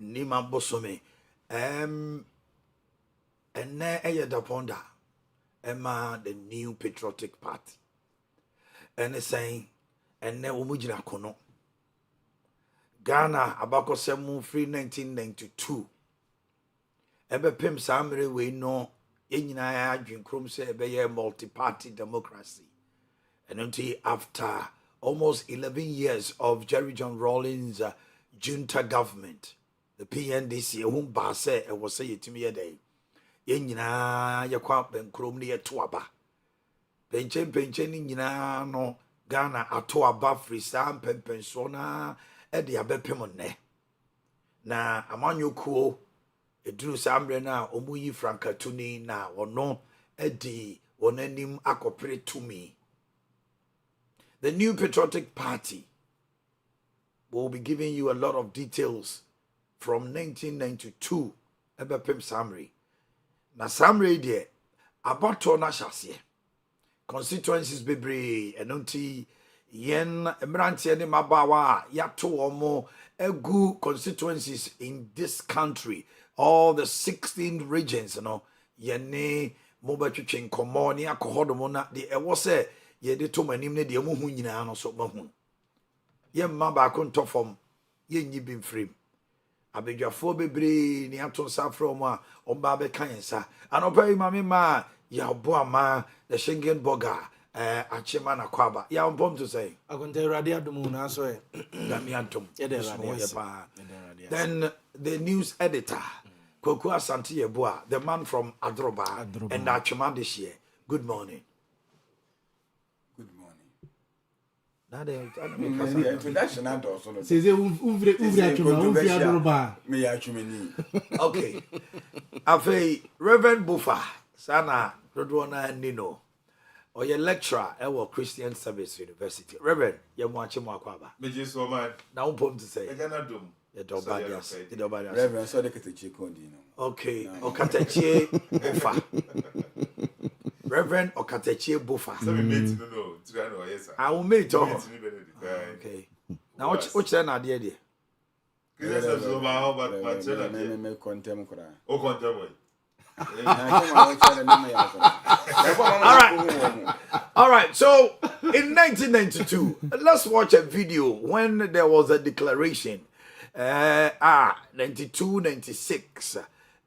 Nima Bosome. And na Ponda. Emma, the new patriotic party. And it's saying, and now Umujina Kono. Ghana, Abako Semu free 1992. Ebe Pim Samre, we know, Yenina Adrian Krum say, be multi-party democracy. And until after almost 11 years of Jerry John Rawlings' junta government, the PNDC, whom Basse, and was saying to me a day. Yenina yakwa ben krom ne etoaba penchen nyina no Ghana atoaba frisa pempen so na e de abepem ne na amanyokuo eduru samre na omuyi frankatuni na ono edi wonanim akopre tumi. The New Patriotic Party will be giving you a lot of details from 1992 ebepem samre. Na Samre de abato na hyase constituencies bebre enonti yen emrantie ne mabawa yato omo egu constituencies in this country, all the 16 regions, yene mobetwetwen komo ne akohodomo na de ewo se ye de to manim ne de mu hu nyina no so mahu ye maba ko ntofom ye nyi bi mfrim abedwafo bebre ni ato sa from a omba be kansa anopai mame ma ya bo ama the Schengen boga achema na kwaba ya mpom to say agonte radio adumu na so e gami antom pa. Then the news editor Koku Asante Yeboah, the man from Adroba. And Achema this year. Good morning. Introduction okay. Afe Reverend Bufa Sana Rodwana Nino or your lecturer at Christian Service University. Reverend, you watch him Wakwaba. Now to say Reverend so okay, Okatechi Bufa. Reverend Okatechi Bufa. I will meet you. Okay. Now what's that idea there? All right. So in 1992, let's watch a video when there was a declaration. 92, 96.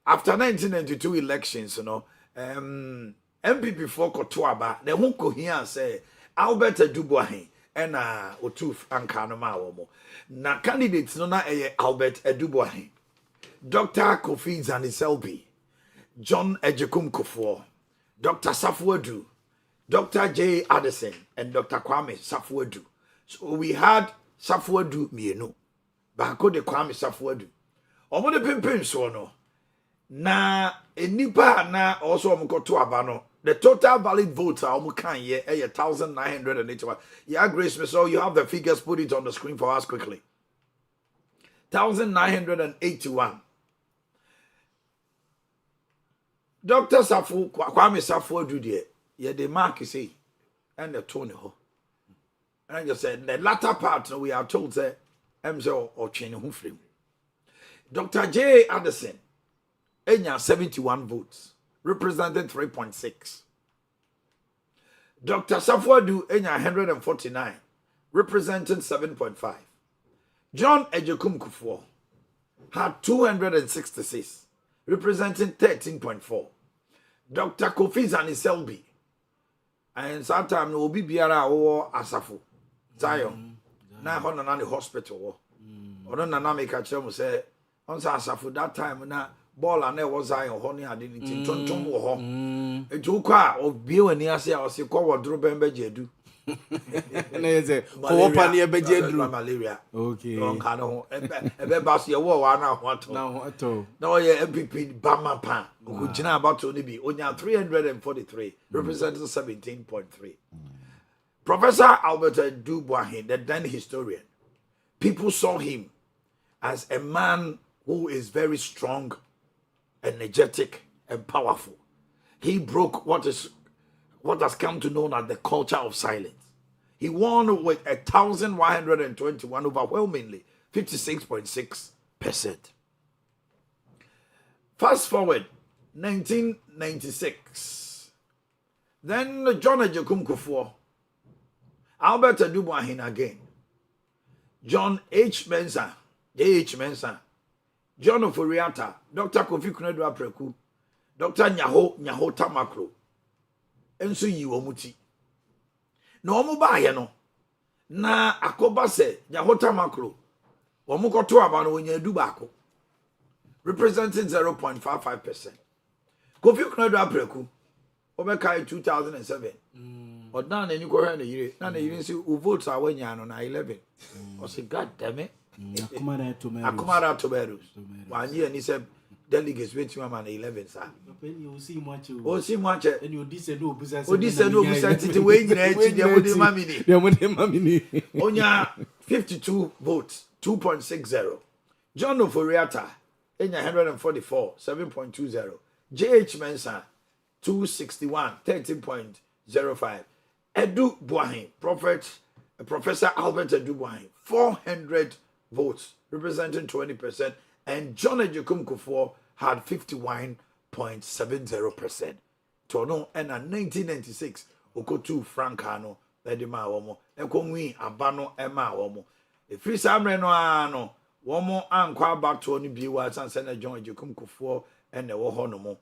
After 1992 elections, MPP for Kotuaba, the Hunko here say Albert Edubuahin and Otuf Ankanoma Womo. Na candidates no na Albert Edubuahin, Dr. Kofi Zaniselbi, John Ejekum Kofor, Dr. Safuadu, Dr. J. Addison, and Dr. Kwame Safuadu. So we had Safuadu Mienu, Bako de Kwame Safuadu. Omo de pimpin so no. Na enipa na also omukoto abano. The total valid votes are almost 1,981. Yeah, Grace, so you have the figures, put it on the screen for us quickly. 1,981. Dr. Safu, Kwame Safu do there. Yeah, the mark is say, and the tone ho. And I just said, the latter part, we are told that Emzo or Chin Humfrim. Dr. J. Addison, 71 votes. Represented 3.6. Dr. Safuadu, 149, represented 7.5. John Ejekum Kufuor had 266, representing 13.4. Dr. Kofi Zaniselbi, and sometimes will be Biara or Asafu, Zion, now on the hospital. Or no, Nana Kachem say, on Asafu that time, now. Ball and there was I honey, I didn't tonton or a joker of beer and near say, I was a coward drobembe jedu. And I say, Opania Bejedu malaria. Okay. Long cano, a bebas your war now. What now? No, yeah, MPP Bama Pan, who Jina about to be only 343, representing 17.3. Professor Albert Dubois, the then historian, people saw him as a man who is very strong, energetic and powerful. He broke what has come to known as the culture of silence. He won with 1,121, overwhelmingly 56.6%. Fast forward, 1996. Then John Ejekum Kufuor, Albert Adubuahin again, John H. Mensah, J.H. Mensah, John Oforiatta, Dr. Kofi Kunedu Apreku, Dr. Nyaho Tamaklo, enso yi omuti. Na omu ba ye no, na akoba se Nyaho Tamaklo, omu koto aba no wonya edu baako, representing 0.55%. Kofi Kunedu Apreku, Obekai 2007. Or down and you go ahead and you even see who votes are when you're on 11. I said, God damn it. Akumara Tomeros. 1 year and he said, delegates wait you on 11, sir. You see much. Oh, see much. And you decide no business. Oh, this is no business to wait in the Onya 52 votes, 2.60. John Oforiatta, Enya 144, 7.20. J.H. Mensah, 261, 13.05. Edu Buahin, Professor Albert Edu Buahin, 400 votes, representing 20%, and John Ejekum Kufuor had 51.70%. Tono and 1996, Okotu Francano, Edima Womo, Ekongwi Abano Emma Womo. The free Samre no ano, Womo Ankwa back to only Biwa and Senator John Ejekum Kufuor and the Wohonomo.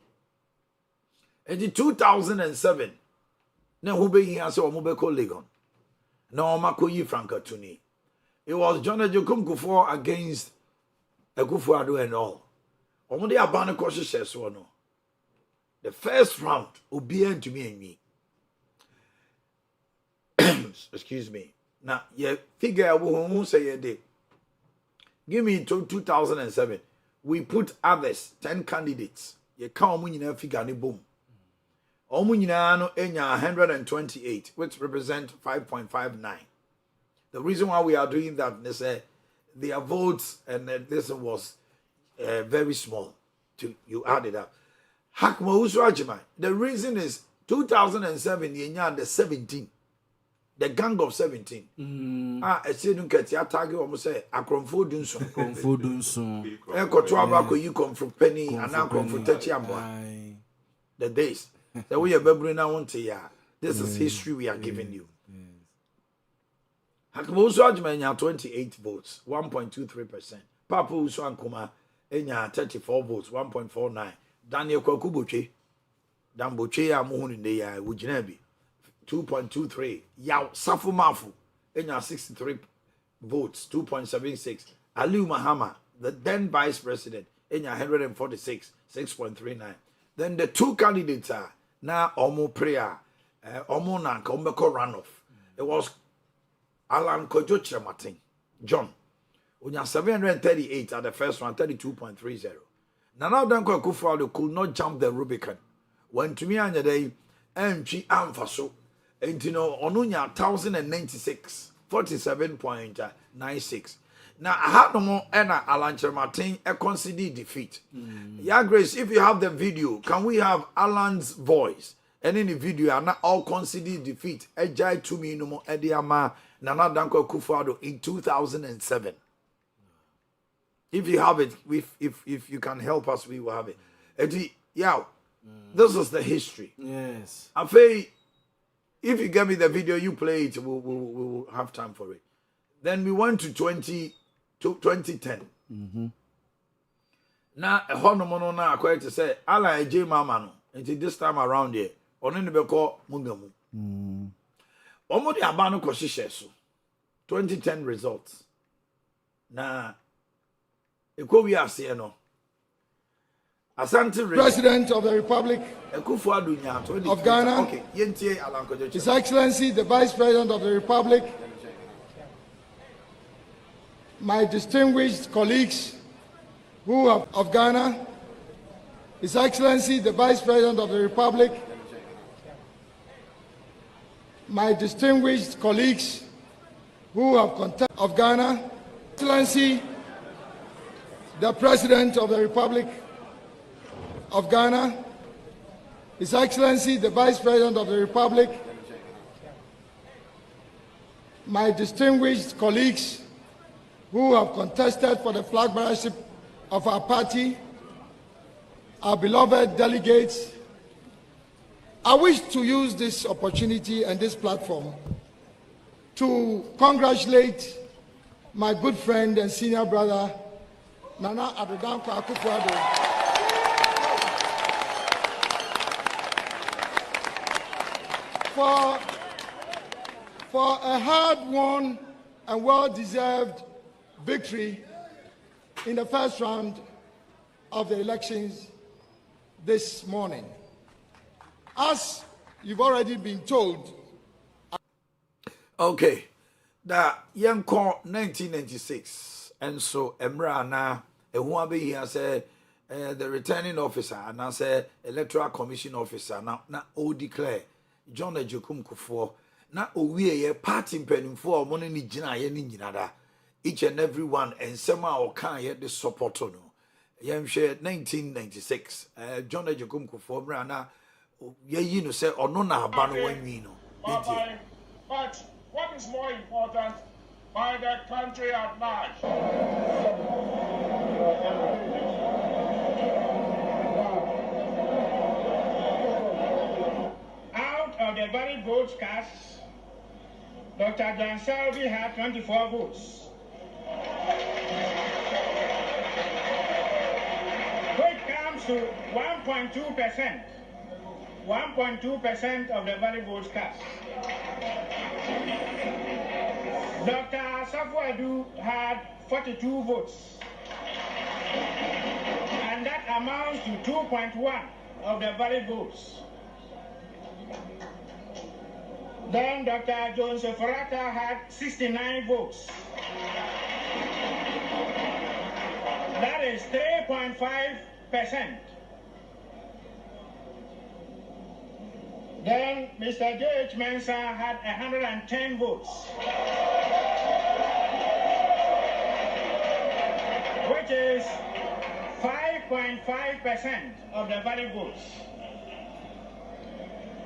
In 2007, na who be here so Mobeko Legon. No Makoyi Franca Tuni. It was John Ejekum Kufuor against Ekufuado and all. Only a banner cautious says one. The first round will be to me and me. Excuse me. Now, you figure who say a day. Give me to 2007. We put others, 10 candidates. You can't win figure ni boom. Omunyano enya 128, which represent 5.59. The reason why we are doing that is their votes and this was very small. You add it up. The reason is 2007 yenya the 17, the gang of 17. I said you get your target almost say akromfo dunso. Akromfo dunso. Ekoto abako you come from penny and akromfo techi ambo. The days. So we are babbling now. This is history we are giving you. Hakmoso Ajmanya 28 votes, 1.23%. Papa Uso Ankuma Enya 34 votes, 1.49. Daniel Kwakubuche, Damboche Amuhun in the Wujinabi, 2.23. Yao Safu Mafu Enya 63 votes, 2.76. Aliu Mahama, the then vice president, Enya 146, 6.39. Then the two candidates are now Omo Prayer, Omo Nanka, Ombeko runoff. It was Alan Kojo Martin, John. Unya 738 at the first one, 32.30. Nana Danko Kufuor could not jump the Rubicon. When to me on the day, MG Amfaso, and you know, Onunya 1096, 47.96. Now, I have no more Anna Alan Martin a consider defeat. Yeah, Grace, if you have the video, can we have Alan's voice? And in the video, are not all consider defeat. Ejai to me no more Ediama Nana Danko Kufuor in 2007. If you have it, if you can help us, we will have it. Yeah, this is the history. Yes. If you give me the video, you play it, we'll have time for it. Then we went to 2010. Now, a honomono na quite to say, Ala J Mama, until this time around here, on in the call Mungamu. Omodi Abano Koshishesu, 2010 results. Now, Ekowia Sieno, Asante President of the Republic of Ghana, His Excellency, the Vice President of the Republic, my distinguished colleagues who are of Ghana, His Excellency, the Vice President of the Republic, my distinguished colleagues who have contested of Ghana, Excellency, the President of the Republic of Ghana, His Excellency, the Vice President of the Republic, my distinguished colleagues who have contested for the flag bearership of our party, our beloved delegates, I wish to use this opportunity and this platform to congratulate my good friend and senior brother, Nana Adodankwa Akufo-Addo, for a hard-won and well-deserved victory in the first round of the elections this morning. As you've already been told. Okay, that young 1996, and so Emrana, a woman here said the returning officer, and I said electoral commission officer, now all declare John Ejokum Kufuor, now Owia party penning for money ni jina yen nada, each and every one, and somehow can yet the support no. Yam share 1996, John Ejokum Kufuor, Brana. You know, say, or no, na ban when we know. But what is more important by the country at large? Out of the very votes cast, Dr. John Selby had 24 votes, which comes to 1.2%. 1.2% of the valid votes cast. Dr. Akufo-Addo had 42 votes, and that amounts to 2.1 of the valid votes. Then Dr. Joseph Rata had 69 votes. That is 3.5%. Then Mr. J.H. Mensah had 110 votes, which is 5.5% of the valid votes.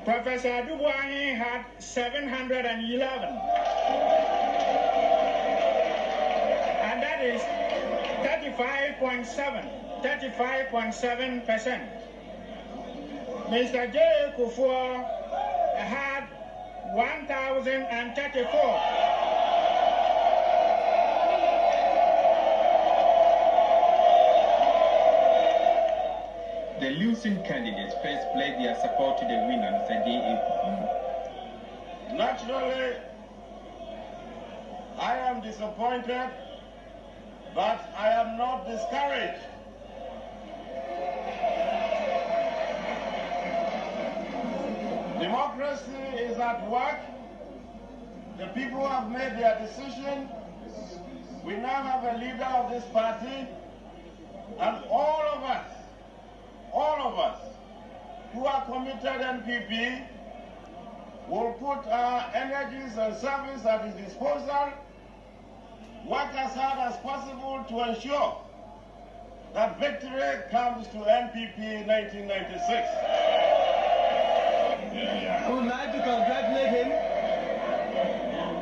Professor Dubois had 711, and that is 35.7%. Mr. J. Kufuor had 1,034. The losing candidates first pledged their support to the winner, Mr. J. Kufuor. Naturally, I am disappointed, but I am not discouraged. Democracy is at work. The people have made their decision. We now have a leader of this party, and all of us who are committed NPP will put our energies and service at his disposal, work as hard as possible to ensure that victory comes to NPP 1996. I would like to congratulate him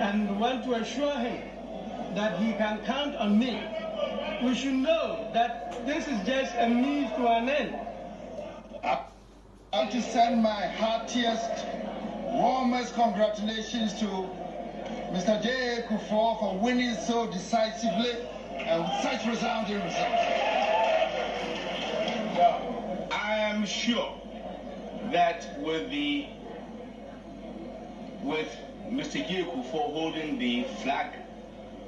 and want to assure him that he can count on me. We should know that this is just a means to an end. I want to send my heartiest, warmest congratulations to Mr. J. Kufuor for winning so decisively and with such resounding results. I am sure that with Mr. J. Kufuor holding the flag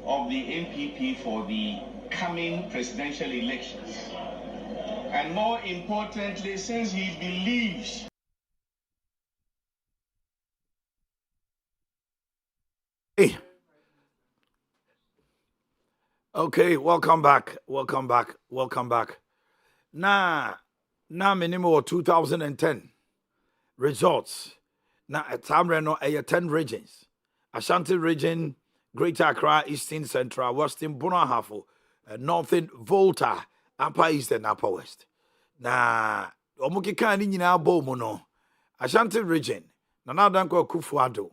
of the NPP for the coming presidential elections, and more importantly, since he believes Okay, welcome back. Now minimum 2010 results. Now at time no 10 regions. Ashanti region, Greater Accra, Eastern, Central, Western, Bonahafo, Northern, Volta, Upper Eastern, Upper West. Na omukika ni nyina bo mu no. Ashanti region, Nana Danko Akufo-Addo,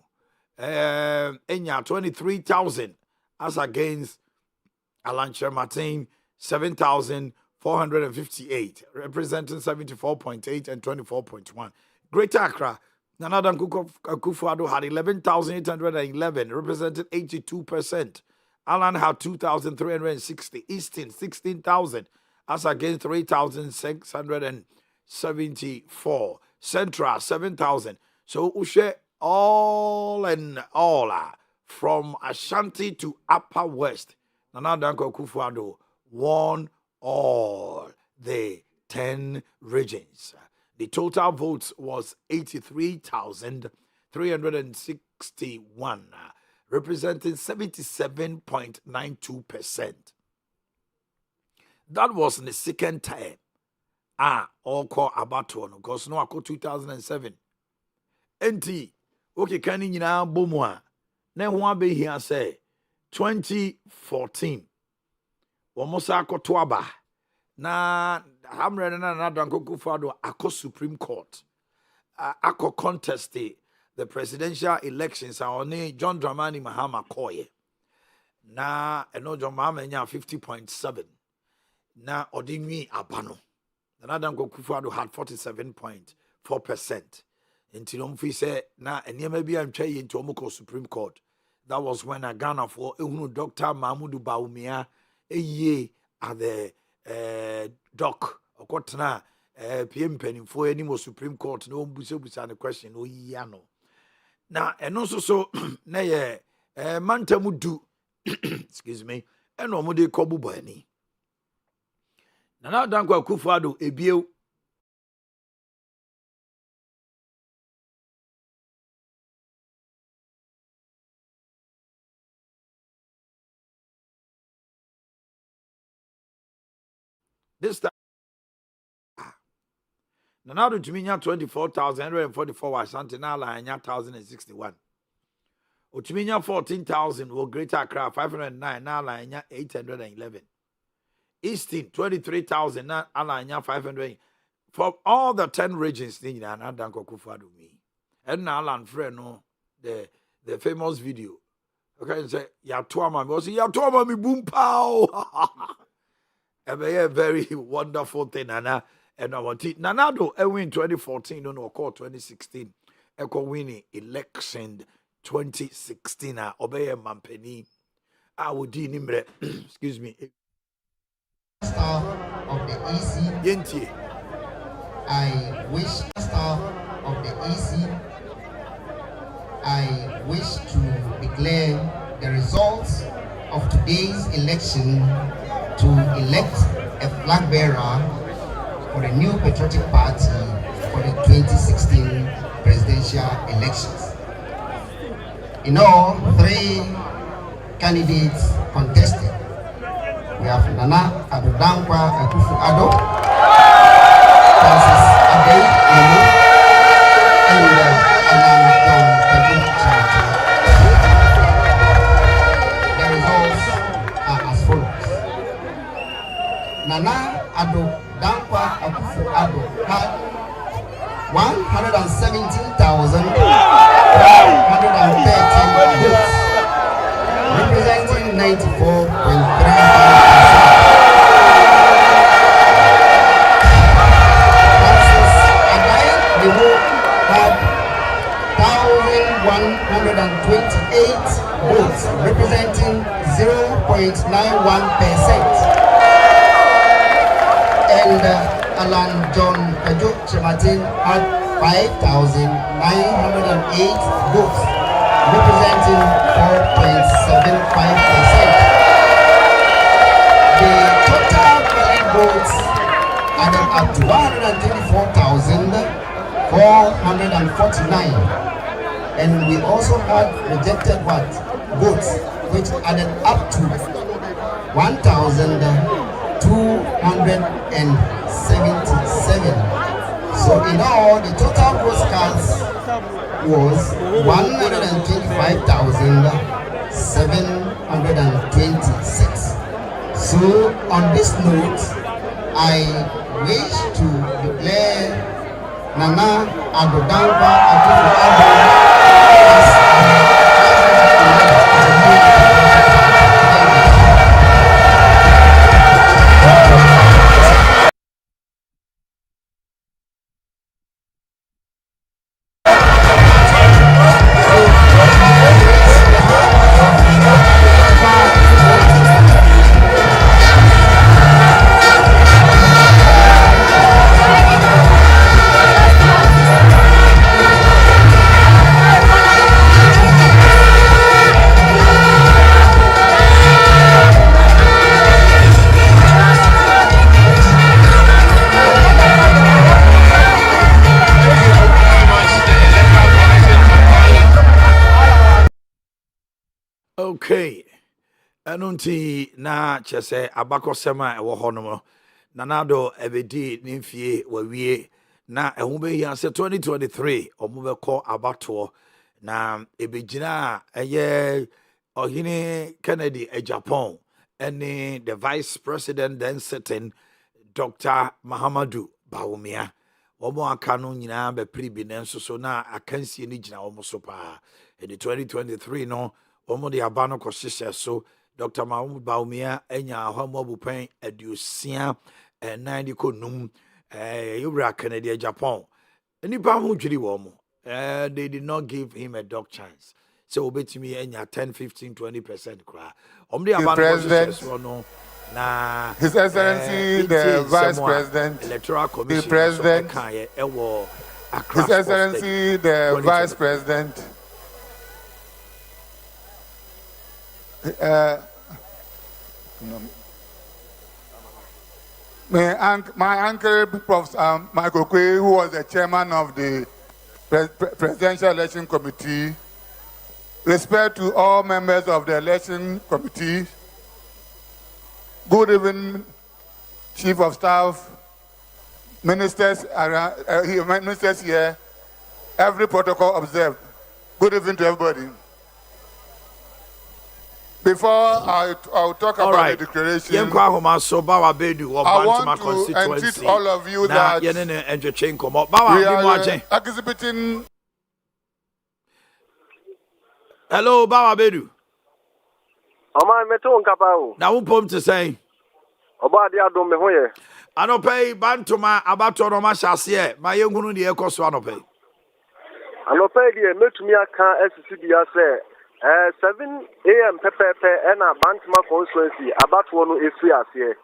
enya 23,000 as against Alanche Martin 7,400. 458, representing 74.8 and 24.1. Greater Accra, Nana Akufo-Addo had 11,811, representing 82%. Alan had 2,360. Easton, 16,000, as against 3,674. Central, 7,000. So, Ushe, all and all, from Ashanti to Upper West, Nana Akufo-Addo won all the 10 regions. The total votes was 83,361, representing 77.92%. That was in the second time. All call about one, because no, I call 2007. NT, okay, can you now boom? Then one be here say 2014. Wamosa akotwaba na hamre na Akufo-Addo ako Supreme Court ako contest the presidential elections on John Dramani Mahama koye na eno John Mahama nya 50.7 na odinwi abano na Akufo-Addo had 47.4%. Until omfi say na enema bi antwa yi nti omko Supreme Court. That was when Ghana for Dr. Mahmoud Bawumia ye at the doc or cotton PM penny for any more Supreme Court, no busa the question, oh yano. Now, and also so nay Mantamudu, excuse me, and no more de Kobu Bani. Now, Danko Akufo-Addo, a bio. This time, now to me 24,144 Ashanti na la 1,061. Uchiminya 14,000 or Greater Accra 509 na la 811. Easton 23,000 na la 500. For all the 10 regions, na Danko Akufo-Addo me. And na Alan Freno the famous video. Okay, say ya tuama me. Ya tuama me boom pow. A very wonderful thing, Nana. And I want it. Nanado, I win 2014, no, call 2016. Echo winning election 2016. Obey Mampeni. I would deem him, excuse me. Staff of the EC. Yenti. I wish staff of the EC. I wish to declare the results of today's election to elect a flag bearer for the new patriotic party for the 2016 presidential elections. In all, 3 candidates contested. We have Nana Akufo-Addo, Francis Adey Elu, and Alan John Kajun-Chimati. The results are as follows. Nana Akufo-Addo had 117,113 votes, representing 94.35%. Francis Adey Elu had 1,128 votes, representing 0.91%. And Alan John Kajun-Chimati had 5,908 votes, representing 4.75%. The total valid votes added up to 124,449. And we also had rejected votes, which added up to 1,277. So in all, the total votes cast was 125,726. So on this note, I wish to declare Nana Akufo-Addo as the Okay. Enunti na chese abakosema ewo hono nanado ebedi nimfie wawie na ehube hia se 2023 omubeko abato na ebegina eye ohine Kennedy Japan any the vice president then sitting Dr. Mahamudu Bawumia womo aka no nyina be pribi nenso so na akansie ni gina womo so pa in the 2023 no womo de abano kosese so Dr. Mahamudu Bawumia enya ahwamobu pen adusia 90 konum yura Canada Japan nipa hu dwiri womo they did not give him a dog chance so obetimi enya 10 15 20% kra omde abano kosese so no na His Excellency the Vice President, Electoral Commission, the President, His Excellency the Vice President, my uncle Prof. Michael Quay, who was the chairman of the Presidential Election Committee, respect to all members of the election committee. Good evening, Chief of Staff, ministers around, ministers here, every protocol observed. Good evening to everybody. Before I'll talk about the declaration, I want to entreat all of you that we are exhibiting. Hello, Baba Bedu. Ama meto nkapa Na wupom te say. Oba de adom me hoye. Anopei bantoma abato no ma hyase ma yenhunu de ekoso anopei. Anopei de metumi aka asisi dia se 7 am pepepe na bantoma constituency abato no efi ase.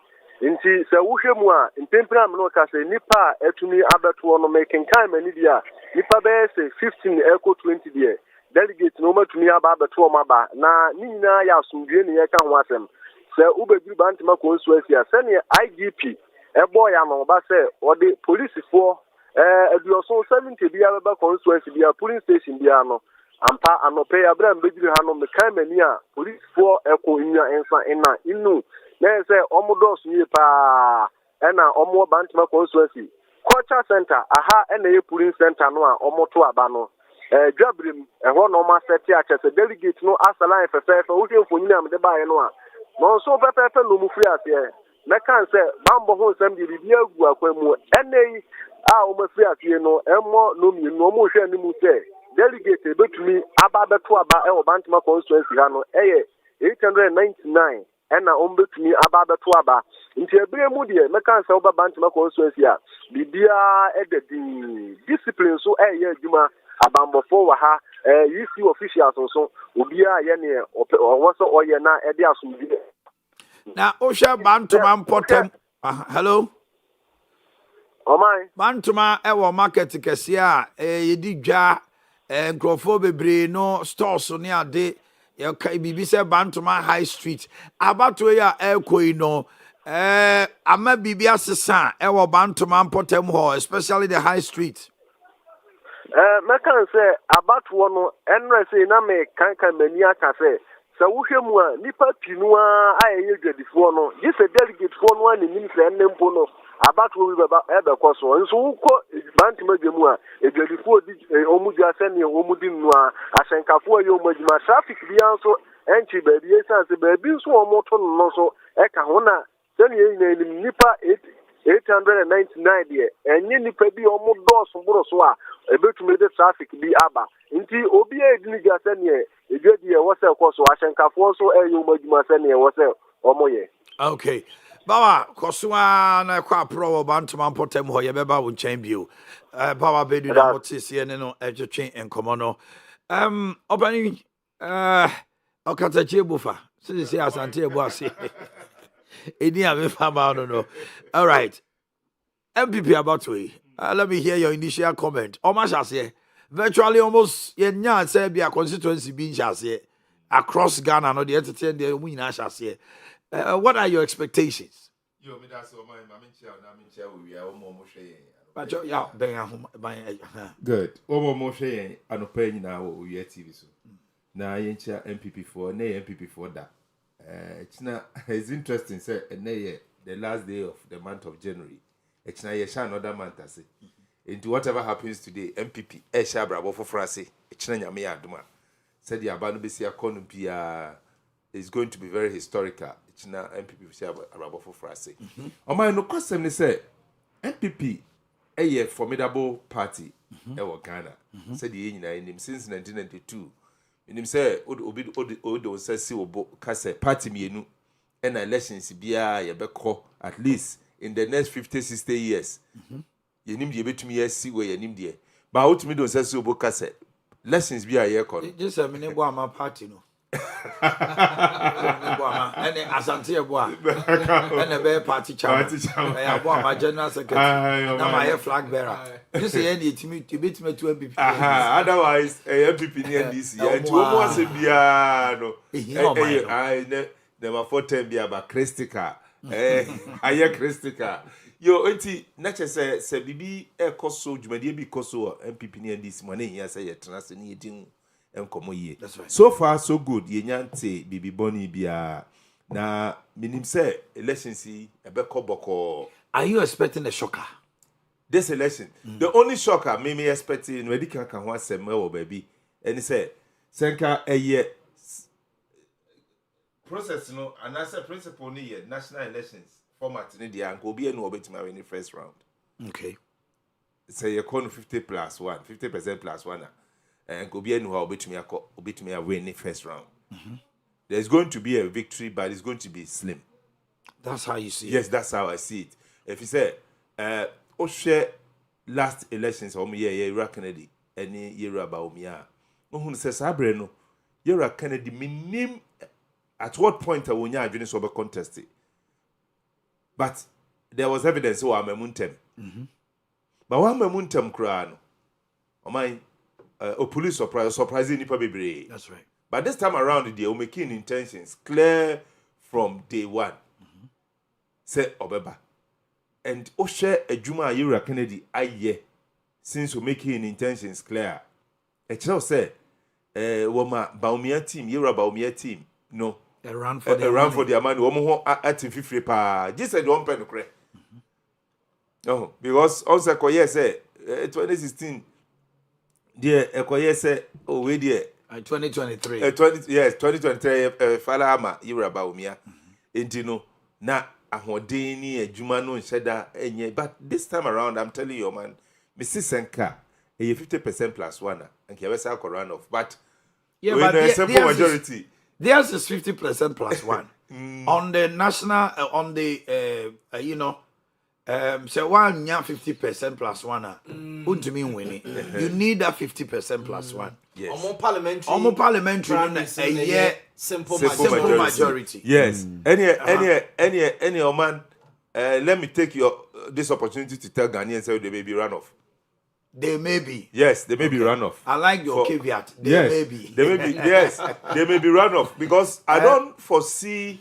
Nti se wohwemu a mpempira me no ka se nipa atumi abato no making kan mani dia nipa be se 15 echo 20 dia. Delegate no matumi aba beto omaba na ni nyina ya asumdue ne yeka ho asem se ubeduru bantima constituency a se ne IGP ebo ya no ba se ode police for aduoso 70 bia beba constituency bia police station bia no ampa anope abram beduru ha no mekan mani a police for eko nya ensa ena inu na se omodos ni pa ena omo bantima constituency culture center aha ena ye police center no a omoto aba no Jabrim, and one of my set as a delegate no asala for fair for who for you am the buy no. No so pepper no mufia here. Mekan say Bambo ho sam di bia gu akwemu. Enei a o mafia here no emmo no mi no mo hwe animu say delegate betumi aba beto aba e o Bantima constituency ha no 899 ena o betumi aba beto aba. Nti ebire mu de mekan say oba Bantima constituency a bibia ededi discipline so eye adwuma abambofo wa ha UC officials so obia ye ne owoso oye na e de asumdi na ohwa bantoma mpotem hello omai bantoma ewo market kese a yedi dwa nkrofo bebre no stores ne ade ye kai bibi se bantoma high street abato ya ekoi no ama bibi asesa ewo bantoma mpotem ho especially the high street. Mekan say about one enre say na me kan mani aka say se wohwemu a nipa pinu a ayeye dwadifo no this a delegate for no ani nim say nempo no about we baba ebe koso nso uko Bantima dwemu a edwadifo di omudua se ne omudi nu a asenkafo ayo omajima traffic bia nso enchi ba bi esanse ba bi nso omoto no so eka ho na se ne nipa 899 there enye nipa bi omodo boro so a ebetume de traffic bi aba nti obi edini gase ne edwadi e wose koso ahyenkafo so eyo madwuma se ne wose omoye. Okay baba kosua na kwa pro Bantima mpotem ho ye beba wo nchen bio baba bedu na motisi ne no etwetwe enkomo no obani okatache bufa sisi asante ebu ase eni ame fama no all right MPP about we let me hear your initial comment. Omashase virtually almost yenya say be a constituency being shase across Ghana no the entertain the munyina shase. What are your expectations? Yo me that's all my mincha we are almost saying. But yeah, ben good. Omo mo hwe anopa nyina wo we TV so. na yencha MPP4 na MPP4 da it's interesting say the last day of the month of January it's na yesha another month ase into whatever happens today MPP esha brabo for France it's na nyame adoma said the aba no besi akonu bia is going to be very historical it's na MPP esha brabo for France my no question ni say MPP a formidable party ewo Ghana said the nyina enim since 1992 enim say odo say si obo kase party mienu and elections bia ye beko at least in the next 50-60 years yenim de betumi yesi we yenim de ba otumi do say si obo kase elections bia ye ko just a minute bo ama party no and asante e bo a and be party chairman ya bo ama general secretary na my flag bearer this say any timi betumi to MPP otherwise MPP ni NDC and to almost bia no I never for time bia ba Christica aye Christica yo enti na che se bibi e koso dwumade bi koso MPP ni NDC mo na yin say ye tena se ni edin enkomo ye so far so good ye nyante bibi boni bia na minim say elections e be koboko. Are you expecting a shocker this election? The only shocker me expecting when can ho asem e wo baby and say senka eye process no and as a principle ni ye national elections format ni dia nko obi enu obetima win the first round. Okay, say you call 50% plus 1 and go be enu obetima win the first round. There's going to be a victory but it's going to be slim. That's how you see it. Yes, that's how I see it. If you say share last elections year Kennedy any year about Omia who says Sabre no year Kennedy minim at what point I wonya adwene so be contested, but there was evidence so amemuntem but one amemuntem kra no o man police surprising nipa bebre. That's right. But this time around the making intentions clear from day one. Say obeba and share a Juma Yura Kennedy aye since we making intentions clear. A child say woma Baumia team, Yura Baumia team, no. A run for their money. Woman at 50 pa. Just said one pen cre. No, because also Koye say 2016. Dear Koye say oh we dear 2023. 2023 Fala Ama Yura Baumia. Intino na ahodeni adwuma no nhyeda enye but this time around I'm telling you man Mrs. Senka 50% plus 1 and Kiawesa run off but yeah but the simple majority theirs is 50% plus 1 on the national on the you know so one 50% plus 1 wouldn't mean winning. You need that 50% plus 1. Yes. Almost parliamentary yeah simple majority. Yes. Any man let me take this opportunity to tell Ghanaians say they may be run off. They may be. Yes, they may be run off. I like your caveat. They may be. They may be. Yes, they may be run off because I don't foresee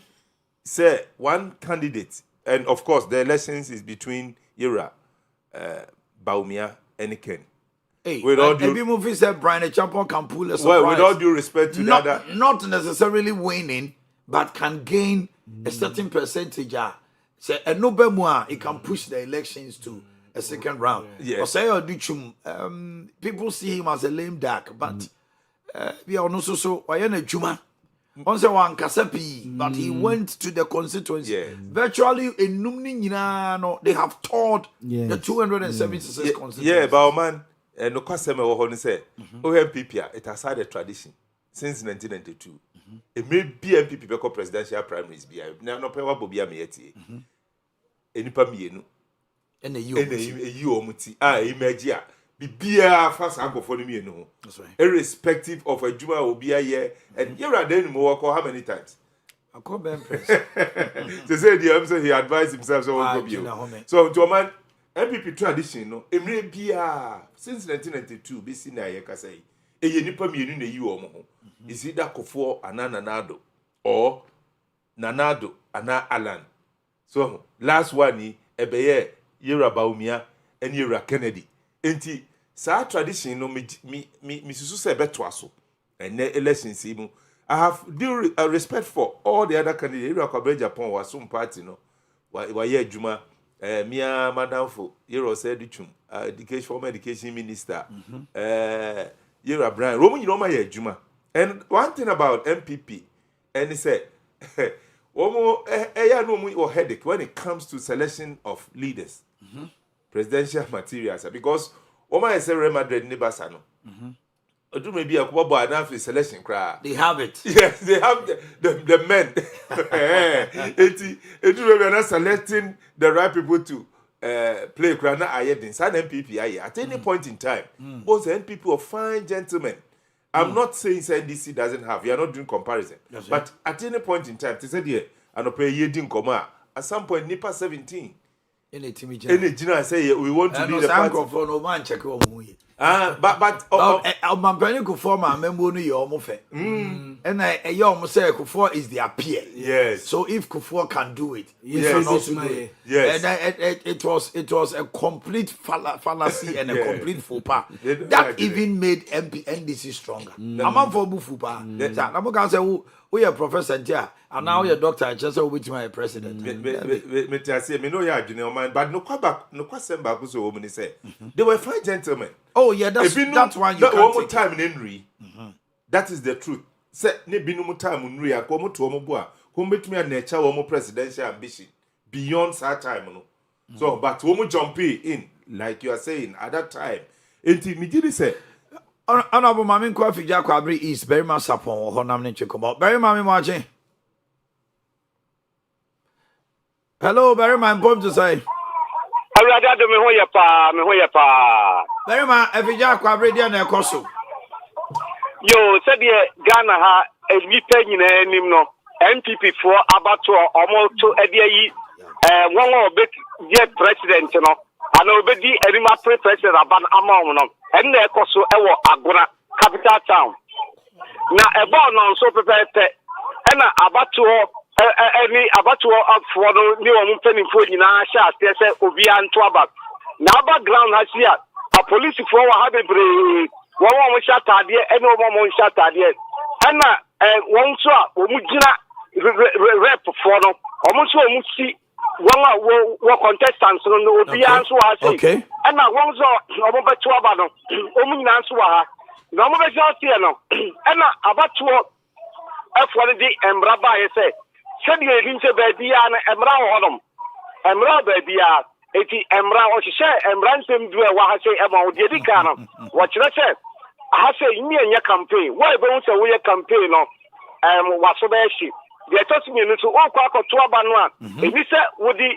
say one candidate. And of course, the elections is between Ira, Baumia, and Ken. Hey, with all due movie said Brian Champion can pull a surprise. Well, with all due respect to not necessarily winning, but can gain a certain percentage. Say a no more, it can push the elections to a second round. Yeah. Or say people see him as a lame duck, but we are also so why a Juma. Once one Kasapi, but he went to the constituency. Yeah. Virtually in Numni, they have toured the 276 constituencies. Yeah, but man, no customer will say, MPP, it has had a tradition since 1992. It may be MPP because presidential primaries be now no power will be a meeting. Any pamienu, and a you omuti, imagine. Bibia fast uncle for me no. That's right. Irrespective of a Juma will be a year, and you're at then more how many times? I call Ben Press. They say the answer he advised himself so to a man MPP tradition no emre bia since 1992 be seen na yeka say e nipa mienu na yi omo ho is either Kofo Nanado or Nanado ana Alan. So last one ni ebeye Yera Baumia and Yera Kennedy. Enti sa tradition no me susu se beto aso and elections even. I have due respect for all the other candidates. Japan was some party, no. Why Juma, Mia Madam for Euro said education, former education minister, Yera Brian, Roman Yoma Juma. And one thing about MPP, and he said, or headache when it comes to selection of leaders, presidential materials, because Oma is a Real Madrid Nibasano. Do maybe a couple enough selection crowd. They have it. Yes, they have the men. It will not selecting the right people to play crowd. I had inside MPP. At any point in time, both NPP are fine gentlemen. I'm not saying NDC doesn't have. We are not doing comparison. But at any point in time, they said here, and pay yedin koma. At some point, NIPA 17. Any Gina say we want to lead the party. For no man check on But my brother could form a member no your mofe. And a young say Kufuor is the appeal. Yes. So if Kufuor can do it, yes. Yes. And it was a complete fallacy and a complete faux pas. That even made NDC stronger. I'm for faux pas. I'm going to say we are professor here, and now you're doctor. Just so which my president. Me say me know you are junior man, but no question back so woman say they were fine gentlemen. Oh yeah, that's one you can't one more time in Henry. That is the truth. Say ne bi no more time in Henry akomo to omo boa. Come betumi an nature omo presidential ambition beyond that time no. So but omo jump in like you are saying at that time. Enti me did say Honorable Mami Kwafi Jakwabri East, very much upon Honam Nichikomo. Very Mami Marching. Hello, very man, point to say. I'd rather me hoya. Very man, if you Jakwabri, dear Nekoso. Yo, said ye Ghana ha a lipen in Nimno, MPP for Abato, almost to Eddie, one more big yet president, you know. I know Betty Erima president about Amon, and there Coso Ewo Aguna, capital town. Now a born on so prepared, and Abato, any Abato up for the new penny food in our shot, they say Owia and Twabak. Now background has here a police for have a break. One woman shot at the and no woman shot at the and one saw Umujina rep for them, almost see. One contestants on the Owia so I say. And I want to know about Twabano, Ominanswa, no more Tiano, and about to F1D and Braba, I say. Said you didn't say baby and Emra Hodom. Emra baby, 80 Emra or she said, and ransom do what I say about the Dicano. What should I say? I say, me and your campaign. Why don't you say campaign of what's the issue? They told me to all quack or 12 and 1. If you said with the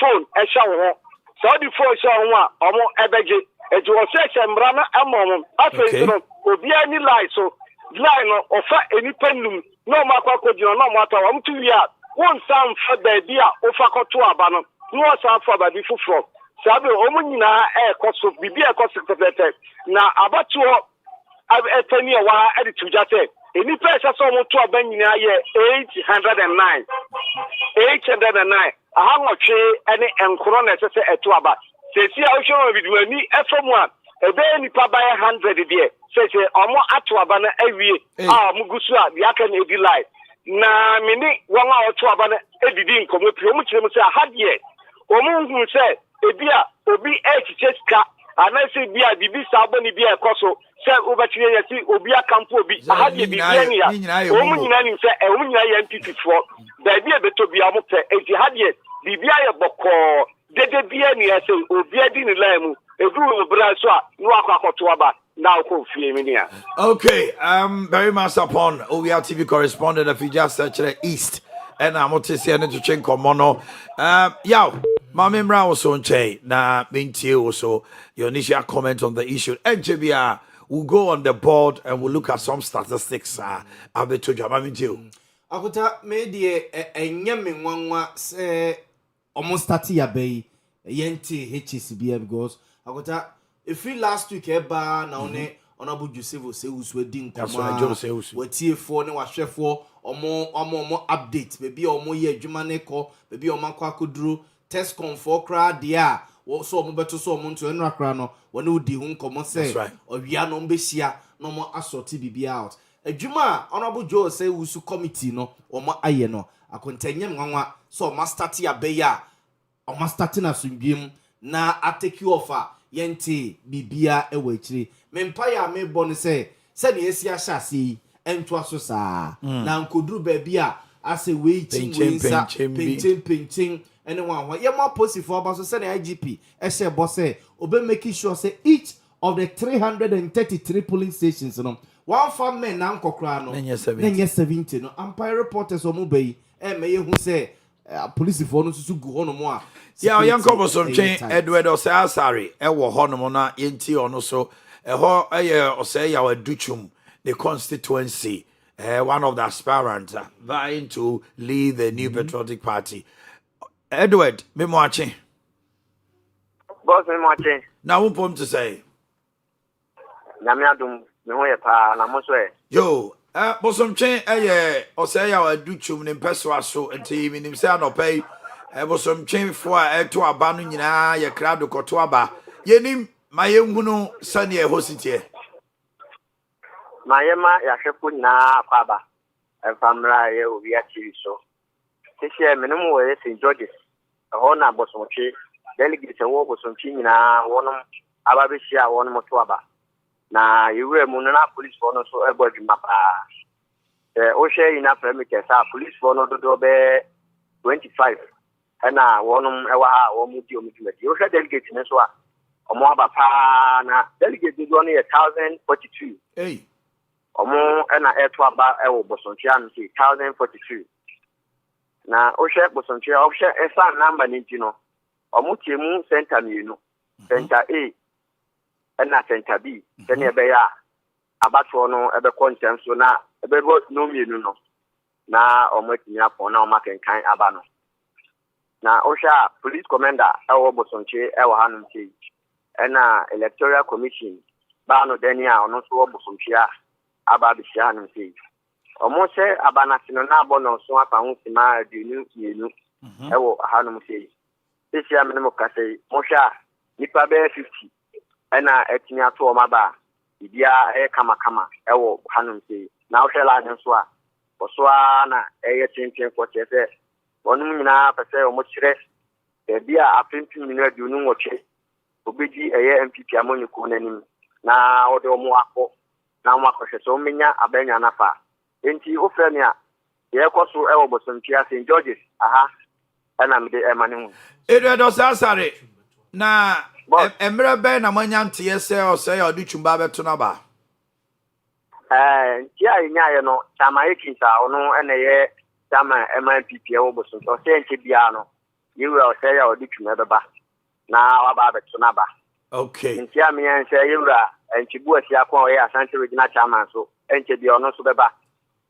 phone, a shower, so the phone shower, or more ebege, it was such a brana a moment. I say, will be any lie, so line or fat any pendulum, no matter what you know, no matter what 2 years. One sound for the idea of a to a banner, no sound for the before frog. Sabe, Omunina air cost of BB cost of the now about to a penny a while added to just say. Any person saw to a bang in a year 809. 809. I have not changed any and corona to about. Say, see, I'll show you with me from one. A baby by 100 a year. Say, or more at to a banner every year. Mugusua, the Akan Edi life. Na mini 1 hour to a banner editing come with you, which say a hard year. Omu who say, a beer, Obi H. Cat, and I say, be a BB Saboni be a coso. Say over to you, Obia Campo be a happy Biania. Woman say a woman MPP for the idea to be a mope, a jihadi, Bibia Boko, Dede Biania say, Obia Dini Lamu, a group of Brasua, Nuaka Tuaba, now Confiaminia. Okay, very much upon Owia TV correspondent if you just search the East. And I'm to see to change Mono. Yow, Mammy Brown so che na minty also your initial comment on the issue. NJBR will go on the board and we'll look at some statistics. I'll be told you, Mammy Joe. Akuta media a yamming one say almost 30 ya bay yenti HCBA because Akuta if we last week eba na one honorable Joseph say uswedin koma wetie for ne wahwe for omo update baby omo ye adwuma ne ko baby omo akwaduru test confo kra dia wo so omo beto so omo nto enra kra no woni odi hu nkomo say owia no mbehia no mo assorti bibi out adwuma honorable Joe say wusu committee no omo aye no akontanyem nwanwa so ma start ya be ya o ma start na sunbiem na atake you offer yente bibia ewa akire mempa ya me bon say ne esi ahase ento aso saa na nkoduru ba bia ase weighting wensa penchen ene wan ye ma posifo ba so say na IGP ehye boss obe making sure say each of the 333 polling stations no one farm men na nkokra no nenye 70 no Empire reporters omo bayi meye hu say police for no susu gu hono mo a yeah yanko bosomtwen Edward Osasare wo hono mo na yenti ono so ho ose ya waduchum the constituency one of the aspirants vying to lead the New Patriotic Party. Edward me mo ache boss me mo ache na wo pom to say nyame adum me ho ye pa na mo so yo bosomtwen ose ya waduchum ne mpeso aso enti minim say anopai bosomtwen fo a eto aba no nyina ye krado koto aba yenim ma yenhunu sane hositie ma yema ya hwepo nyina kwaba famra ye Owia TV so tishie menem wo St. George's ho na bosomtwe delegate wo bosomtwe nyina wonum aba be hia wonum to aba na yewe mu na police for no so ebodi mapa o share ina premiere sa police for no do be 25 na wonum ewa ha wo mu di o o share delegate ne so a omo aba pa na delegate do no 1042 omo na eto aba ewo bosontia no 1042 na o share bosontia o share esa number ni ti no omo tiemu center mienu center A na center B then e be ya abato no ebe content so na ebe no mienu no na omo timi apon na omo kenkan aba no na o share police commander ewo bosontia ewo hanum ti na electoral commission ba no denia ono so wo bosontia aba bisia no sei omo se abana sino na abo no so afa hu sima adunu mienu ewo hanum sei isia me mo ka sei mo sha nipa be 50 na etini ato o maba bibia kama ewo hanum sei na o hwela den so a so a na tintin for chese wonu nyina pese o mo kire e bia apempim ni adunu nwoche obedi MPP amoni ko nanim na o de o mo akọ na mo akọ so menya abanya nafa enti o frɛ me a ye koso ewo bosomtia St. George's aha na me de emane hu Edward Osasare na emre be na manya ntie se o se ya odutwumba beto na ba ntia nya ye no chama ekisa ono ene ye chama MPP ewo bosomtia o se nke bia no yewe o se ya odutwumba be ba na waba beto na ba okay ntia me en se yewe enchibu asia kwa o ye Asante Regional Chairman so enche bia ono so be ba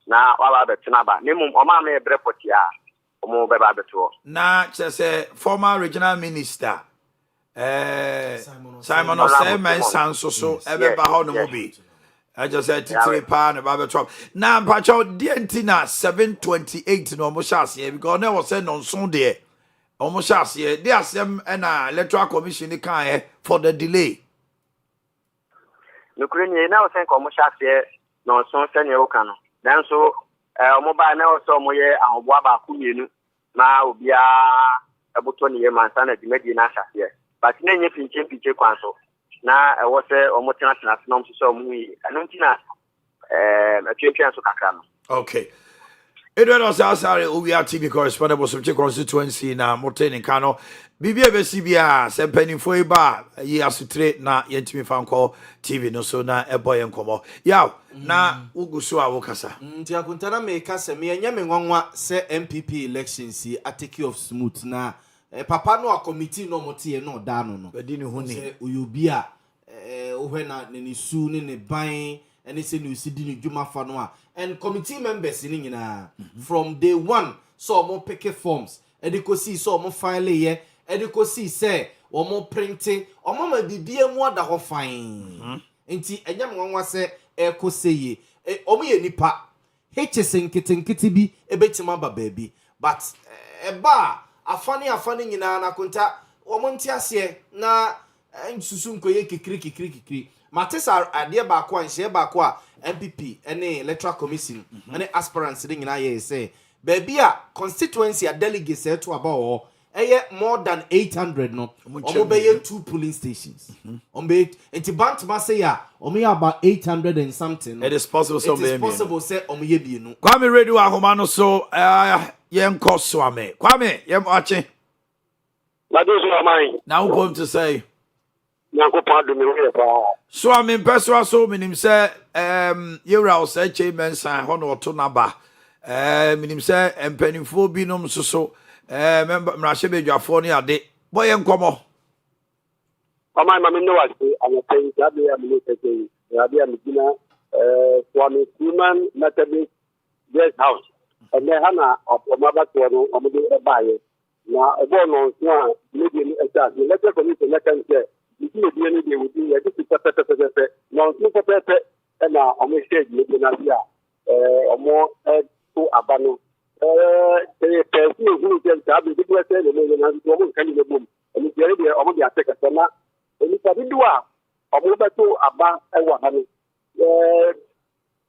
na waba beto na ba nemu o ma me brepoti a omo be ba beto na chese former regional minister Simon Osema Sanso so ebe ba ho no mo bi I just said three pa na ba beto na mpacho dientina 728 no mo shase because na was say non so de omo shase de asem na electoral commission kan for the delay nukreni na o sen ko mo shase non so se ne o kan no dan so omo ba na o so mo ye ahobo aba ku mienu na obia ebuto ne ye mansa na dimedi na shase but na nye pinche kwan so na ewo se omo tena nom so omo yi anu ntina atwetwe so kakra no okay Edward Osasare Owia TV correspondent for Subchi constituency na Moteni Kano Bibia Besibia sempenifo ba yi asutre na yentimi fanko TV no so na eboy enkomo yaw na ugusu a wokasa nti akuntana me kasa me anya me nwanwa se MPP elections atake of smooth na papa no a committee no motie no da no bedi ni huni se oyobi a ohwe na ne su ne ban ene se no si di ni dwuma fa no a and committee members ni nyina from day one so mo pick forms edikosi so mo file ye edikosi say mo print omo ma bibie mu ada ho fine nti enyam nwanwa se ekoseye omo ye nipa hs nkete bi ebetima ba baabi but eba afani nyina na konta omo nti ase na nsusu nkoye kikiri Matisa idea baako and share baako a MPP any electoral commission any aspirants ring na ye say baby a constituency a delegates to about more than 800 no omo 2 polling stations omo enti bantama say ya omo about 800 and something it is possible so it is possible say omo ye bienu Kwame radio ahoma no so yen ko so ame Kwame yem ache now going to say so I'm in personal so minim say yewra say chairman san ho no to naba minim say empanifo binom so member mrahye bedwafo ne ade boy enkomo mama no was am saying that they am saying rabi am gina Swami Human Methodist Guest House and then hana omaba to no omode ebaye na ebo no so a media ni esa the letter commission na kan say the media ni dey with you this is pepe no so pepe na omo stage media na bia omo to abano the person who can tell the people say the media na so omo kan ni bom and the area omo dey attack na eni tabi duwa omo beto aba ewa ha no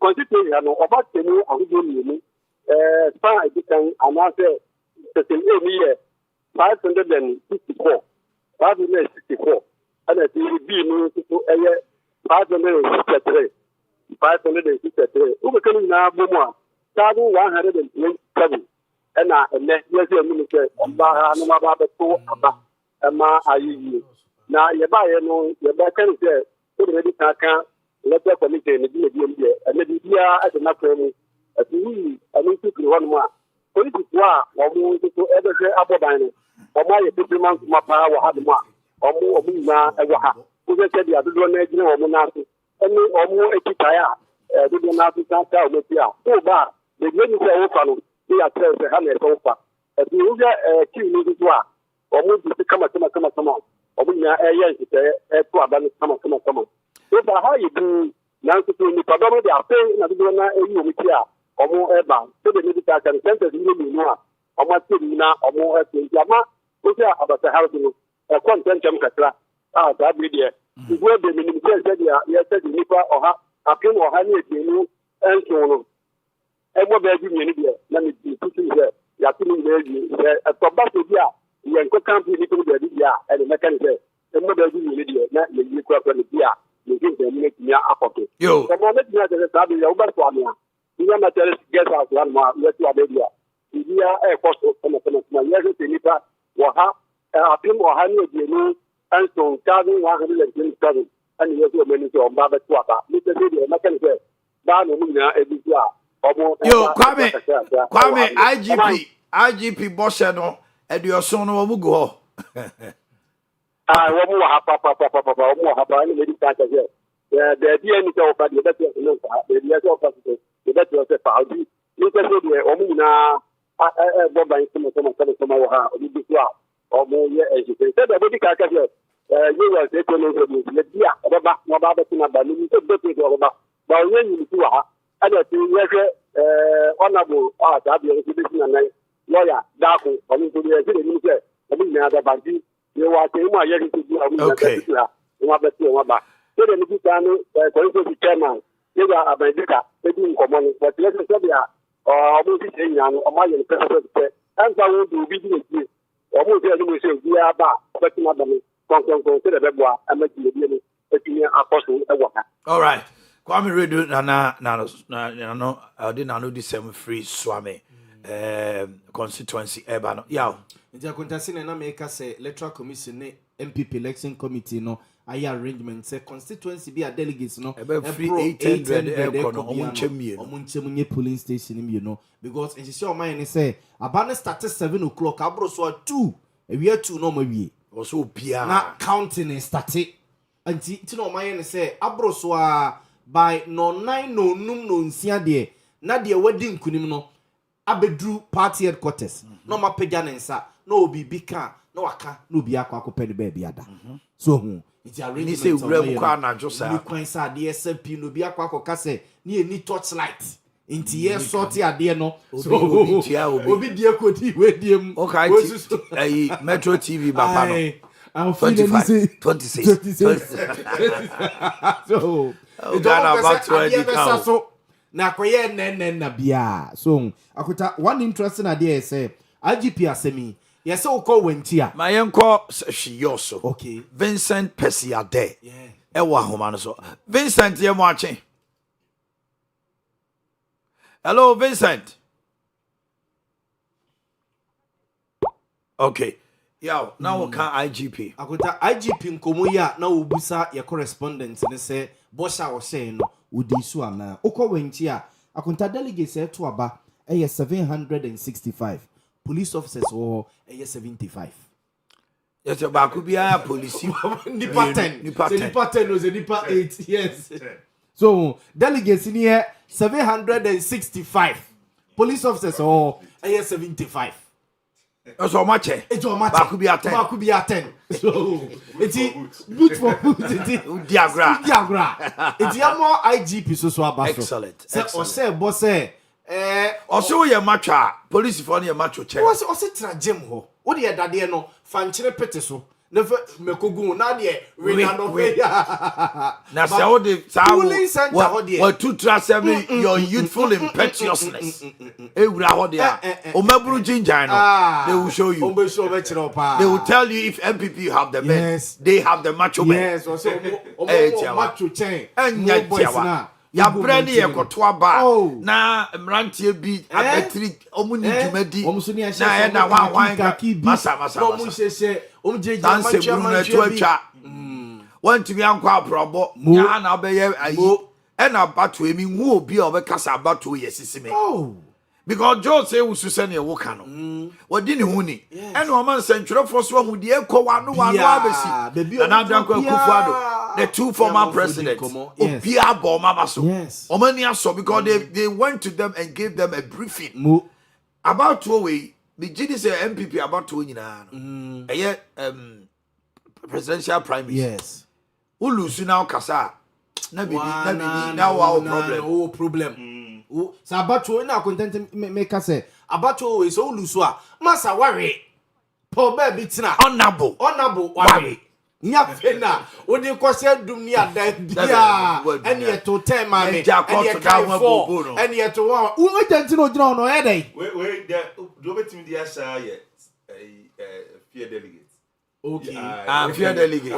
constitution no oba tenu ahudo ni span edikan anase certain area 564 and the B no to 563 Ubekani na bomo 127 and yes minister aba no ma ba to aba ma ayi na ye ba ye no ye ba kan say already kan letter committee ni bi bi and the bia at na promo at we ani to one more politics wa omo to ebe se abodan no omo ye people man kuma pa wa ha ma omo na ewa ha o se dia do na ejina omo na so eni omo ekitaya do na so ta o ti a o ba de ni se o fa no ya tell se ha na e so fa ati u ga ki ni do a omo di kama omo nya eye se to abani kama so ba ha yi du na so to ni pa do de ape na do na eyi omo ti a omo eba so de ni ta kan sentence ni ni no a omo ti na omo e ama o se abata ha do e contentem katra da bi de igwe be minim se dia ye se di nipa oha apim oha ni edinu enso no egbo be ji ni de na mi ti tutu se ya ti ni de ji se to ba se dia ye nko camp ni to de dia e de mekan se egbo be ji ni de na ye ni kwa ni dia ni ji de ni ti ya apoke yo so mo me ti na de sa bi ya ubar to amia ni na tele guest house one ma ye ti abedia dia e ko so na ye se nipa oha apim oha ni edinu and so 127 and you have many to Baba Twapa. Mr. Video, Mechanism, Banumina, Edisia, yo Kwame IGP Boshano and your son will go. I want more papa, any medical here. The DNA of the better, the better of the party. Mr. Video, Omina, Boba, some or more educated. The medical here. You were the Ledia, Baba, Mabatina, Bani, Baba, but when you do and I think honorable art, I'll be a lawyer, Daku, coming to the minister, I mean, the Bandy, you are saying my year to do okay. Maba. So then you can going to the chairman, you are a Bandica, taking common, but let's say, almost saying, or my president, and I will do business. Almost every say, we are back, but not the all right. Kwame Radio no I didn't know this free swami constituency ebano yaw ntia kontasi na make say electoral commission ne MPP election committee no aya arrangement say constituency be a delegates no free 800 omunchemunye polling station you know because in sure man say abane start 7 o'clock abro so 2 ewia 2 no mawie also pia na counting is started anti ti no man say abro so by no 9 no num no nsia de na de wedding kunim no abedru party headquarters no mapega nensa no obi bika no waka no obi akwa akopɛ ne ba bia da so hu iti arrange say wura mu kwa na josa ni kwan sa de SMP no obi akwa akoka se ni eni torchlight inti ye sorti ade no so obi die kodi we diem okay metro TV baba no I'm feeling 25, 26. So, Ghana about 20 count. so na koye na bia. So, akuta one interesting idea say IGP asemi. Yes, so call wentia. My uncle she also. Okay. Vincent Pesiade. Yeah. Ewa homa so. Vincent ye watching. Hello, Vincent. Okay. Yo, now we can IGP. Akuta IGP nkomo ya na obusa your correspondent ne say bosha wo say no udi su ana. Okọ wentia. Akunta delegates to aba 765. Police officers or 75. Yes, about could be a police. Nipa 10. Nipa 10. Nipa 10 was a Nipa 8. Yes. So delegates in here 765. Police officers or 75. That's how much. It's all much. Back could be a 10. Back could be a 10. So it's boot for boot. Diagram. It's more IGP so about. Excellent. Or say boss say. Also, your matcha, police for your macho chair. What's it trajem ho? What the daddy no fanchere peteso. Never mekogu na de we na no we. Na say all the what 237 your youthful impetuousness. Ewura ho dia. O maburu ginger no. They will show you. They will tell you if MPP have the men. Yes. They have the macho men. Yes, also macho chain. Enya tiawa. Ya brand ye kotoa ba na mrantie bi abetri omuni dwumadi na ye na wan masa want to be anko aprobo ya na obeye ayi e na bato emi hu obi obekasa bato yesisime because George say ususene e woka no wodi ne hu ni e na o man sentwerefo so hu de ekọ wano abesi na danko akufuado the two former presidents obia bo mama so omani aso because they went to them and gave them a briefing about two way the GD say MPP about two nyina no presidential primaries yes ulusu na kasa na bibi na wa problem sa abato na content make say abato we so ulusu a masa worry po ba bi tina honorable worry nya fena odi kwose dum ni ada bia ene to 10 ma me ene to 4 ene to 1 wo agenti no gina no e dai we do betimi dia sha ye fear delegate. Okay. Fear delegate.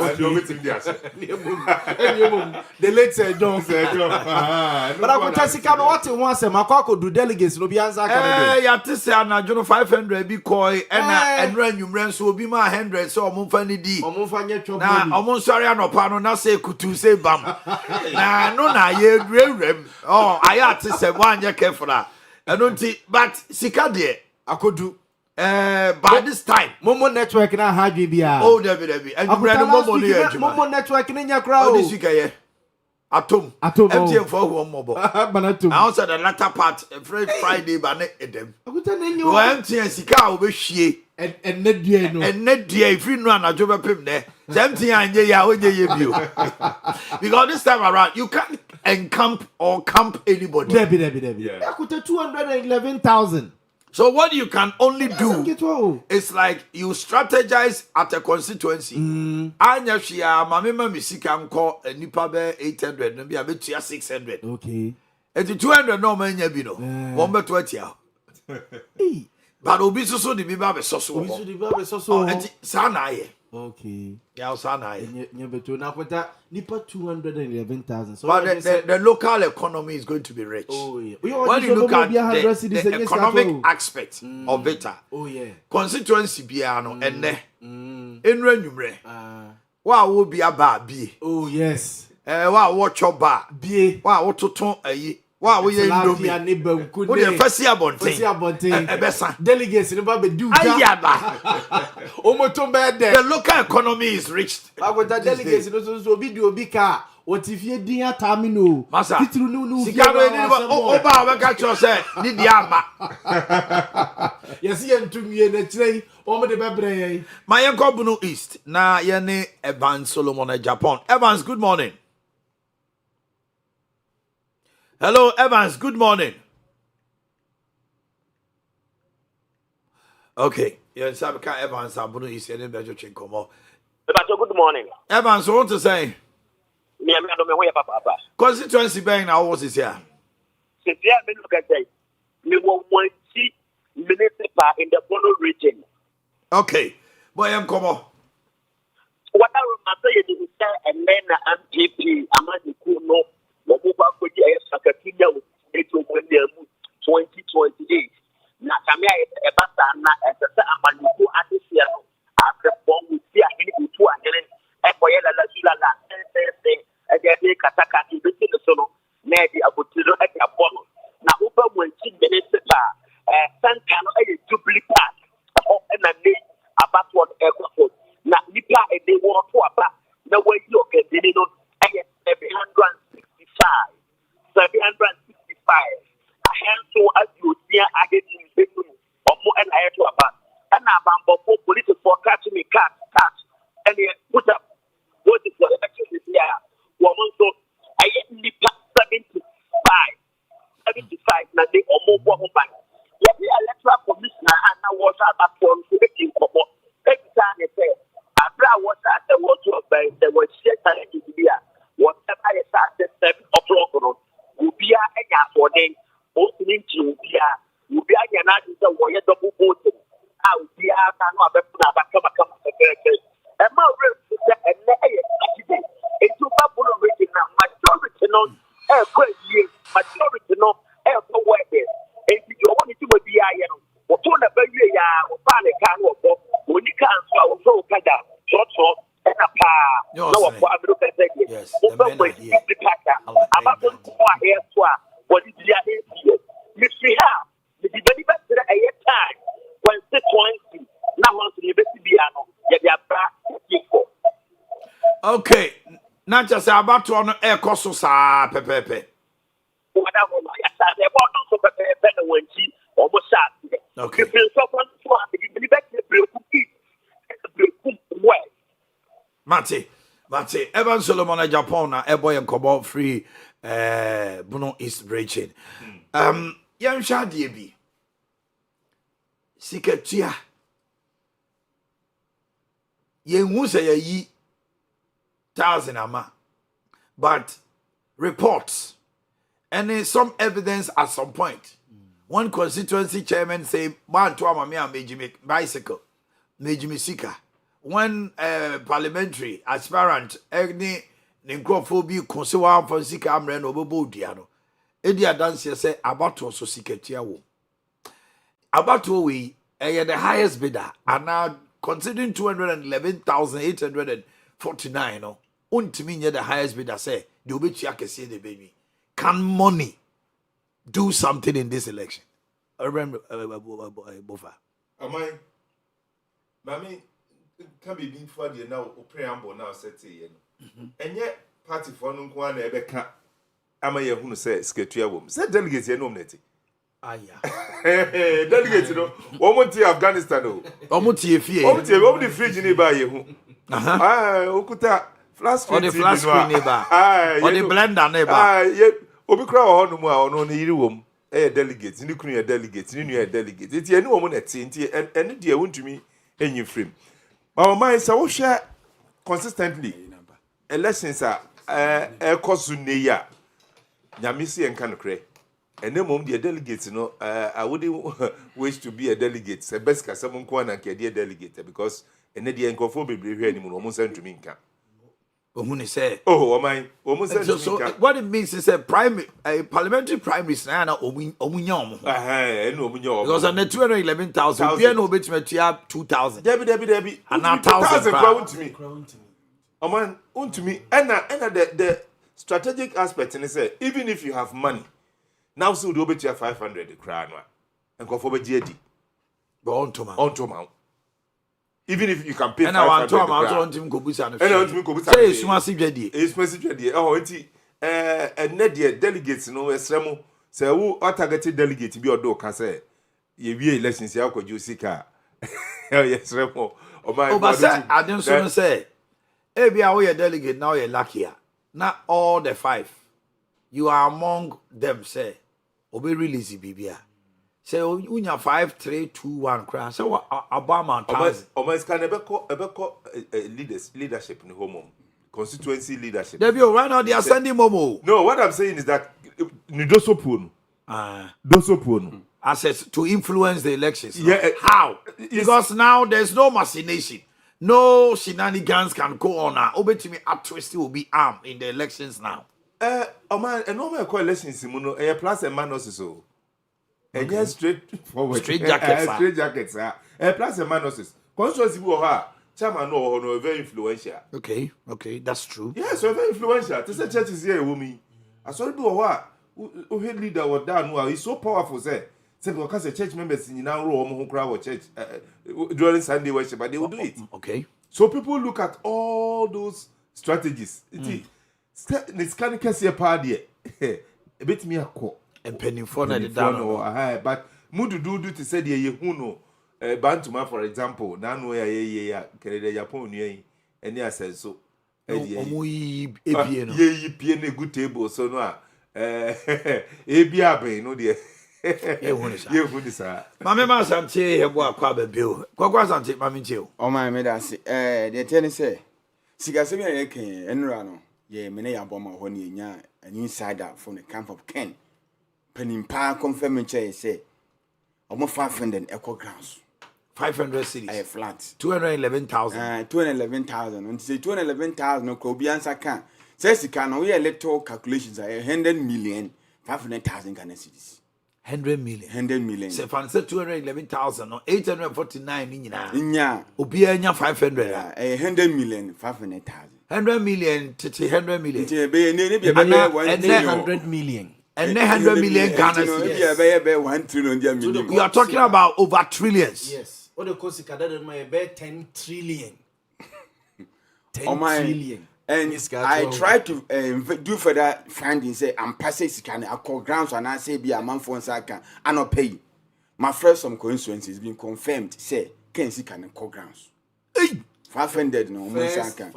The late Sir John. But I could tell you what you want to Makako do delegates no be answer. Ya te say na jono 500 bi koi and ran you so be my 100 so omfa ni di. Omfa nye chop. Na omon sori anopa no na say kutu say bam. Na no na ye rem. Oh, aya te say wan ye careful. Enonti but sika de akodu by this time Momo network na hadwe bia oh debi and Momo ni adwuma Momo network ni nya kra o this week ye atom MTN for who mobo banatum I also the latter part Friday ba na edem akuta na nyo MTN sika o be hwie en na dua no en na dua if no anajo be pem ne MTN anye ya onye ye bio because this time around you can't encamp or camp anybody debi akuta 211,000. So what you can only do is like you strategize at a constituency. Anya shia mamema misika nko nipa be 800 no bia betua 600. Okay. Eti 200 no manya bi no. Won be 20 ah. But obi so de bi ba be so so. Obi so de bi ba be so so. Eti sa na aye. Okay. Ya sa na aye. Nya beto na kwata nipa 211,000. So but the local economy is going to be rich. Oh yeah. When you look at the economic aspect of it. Oh yeah. Constituency bia no enne. Enra nwumre. Wa wo bia ba bi. Oh yes. Wa wo choba bi. Wa wo toton ayi. Wa wo ye ndomi. Wo de fasi abonten. Ebesa. Delegates no ba be do da. Ayaba. Omoto be there. The local economy is rich. Agota delegates no so obi do obi ka. What if you din atami no? Masa. Titru no. Sikano eni oba we ka cho say ni di ama. Yes ye ntumi na chirei o me de bebre. My uncle Bunu East na ye ne Evans Solomon Japan. Evans, good morning. Hello Evans, good morning. Okay, yeah, Sabika Evans Bunu East ye ne bejo chinkomo. Good morning. Evans, so what to say? Me, I don't know where Papa. Constituency bank now was this here. Since you have been looking at it, me will want to see municipal in the Bono region. Okay. Boy, I'm come on. What I remember is that and then MPP, Amadi Kuno, Mobuba Koji, Sakatinia, 2028. Nakamia is a Basana, as a Amaniku at this year, after bomb with the Agriculture and Boyela Lila, and they Kataka, the Sono, Nadi Abutiro at the Apollo. Now, Uber when she municipal, Santano, a duplicate, and a name about what airport. Now, Nipa, and they want to about the way you can do it on 765. 765. A handful as you see, I get in the or more and I to about. And I'm for police for catching me cat, and they put up what is the election this year. Woman, so I get Nipa 75. 75, now they are more woman. Let me electoral commissioner and I was about one to make you come up. Every time they say, after I was at the water bank, there was shit and India. Whatever I started 7 o'clock on, Ubia and Yafording, opening to Ubia Yanadi, the warrior double voting. I'll be out and not a come. And my roots and it's a couple of region now, majority non, majority non, every wedding. And if you want to be a what on a baby, or panic can work when you can't so Kada, short, and a pa. No, I'm looking at it. Yes, the packer. I'm not going to here to what is the idea. Miss Riha, the very best at a time when 620 now wants to be Biano, yet they are back. Okay, not just about to honor air costs, Pepe. Whatever, I said, they bought on so better when she almost shot. Okay. Mate, Evan Solomon a Japan na boy and come free Bruno East Bridging. Yan shadi bi. Siketia. Yen hu say yi 1,000 ama. But reports and some evidence at some point. One constituency chairman say, "Man, to me a bicycle, me sika." One parliamentary aspirant, any necrophobia, consider for sika amren over Bodiano. Edia dance say about to so siketia wo. About to we the highest bidder, and now considering 211,849. No, untimi the highest bidder say the obichia can say the baby. Can money do something in this election? I remember Bofa. Amai, Mammy, can be before the now preamble now set and yet party for no one ever can. Amaya who says Sketua woman. Said delegates, you know, Nettie. Ah, yeah. Delegates, you know, one to Afghanistan. Omuti efie. Omuti the fridge nearby you. Ah, Okuta, flash on the flash screen neighbor. On the blender neighbor. Ah, yet. Obikra ho no mu a ono ne yiri wom delegate ni kunu delegate ni nu delegate enti eni wo mu na ti enti eni de wontumi enyi frame ma man say wo hwe consistently elections a ekosu ne ya nyamisi enka no kre ene mom de delegate no I wouldn't wish to be a delegate say best ka some nko na nke de delegate because ene de enkofo bebre hwe ani mu no mo santumi nka. So what it means is a parliamentary primaries now omunyom. Because on the 211,000, we are no bit to 2,000. Debbie, and 1,000 crown to me. Oh man, to me, and the strategic aspect and say even if you have money, now so do bet you 500 crown and go for GD. But on to mount. Even if you can pay, and I want to amount to go busa and I want to go busa. Say it's massive idea. It's massive idea. Oh, it's a net delegates no esremo. Say who are targeted delegates be or do can say ye be elections ya ko jusika. Yes, remo. Oh my. But say I don't so say. Eh be a delegate now you're lucky. Not all the 5. You are among them say. Obe release bibia. Say unya 5-3-2-1 crash. So Obama Almost can leadership in the home constituency leadership. They be right now they are sending Momo. No, what I'm saying is that Nidosopun. Dosopun. Access to influence the elections. Yeah, how? Because now there's no machination. No shenanigans can go on now. Obetimi Atwist will be armed in the elections now. Man, a normal coalition simuno a plus a man also. And yes, straight forward. Straight jackets. Straight jackets. A plus a man also. Constituency will have chairman no very influential. Okay, that's true. Yes, so very influential. This church is here, woman. I saw you what head leader was done. Well, he's so powerful, say. Say because the church members in now row who crowd church during Sunday worship, but they will do it. Okay. So people look at all those strategies. It's kind of case party. A bit me a call. And penny for the down. But Mudu do to say the Yehuno, Bantuma, for example, Nano ye Japan, and yes, says so. Ye piano good table, so no. Abia, no dear. Mamma Sanche, a boy, Quabe Bill. Quaquasante, Mammy Joe. Oh, my medasi, the tennis say, Sigasimi Eke, and Rano, ye, Menea Bomber, when ye an insider from the camp of Ken. Penimpa confirming chair say, almost 500 echo grounds. 500 cities. A flat. 211,000. 211,000. And say 211,000, no Kobiansa can. Says he can, we electoral calculations are 100 million, 500,000 Ghana cities. 100 million. 100 million. Say, fancy 211,000 or 849 in ya. Obia 500. 100 million, 500,000. 100 million, 100 million. And 100 million. And 100 million Ghana cities. You are talking about over trillions. Yes. What the cost is my 10 trillion. 10 trillion. And I try to do further finding. Say I'm passing scan. I call grounds and I say be a man for second. I not pay. My first some coincidences been confirmed. Say can see can call grounds. 500 no more second.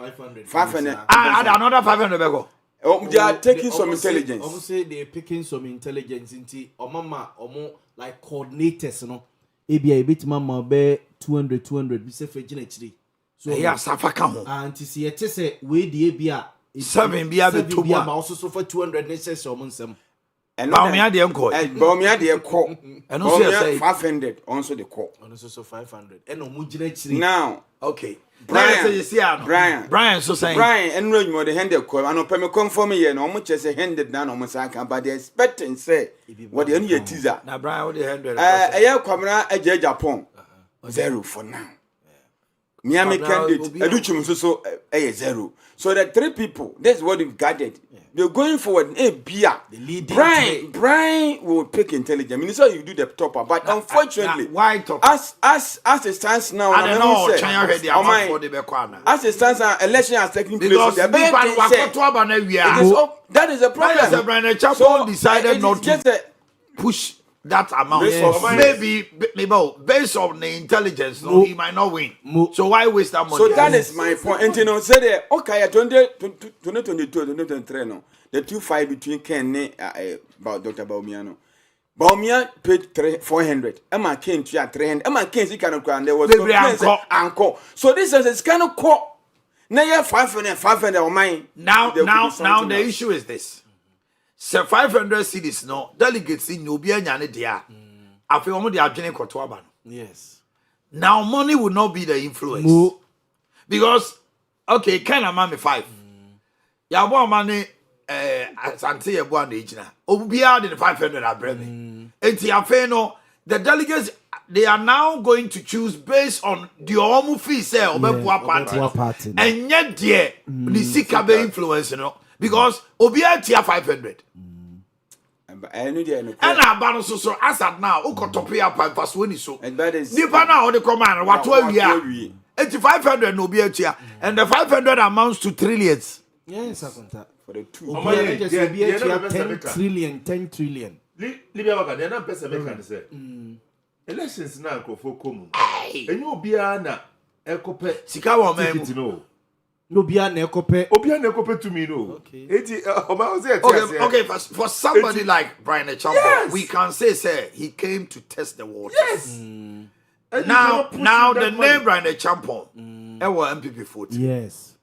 500. Add another 500 bego. Oh, they are taking some intelligence. I say they're picking some intelligence into mama or like coordinators, no. Maybe a bit mama be 200 be say for actually. So yeah, Safaka ho. And to see it say we the bia 7 bia be 2 bia also so for 200 necessary so monsem. And Baumia de call. And Baumia de call. And also say 500 also the call. And also 500. And no mujina actually. Now, okay. Brian so saying Brian and no more the handed call. I know pay me confirm here no much as a handed down on Musaka, but they expecting say what the only teaser. Now Brian what the 100. A camera a Japan 0 for now. Miami candidate Educhum so a 0. So the 3 people, that's what we've gathered. They're going forward. Brian will pick intelligence. I mean, so you do the topper, but unfortunately, why topper? As it stands now, I don't know. As it stands now, election has taken place. Because that is a problem. So decided not to push that amount. Maybe based on the intelligence, no, he might not win. So why waste that money? So that is my point. And you know, say okay, 2022, 2023, no, the 2-5 between Ken about Dr. Baumiano. Baumia paid 400. Emma Ken to 300. Emma Ken's kind of and there was uncle. So this is kind of call. Now you have 500 or mine. Now the issue is this. So 500 cities no delegates in Nubia Nyane dia. I feel only they are joining Kotoaban. Yes. Now money will not be the influence. Because okay, kind of mammy 5. Ya bo money Asante ya bo na ejina. Obia the 500 abreme. Enti afa no the delegates they are now going to choose based on the omu fee say obepua party. And yet there the sika be influence no. Because Obia tia 500. And about so as at now, Ukotopia Pampas when so. And that is Nipa now the command, what we are 8500 no be tia, and the 500 amounts to trillions. Yes, I can for the 2. 10 trillion. Libya waka, they are not person make say. Elections now go for common. And you be na ekope sika wo man. Obia nekope to me no. Okay, for somebody like Brian Echampo, we can say he came to test the waters. Yes. Now the name Brian Echampo, MPP 40. Yes.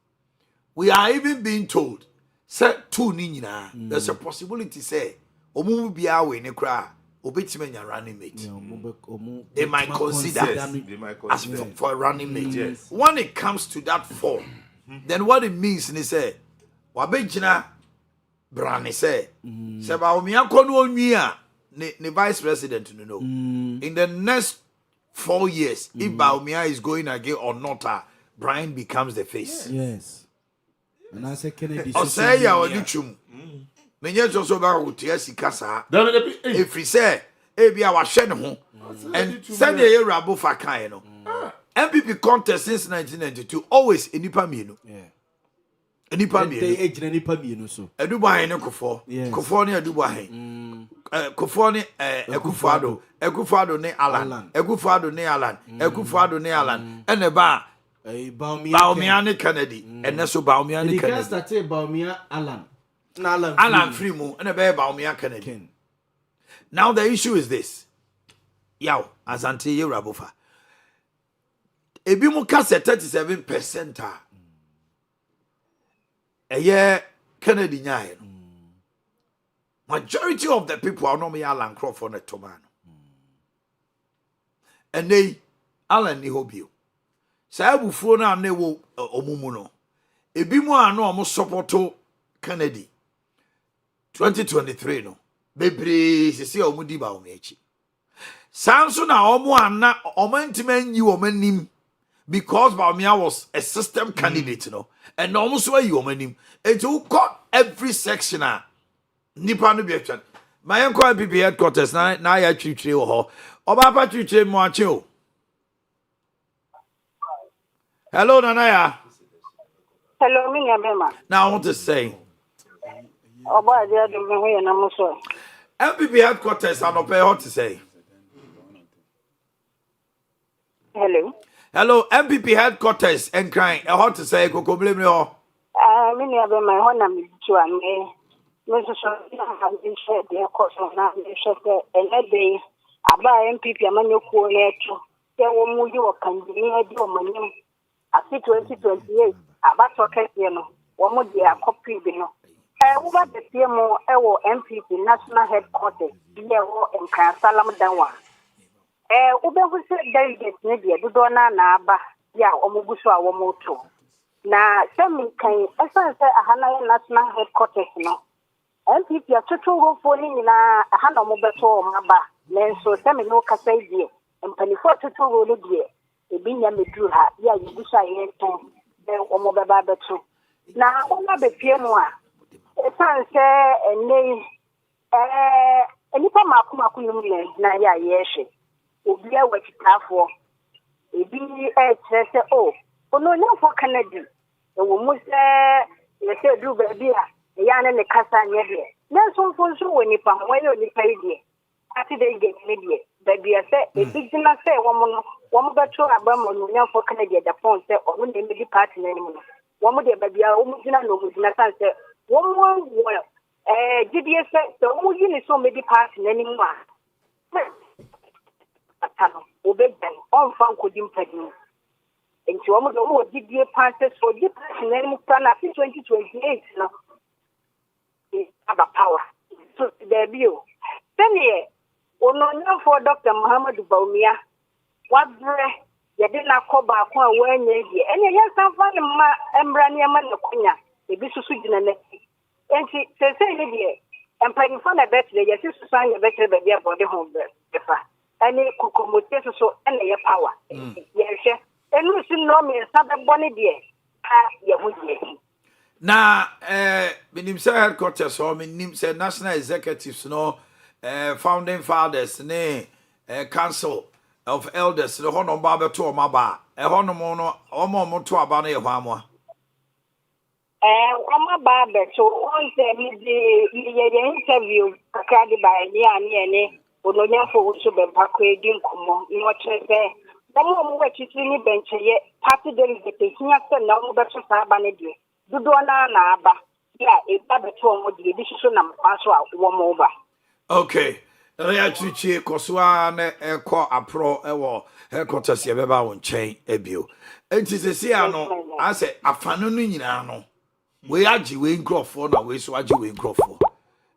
We are even being told, say two nina. There's a possibility say, omu biya we ne kra, obetimenya running mate. They might consider as for a running mate. Yes. When it comes to that form, then what it means is say, wabejina brani say, ba omiya kono onwia ne vice president no. In the next 4 years, if Baumia is going again or not, Brian becomes the face. Yes. And I say Kennedy. Or say ya odichum. Menye so ba hotia sika sa. If he say e bia wa hwe ne ho. And send ye rabo fa kan no. MPP contest since 1992 always enipa mienu. Yeah. Enipa mienu. They age enipa mienu so. Eduba hen kofo. Kofo ne eduba hen. Kofo ne Ekufuado ne Alan. Ekufuado ne Alan. Ene ba Baumia ne Kennedy. Ene so Baumia ne Kennedy. They started Baumia Alan. Alan Frimo. Ene be Baumia Kennedy. Now the issue is this. Yaw, Azante Yerabofa. Ebi mu ka 37% eye Kennedy nyae. Majority of the people are not me Alan Crawford and Tomano. And they Alan ni hobio. Sabu fona ne wo omumuno. Ebi mu ano omo supporto Kennedy. 2023 no. Bebre sisi omo di ba omo echi. Sanso na omo ana omo ntiman yi omo nim because Baumia was a system candidate, you know. And almost where you omo nim. And to cut every section nipa no bi atwa my uncle MPP headquarters na ya twitwe wo ho oba pa twitwe mo ache o. Hello Nanaya. Hello me nyabema. Now I want to say oba dia do me ho na mo so MPP headquarters anope hot to say. Hello MPP headquarters and crying hot to say kokoblem me ho. Me nyabema ho na me tu ame. Mr. Have been said the course of now, and that day, I buy MPP a man you call it. There were more you can be near your money. After 2028, about to get you know, one more year copy, you know. Over the PMO, our MPP national headquarters, DRO and Salam Danwa. Uber will say delegates, maybe a Dudona Naba, ya Omuguswa Womoto. Now, some can, as I say, a Hana national headquarters, no. MPP a tutu for ni na hana mo beto maba lenso se me no kasa die empanifo tutu ro ni die ebi nya medu ha ya yibusha ye ton be omo beba beto na ona be pie mu a e san se ene enipa maku no mu na ya ye hwe obi a wakitafo ebi e kire se o ono nya fo Kennedy e wo mu se ye se du ba bia yana ne kasa nyede na so fonso woni pa wani oni pa ide ati de ge ne die da bia se e bigina se wo mo beto abamo no nya fo Kennedy da fon se o ne me di party na ni mo wo mo de ba bia wo mo gina no mo gina san se wo mo gidie se wo yi ni so me di party na ni mo atano obedan on fan ko di mpadi enti wo mo do wo gidie party so di party na ni mo plan na 2028 no about power. So there be you. Then ye, no for Dr. Muhammad Baumia. What breath? You did not call back when ye, and you have some fun embrania man kunya, the bishop and she says, and playing fun a better, yes, you sign a better baby about the home birth. And it could come with so and your power. Yes, and you should know me as Southern Bonnie dear. Na minim say headquarters so minim say national executives no founding fathers ne council of elders no hono ba beto o maba hono mo no omo to aba na ye hwamo omo ba beto on say me the interview kakadi ba ni ani ene ononya fo so be pakwa edi nkomo no che say Omo we titi ni bench ye party delegate hinya se na omo beto sa aba ne de. Dodo na aba. Ya e ba beto omo de bi so na mpa so a wo mo ba. Okay. Ya chichi koswa na ekọ apro ewo headquarters ye beba won chen ebio. Enti sesi ano ase afano no nyina no. We agi we nkrofo na we so agi we nkrofo.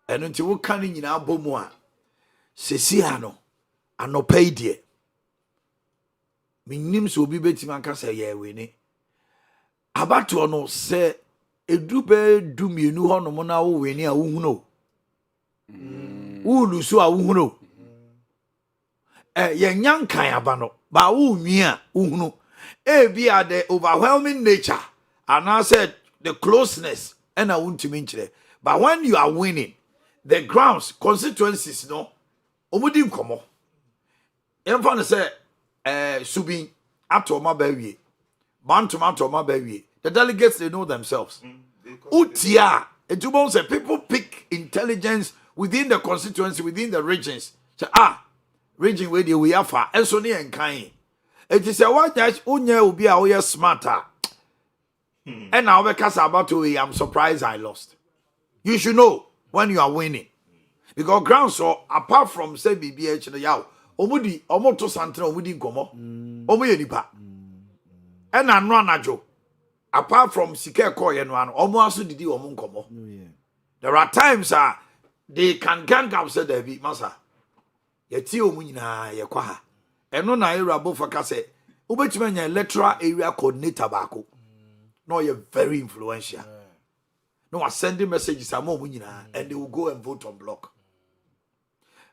Eno nti wo kan nyina abomu a sesi ano anopai de. Minim so obi betima aka se ye we ni. Abato no se edube dumienu hono mo na wo we ni a wo hunu. Ulu so a wuhunu ye nyankan aba no ba wu nwi a wuhunu be the overwhelming nature and I said the closeness and I want to mention. But when you are winning the grounds constituencies no omudi nkomo emfa no say subi ato ma ba wie bantum ato ma ba wie the delegates they know themselves utia etubon say people pick intelligence within the constituency, within the regions. So, region where we are far, and so near and kind. It is a one that Unya will be our smarter. And now, because about to, I'm surprised I lost. You should know when you are winning. Because ground so apart from say BBH the yaw, Omudi, Omoto Santana, Omudi Gomo, Omuyanipa. And I'm not Najo. Apart from Sike Koy and one, almost did you Omunkomo. There are times they can gang up said there be massa. Yeti omunyina ye kwa ha. Eno na irabo faka say ubetuma electoral area coordinator bako. No, you're very influential. No, I sending messages amo omunyina and they will go and vote on block.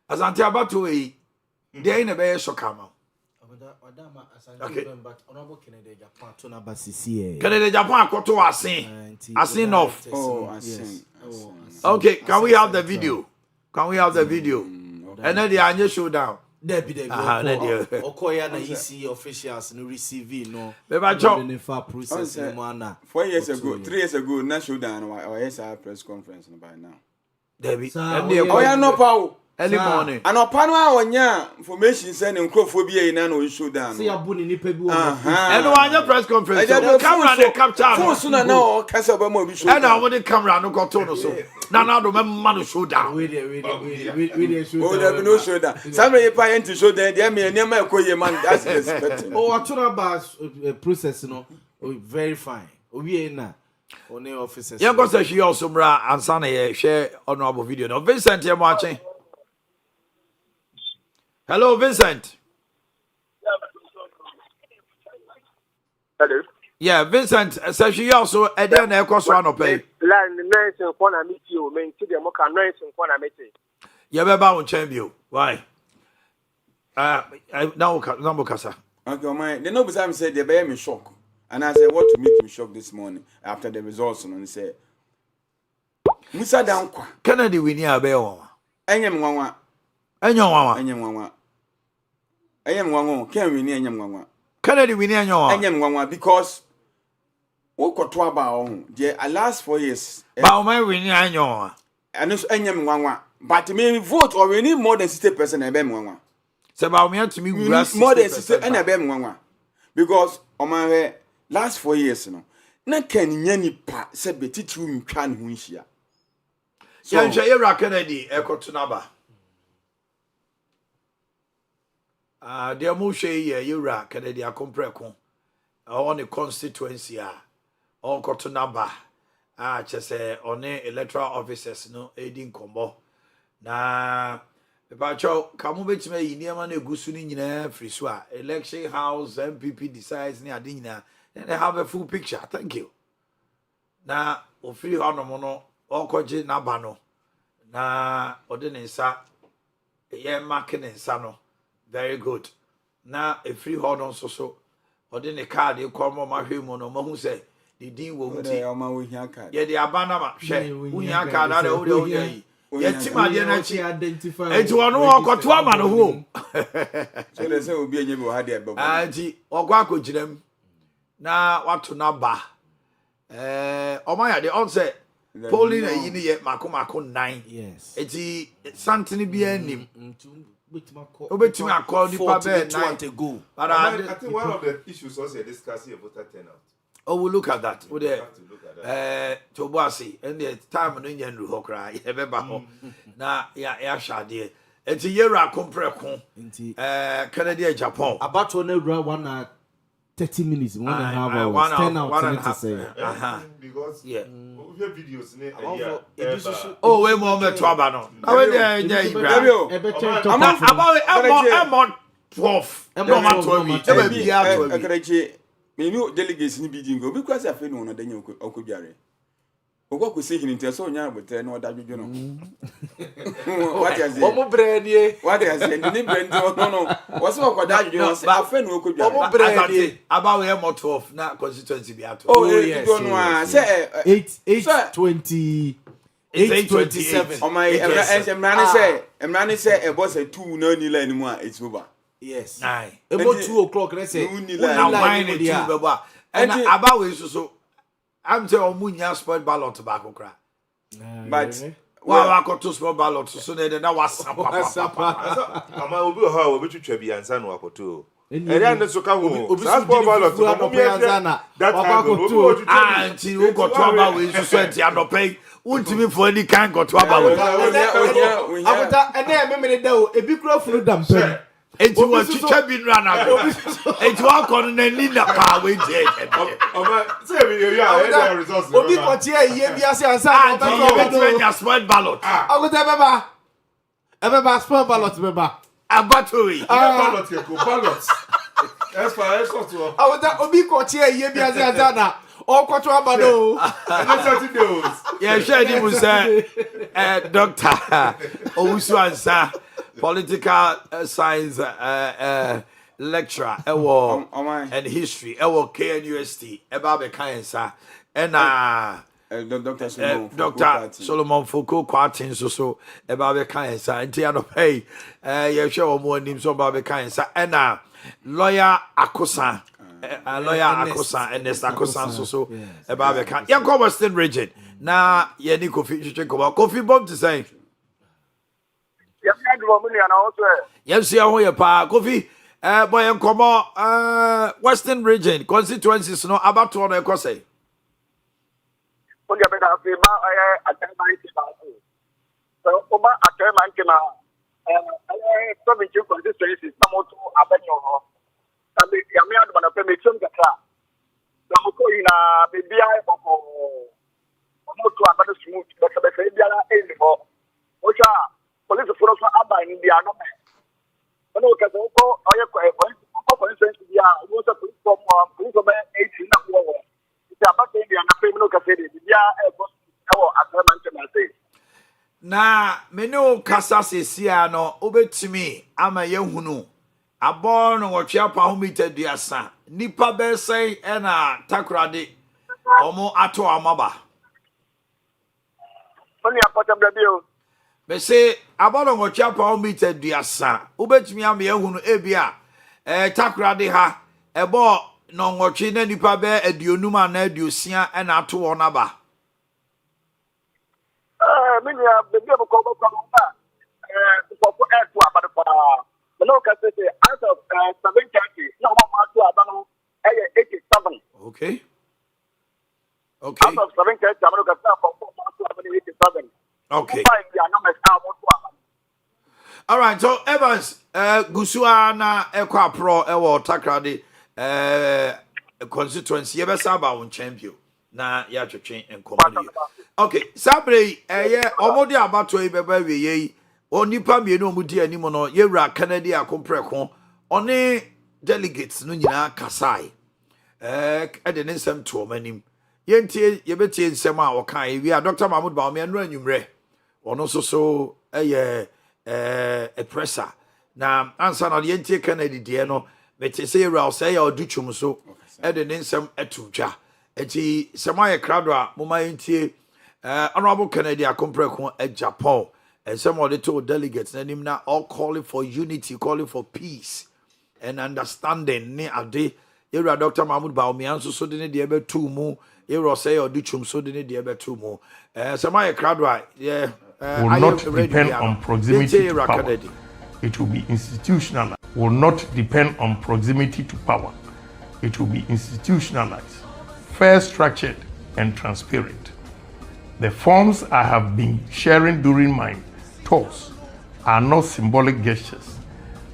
As anti about to they in a very shock amount. Okay. Canada Japan koto asin off. Okay, can we have the video? Can we have the video? And then the Anya showdown. There be Okoya na EC officials no receive no. Process 4 years ago, 3 years ago, na showdown or yes press conference by now. There be. Oya no power. Early morning. And upon our information sending crophobia in an showdown. See a bunny nipe bu. And one press conference. The camera they capture. For sooner no Casabamo be shown. And I want the camera no got tono so. Now the man showdown. We oh, there be no showdown. Somebody pay to show that there may near my koye man. That's expecting. Oh, I told about process no. Very fine. We na. On the officers. Yeah, because she also bra and Sunny share honorable video. No, Vincent, you're watching. Hello, Vincent. Hello. Yeah, Vincent. So she also a day na ekọ so anope. Line nice and corner meet you. Men to the moka nice and corner meet. You be ba won champion. Why? Now kasa. Okay, my the no be said they bear me shock. And I said, what to make me shock this morning after the results? And he said, Musa Dankwa. Kennedy we near be won. Enyem nwanwa. Enyem nwanwa. Can we near nwanwa? Kennedy we near nwanwa. Enyem nwanwa because what got to about the last 4 years. Ba my we near nwanwa. And also enyem nwanwa. But me vote or we need more than 60% ebe nwanwa. So ba me to me more than 60% and ebe nwanwa. Because on my last 4 years no. Na ken nyani pa se betitu ntwa ne ho nhia. So yeah, Kennedy ekotunaba. Dear Mushe, you're Kennedy, a compreko on a constituency, on Cotonaba, just on electoral officers, no aiding combo. Na the Pacho, come over to me, Niaman, Gusuni, Friswa, election house, MPP decides near dinner, and they have a full picture. Thank you. Na, o free honomono, or coje nabano, na ordinansa, marking and sano. Very good. Now a free hold on so or then a card you call my home on who say the dean will say yeah the abandonment share we have card out of the day yet Tim identify it one walk to a man home so they say will be able had there or guaco jim now what to not bar oh my the onset polling a yet Macomacon 9 yes it's something be any Obetimi akọ nipa be 9 to go. But I think one of the issues also discussing voter turnout. Oh, we'll look at that. We have to look at that. To Bossy, and the time no yen ru hokra, yebeba ho. Na ya shade. Enti yera compreko. Canada Japan. About 30 minutes, 1.5 hours, 10 hours to say. Because we have videos in oh, we more me twaba no. Na we dey about 12. I'm 12. Me no delegates ni bi jingo because afi no danya okobiyare ogwa ko say hini so nya abotre na oda dwojo no what you say omo brandie what you say ni brand no wo se okoda dwojo no afi no okobiyare omo brandie about we more 12 na constituency bi ato oh yes no ah say 820 827 oh my emrani say e boss 2 na ni line mu a it's over. Yes. 9. About 2 o'clock, let's say. And about we so I'm saying Omunya spoiled ballot tobacco crack. But well, I got 2 small ballots, so then that was some. Ama obi ho obi twetwa bi ansa no akoto. Ere an so ka ho. That small ballot to mo me that akoto. Anti we got to about we so sweat and pay. Untimi for any kind got to about we. Abuta ene me dey o ebi kura funu dampem. Enti wa chicha bi nra na go. Enti wa kono na ni na pa we je. Oba say we ya results. Obi ko tie iye bi ase ansa na obi smart ballot. Aguta beba smart ballot beba. Abatoi. Ballot ke ko ballot. Esa to. Aguta obi ko tie iye bi ase ansa na okwoto abado. Yeah, share di mu say doctor Owusu ansa political science lecturer and history KNUST eba be kan sa Dr. Solomon Foucault Quartin so eba be kan sa nti anopai ye hwe omo anim so eba be kan sa lawyer Akosa Ernest Akosa so eba be kan ye ko Western region na ye ni Kofi Chicheko Kofi bomb to say yes, yeah, who you pa Kofi boy and come Western region constituencies no about to one say. So over a term and provincial constituencies come to Abenyo. And the Yamian one of them make some car. Namoko in a baby eye for almost to a smooth, but the baby anymore. Which are police force are in the army. When we can go, I have for instance, we are also police from 18 of war. It's about the criminal cafe, we are at the say. Na menu kasa sesia no obetimi ama yehunu abon no wotwe pa homita duasa nipa be sei na takrade omo ato amaba Only a pot of the bill. Be say abono wotwe pa homita duasa obetimi ama yehunu ebia takrade ha ebo no wotwe na nipa be aduonum ana aduosia na ato wonaba Many of the people come for air to about the local city out of 7 counties, no more to about 87. Okay. Out of 7 counties, I'm going to 87. Okay. All right, so Evans, Gusuana, Equa Pro, Ewa Takradi, constituency, Yabasaba on champion. Na ya twetwe enkomodi. Okay, sabre omodi abato ibeba wiye onipa mienu omudi animo no yewra Canada akompreko one delegates no nyina kasai ede ne nsem to manim yentie yebetie nsem a wokan wi a Dr. Mahmoud Bawumia no anwumre ono so a presser na ansa na yentie Canada die no mete se yewra say ya odutwum so ede ne nsem atudwa eti semaye kradwa moma yentie honorable Kennedy Akompreko at Japan and some of the two delegates and now all calling for unity, calling for peace and understanding ne ade yera Dr. Mahmoud Bawumia so didn't the ebe two mu yera say or duchum so didn't the ebe two mu semaye kradwa will not depend on proximity to power. It will be institutionalized, will not depend on proximity to power. It will be institutionalized, fair structured, and transparent. The forms I have been sharing during my talks are not symbolic gestures.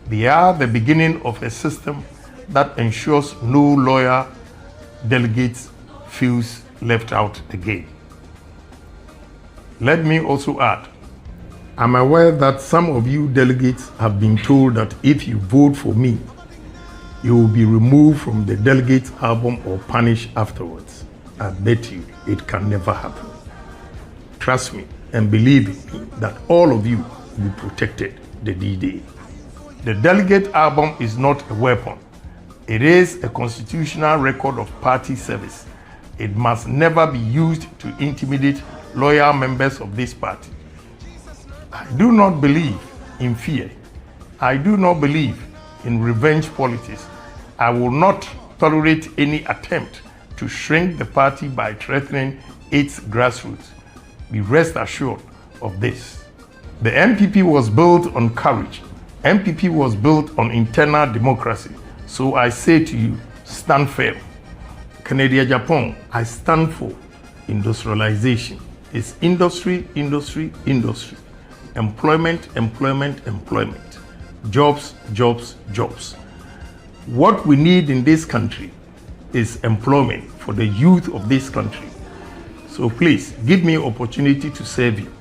They are the beginning of a system that ensures no loyal delegates feels left out again. Let me also add, I'm aware that some of you delegates have been told that if you vote for me, you will be removed from the delegates album or punished afterwards. I bet you it can never happen. Trust me and believe in me that all of you will be protected the D-Day. The delegate album is not a weapon. It is a constitutional record of party service. It must never be used to intimidate loyal members of this party. I do not believe in fear. I do not believe in revenge politics. I will not tolerate any attempt to shrink the party by threatening its grassroots. Be rest assured of this. The MPP was built on courage. MPP was built on internal democracy. So I say to you, stand firm. Canada, Japan, I stand for industrialization. It's industry, industry, industry. Employment, employment, employment. Jobs, jobs, jobs. What we need in this country is employment for the youth of this country. So please, give me opportunity to serve you,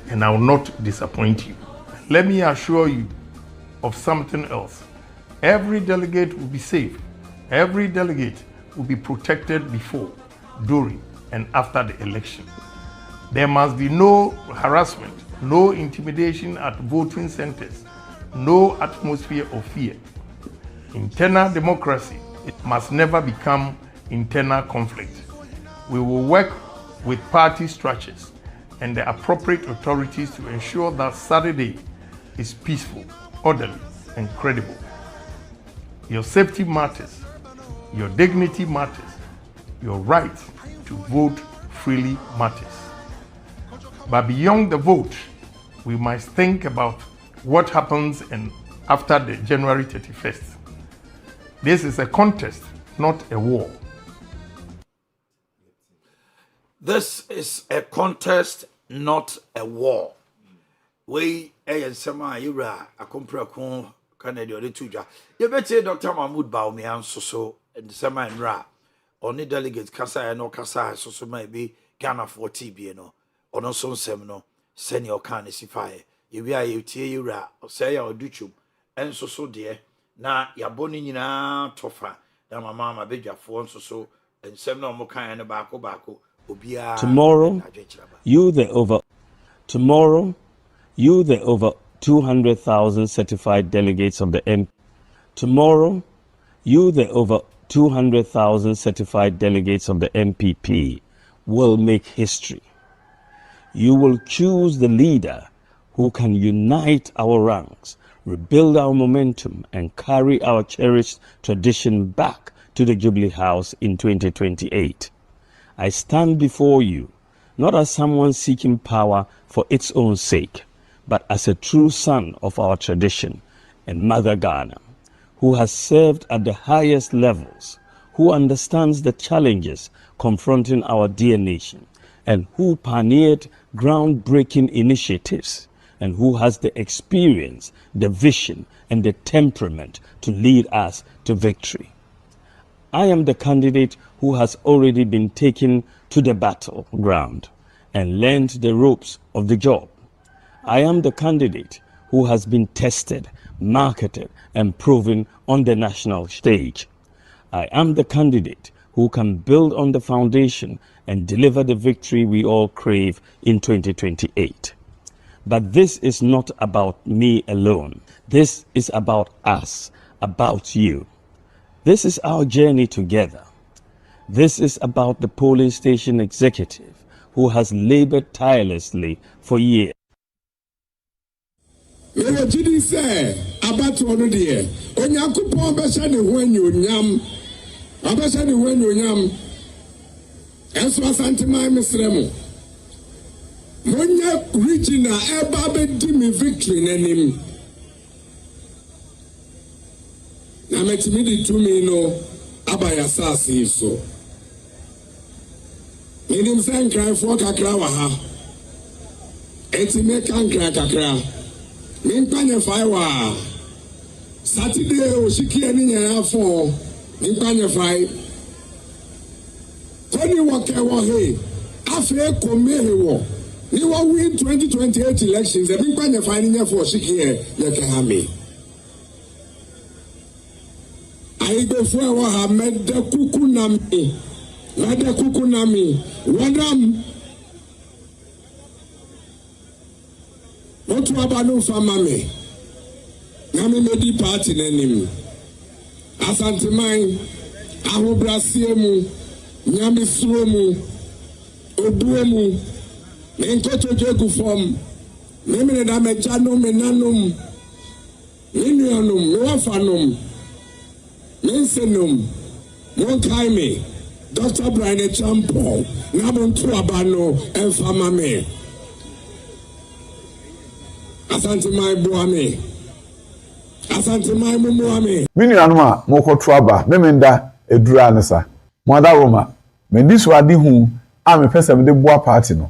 and I will not disappoint you. Let me assure you of something else. Every delegate will be safe. Every delegate will be protected before, during, and after the election. There must be no harassment, no intimidation at voting centers, no atmosphere of fear. Internal democracy, it must never become internal conflict. We will work with party structures and the appropriate authorities to ensure that Saturday is peaceful, orderly, and credible. Your safety matters, your dignity matters, your right to vote freely matters. But beyond the vote, we must think about what happens after the January 31st. This is a contest, not a war. This is a contest, not a war. We Sama Ira, a compracon, Canada, the Tuja. You better Dr. Mahmoud Baumian so and Sama and Ra. Only delegates Kasa and no Kasa, so maybe Ghana for TBNO, or no son semino, senior canisify. You be a Ira, or say or Duchum, and so dear. Na ya boni na tofa na mama ma beja fo nso so ensem na omo kan na bako obia. Tomorrow you the over 200,000 certified delegates of the MP. Tomorrow you the over 200,000 certified delegates of the MPP will make history. You will choose the leader who can unite our ranks, rebuild our momentum, and carry our cherished tradition back to the Jubilee House in 2028. I stand before you not as someone seeking power for its own sake, but as a true son of our tradition and Mother Ghana, who has served at the highest levels, who understands the challenges confronting our dear nation, and who pioneered groundbreaking initiatives, and who has the experience, the vision, and the temperament to lead us to victory. I am the candidate who has already been taken to the battleground and learned the ropes of the job. I am the candidate who has been tested, marketed, and proven on the national stage. I am the candidate who can build on the foundation and deliver the victory we all crave in 2028. But this is not about me alone. This is about us, about you. This is our journey together. This is about the polling station executive who has labored tirelessly for years. Monya regional eba be di me victory n'anim na metimi di tumi no abaya sase so menim sɛ nkraefoɔ kakra wɔ ha eti meka nkra kakra mempa nyɛ fae wɔ a Saturday oshiki ani nyɛ afɔ mempa nyɛ fae kɔni wɔkɛ wɔ he afei kɔmme he wɔ ni wɔ win 2028 elections ebi mempa nyɛ fae ni nyɛ fɔ oshiki yɛ kɛ ha me ayigbefo ɛwɔ ha mɛdɛ kuku na mi wadam wotu aba no fama me na me medi party n'anim asanteman ahobrasie mu nyamesuro mu obuo mu me nkotoje gu fam me me na me chanom me nanom me nuanom me wafanom me nsenom mon kai me Dr. Brian Champo na bontu aba no enfama me asante mai boame asante mai mumoame mini anuma mokoto aba memenda edura anesa moda roma mendiso ade hu a me pesa me de boa party no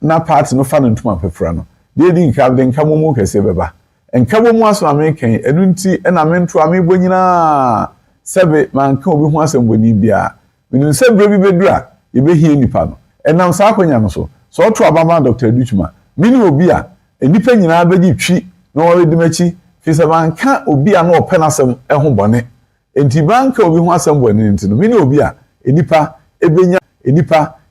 na party no fa no ntuma pefra no de di nka de nka momu kese beba nka momu aso american enu nti na me nto amebo nyina sebe manka obi hu asemboni bia minu sebre bi bedura ebehie nipa no enam sa akonya no so oto abama Dr. Duchuma mini obi a enipa nyina begi twi na wo wedi machi fi se banka obi a na openasem eho bone enti banka obi hu asem bone enti no mini obi a enipa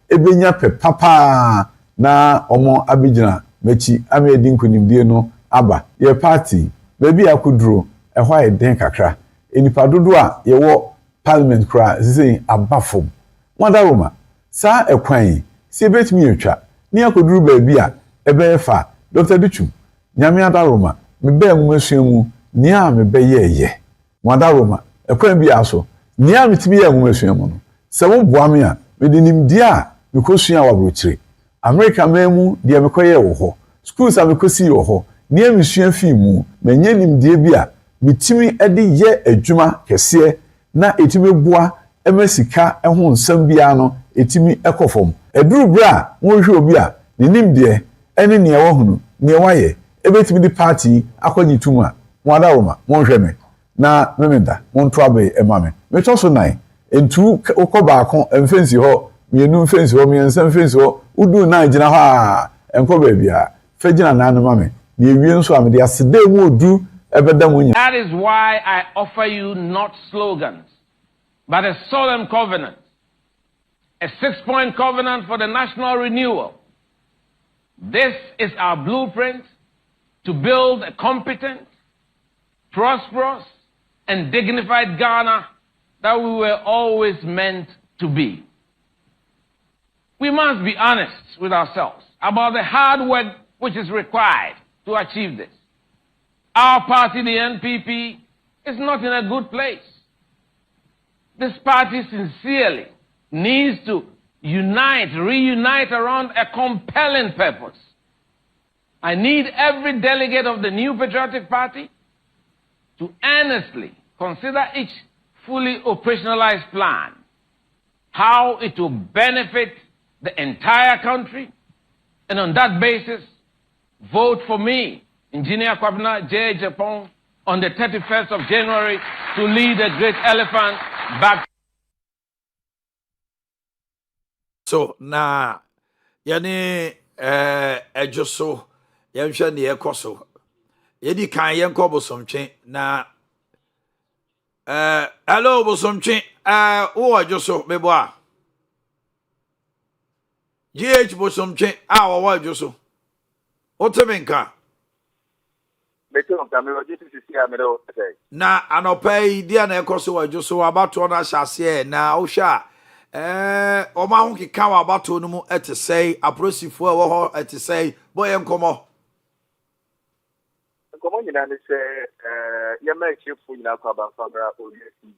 ebenya pe papa na omo abegyina machi ame edi nkonimdie no aba ye party baby akuduro ehwa e den kakra enipa dodo a ye wo parliament kra sisi abafom wada roma sa ekwan si betimi etwa ni akoduru baby a ebe fa Dr. Duchum nyame ada roma me be enwumesuamu ni a me be ye wada roma ekwan bi aso ni a metimi ye enwumesuamu no se wo boa me a me de nimdi a me kosua wabrochire America memu de me koye wo ho schools a me kosi wo ho ni emisua fi mu menye nimdi bi a metimi ede ye adwuma kese na etimi boa emasika eho nsam bia no etimi ekofom eduru bra won hwe obi a ne nimde ene ne ewo hunu ne waye ebetimi di party akonyi tuma wada roma won hwe me na memenda won to abai emame me to so nan entu ukoba akon emfensi ho mienu mfensi ho miensa mfensi ho udu na gina ho a enko ba bia fa gina na no mame ne ewie nso amede asede mu odu ebeda mu nya. That is why I offer you not slogans but a solemn covenant, a 6-point covenant for the national renewal. This is our blueprint to build a competent, prosperous, and dignified Ghana that we were always meant to be. We must be honest with ourselves about the hard work which is required to achieve this. Our party, the NPP, is not in a good place. This party sincerely needs to reunite around a compelling purpose. I need every delegate of the new patriotic party to earnestly consider each fully operationalized plan, how it will benefit the entire country, and on that basis, vote for me, Engineer Kwabena J. Japan, on the 31st of January to lead a great elephant back. So, na, yani, ejoso, yamsha ni ekoso. Yedi kan yenko bosomche, na, hello bosomche, uwa joso, beboa. GH bosomche, wawa joso. Otemenka. Na anopai dia na ekoso wajoso abato na hyase na ohwa oma ho keka wa abato no mu etesei aprosifo wo ho etesei boye nkomo nyina ne se yema chifu nyina kwa banfamra Owia TV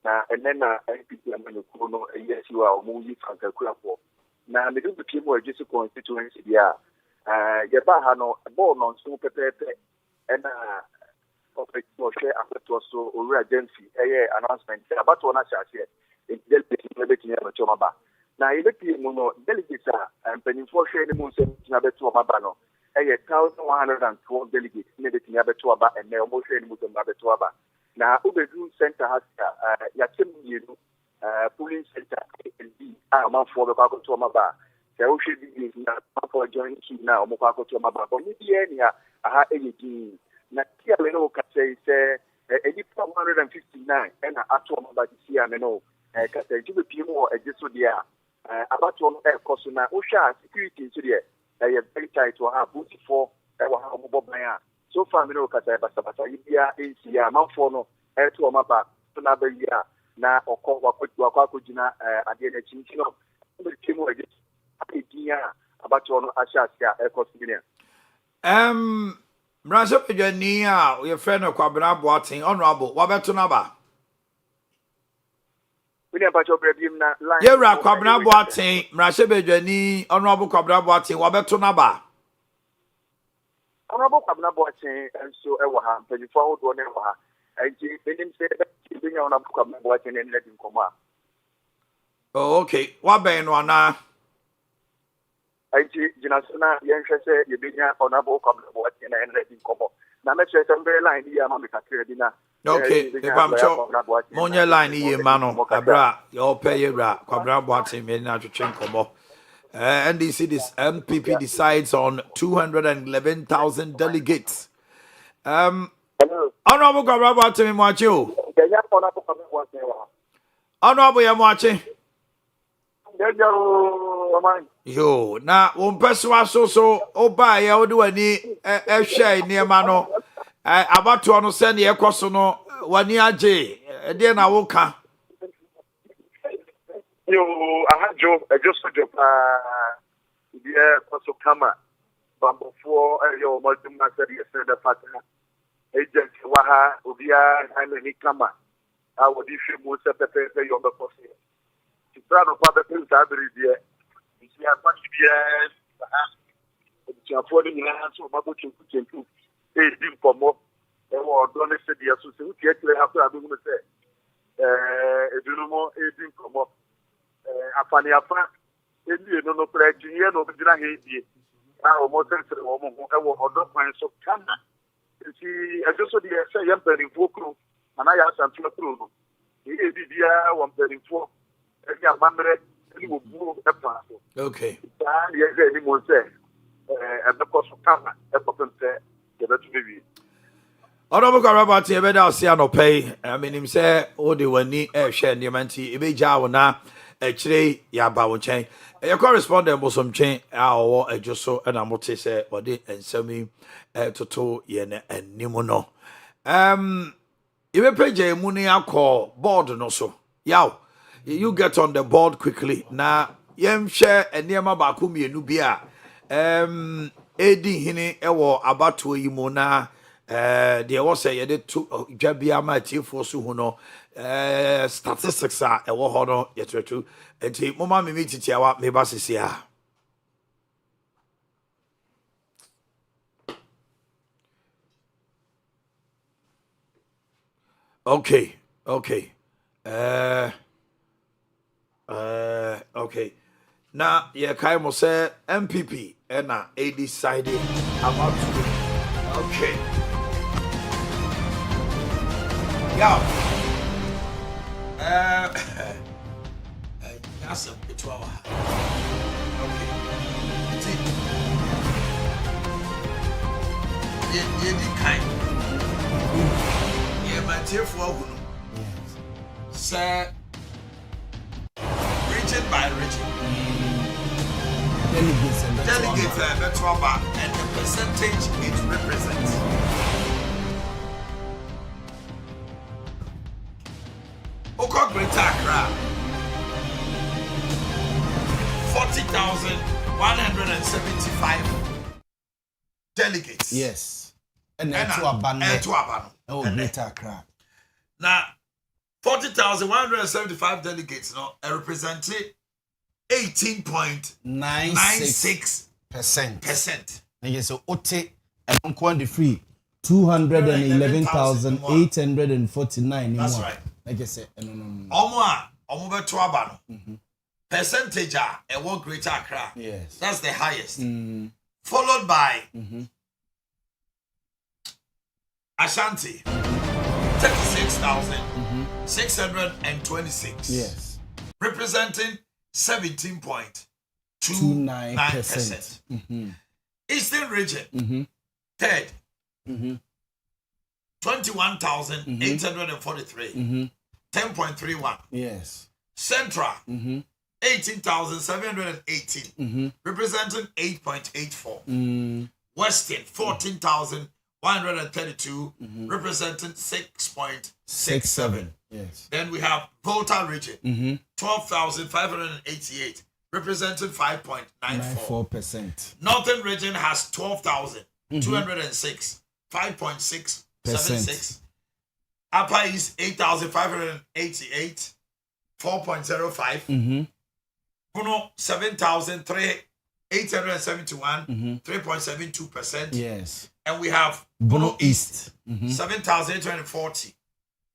na enena NPP amanyoko no eyesiwa omuyi fankakurapo na medu bepiem wa Jesu constituency dia yeba ha no bo no nso pepepe ena of it was share after to so or agency announcement about one share it delegate in the Chomaba. Now if you know delegates and penny for share the moon to Mabano, 1,112 delegates in the Tinabatuaba and Neomotion Mutamabatuaba. Now Ubedu Center has Yatim Police Center and B amount for the Paco Tomaba. There should be for joining now Mopako Tomaba. But maybe aha anything. Na kia leno kase se edi 159 na atom ba sia me no kase jibe pimo ejeso dia abatom koso na ohwa security so dia very tight to have booty for wa ha mo boban so far me no kase basa yibia ensia manfo no to o maba to na ba yia na okọ wakọ gina ade na chinchi no be pimo ejeso adia abatom no ahya sia koso dia Mranso Pejani your friend of Kwabena Boating, honorable, Wabeto Naba. William Pacho Brabim na line. Yera Kwabena Boating, Mranso Pejani, honorable Kwabena Boating, Wabeto Naba. Honorable Kwabena Boating, and so Ewaha, 24 old one Ewaha. And he didn't say that he's been on a Kwabena Boating and let him come up. Oh, okay. Wabenwana. Auntie Jinasona, Yansha, you been here on a book of the boat and letting come up. Now, let's say some very line here, Mamma Credina. Okay, if I'm sure, Monia line here, Mano, Abra, your pay your Quabra Boating, Medina to Chenkomo. NDC, this MPP decides on 211,000 delegates. Honorable Quabra Boating, watch you. Honorable, I'm watching. Yo, na umpeswa so oba ya odu ani ehwe niema no abato no se ne ekoso no wani age de na woka yo ahajo just job dia koso kama bambo for yo multi master yes the partner agent waha obia ni kama awodi hwe mo se pepe yo be koso Brother, Father, please have it here. You see, I'm going to be affording an answer about what you can do. They did for more. They were done it. They are so after I'm going to say, do no more, didn't come up. I find a fact. You don't know, correct. You know, but I hate you. I almost said to the woman who don't mind so come. You see, I just saw the say, I'm very vocal, and I asked them to approve. He did the 134. Okay. Honorable Karabati, I better see no pay. I mean, him say, oh, they were need a share near Manti, a big jawana, actually, Yabaw chain. Your correspondent was some chain, our a just so, and I'm what say, or did, and send me to yen and Nimono. You pay J Muni, I call board no so. Yow. You get on the board quickly. Now, yem share and near my bakumi nubia. Edi hini ewo abatu imona. There was a yede to Jabia my team for Suhuno. Statistics are ewo hono yetretu. And ti mama mi meet tiawa me basisia. Okay. Okay. Now, yeah, Kaimo said MPP and a decided about to. Okay. Yeah. That's a bit of okay. See, the kind. Yeah, my dear for sir. Region by region. Delegates and the percentage it represents. Oko Greater Accra, 40,175 delegates. Yes. And to Abano. Oh, Greater Accra. Now, 40,175 delegates represented 18.96%. And yes, so Ote and Kwandi free 211,849. That's right. Like I said, Omo beto aba no. Percentage a Greater Accra. Yes. That's the highest. Followed by Ashanti. 36,626. Yes. Representing 17.29%. Eastern region. Third. 21,843. 10.31. Yes. Central. 18,718. Representing 8.84. Western 14,132. Representing 6.67. Yes. Then we have Volta region 12,588. Representing 5.94%. Northern region has 12,206. 5.676. Upper East 8,588. 4.05. Puno 7,871. 3.72%. Yes. And we have Bono East 7,840.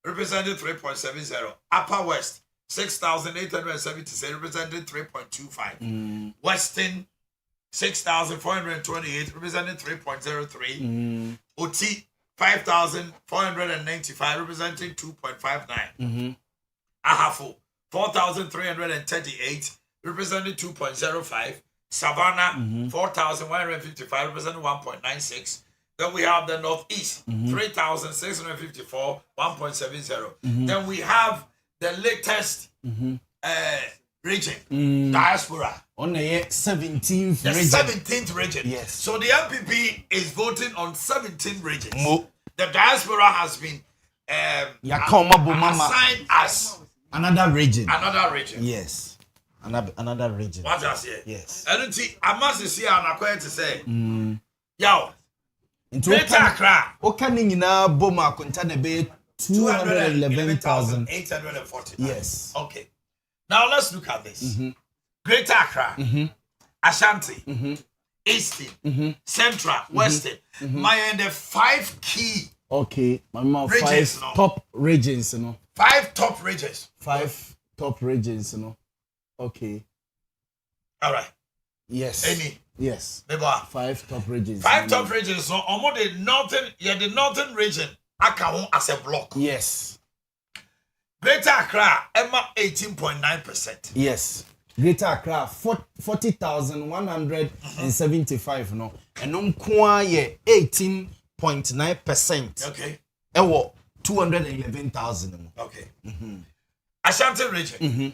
Representing 3.70. Upper West 6,876. Representing 3.25. Western 6,428. Representing 3.03. OT 5,495. Representing 2.59. Ahafo 4,338. Representing 2.05. Savannah 4,155. Representing 1.96. Then we have the Northeast 3,654. 1.70. Then we have the latest region, diaspora. On the 17th the region. 17th region. Yes. So the MPP is voting on 17 regions. The diaspora has been assigned as another region. Another region. Yes. Another region. What I say? Yes. I don't see. I must see an acquaint to say. Yo. Greater Accra. Okay, now Boma contain be 211,840. Yes. Okay. Now let's look at this. Greater Accra, Ashanti, Eastern, Central, Western. My the 5 key. Okay, my regions, 5 top regions, 5 top regions. 5 top regions, Okay. All right. Yes. Any. Yes. 5 top regions. 5 top regions. So almost the northern region. Account as a block. Yes. Greater Accra, Emma 18.9%. Yes. Greater Accra 40,175 no. And Nkwa ye 18.9%. Okay. Ewo 211,000. Okay. Ashanti region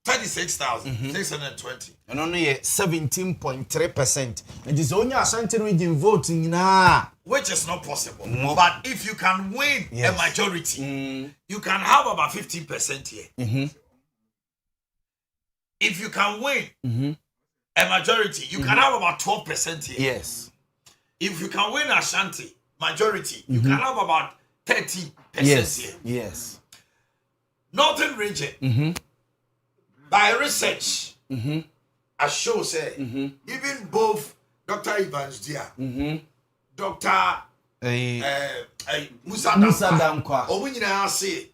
36,620. And only 17.3%. And this only Ashanti region voting now. Which is not possible. But if you can win a majority, you can have about 15% here. If you can win a majority, you can have about 12% here. Yes. If you can win Ashanti majority, you can have about 30% here. Yes. Northern region, by research, I show say even both Dr. Evans Dia, Dr. Musa Dankwa. Omunyina say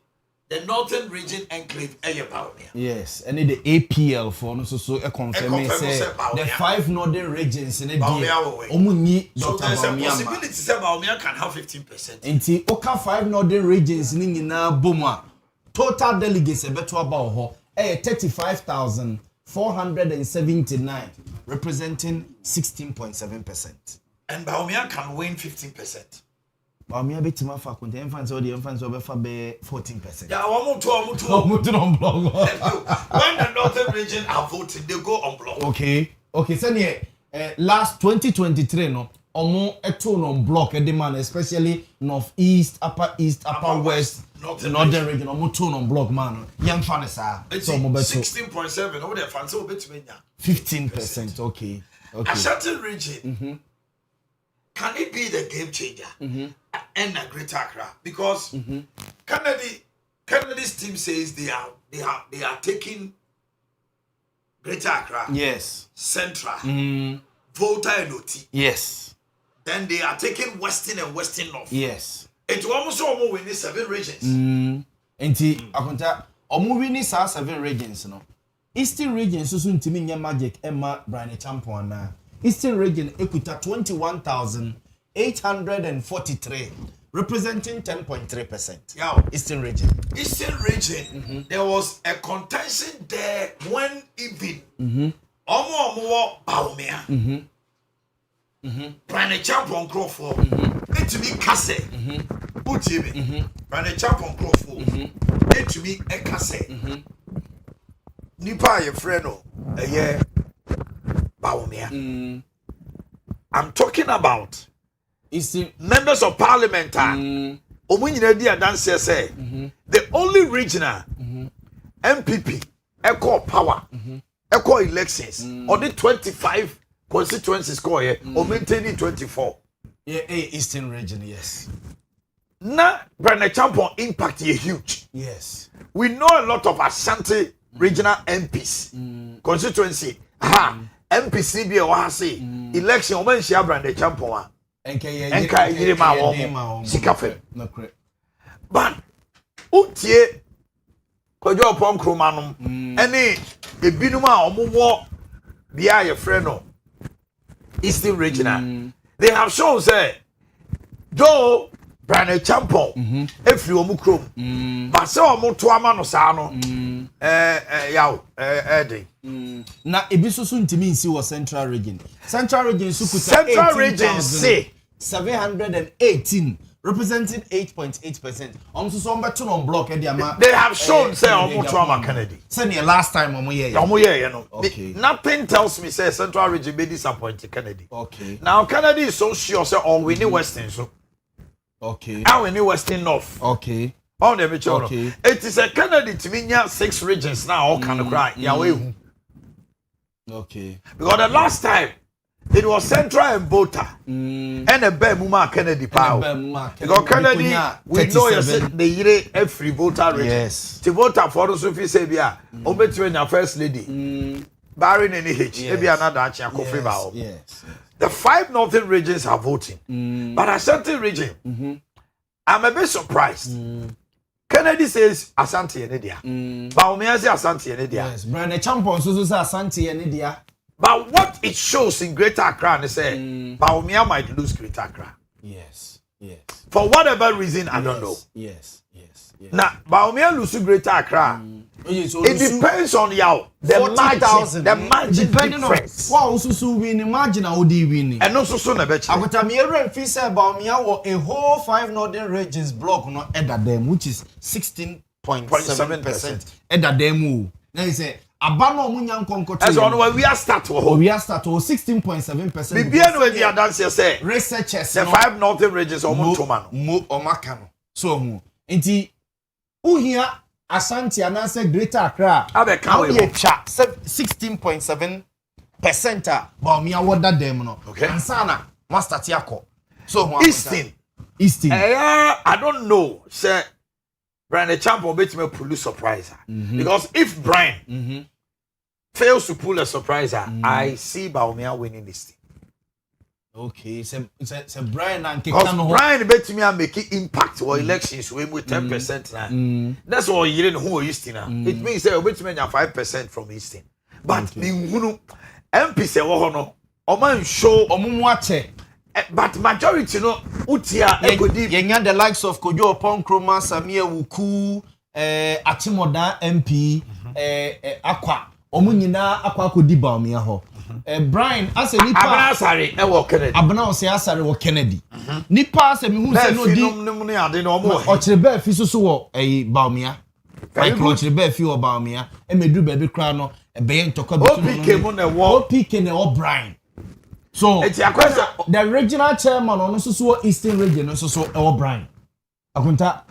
the Northern region enclave Baumia. Yes, and the APL for no so confirm say the 5 northern regions in the Omuni So Dr. there's a Baumia. possibility say Baumia can have 15%. Nti oka 5 northern regions ni nyina boma. Total delegates ebeto about ho 35,479 representing 16.7%. And Baumia can win 15%. Baumia betima fa konta enfans o de enfans obefa be 14%. Yeah, one more on block. When the Northern region are voting, they go on block. Okay, send last 2023 no omo eto on block e man especially northeast, upper east, upper west, northern region omo to on block man. Yam fan sa. So omo beto 16.7 over there fancy obetime 15%. Okay. Ashanti region. Can it be the game changer and a Greater Accra? Because Kennedy's team says they are taking Greater Accra. Yes. Central. Volta and OT. Yes. Then they are taking Western and Western North. Yes. It almost almost win 7 regions. Enti akonta omo win 7 regions no. Eastern region so ntimi nya magic Emma Brian Champon na. Eastern region ekuta 21,843 representing 10.3%. Yeah. Eastern region. Eastern region, there was a contention there when even Omo Baumia. Brian Champon Crawford. It to be Kase. Utibi. Brian Champon Crawford. It to be a Kase. Nipa ye freno. Yeah. Baumia. I'm talking about members of parliament. The only regional MPP echo power echo elections on the 25 constituencies or maintaining 24. Yeah, Eastern region, yes. Now, Brandon Champon impact is huge. Yes. We know a lot of Ashanti regional MPs constituency. MPC be a election omen share Brandon Champon. Enka yirima wo sikafe. But utie kojo pom kromanom ene ebinum a omowo bia ye frɛ no Eastern regional. They have shown say though Brandon Champon efri omu krom but say omo to ama no sa no na ebisoso ntimi nsi wo Central region. Central region su kuta Central region say 718 representing 8.8%. So block they have shown say omo trauma Kennedy. Say last time omo here. Okay. Nothing tells me say Central region be disappointed Kennedy. Okay. Now Kennedy is so sure say all we need Western so. Okay. Now we need Western North. Okay. On the mature. Okay. It is a Kennedy to me 6 regions now all kind of cry. Okay. Because the last time it was Central and Bota. And a Bemuma Kennedy power. Because Kennedy, we know you said the year every voter region. Yes. To vote for Sophie Sabia, Obetuan your first lady. Barring any hitch. Maybe another action. Yes. The 5 northern regions are voting. But Ashanti region, I'm a bit surprised. Kennedy says Ashanti Enedia. Baumia says Ashanti Enedia. Yes, Brandon Champon says Ashanti Enedia. But what it shows in Greater Accra, they say Baumia might lose Greater Accra. Yes. For whatever reason, I don't know. Yes. Now, Baumia lose Greater Accra. It depends on you. The margin depending difference. On what also win margin how they win. And also so na bechi. Agota me refi say Baumia or a whole 5 northern regions block no at them which is 16.7% at them. Now he say abano munya nkonkoto. As on we are start we are start 16.7%. Bibia no we are dance say researchers the 5 northern regions omo toma no. Mo omaka no. So hu. Enti uhia Ashanti anase Greater Accra. Abeka we 16.7% Baumia wada dem no. Okay. Ansana master tiako. So hu Eastern. I don't know. Say Brian Champon bet me pull a surpriser. Because if Brian fails to pull a surpriser, I see Baumia winning this thing. Okay, so Brian and Brian bet me make impact or elections with 10% now. That's all you didn't who Eastern. It means they bet me 5% from Eastern. But MP say no Oman show omumwache. But majority no utia egodi yenya the likes of Kojo Ponkroma Samia Wuku Atimoda MP Akwa omunyina akwa akodi Baumia ho Brian as a nipa Abana Asare e wo Kennedy Abana Asare wo Kennedy nipa as me hu se no di no ade no mo o kire ba fi so wo Baumia Michael kire ba fi wo Baumia e medu ba bi kra no e be ntoko bi OPK ne wo Brian. So the regional chairman on so Eastern region so Brian. Akunta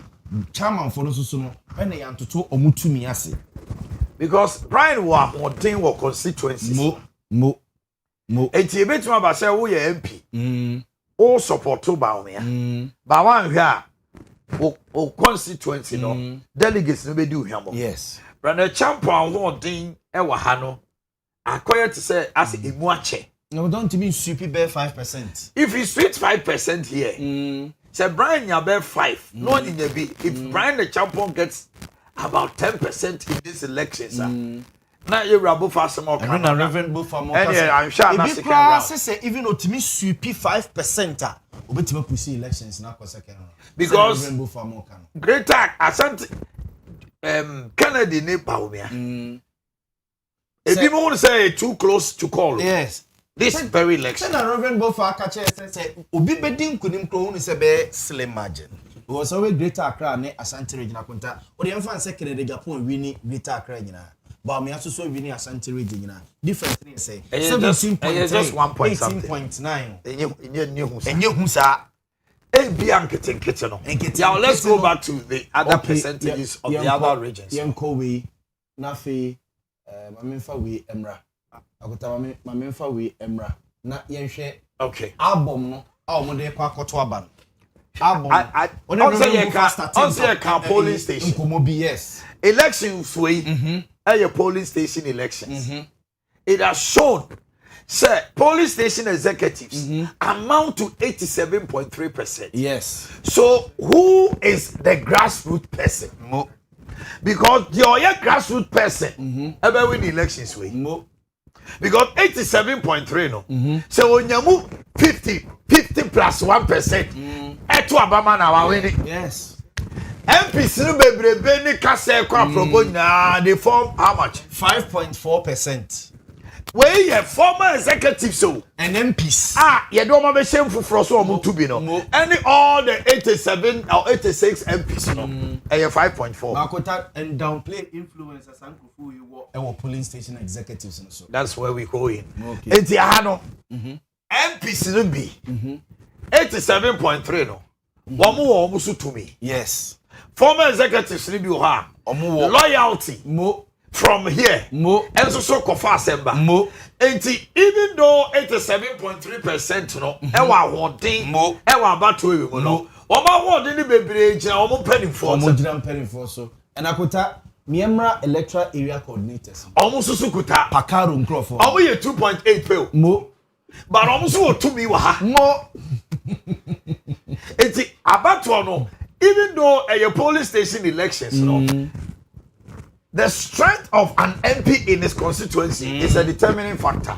chairman for no so no when they antoto omutumi ase. Because Brian wa modern wo constituencies. Mo. Enti ebetuma ba say wo ye MP. All support to Baumia. Ba wan hwa o constituency no delegates no be di hwamo. Yes. Brother Champon wo din e wa ha no. Akoye to say as emu ache. No, don't mean sweep bear 5%. If you sweep 5% here, say Brian you bear 5. No one in the B. If Brian the champion gets about 10% in this election, sir. Now you rabo for some more. And Reverend Buffer more. And yeah, I'm sure if you say even though to me sweep 5%, obetime pursue elections na second round. Because Reverend Buffer more can. Greater Asante Kennedy ne Baumia. If you want to say too close to call. Yes. This very election. Say Reverend Buffer catch say obi bedin kunim kro hu say be slim margin. It was always Greater Accra ne Asante regional kwanta. O de emfa say Kennedy Japan wini Greater Accra nyina. But me also wini Asante region nyina. Different thing say 17.3 just 1 point 18.9. Enye hu sa e bia nkete no. Yeah, let's go back to the other percentages of the other regions. Yenko we na fe mamemfa we emra. Akota mamemfa we emra. Na yenhwe okay. Album no a omode kwa akoto aba no. Album. On say ka polling station. Nkomo bi yes. Elections we a polling station elections. It has shown say polling station executives amount to 87.3%. Yes. So who is the grassroots person? Because the grassroots person ever win elections way. Because 87.3 no. So when you move 50 plus 1%, eto abama na wa win. Yes. MPs no bebrebe ni kase kwa propo na they form how much? 5.4%. Where your former executives so and MPs. You don't want to shame for so to be no. Any all the 87 or 86 MPs no. And 5.4. Makota and downplay influencers and kufu you work our polling station executives and so. That's where we go in. Okay. Enti ahano. MPs no be 87.3 no. Wamu so to me. Yes. Former executives no be ha. Loyalty. From here, and so kofa semba. Enti even though 87.3% no, ewa wording, ewa about we no. Oma wording ni bebre jina omo penny for. Omo jina penny for so. And akota Miemra electoral area coordinators. Omo susu kuta. Pakaro Nkrofo. Omo ye 2.8 pay. But omo so to me wa ha. Enti about no. Even though a polling station elections no. The strength of an MP in his constituency is a determining factor.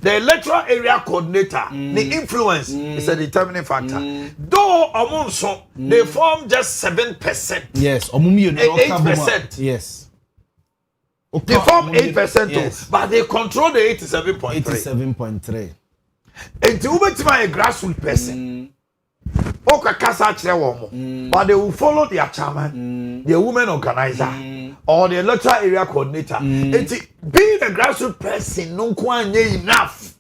The electoral area coordinator, the influence is a determining factor. Though Omonso, they form just 7%. Yes, 8%. Yes. They form 8%, yes. But they control the 87.3. 87.3. And to be a grassroots person, but they will follow their chairman, the women organizer, or the electoral area coordinator. Being a grassroots person, no one enough.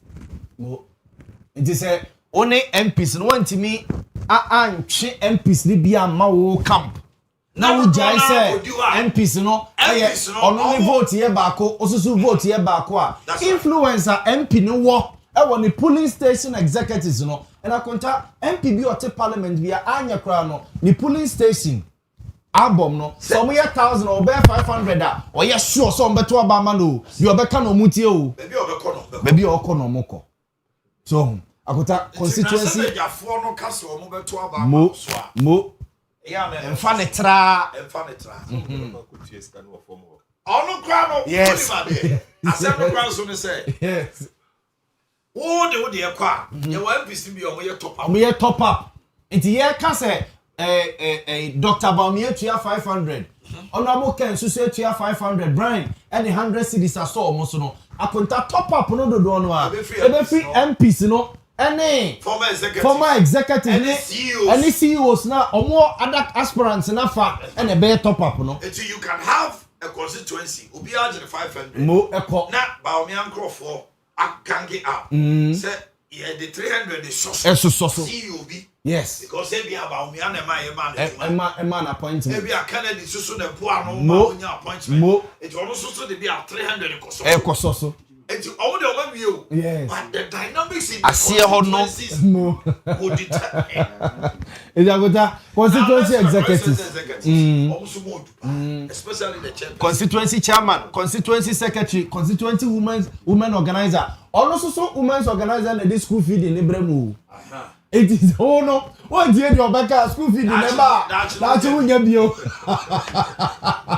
It is a only MPs. No one to me. MPs ni be a mawo camp. Now we just say MPs no. Only vote here bako. Also vote here bako. Influencer MP no wo. When the polling station executives no. And I contact MPB or the parliament via Anya Crown, the polling station album no. Some 1,000 or 500 or yes sure some better Obama no. You are better no mutio. Maybe okono moko. So I contact constituency. Mo. Enfanetra. Yes. Yes. Oh, they would hear qua. You want to be on your top up. We top up. It's here, can say, Dr. Baumia, 500. Honorable Ken, so say 500. Brian, any 100 cities I saw almost no. I contact top up, no, the one. Every MPs, you know, any former executive, any CEOs now, or more other aspirants enough, and a better top up, no. You can have a constituency, will be 500. Mo, echo. Not Baumia Crawford. I can't get up. Say, yeah, the 300 is so. CUB. Yes. Because they be about me and a man appointment. Maybe a Kennedy Susu the poor no appointment. It almost so they be at 300 Ekososo. It's all the over view. Yes. But the dynamics in I see a hot no. would determine. Is a constituency executives. Especially the chairman. Constituency chairman, constituency secretary, constituency women organizer. Also women's organizer in the school feed in Ibrahim. It is no. What did your back school feed in That's who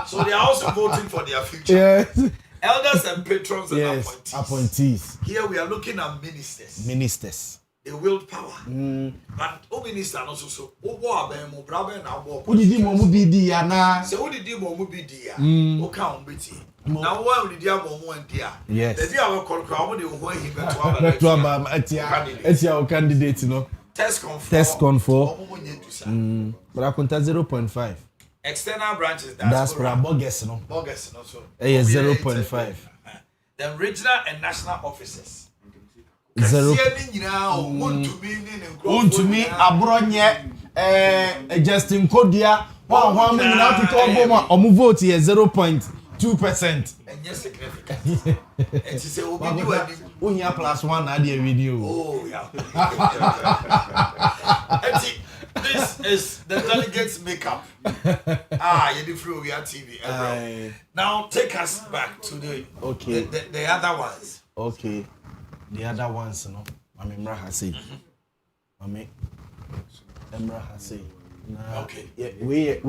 So they are also voting for their future. Yes. Elders and patrons and appointees. Here we are looking at ministers. Ministers. They wield power. But o minister also so o bo abem brabe na bo. Who did mo bi di ya na? Say who did mo bi di ya? O ka on beti. Na wo did ya mo mo dia. Yes. The dia we call crowd dey ho hin beto aba etia o candidate no. Test for. But I contact 0.5. External branches that's for bogus no. Bogus no so. 0.5. Then regional and national officers. 0. Untumi abronye Justin Kodia wa me na to oboma omu vote here 0.2%. Enye significant. It is obi di wani. Unya +1 na dey video. Oh yeah. This is the delegates makeup. You did through Owia TV. Now take us back to the other ones. Okay. The other ones, no. Mami Mra Hase. Mami Mra Hase. Okay. We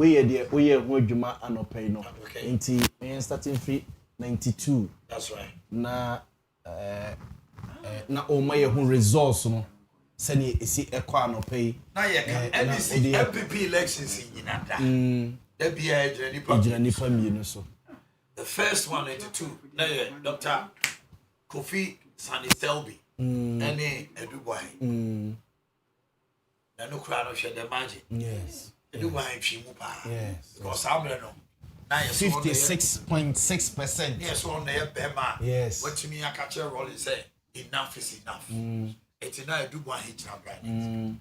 ho dwuma anopay no. Nti we starting free 92. That's right. Na o ma ye ho results no. Sani esi ekwa anopay. Na ye can MPP elections in Yinada. There be a nipa mienu so. The first one 82. Na Dr. Kofi Sani Selby. Any Eduboy. No crowd of the magic. Yes. Eduboy Chimupa. Yes. Because I'm no. 56.6%. Yes, on there, Bema. Yes. What to me, I catch a roll and say, enough is enough. It's now Eduboy Hitchner.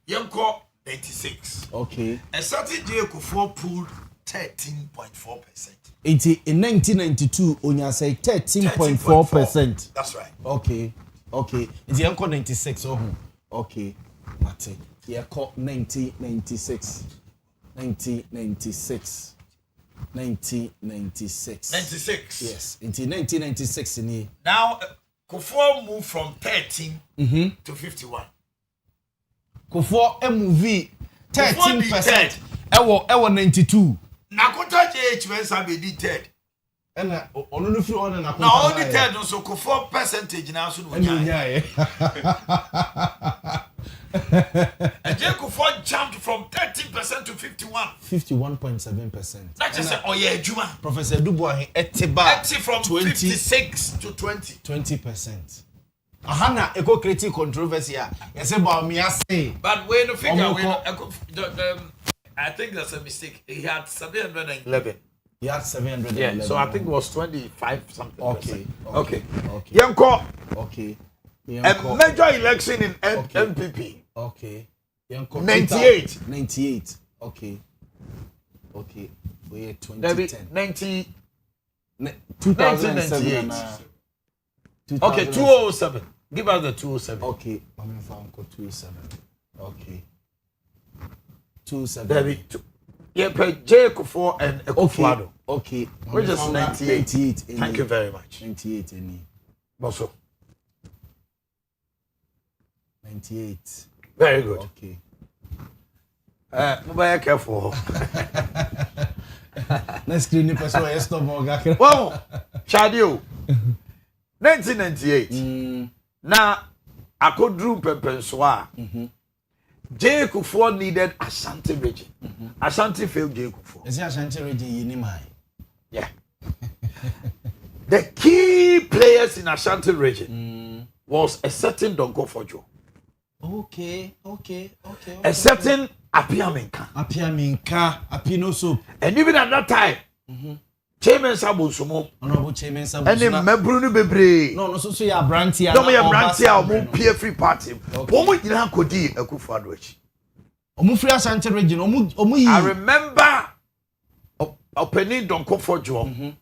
Young call 96. Okay. A certain day could fall pool 13.4%. In 1992, Onya say 13.4%. That's right. Okay. It's Yanko 96. Okay. Mate. Yanko 1996. 1996. 1996. 96. Yes. Into 1996 in here. Now, Kufuor moved from 13 to 51. Kufuor MV 13%. Ewo 92. Nakota JH when Sabi did third. And only free on Nakota. Now only third, so Kufuor percentage now so and Jay Kufuor jumped from 13% to 51. 51.7%. That just say, oh yeah, Juma. Professor Dubois etiba from 56 to 20. 20%. Ahana eco creative controversy. Yes, about me say. But when the figure, I think that's a mistake. He had 711. He had 711. Yeah, so I think it was 25 something. Okay. Yanko. Okay. A major election in MPP. Okay. 98. 98. Okay. We're 2010. 2007. Okay, 207. Give us the 207. Okay. I'm in 207. Okay. 207. Jay Kufuor and Ekufuado. Okay. We're just 98. Thank you very much. 98 any. Also. 98. Very good. Okay. Be careful. Let's screen the person who is stop. Well, Chadio. 1998. Now, I could drew Pepenswa. Jay Kufuor needed Ashanti region. Ashanti failed Jay Kufuor. Is it Ashanti region Yinimai? Yeah. The key players in Ashanti region was a certain Donko Fojo. Okay. A certain Apiaminka. Apino soup. And even at that time, Chairman Sabusumo. Honorable Chairman Sabusumo. And then Mebrunu Bebre. No, so you are Brantia. No, we are Brantia, or Peer Free Party. Omo Ina Kodi, Ekufuadwich. Omufri Ashanti region. I remember Openi Donko Fojo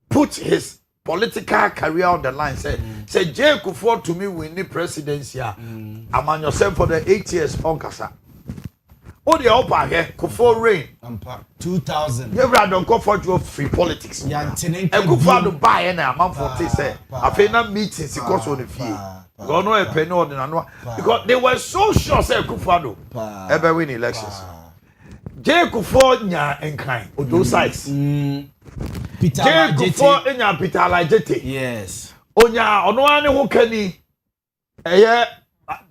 put his political career on the line. Say Jay Kufuor to me win the presidency. I'm on yourself for the 8 years on Kasa. Oh, the upper here, Kufuor reign. 2000. You ever don't go for free politics. Yeah, Kufuor to buy any amount for this. I feel not meetings because on the fee. God no a penny or the because they were so sure say Kufuor ever win elections. Jay Kufuor nya enkan on those sides. Peter Jay Kufuor nya Peter Lajete. Yes. Onya ono ane ho kani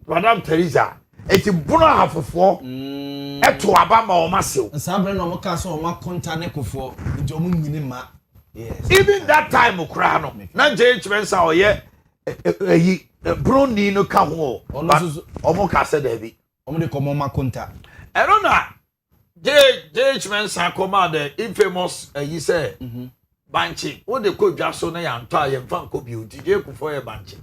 Madam Teresa eti bunu hafofo eto aba ma o masew nsabre no mo ka so o ma konta ne Kufuor nti o mu nyini ma. Yes. Even that time okra no na Jay Chimensa oye broni no ka ho o mo ka se da bi o mo de komo ma konta ero na Jay Chimensa command the infamous you say banchi wo de ko dwa so na ya nto aye mfa nko bi odi Jay Kufuor ye banchi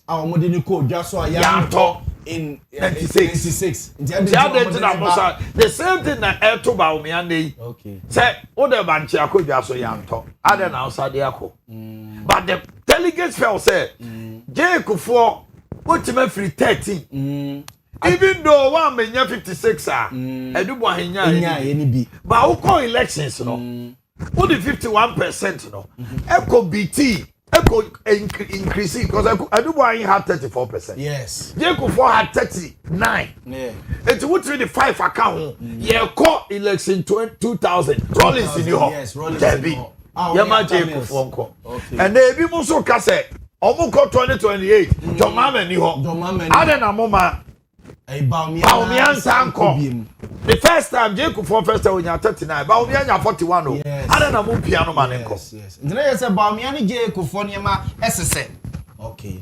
mo de ni ko dwa so ya nto in 96 the same thing na eto ba o me ane okay say wo de banchi akodwa so ya nto ade na usade akọ but the delegates felt say Jay Kufuor what me free 13 even though one menya 56 edubo ahenya ni bi but who call elections no who the 51% no eco BT eco increase because edubo ahenya had 34%. Yes. Jay Kufuor had 39. Yeah. It's what 25 account yeah call election 2000 Rollins in your yes Rollins Yama Jay Kufuor nko and they be mo so ka say omo ko 2028 Jomama ni ho ade na moma Baumia Sanko. The first time Jay Kufuor first time when you 39, Baumia 41. I don't know piano man. Yes. And then I said Baumia Jay Kufuor ma SSN. Okay.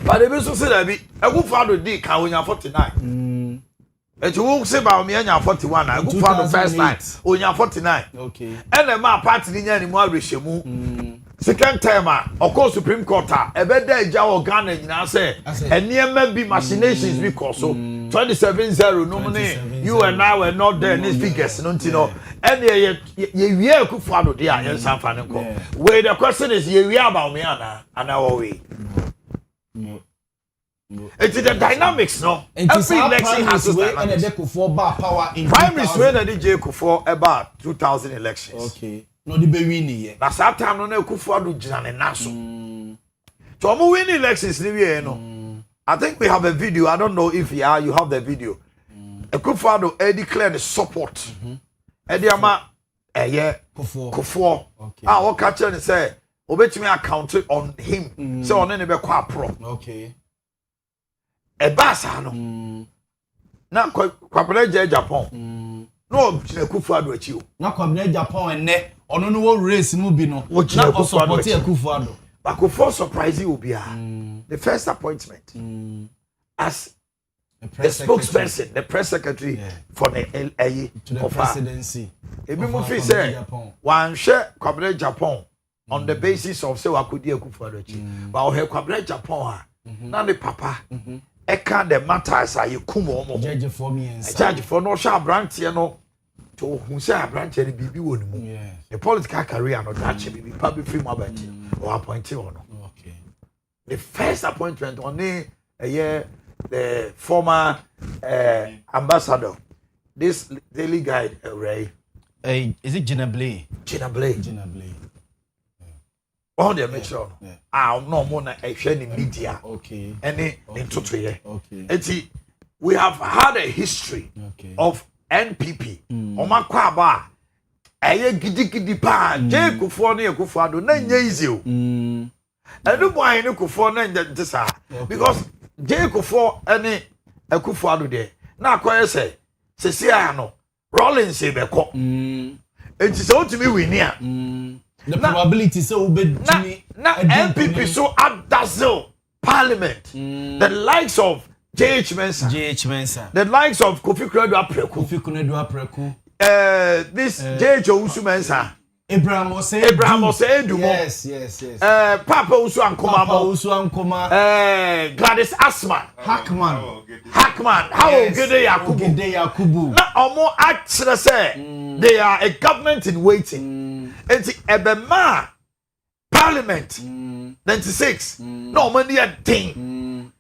But the business say that be a good father D can when you 49. And you won't say Baumia 41. I go for the first time when you 49. Okay. And the man party in any more Rishemu. Second time, of course, Supreme Court, a better Jaw Ghana, you know, say, and near may be machinations because so 27-0, nominate you and I were not there in these figures, don't you know? And ye could follow the in San Francisco. Where the question is, ye are about me, and our way. It's the dynamics, no? Every election has a dynamics. Primaries when the Jay Kufuor about 2000 elections. Okay. No the be win here. But that time no Kufuor do jina na so. So we win elections ni we no. I think we have a video. I don't know if you have the video. Kufuor do declare the support. Edi ama Kufuor. Okay. What catch and say obetimi account on him. Say on ne be kwa pro. Okay. E basa no. Na kwapere je Japan. No Kufuor do achi o. Na kwapere Japan enne ono no race mu bi no na o support Kufuor do. But Kufuor surprise you be the first appointment as the spokesperson, the press secretary for the presidency. Ebi mo fi say one share Kwabere Japan on the basis of say wakodi Kufuor do chi. But o he Kwabere Japan na the papa e can the matters are you kum omo. Judge for me and judge for no sha branch no to who say a branch any bibi woni mu. The political career no that bibi public free mobile or appointed or no. Okay. The first appointment on the former ambassador, this daily guide, Ray. Is it Gina Blay? Gina Blay. Oh, they make sure. No more than a media. Okay. Any in total. Okay. We have had a history of NPP. Oma kwaba. Eye gidi pa. Jay Kufuor ne Kufuor do na nya easy o. Enu boy ne Kufuor na nya disa. Because Jay Kufuor ene Kufuor do there. Na akoye se sia no. Rollins e be ko. Enti se otimi wini a. The probability so obetimi na NPP so abdazzle parliament. The likes of JH Mensah. The likes of Kofi Kunedu Apreku. This JH Owusu Mensah. Abraham Ose Edumo. Yes. Papa Usu Ankoma. Gladys Asman. Hackman. How Gede Yakubu. Na omo actually say they are a government in waiting. Enti ebema Parliament 96 no money a thing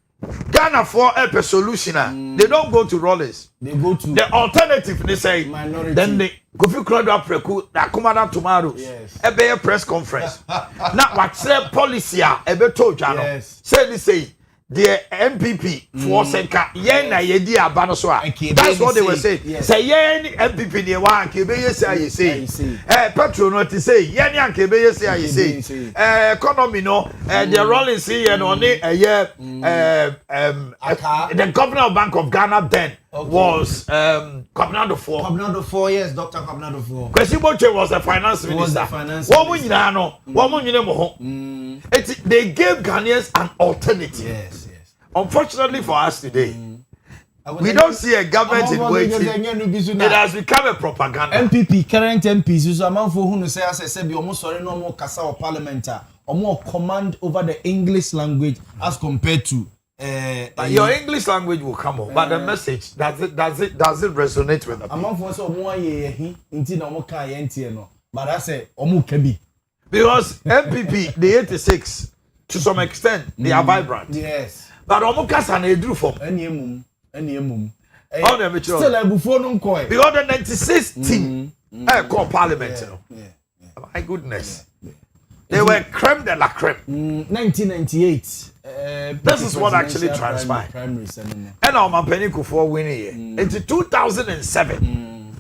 Ghana for a solution they don't go to rollers, they go to the alternative. They say minority. then they Kofi Krado Apreku that come out tomorrow a be a press conference now what say policy a be told you say they say the MPP for senka yen na yedi aba no so a that's what they were saying say yen MPP the one ke be say petrol no to say yen an ke be say economy no the rolling see yen on the governor of Bank of Ghana then was Kobnado 4 yes Dr. Kobnado 4 Kwesi Boche was the finance minister woman nyina no woman nyina mo ho they gave Ghanaians an alternative. Yes. Unfortunately for us today, we don't see a government in waiting. It has become a propaganda. MPP, current MPs, so among for who say as I said, almost sorry no more Kasa or parliamentar or more command over the English language as compared to your English language will come up, but the message does it resonate with the people? Among for so more inti no more no, but I say omu kebi because MPP the 86 to some extent they are vibrant. Yes. But Omukasa na edru form. Any mum. Still a before no koi. Because the 96 team called parliament. My goodness. They were creme de la creme. 1998. This is what actually transpired. Primaries, and our Mampeni Kufuor winning here. Into 2007.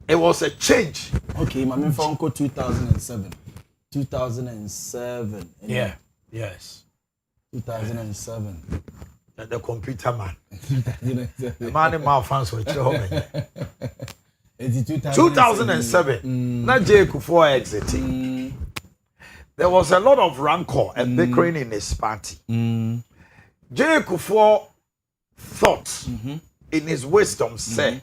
It was a change. Okay, my main phone code 2007. 2007. Yeah. Yes. 2007. The computer man. The man in my fans were home. 2007. Not J. Kufuor exiting. There was a lot of rancor and bickering in his party. J. Kufuor thought in his wisdom say,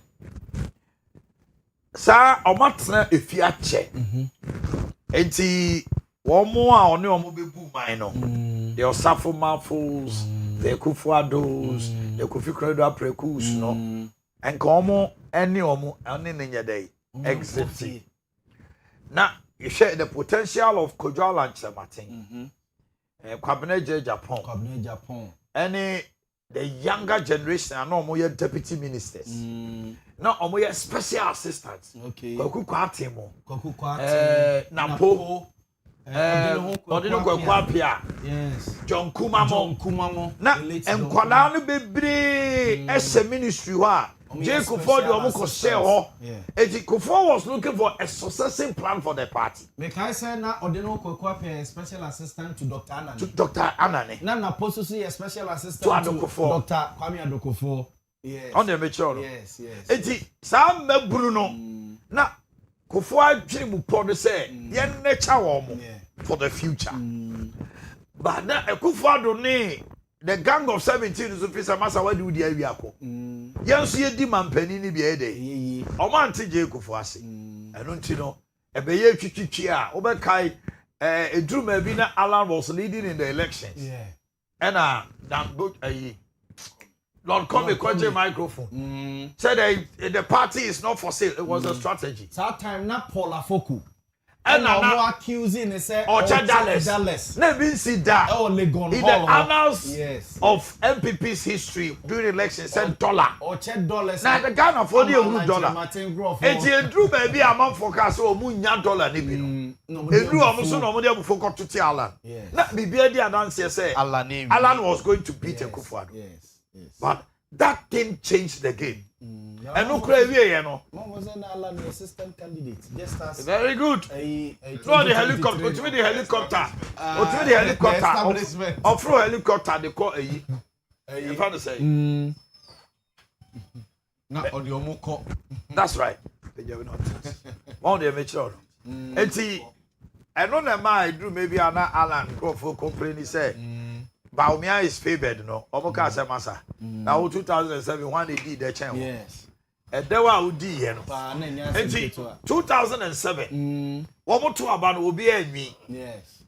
"Sir, omatna efiache." Enti womo a oni omo bebu man no. The Osafo Mafos, the Kufuados, the Kofi Krado Aprekus no. And komo any omo any ninya day exit. Now you share the potential of Kojo and Martin. Cabinet Japan. Any the younger generation are no more deputy ministers. No more special assistants. Okay. Koku Kwatimo. Napo. Odino Kwakwapia. Yes. John Kumamo. Na enkwala no bebre ese ministry wa. J. Kufuor de omo ko share ho. Eti Kufuor was looking for a succession plan for the party. Me kai say na Odino Kwakwapia special assistant to Dr. Anane. To Dr. Anane. Na Poso a special assistant to Dr. Kwame Adokofor. Yes. On the mature. Yes. Eti sa meburu no. Na Kufuor adwiri mu pod say yen nature wo mo for the future. But na Kufuor do ne the gang of 17 is officer masa wadi di awiako. Yen so ye di mampani ni bia de. O man ti J. Kufuor ase. Eno nti no e be ye twitwitwi a wo be kai edruma bi na Alan was leading in the elections. Yeah. And that book Lord come a microphone. Said the party is not for sale. It was a strategy. That time not Paul Afoku. And now accusing they say Dallas. Never see that. Oh, Legon. In the annals of MPP's history during elections said $1. $1. Now the Ghana for the $1. It's a true baby amount forecast or $1 nibi. A true almost no money for to tell Alan. Not be the announced say Alan was going to beat Kufuor. Yes. But that thing changed the game. And no crazy, you know. Was an Alan assistant candidate? Just as very good. Throw the helicopter. Go to the helicopter. Go to the helicopter. Or throw helicopter. They call a. You found to say. Not on your moko. That's right. One day, make sure. And see, I know that my drew maybe Alan go for complaining. Say. Baumia is favored, no. Omoka Samasa. Now 2007, when they did the channel. Yes. And there were Udi, 2007. One more two about Obi and me. Yes.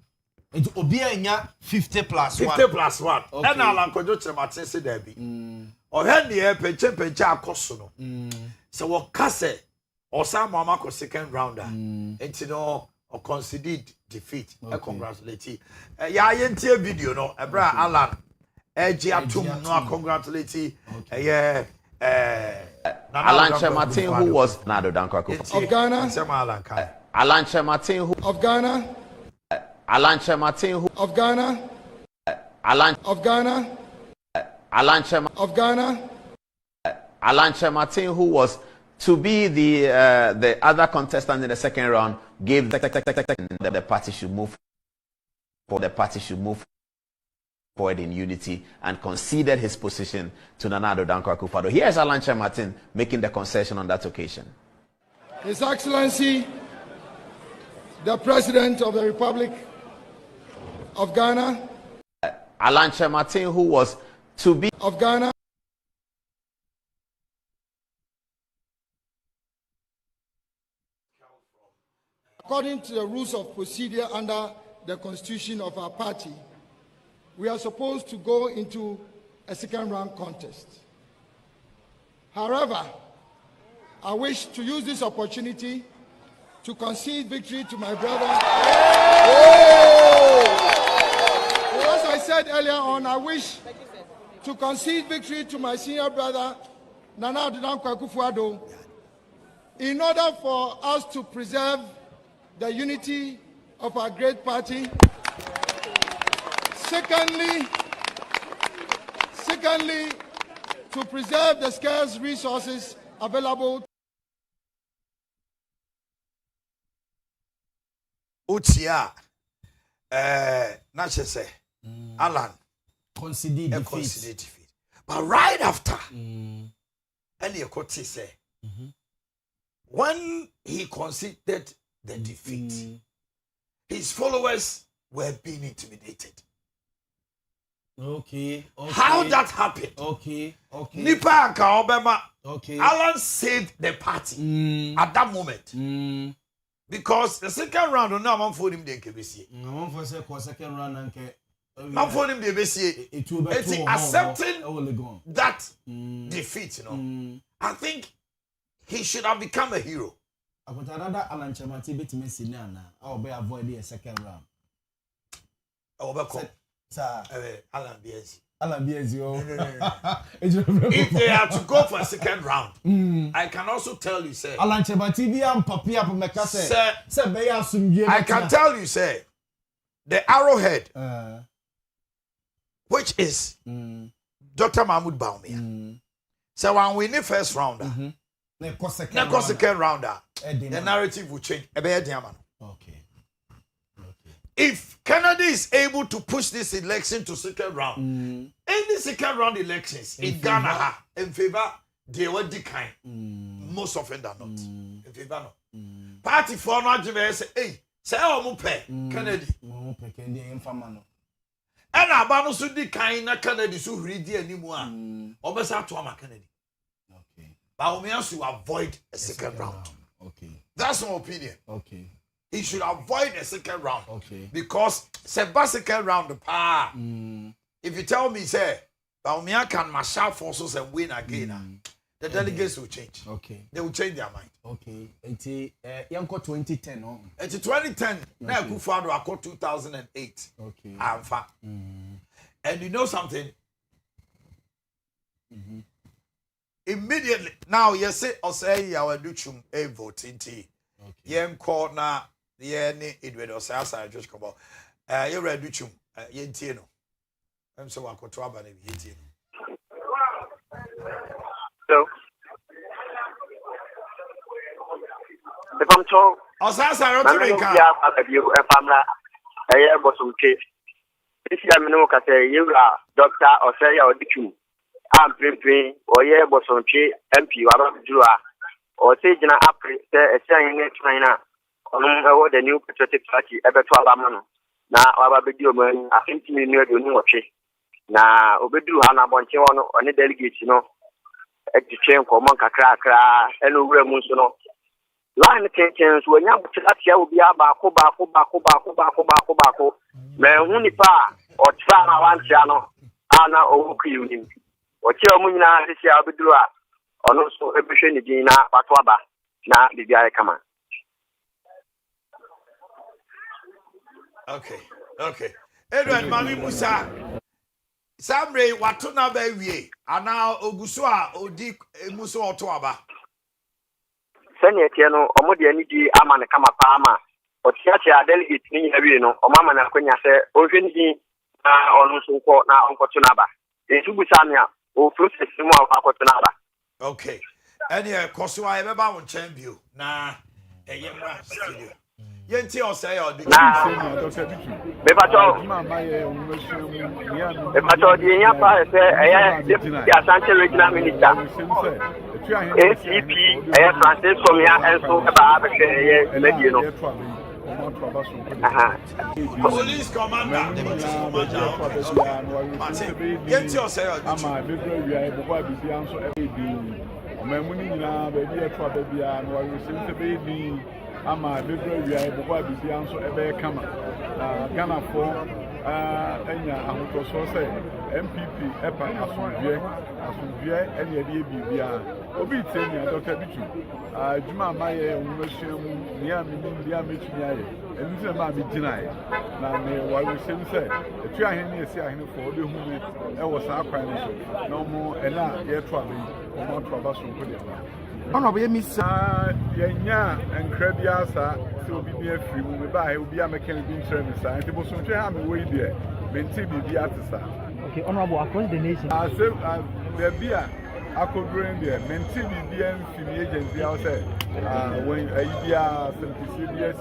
It Obi and 50 plus 50 plus 1. And Alan Kojo Martin said there be. Or Henry Pencha Kosono. So what Casse or some Mamako second rounder. And you know, or conceded defeat. I congratulate you. Yeah, I video no. Ebra Alan. Ejiatum no congratulate you. Yeah. Alan Chematin, who was Nado Dankwa of Ghana. Alan Chematin, who of Ghana. Alan Chematin, who of Ghana. Alan of Ghana. Alan Chematin of Ghana. Alan Chematin, who was to be the other contestant in the second round, gave the party should move forward in unity and conceded his position to Nana Addo Dankwa Akufo-Addo. Here's Alan Chematin making the concession on that occasion. His Excellency, the President of the Republic of Ghana. Alan Chematin, who was to be of Ghana. According to the rules of procedure under the constitution of our party, we are supposed to go into a second round contest. However, I wish to use this opportunity to concede victory to my brother. As I said earlier on, I wish to concede victory to my senior brother, Nana Addo Dankwa Akufo-Addo, in order for us to preserve the unity of our great party. Secondly, to preserve the scarce resources available. Utia, Nachese, Alan, conceded defeat. But right after, Elie Koti said, when he conceded the defeat, his followers were being intimidated. Okay. How that happened? Okay. Nipa and Kaobema. Okay. Alan saved the party at that moment. Because the second round, no man for him the KBC. No for second round and man for him the BC. It's accepting that defeat, you know. I think he should have become a hero. But another Alan Chematin bit me sinana. I will be avoiding a second round. I will be Alan Biezi. If they are to go for a second round, I can also tell you, say, Alan Chematin and Papi up Meka say, I can tell you, say, the arrowhead, which is Dr. Mahmoud Bawumia. So when we win first rounder, second rounder, the narrative will change. Okay. If Kennedy is able to push this election to second round, any second round elections in Ghana in favor they were decline. Most often than not. In favor no. Party for no argument say, hey, say omo pay Kennedy. And abano so decline na Kennedy so ready anymore. Obesa to ama Kennedy. Okay. But we have to avoid a second round. Okay. That's my opinion. Okay. He should avoid a second round. Okay. Because second round, if you tell me, say, Bawumia can marshal forces and win again, the delegates will change. Okay. They will change their mind. Okay. It's Yanko 2010. It's 2010. Now Akufo-Addo accord 2008. Okay. Alpha. And you know something? Immediately now, you say, or say, our duchum a voting tea. Yem corner. Yeah, it will also I just come out. You read Duchum, Yentino. I'm so I could trouble him, Yentino. So, if I'm told, I don't think I am some case. If you know, you are Doctor or say or Duchum. I'm preparing or yeah, but some MP, or say, Jana Apri, saying it China. The new patriotic party ever to Alabama. Now, our video man, I think you knew the new watch. Now, Obedu Hana Bonchon on the delegates, you know, at the chain for Monka Krakra, and over Musuno. Line tensions when you will be about Bako, Mehunipa, or Trama Lanciano, Anna Owoku Union, or Chilmuna, this year Bedua, or also a Bishop Dina, Batwaba, now the Diakama. Okay. Edward Mami Musa. Samre watu na ba wie. Ana oguso a odi muso oto aba. Sɛnea ɛteɛ no ɔmo deɛ ne di ama ne kama paa ma ɔteatea a delegate ne nyina wie no ɔmo ama no akwanya sɛ ɔnhwɛ ne din na ɔno nso nkɔ na ɔnkɔto no aba nti busa me a process mu a ɔkɔto no aba. Okay. Ɛne ɛkɔ so a yɛbɛba wo nkyɛn bio na ɛyɛ mmra studio. Yɛnti ɔsɛ yɛ ɔde mepatɔ deɛ nya paa sɛ ɛyɛ deputy asante regional minister ACP ɛyɛ Francis Komia ɛnso ɛbaa bɛhwɛ ɛyɛ dwumadie no. Police commander, deputy commander. Yɛnti ɔsɛ yɛ ɔde ama bebra wia ebobo abibia nso ebe kama na Ghana for enya ahotoso se MPP epa asomdwe ene ye die bibia obi tenya Dr. Bichu adwuma amaye onwuhyiamu ni amini bia metumi aye enu se ma me ginae na me walu sem se etu ahene esi ahene for obi hu me e wo sa akwan no so na omo ena ye to abi omo to aba so nkodi aba ono be mi sa yenya enkrabia sa se obi bi afiri mu me ba he obi ameken bi nkyerɛ me sa nti bo so ntwe ha me wo yi de me nti bi atisa. Okay, honorable, across the nation. There be a accord there. Maintain the agency outside. When a year, some CBS,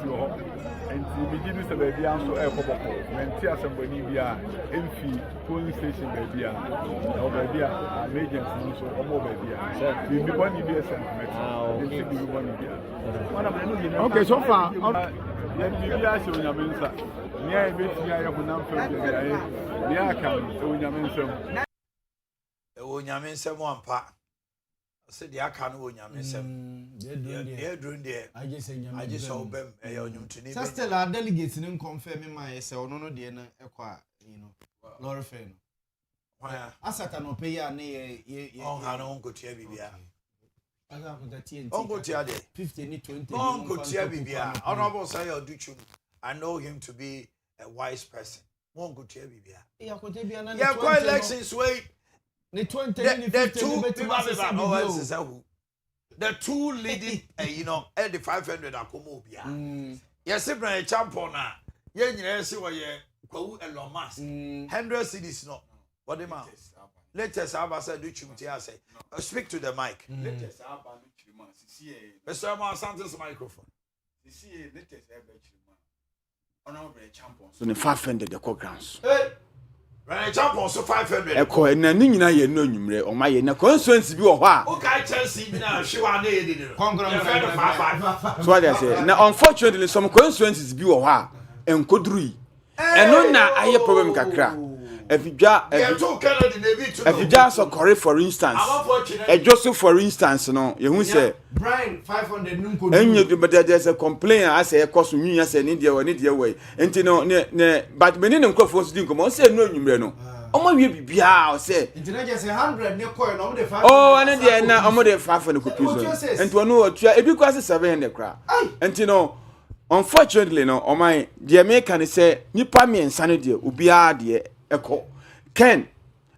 and to begin with, the baby also a couple. Maintain somebody be a MP polling station, baby, or baby, a agent, so or more baby. We be one year sentiment. Okay, so far, yet be a show your mensa. Near bit near your Hunam. Onyamensem wampa se de aka no onyamensem de drone de I just saw bem e onyumtuni be still our delegates nin confirm my say ono no de na ekwa lorry fair no why asaka no pay ya na ye on ha no nkotua bibia aga ko da TNT onkotua de 50 ni 20 onkotua bibia honorable say Oduchum I know him to be a wise person. Won't go to Bibia. Yeah, quite elections wait. The 20 the two leading, at the 500 Akomobia. Yes, Ibrahim Champona. Yes, you were Elon Musk. 100 cities, no. What the man? Latest Abba said, do you say? Speak to the mic. Latest Abba, Mr. Santos microphone. So the 500 the grounds. Hey, right, champion so 500. Eko na ni nyina ye no nwumre o ma ye na constituency bi wo ho a. O kai Chelsea bi na hwewa na ye di no. Congress. So what I say, now unfortunately some constituencies bi wo ho a enkoduru. Eno na aye problem kakra. If so correct for instance. Just for instance no, you who say Brian 500 nunko. And but there's a complaint I say cost me say need your way. And no but many microphones didn't come on say no numero no. Omo we bibia say. Internet just 100 ne coin no dey 500. Oh, and there na omo dey 500 ko prison. And to no e bi kwase 700 kra. And no unfortunately no o man the American say nipa me nsane de obia de eko Ken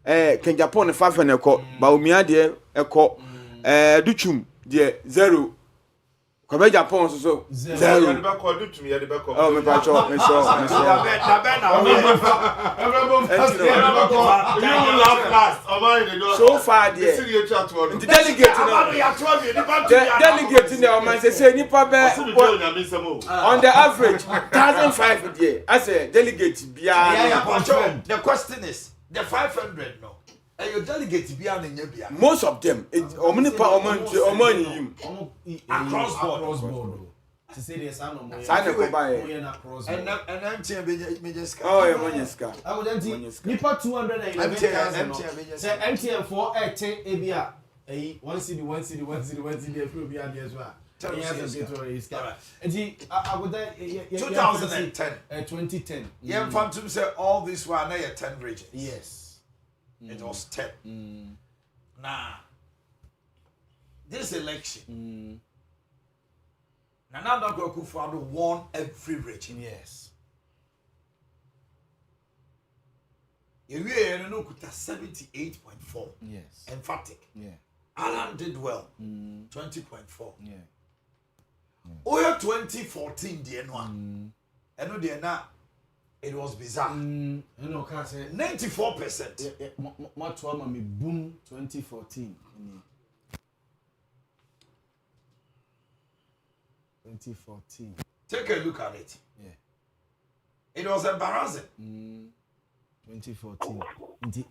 Ken Japan 500 eko ba omia de eko Duchum de 0 Kobe Japan so 0 ya de ba ko Duchum ya de ba ko oh me pa cho me so so far there the delegate in the man say nipa be on the average 1,500 there as a delegate bia the question is the 500 no your delegate bia na nya bia most of them across board to say there's an and MTN Mejeska oh yeah Mejeska I would MTN nipa 211 say MTN for 10 ebia 1 city every bia there as well. And I would 2010 2010 yeah phantom say all this were now 10 regions. Yes. It was 10. Now, this election, Nana Akufo-Addo won every region. Yes. You know, 78.4. Yes. Emphatic. Yeah. Alan did well. 20.4. Yeah. Owia 2014 dear no. And no dear na it was bizarre. You know, can say 94%. What me boom 2014. 2014. Take a look at it. Yeah. It was embarrassing. 2014.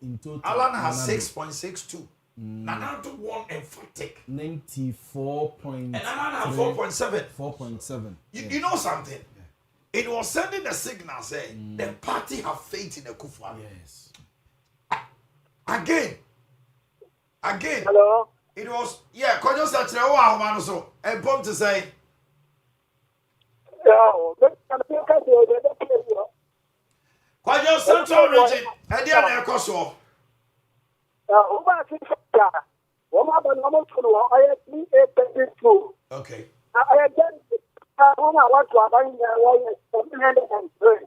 In total, Alan has 6.62. Nana to one emphatic. 94. And Alan has 4.7. 4.7. You know something? Yeah. It was sending a signal saying the party have faith in the Kufuor. Yes. Again. Hello. It was Kojo said wow man so and bomb to say. Kojo Central Region and the other Koso. Okay. I again, I want to abandon the 703.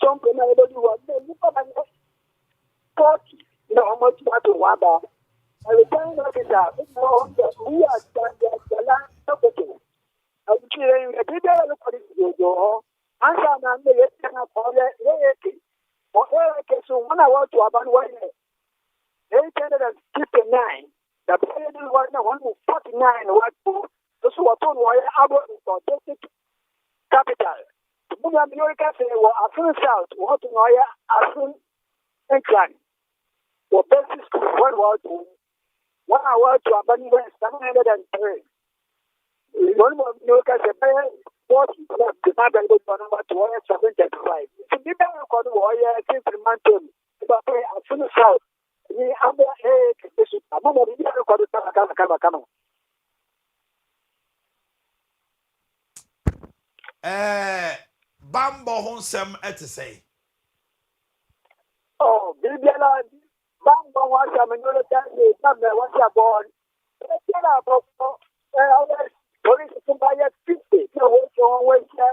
Something I don't do. 40. No, much better. I was trying to get out. We are the last of the two. I'm killing the people for this. Answer my million for the so when I want to abandon 859, the president was 149. What those who are told why about the capital. America say, well, I feel south, what in Owia, I feel inclined. For basic school, 1 hour to abandon 703. One more America say, 40, the mother would go over to Owia 735. It's a bit better for the Owia, I think, Manton, but I feel south. I'm going to Bambo Honsem et say. Oh, Bibiana Bambo was a minority, number was a born. Police to buy a 50. No, always but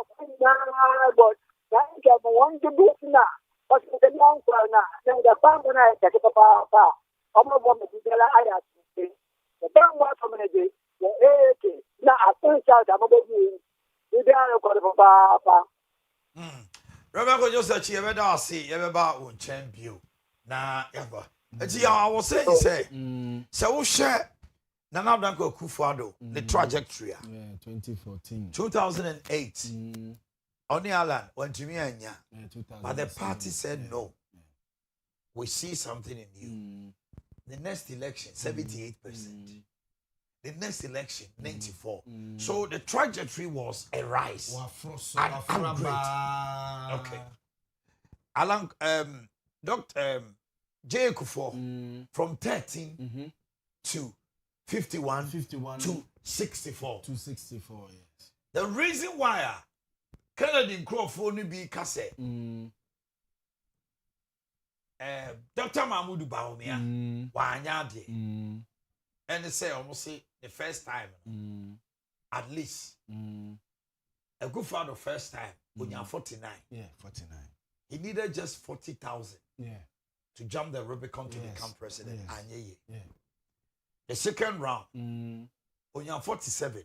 I have one to do now. But the long now, then the Bambo I take a papa. I'm not going to be I have the Bambo from a day. Now I think I'm about you. Remember just that you ever see you ever about one champion. Nah, ever. I was saying, so share Nana Danko Kufuor the trajectory. 2014. 2008. On the island went to me and but the party said no. We see something in you. The next election, 78%. The next election, 94. So the trajectory was a rise. An upgrade. Okay. Along Dr. J. Kufuor from 13 to 51 to 64. To 64, yes. The reason why Kennedy Crawford ni be kase. Dr. Mahmoud Bawumia wanyade. And they say almost say the first time at least a good father first time when you're 49. Yeah, 49. He needed just 40,000 to jump the Rubicon to become president. Yeah. The second round when you're 47.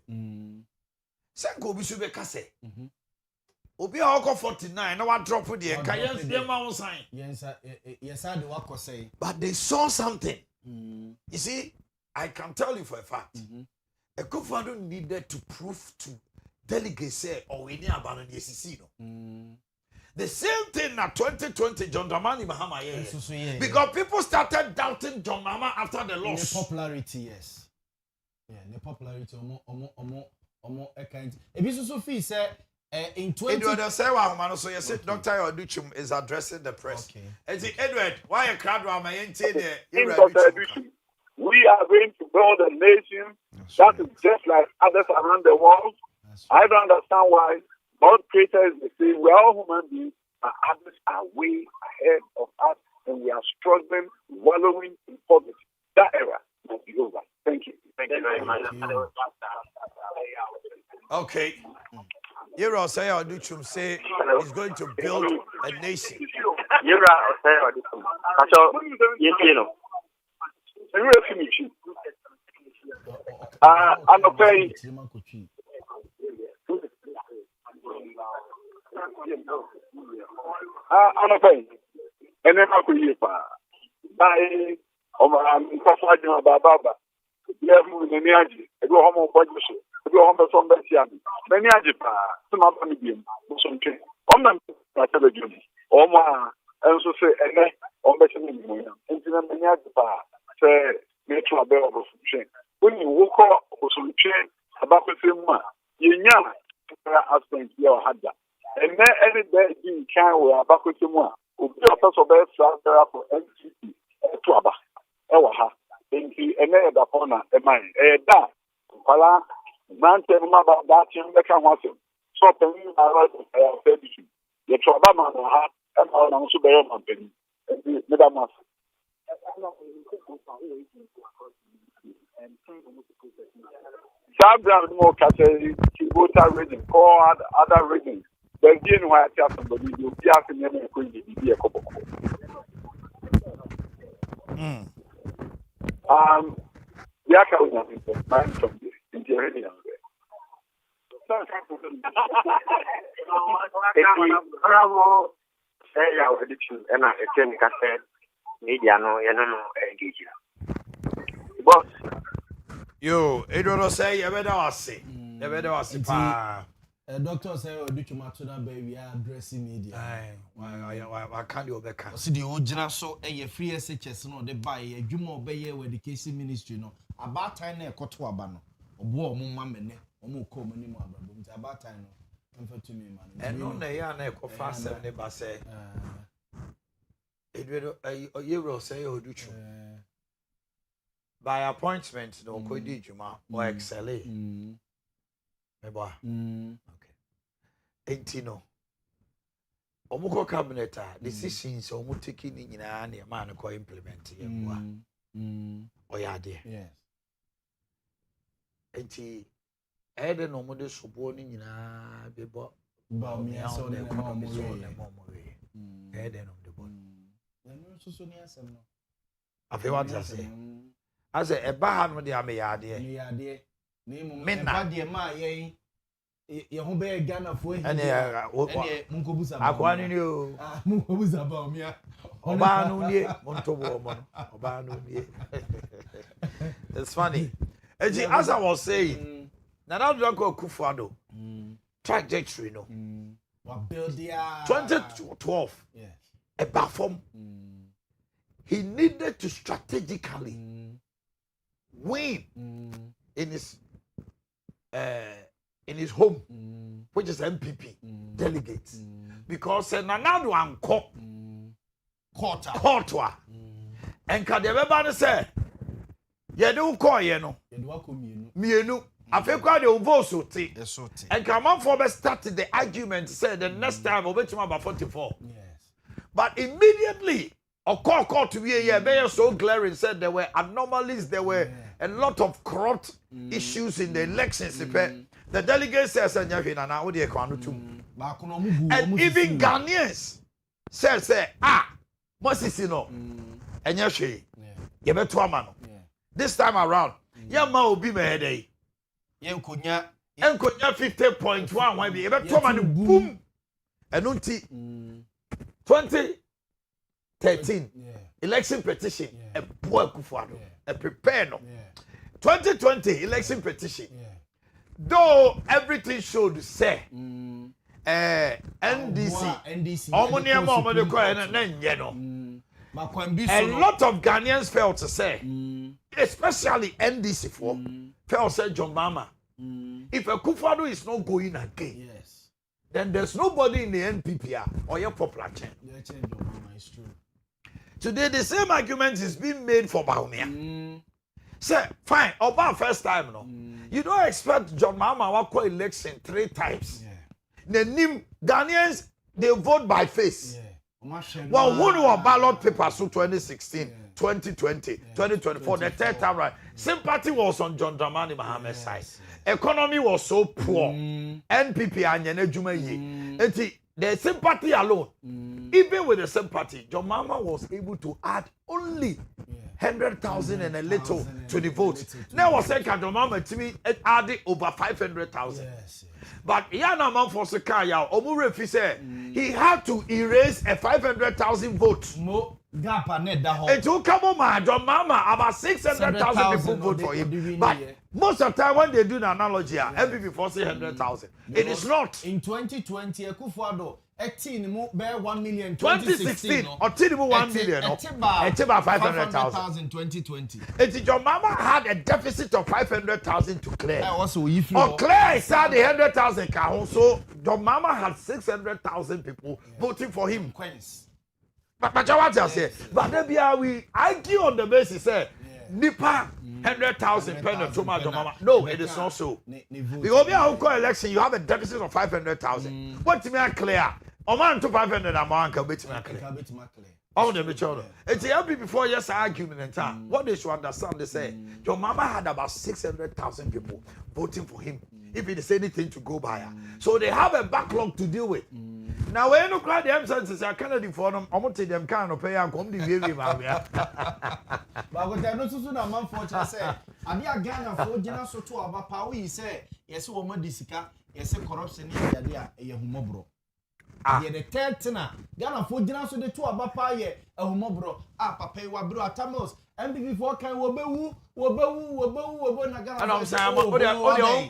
Senko Bishube Kase. Obi a oko 49 na wa drop the yes dem ma sign. Yes, I do what say. But they saw something. You see, I can tell you for a fact. A Kufuor needed to prove to delegates say or we need abandon the SEC no. The same thing na 2020 John Dramani Mahama because people started doubting John Mahama after the loss. The popularity, yes. Yeah, the popularity omo kind. Ebi so feel say in 20 Edward say so yes Dr. Oduchum is addressing the press. Okay. And Edward, why a crowd wa my we are going to build a nation that is just like others around the world. I don't understand why God created us the same. We are all human beings, but others are way ahead of us, and we are struggling, wallowing in poverty. That era must be over. Thank you. Thank you very much. Okay. Here I'll say Oduchum say he's going to build a nation Yura say or this. Kacho yentino. And we're finishing. I'm a pay. I'm a pay. And then I could hear by Baba. Level in the Niaji, I go home on budget. I go home from Bessian. Many Ajipa, some other medium, some king. On them, I tell you, Oma, and so say, and then on Bessie, and then Ajipa, say, nature available from chain. When you walk up for some chain, about the same one, you know, husband, you had that. And then any day you can wear about the same one. Will be a person of best there for NCP, Twaba, Ewaha. Inti ene da pona e mai e da pala mante ma ba da tin be kan waso so pen na ra e fe bi ye troba ma na ha e ma na so be yo ma pen me da ma Sabra mo ka say ki voter reading or other reading there be no ha tia somebody you be asking me ko di bi e ko boko the account of man from the interior. Say our addiction and I attend cassette media no engage. Boss. Yo, it don't say you better say. You better say pa. Doctor say o do chuma to na baby addressing media. Why can't you back? See the original so e free SHS no dey buy adwuma obeye with education ministry no about time na ekoto aba no obo o mo mamene o mo ko mo ni mo ababo nti about time no mfa to me man. And no na ya na ekofa asem ne ba say. Edwedo you will say o do chuma. By appointment no ko di dwuma or excel. Meba. Okay. Entino. Omuko cabinet decisions omu taking ni nyina na man ko implement ye bua. Oyade. Yes. Enti ede no mu de sobo ni nyina bebo. Ba mi aso ne mo mo we. Ede no de bo. Ya no so ni asem no. Afi what you say? I say e ba ha no de ameyade. Ameyade. Mena de ma ye ho be Ghana fo ene munkobusa ba akwa ni o munkobusa ba omia oba no nie montobo mo oba no nie. It's funny as I was saying na that don't go Kufuado trajectory no wa build dia 2012 yes a platform he needed to strategically win in his home, which is MPP delegates, because Nanado and quarter, and Kadebeba say, "You do call you know, mienu." I feel quite the vote so tea, and come on for started the argument. Said the next time over to about 44. Yes, but immediately. A call to be a mayor so glaring said there were anomalies, there were a lot of corrupt issues in the elections. The delegates says and even Ghanaians say Mosisi no and Yashi Yebetuamano. This time around, Yama will be made. Yankunya 50.1 when be Yebetuamano boom and unti 2013 election petition a boy Kufuado a prepare no 2020 election petition though everything showed say NDC a lot of Ghanaians felt to say especially NDC for felt said John Mama if a Kufuado is not going again then there's nobody in the NPP or your popular chain. It's true. Today, the same argument is being made for Baumia. Say, fine, about first time, no. You don't expect John Mahama to election 3 times. The name Ghanaians, they vote by face. Well, who knew a ballot paper so 2016, 2020, 2024, the third time right? Sympathy was on John Dramani Mahama's side. Economy was so poor. NPP and Yenejuma ye. the sympathy alone, even with the sympathy, John Mama was able to add only 100,000 and a little to the votes. Now was saying John Mama to me added over 500,000. But Yana Man for Sekaya, Omurefi said he had to erase a 500,000 votes. It will come on, John Mama, about 600,000 people vote for him. But most of the time when they do the analogy, MPP for 100,000. It is not. In 2020, Akufo-Addo, 1 million. 2016, or 1 million. It's about 500,000. 2020. John Mama had a deficit of 500,000 to clear. Also, or clear is the 100,000. So John Mama had 600,000 people voting for him. But what I say? But then we argue on the basis say Nipa 100,000 pen of John Mama. No, it is not so. Because we have call election, you have a deficit of 500,000. What to me clear? Oman to 500 amount can be clear. All the mature. It's the before yes argument and time. What they should understand, they say John Mama had about 600,000 people voting for him. If it is anything to go by, so they have a backlog to deal with. Now when you cry the MCs, I cannot for them. I'm going to them kind of pay and come the baby. But what I know to do, I'm unfortunate. Say, I be a Ghana for Jana so to our power. He say, yes, woman, disika, yes, corruption in the idea, a humobro. Yeah, the third tenor, Ghana for Jana so the two of Papa, a humobro, papa, wabro, atamos. And before can wobewu Nagana. And I'm saying,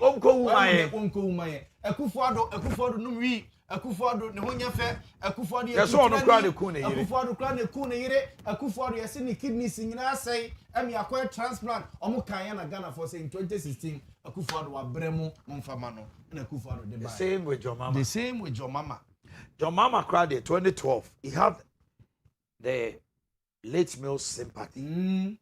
Uncle my Akufo-Addo numi Akufo-Addo ne honya fe Akufo-Addo yes one cry the kune yire Akufo-Addo cry the kune yire Akufo-Addo yes ni kidneys nyina say emi akwa transplant omo kan ya na Ghana for say in 2016 Akufo-Addo wa bremu mfama no na Akufo-Addo de the same with your mama. The same with your mama. Your mama cried in 2012. He had the late meal sympathy.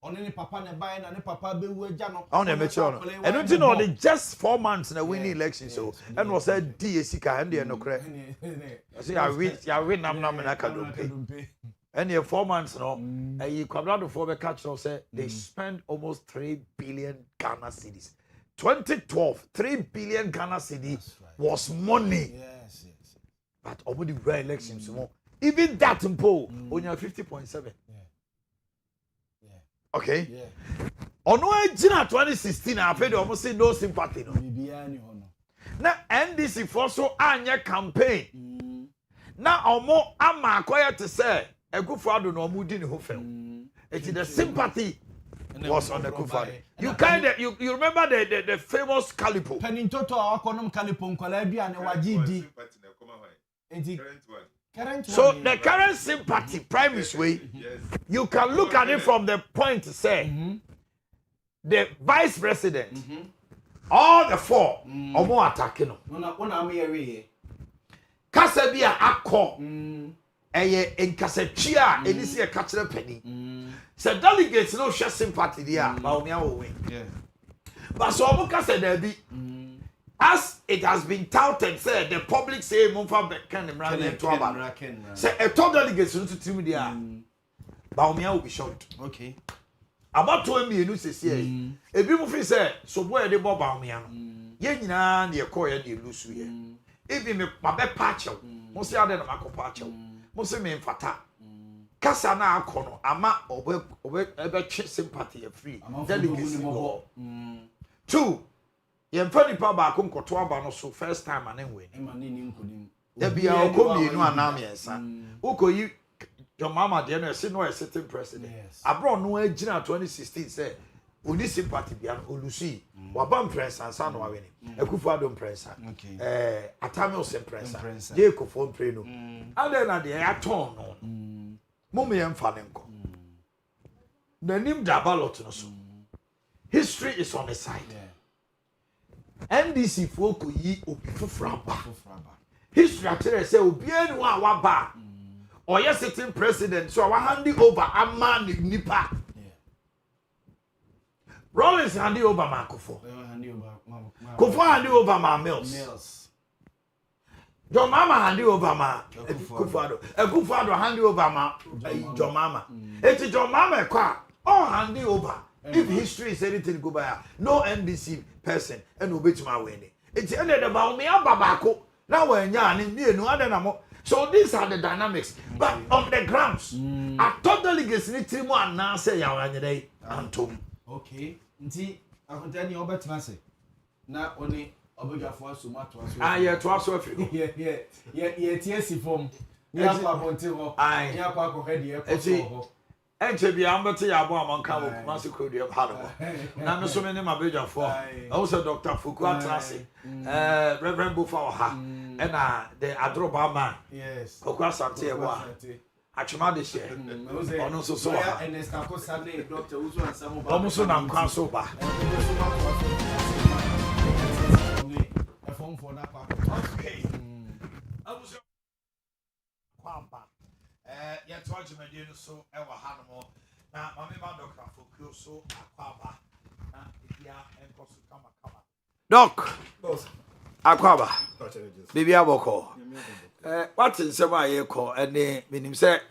Only papa ne buy na ne papa be wu eja no. I want to make and don't you know they just 4 months na winning election so and was said DSK and they no correct. I say I win nam na kadompe. And here 4 months no you come down to for catch no say they spend almost 3 billion Ghana cedis. 2012 3 billion Ghana cedi was money. Yes. But over the real elections even that impo only 50.7. Okay. Yeah. On what 2016, I paid almost say no sympathy. No. Now NDC for so anya campaign. Now omo ama quiet to say Akufo-Addo no mudi ni hofem. It is the sympathy was on the Akufo-Addo. You kind of you remember the famous Calipo. Penintoto akonom Calipo nkwala aduane wagidi. So the current sympathy, Primaries way, you can look at it from the point to say the vice president, all the four, omo attacking. Kasabia akko, eye enkasachia, enisi e kachire penny. So delegates no share sympathy there, Baumia will win. But so omo kasa there be. As it has been touted, said the public say Mumfa can and Twaba. Say a top delegation to Timidia. Baumia will be shocked. Okay. About 2 million say, a people say, so where the Bob Baumia. Yenina, the Koya, the Lucia. Even my back patcho, Mosia than a Marco Pacho, Mosime Fata. Cassana Cono, Ama, or ever sympathy free. Delegates. 2. Yemfani pa ba ko nkoto aba no so first time anenwe ya bia okomi nu anamiensa ukoyi your mama de no se no a sitting president abro no agina 2016 say oni sympathy bia olusi wabam prince ansa no awene Akufo-Addo prince atame o prince je kofo mpre no ade na de ya ton no mum ye mfa ne nko nanim da ballot no so history is on the side. NDC folk yi obi fufraba. History actually say obi enu a waba. Or yes sitting president so I hand over a man nipa. Rollins hand over Makufo. Kufo hand over ma Mills. John Mama hand over ma Akufo-Addo. Akufo-Addo hand over ma John Mama. Eti John Mama kwa all hand over. If history is anything go by, no NDC person and obey to my winning. It's ended about me and Babako. Now when you are so these are the dynamics. But on the grounds, I totally get any more and now say you Antom. Okay. Nti akontani obetena na oni obejafo asoma to aso. Yeah, to aso afiri. Yeah, tie si form. Ni akwa bonte ho. Ni akwa akwa de e koso ho. Enche bia ambete ya abo amanka wo kuma se kodu e halo. Na me so me ne mabejafo. I was Dr. Fuku Atrase. Reverend Bufa Oha. And the Adroba man. Yes. Okwa Sante e wa. Achuma de share. Ono so so. And the staff was Sunday Dr. Uzo and some of Almost na nkwa so ba. A phone for that part. Okay. Kwamba. Yet watch me do so ever hanamo. Now, my Dr. Fuku so akwaba. Na ibia enko so kama. Doc. Akwaba. Bibi aboko. What in some I call and meaning say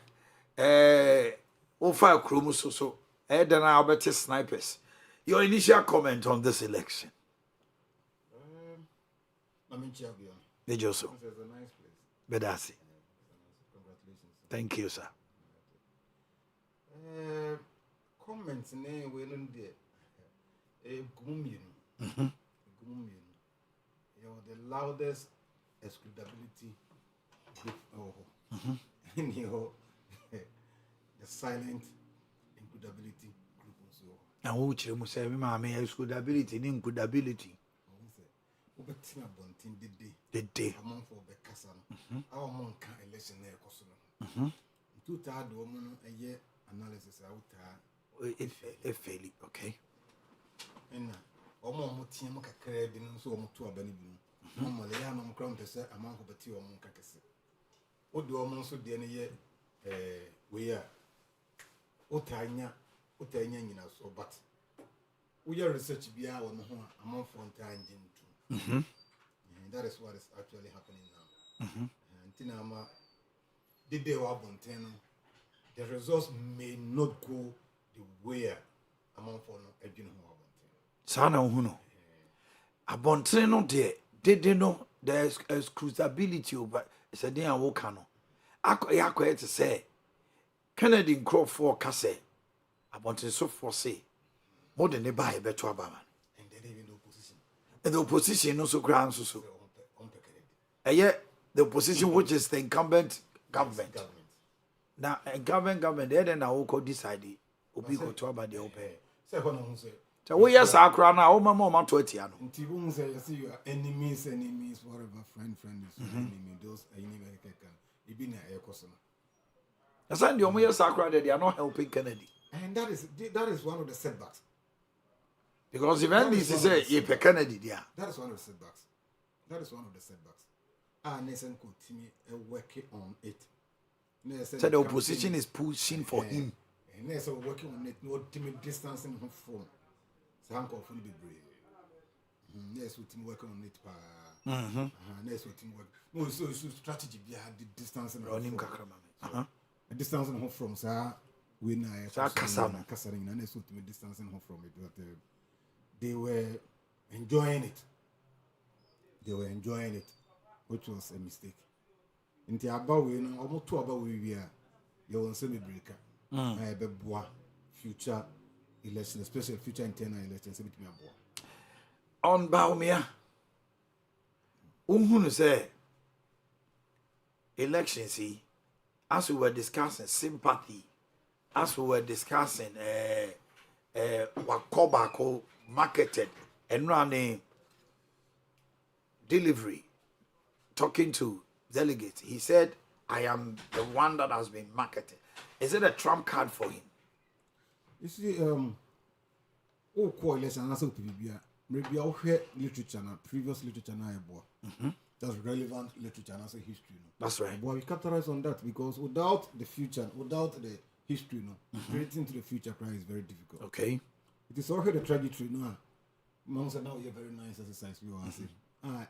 fire krum so then I'll bet snipers. Your initial comment on this election. Did you so? It's a nice place. Bedasi. Congratulations. Thank you, sir. Comments name we don't there. You're the loudest excludability group in your the silent includability group also. And who must say, Mamma, excludability, includability. The day. Among for Becassan. Our monk election there, Cosono. 2/3 woman a year analysis out. If failing, okay. And almost Tiamoka crab in so to a benny. Normally, I'm crowned to say among of the tea or monkacas. What do almost do any year? We are Otanya, in us, but we are research be our among Fontaine too. That is what is actually happening now. And Tinama did they were Bonteno. The results may not go the way among for a general. Sana Huno. Abonteno de did they know there's exclusability over it's a day and wokano. I to say Kennedy Crawford Casse. Abontin so for say more than they buy a better man. And they even opposition. And the opposition also grants so. And yet the opposition which is the incumbent government. Now government there then I will call decide obi go to about the open. So we yes akra na o mama 20 ano. Nti say you see your enemies whatever friend is enemy those enemy can e be na e koso. That's why the omo yes akra they are not helping Kennedy. And that is one of the setbacks. Because if NDC say you pay Kennedy there. That is one of the setbacks. Nelson continue working on it. So the opposition is pushing for him. And Nelson working on it, no timid distancing him from Sanko from the brave. Yes, with him working on it. Yes, with him work. No, so strategy behind the distancing him. Distancing him from Sir when I Cassandra, and yes, with him distancing him from it. But they were enjoying it. Which was a mistake. In the about we know almost 2 about we are. You will send me breaker. I have a future election, especially future internal elections. On Baumia, who say election, see, as we were discussing sympathy, as we were discussing what Kobako marketed and running delivery. Talking to delegates, he said, I am the one that has been marketed. Is it a trump card for him? You see, coalition, maybe I'll hear literature, previous literature, that's relevant literature, and also history. That's right. But we capitalize on that because without the future, without the history, creating to the future is very difficult. Okay. It is also the trajectory. Mom said, now you have very nice exercise. We are saying,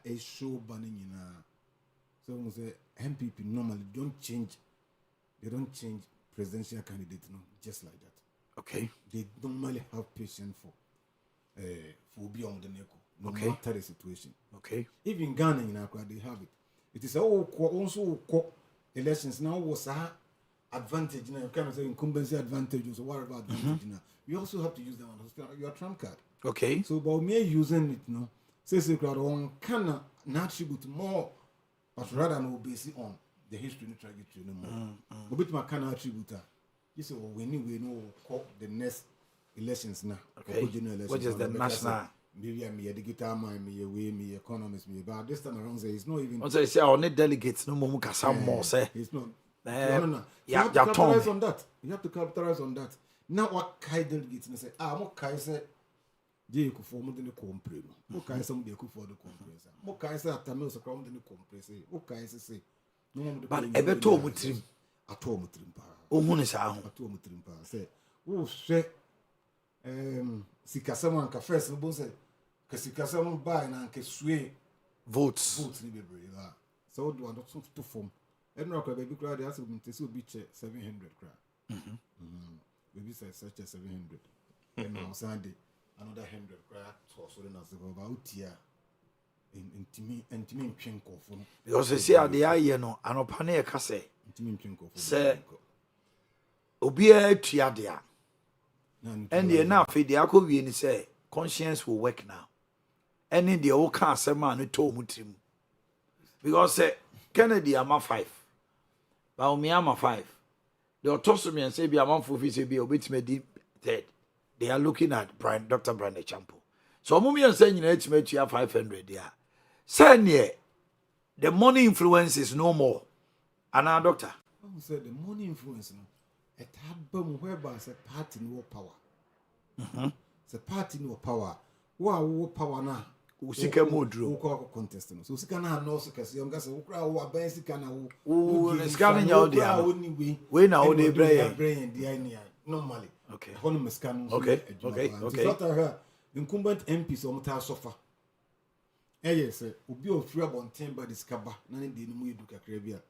a show banning in so we say MPP normally they don't change presidential candidates just like that. Okay. They normally have patience for beyond the neko, no matter the situation. Okay. Even Ghana in Accra, they have it. It is also elections now was a advantage now. You kind of say incumbency advantage or whatever advantage now. You also have to use that one. Your trump card. Okay. So about me using it, no, says on can attribute more, but rather than based on the history and trajectory no more. But bit my can attribute. You say, well, we know the next elections now. Okay. Which is the national. Maybe I'm a guitar man, me a way, me economist, me. But this time around, it's not even. Also, say only delegates no more some more say. It's not. No. You have to capitalize on that. You have to capitalize on that. Now what kind of delegates? And say, what kind say? They could form the complaint. What kind some they could for the complaint? What kind say after me so come the complaint? What kind say? But ebe to omutrim. Ato omutrim pa. Ohun is ahun. Ato omutrim pa. Say, oh say, sikasama anka first no bon say, ka sikasama buy na anka sway votes ni bebre la. So do not to form. Every crowd baby crowd has to be 700 crowd. Baby say such a 700. And now Sunday another 100 crowd so na say about here. Intimi ntwenko fo. Because you see how they are here no anopa na e ka say. Intimi ntwenko fo. Say obi a tua dia. And the enough the akowie ni say conscience will work now. Any the o ka asema no to mutrim. Because say Kennedy ama 5. Ba omi ama 5. The autonomy and say be am for fi say be obetime di third. They are looking at Dr. Brandon Champo. So omo mi say nyina etime tua 500 dia. Say near the money influence is no more. And our doctor. I said the money influence no. It happened whereby it's a party no power. It's a party no power. What power now? Usika modro. Who contest no. So usika na no so kase yonga se ukra wo aban sika na wo. Usika na nya dia. We na wo dey brain dia ni normally. Okay. Hono meska no. Okay. So incumbent MPs o mta sofa. Yes, obi o free abonten ba diskaba na ne de no mu edu kakra bia.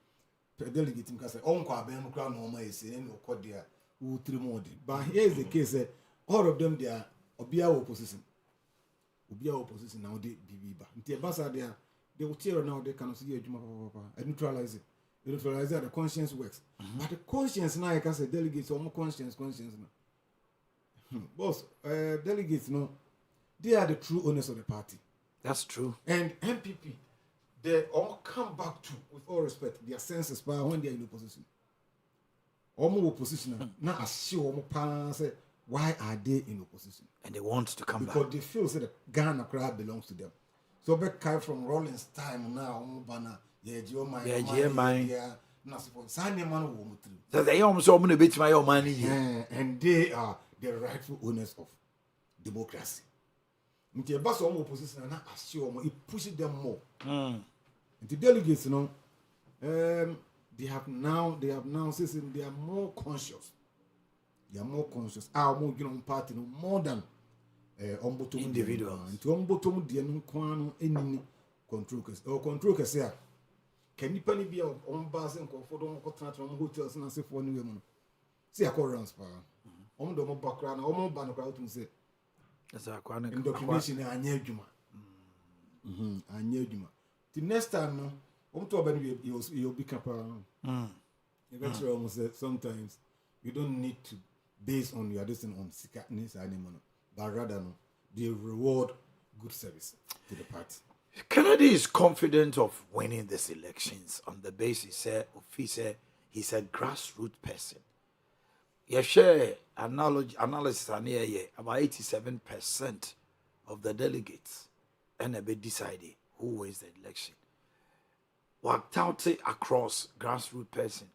Delegate him say on kwa ben kra no ma ese ne okodia wo trimodi. But here is the case, all of them they are obia opposition now they bibiba nti ebasa they will tear now they can see adwuma papa and neutralize it. They neutralize it, the conscience works. But the conscience now I can say delegates or more conscience now. Boss, delegates no, they are the true owners of the party. That's true. And MPP, they all come back to, with all respect, their senses power when they are in opposition. More opposition now assure say why are they in opposition? And they want to come because back. They feel that the Ghana crowd belongs to them. So back from Rollins time now, banner, so they almost open a bit my own money. And they are the rightful owners of democracy. Nti eba so mo opposition na assure mo it pushes them more. The delegates they have now says they are more conscious. They are more conscious. More party no more than individuals. Nti ombotom de no kwano enini control case. Or control case ya. Can you penny be on bus and comfort on hotels and say for new women? See a corrance power. Do mo background o ban crowd to say. That's a quite indoctrination anya adwuma. Anya adwuma. The next time no, to abani you'll be capable. Sometimes you don't need to base on your destiny on sickness anymore, but rather no, they reward good service to the party. Kennedy is confident of winning these elections on the basis he's a grassroots person. You share analysis about 87% of the delegates and a bit decided who wins the election. Worked out across grassroots person.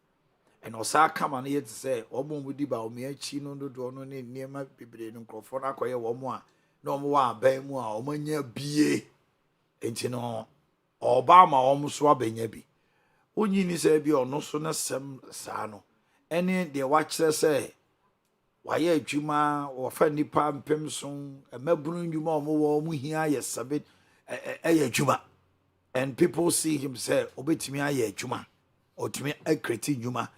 And also come on here to say, Omo wudi ba omi chino do no ne niema bebre no krofo na koye wo mo a na omo wa ban mu a omo nya bie enti no Obama omo so abanya bi onyi ni say bi ono so na sem sa no ene de wa kire say waye adwuma wo fa nipa mpem so emabunu ndwuma omo wo mu hia ye sabe adwuma and people see him say obetimi aye adwuma otimi akreti ndwuma.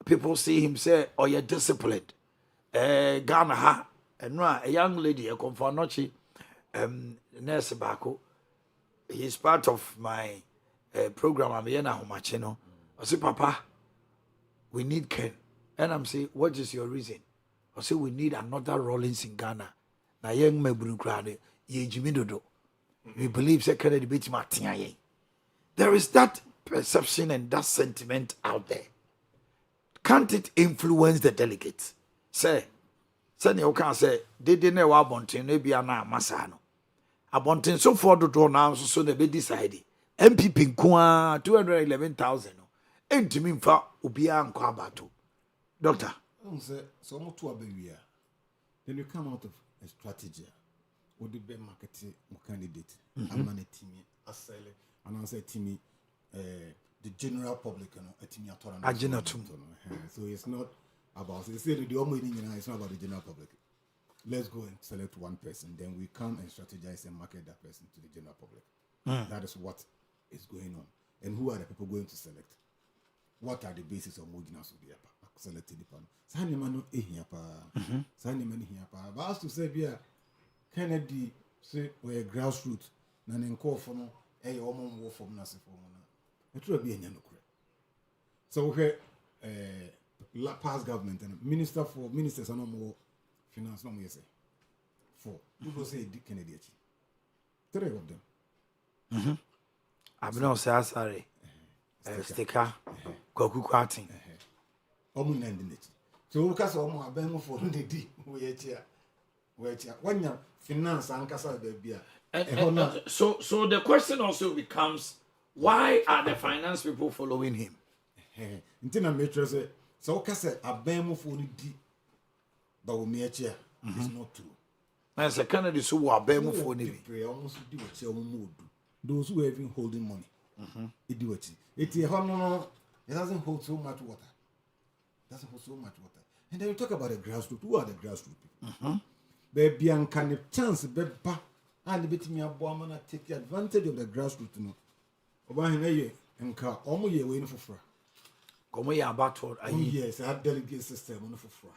People see him say, "Oh, you're disciplined." Ghana ha, and a young lady, a Konfanochi, nurse Bako. He's part of my program I'm here now, Machino. I say, Papa, we need Ken. And I'm saying, what is your reason? I say, we need another Rollins in Ghana. Na young me brunkrade, ye jimidodo. We believe second debate Martin. There is that perception and that sentiment out there. Can't it influence the delegates? Say you can say, they didn't know Abontin, maybe an Masano. Abontin so far to now, so they be decided. MPP Nkwa 211,000. Ain't to mean for Ubia and Kwabato. Doctor. So much to be then you come out of a strategy. Would the be marketing candidate? I'm a team, a seller, and I say to me, the general public, a team so it's not about the only thing it's not about the general public. Let's go and select one person, then we come and strategize and market that person to the general public. That is what is going on. And who are the people going to select? What are the basis of moving us to be selected? Sani manu ehia pa. Sani manu ehia pa. But as to say, be Kennedy say we grassroots. Na nenko from omo wo from na se from na. Etro be enya no kure. So we past government and ministers are no more finance no more say. 4. You go say Dick Kennedy. 3 of them. Abno say sorry. Sticker. Kwaku kwatin. Omu nandineti. So ukasa omu abemu for ndedi we etia. Wanya finance ankasa bebia. So the question also becomes, why are the finance people following him? Ntina metro say so ukasa abemu for ndedi ba wo meachia. It's not true. Na say Kennedy so wo abemu for ndedi. Almost do what you modu. Those who are even holding money. It do it. It doesn't hold so much water. And then you talk about the grassroots. Who are the grassroots people? Baby, and can the chance beba and the bit me a bomb and take advantage of the grassroots. No, Obahine and car almost ye waiting for fra. Come here about what I yes, I have delegate system on for fra.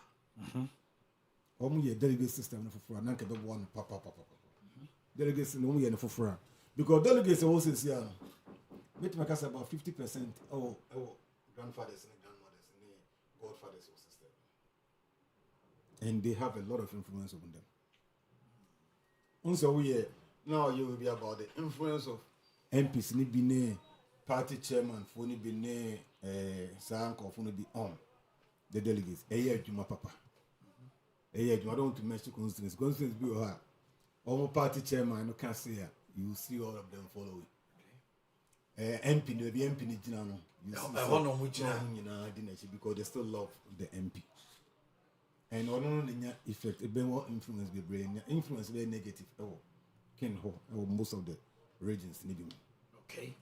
Almost ye delegate system for fra. Nanka the one papa. Delegates no ye for fra. Because delegates also say, which makes about 50% oh grandfathers and grandmothers and godfathers or sisters. And they have a lot of influence on them. Also, now you will be about the influence of MPs, ni bine party chairman, phone bine sank or phone be on the delegates. Juma Papa. I don't want to mention constituency. Constituency be her. Almost party chairman, you can't see her. You see all of them following. MP no be MP ni jina no. You see because they still love the MP. And ono nya effect e be what influence be brain influence be negative ken ho most of the regions need him. Okay.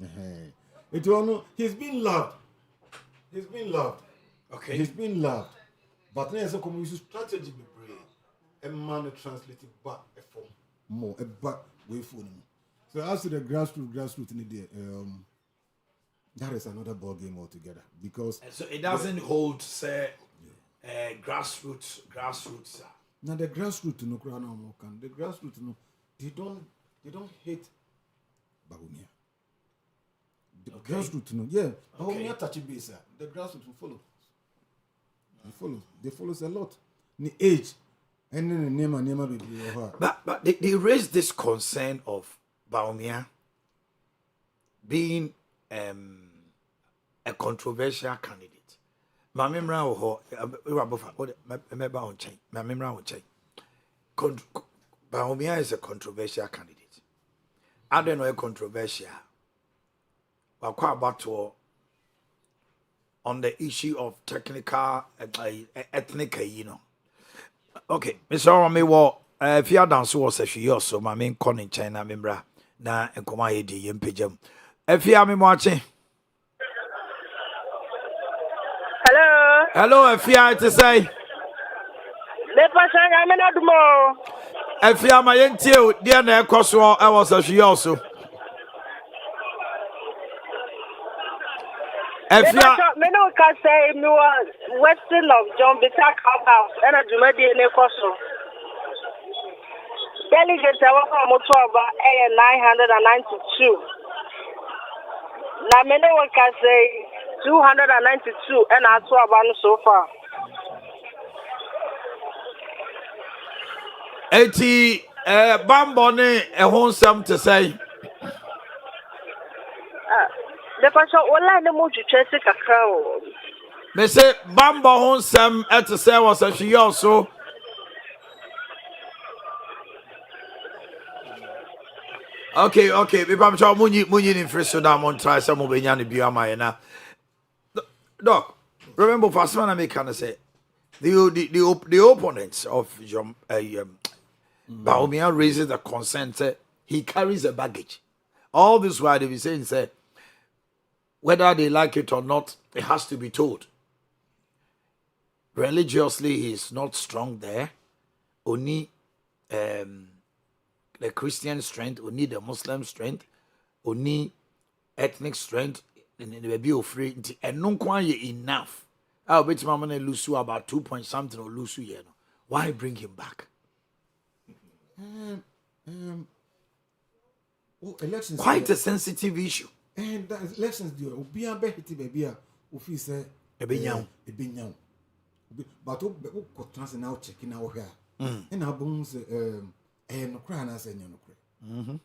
It ono he's been loved. Okay. He's been loved. But now so come use strategy be brain and man translate it back a form more a back way for him. So as to the grassroots in there, that is another ball game altogether because so it doesn't hold say grassroots. Now the grassroots no crown no can the grassroots no they don't hate Bawumia. The grassroots no Bawumia touch base the grassroots will follow. They follow a lot. The age and then the name be but they raised this concern of Bawumia being a controversial candidate. My memory Bawumia is a controversial candidate. I don't know a controversial. But quite about on the issue of technical ethnic, Okay, Mr. Orome, if you dance was a few years, so my main con in China, member, na and come I di ympijam. If you are me watching. Hello, if you are to say. If you are my until dear near Coswell, I was a she also. If you are, me can say me was western of John Bitak House and a Jumadi in a Coswell. Delegate our Motoba A 992. Na me no can say 292 and I saw about so far. Eti bambo ne ho nsɛm te sɛ The person online no mo twetwe kakra o. me say bambo ho nsɛm ɛte sɛ wɔ sɛ hweyɛ so okay me pam chaw munyi ni friso da mon try sɛ mo benya ne bia ma na doc remember first one I make can say the opponents of Baumia raises the concern say he carries a baggage. All this while they be saying say whether they like it or not, it has to be told. Religiously, he is not strong there. Only the Christian strength, only the Muslim strength, only ethnic strength, and the baby free and no quite enough. I'll bet my money lose you about 2 point something or lose you. Why bring him back? Elections quite a sensitive issue. And that elections do obi abehiti baby a ofi say ebenyaw but o ko trans now checking now here and abun say no kra na say no kra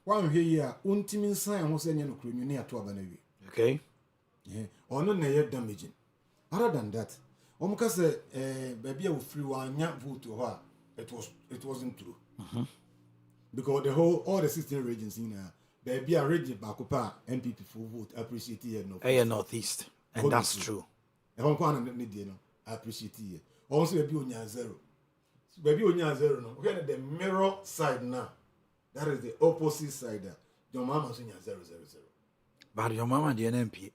wan hwe yi a untimi nsan ho say no kra nyu ne ato aba na wi okay ono na ye damaging other than that omuka say baby a ofiri wanya vote ho a it wasn't true because all the 16 regions in baby a region bakopa MPP for vote appreciate it no northeast and that's true e hon kwa na ne die no appreciate it also baby onya zero no we are the mirror side now that is the opposite side your mama so nya 000 but your mama the MP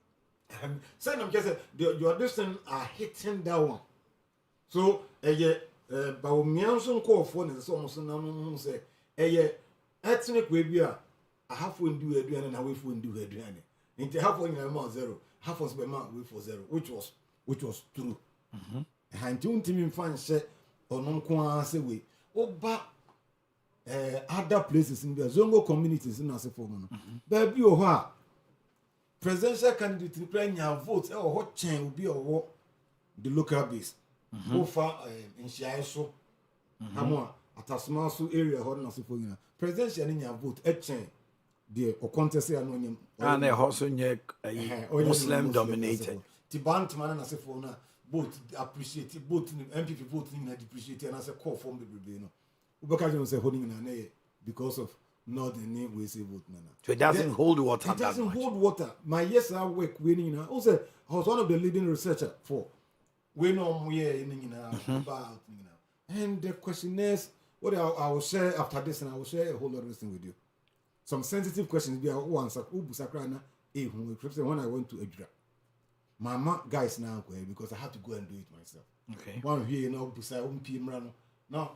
say no just your distance are hitting that one so ba o mianso nko ofo ne so so na no say ethnic we bi a half when do aduane na we for do aduane nti half when na zero half was be ma we for zero which was true and untimi mfan hye ono nko a say we oba other places in the zongo communities in asefo no ba bi o ho a presidential candidate in premier vote e o ho chen obi o the local base over in Shiaiso Hamwa atasmaso area ho na asefo nyina presidential ni nya vote e chen the contest ya no nyem and they also nye Muslim dominated tibant man na asefo na both appreciate both MPP vote ni na depreciate and as a call form the no ubaka you say holding na na because of not the name we say vote na so it doesn't hold water. It doesn't hold water. My yes I work we ni na also I was one of the leading researcher for we know we in about and the questionnaires what I will share after this and I will share a whole lot of things with you. Some sensitive questions be one when I went to Edra. My guys now because I had to go and do it myself. Okay. One here now busa PM no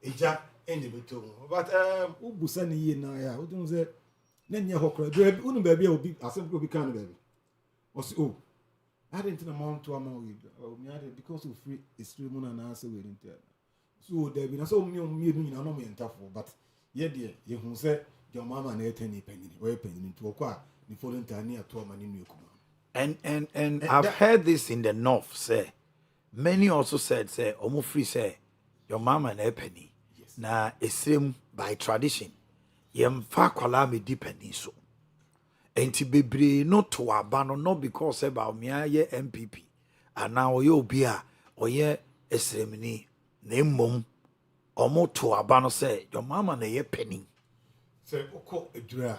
Eja any beto. But busa ni ye na ya. Udun say na nya hokra. Unu baby obi asem go be kan baby. Was I didn't amount to amount because of free extreme na answer we didn't tell. So there be na so me no no me entafo but ye de ye hu say your mama na etani penny we penny to okwa ni following tani ato amani nu ekuma. And I've heard this in the north say many also said say omo free say your mama na penny na esrem by tradition yemfa kwala me di penny so enti bebre no to aba no not because about me aye MPP and now oye obi a oye esremni na mmom omo to aba no say your mama na ye penny say oko edura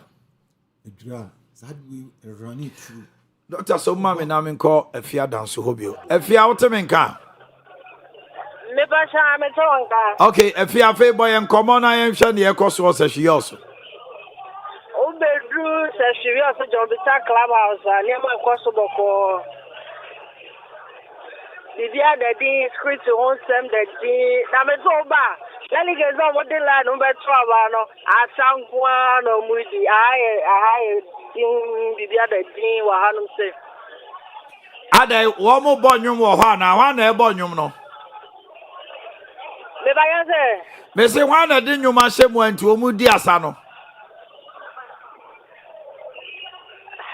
sad we run it through Dr. So mama na me call afia dance hobio afia wote me nka Me ba sha me to nka okay afia fe boy en komo na yen hwe ne ekoso so hwe yoso Bedru se shiri aso Jobita Clubhouse ani ma kwaso boko Bibia de di script on sem de di na me so ba lali ge zo mo de la no be to aba no asankwa no mudi aye bibia de di wa hanu se Adai wo mo bonyum wo ho na wa na e bonyum no Me ba ya se me se wa na di nyuma hyemu anti o mu di asa no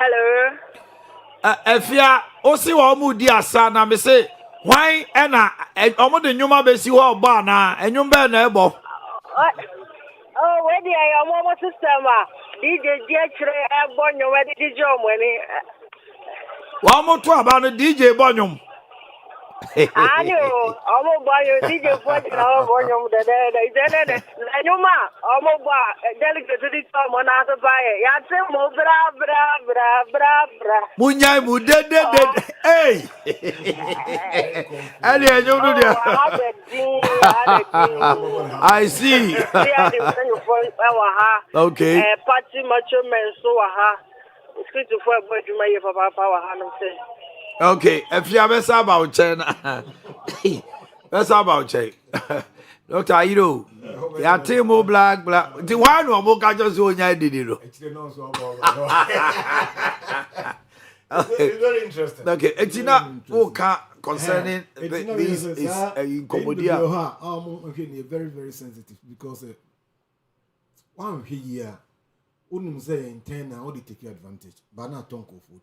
Hello Efia osi wa mu di asa na me say why na omo de nyuma be si ho ba na enyum be na ebo. Oh, where the I system DJ Jethre Bonyo where the DJ money. Wa mo to aba no DJ Bonyum. Ani o, omo Bonyo DJ Bonyo Bonyo de. Nyuma, omo ba delegate to this time on as buy. Ya say mo bra. Munyai mu de. Hey. Ali enyum no dia. I see. Okay. Party macho men so ha. Street for boy you may papa power ha no say. Okay, if you have a about China, that's about China. Doctor, you know, yeah, Timo black. The one who more catch us when I did it. It's very interesting. Okay, it's not concerning this is incommodia. Okay, very, very sensitive because one here, say in 10 now, they take advantage, but not talk of food.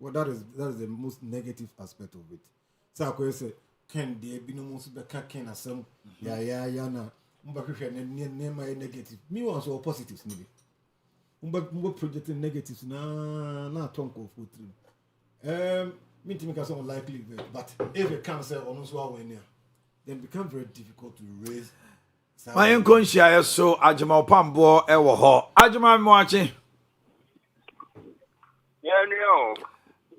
Well, that is the most negative aspect of it. So I say, can there be no most be can some na negative. Me also positives maybe. Projecting negatives na talk of food. Me to make us unlikely, but if a cancer on us when then become very difficult to raise. My unconscious so Ajama Pambo ewo ho. Ajama Mwachi. Yeah, no.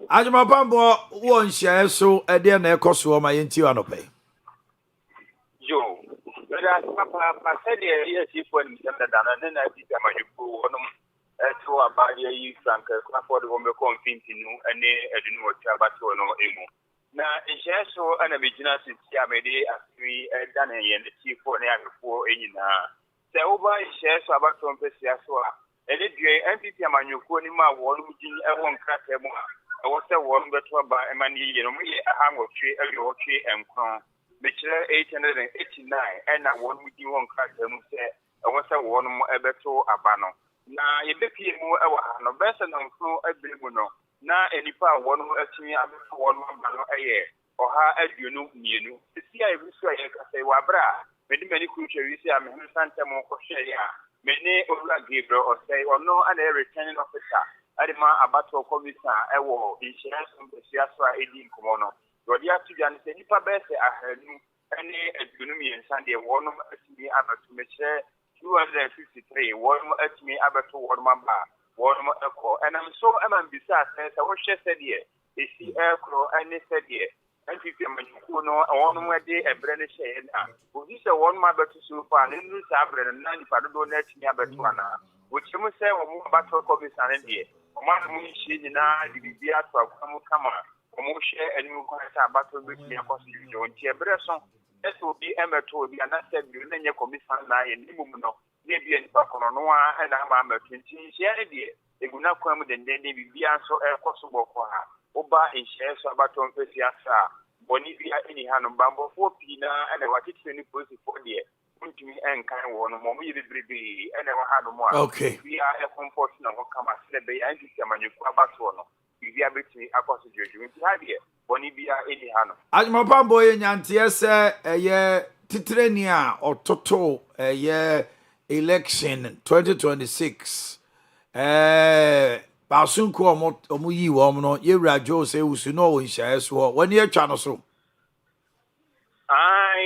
Ajama Pambo won share so e dey na ekoso ma yenti anope. Yo. But as Papa said yes if when me that na na bi ma yuko wonum to abaya yi frank for the home continue ene edunu o tia bato no emu. Na share so ana be gina sisi amede afri dan yen ti for na afo enyina. Se oba share so abato mpesi aso a ene due MPP amanyuko ni ma wonu gin e won krate mu a e wo se wonu beto ba e mani ye no mu ye ahango twe e wo twe enkron me kire 889 and na wonu gin won krate mu se e wo se wonu mu e beto abano na ye be pie mu e wa no bese na nfro abregu no na enipa wonu atimi abeto wonu abano eye oha aduonu mienu sia e biso ye ka se wa bra me di mani ku twe wi se am hin sante mo ko hwe ya mene Owia Gabriel or say or no and a returning officer Adima Abato Commission ewo insurance so edi komono do dia to jan se nipa bese ahanu ene adunumi ensande wonum atimi abatu meche 253 wonum atimi abatu wonum ba wonum eko and I'm so am bisa say wo hwe se de esi ekro ene se de NPP manjuko no wonum ade ebre ne hye na obi se wonum abatu so fa ne nu sa abre na ni pado do na atimi abatu ana wochi mu se wo mu abatu Commission ne de ma mu hye ni na bibi ato akwamu kama mo hye enu ko ta abatu be ti akoso jo nti ebre so eso bi emeto bi ana se bi na nye Commission na ye ni mu no ne bi en pakono no a na ma amatu nti hye ne de eguna kwamu de bibi anso ekoso boko ha oba inhyɛ so abaton pesi asa boni bia eni hanom bambo fo pina ene watete ni polisi fo de ntumi enkan wo no mo yi bebrebe ene wa hanom a okay bia e comfort na ho kama sele be anti amanyeku abato no bia betumi akoso jojo nti ha de boni bia eni hanom Ajama Pambo ye nyantie se eye titreni a ototo eye election 2026 Basunko omo yi wo no yewra jo se usu no won hia so woni atwa no so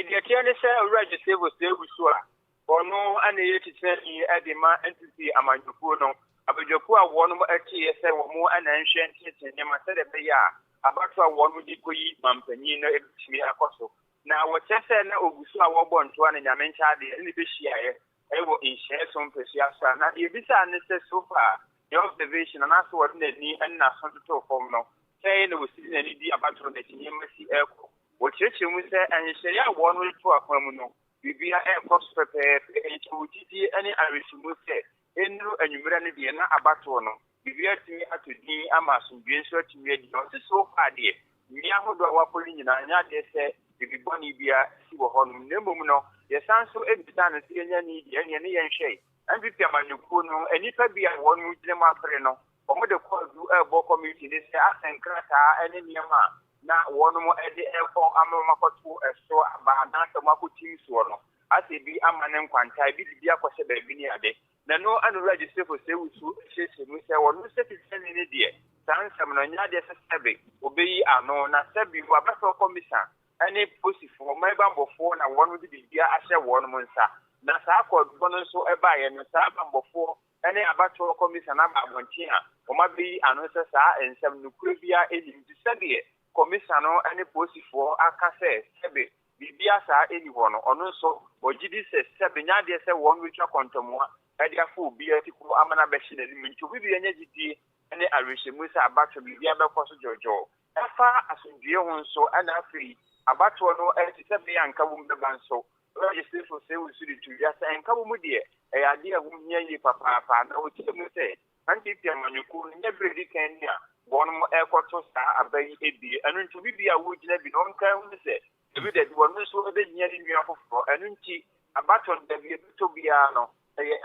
de tiene se register wo se usu a ono ana ye titani edema entity amanyuko no abadwako a wo no atie se wo mo ana nhwe ntete ne ma se de be ya abato a wo no di koyi mampanyi no ebitimi akoso na wo chese na ogusu a wo bo nto ana nyame ncha de ni be hia ewo inhye so mpesi asa na ye bisa ne se so far the observation and also what they need and not something to form no say no see any di about the TMC echo what church we say and say ya one way to akwamu no bibia air cost prepare any arisimu say enu anwumra ne de na abato no bibia timi atodi ama asomdwe so timi adi no so far de mi ahodo a wapoli nyina nya de say bibiboni bia si wo honum nemum no ye sanso ebita na se nya ni de ne yenhwe and if you are no, and if I be a one with them after no, omo de call do ebo community ni say asenkrata ene niema na wono mo ede efo amamakoto eso aba na so makotim so no ase bi amane nkwanta bi akose ba bi ni ade na no anu register for say usu sheshe mu say wono citizen ni de sansam no nya de sebe obeyi ano na sebi wa beso commission ene posifo meba mbofo na wono de bi ahye wono mo nsa na saa akọdụ nso ebe a no saa bambọfo ene abato commission aba abontin a oma bi ano se saa ensem nukure bia eni sebe commission no ene posifo aka se sebe bibia saa eni ho no ono nso ogidi se sebe nya de se won witwa kontomoa ede afọ obi atiko amana beshi na ni ntu bibi enya gidi ene arehemu se abato bibia bekoso jojo efa asundie ho nso ana afri abato no eti sebe ya nka wo mbeba nso register for say we should do just and come with the idea we near papa na o tell say anti piamanyuku nya bredi kenya one mo ekoto sa abai ebi anu nti bibia wo gina bi no nka hu say ebi de one so ebe nya ni nua foforo anu nti abaton da bi to bia no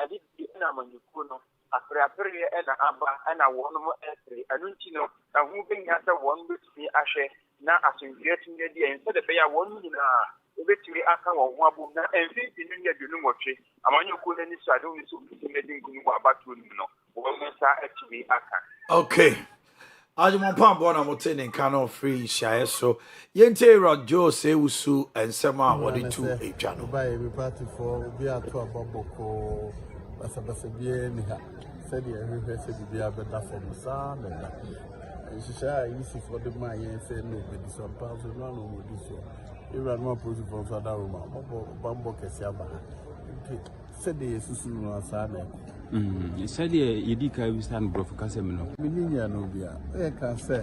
adi na manyuku no apre na aba na one mo esri anu nti no ahu be nya sa one be ti ahwe na asunjie tinye di ense de be ya one ni na obetiri aka wɔ ho abom na mfimfini no nyɛ dunu nwɔtwe amanyɔkuo no ani so ade wo nso medi nkunu wɔ abatoɔ no mu no wɔn mo nsa atumi aka. Okay. Ajumampa bona mote ne nka no free hyae so yente radio se wusu ensem a wode tu etwa no ba ye party for obi ato aboboko basabasa bia ni ha said ye hwehwe se bibia beda from sa na da shisha yisi for the man ye say no be this one pass no no mo this one even no approach from other room bambo kesi aba said ye susu no sa na said ye dika we stand bro for kasem no mininya no bia e kan say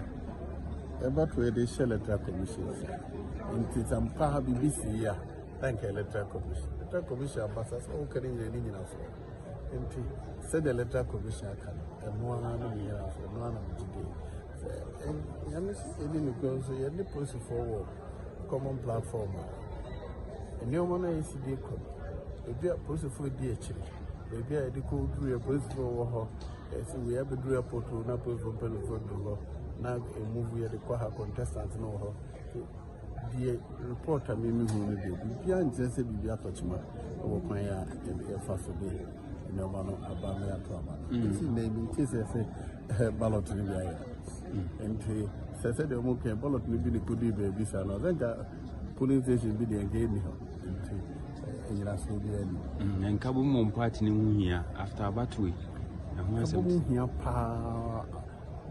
about where they share electoral commission in Tampa BBC ya thank electoral commission ambassadors all carrying the name of empty said the electoral commission can and one year after no one today and any because any post forward common platform and no one is the code maybe a post for the maybe I decode through a post for we have a do a portal na post for telephone na a movie the kwa contestants no ho the reporter me hu no de bia nje se bibia tochima wo kwan ya e fa so de no ma no aba me ato aba si na bi ti se ballot ni bia ya enti se de mo ke ballot ni bi de kodi be bi sa no zenga polling station bi de nge mi ho enti nyira so bi ani enka bo mo party ni hu hia after abatwe na hu asem hu hia pa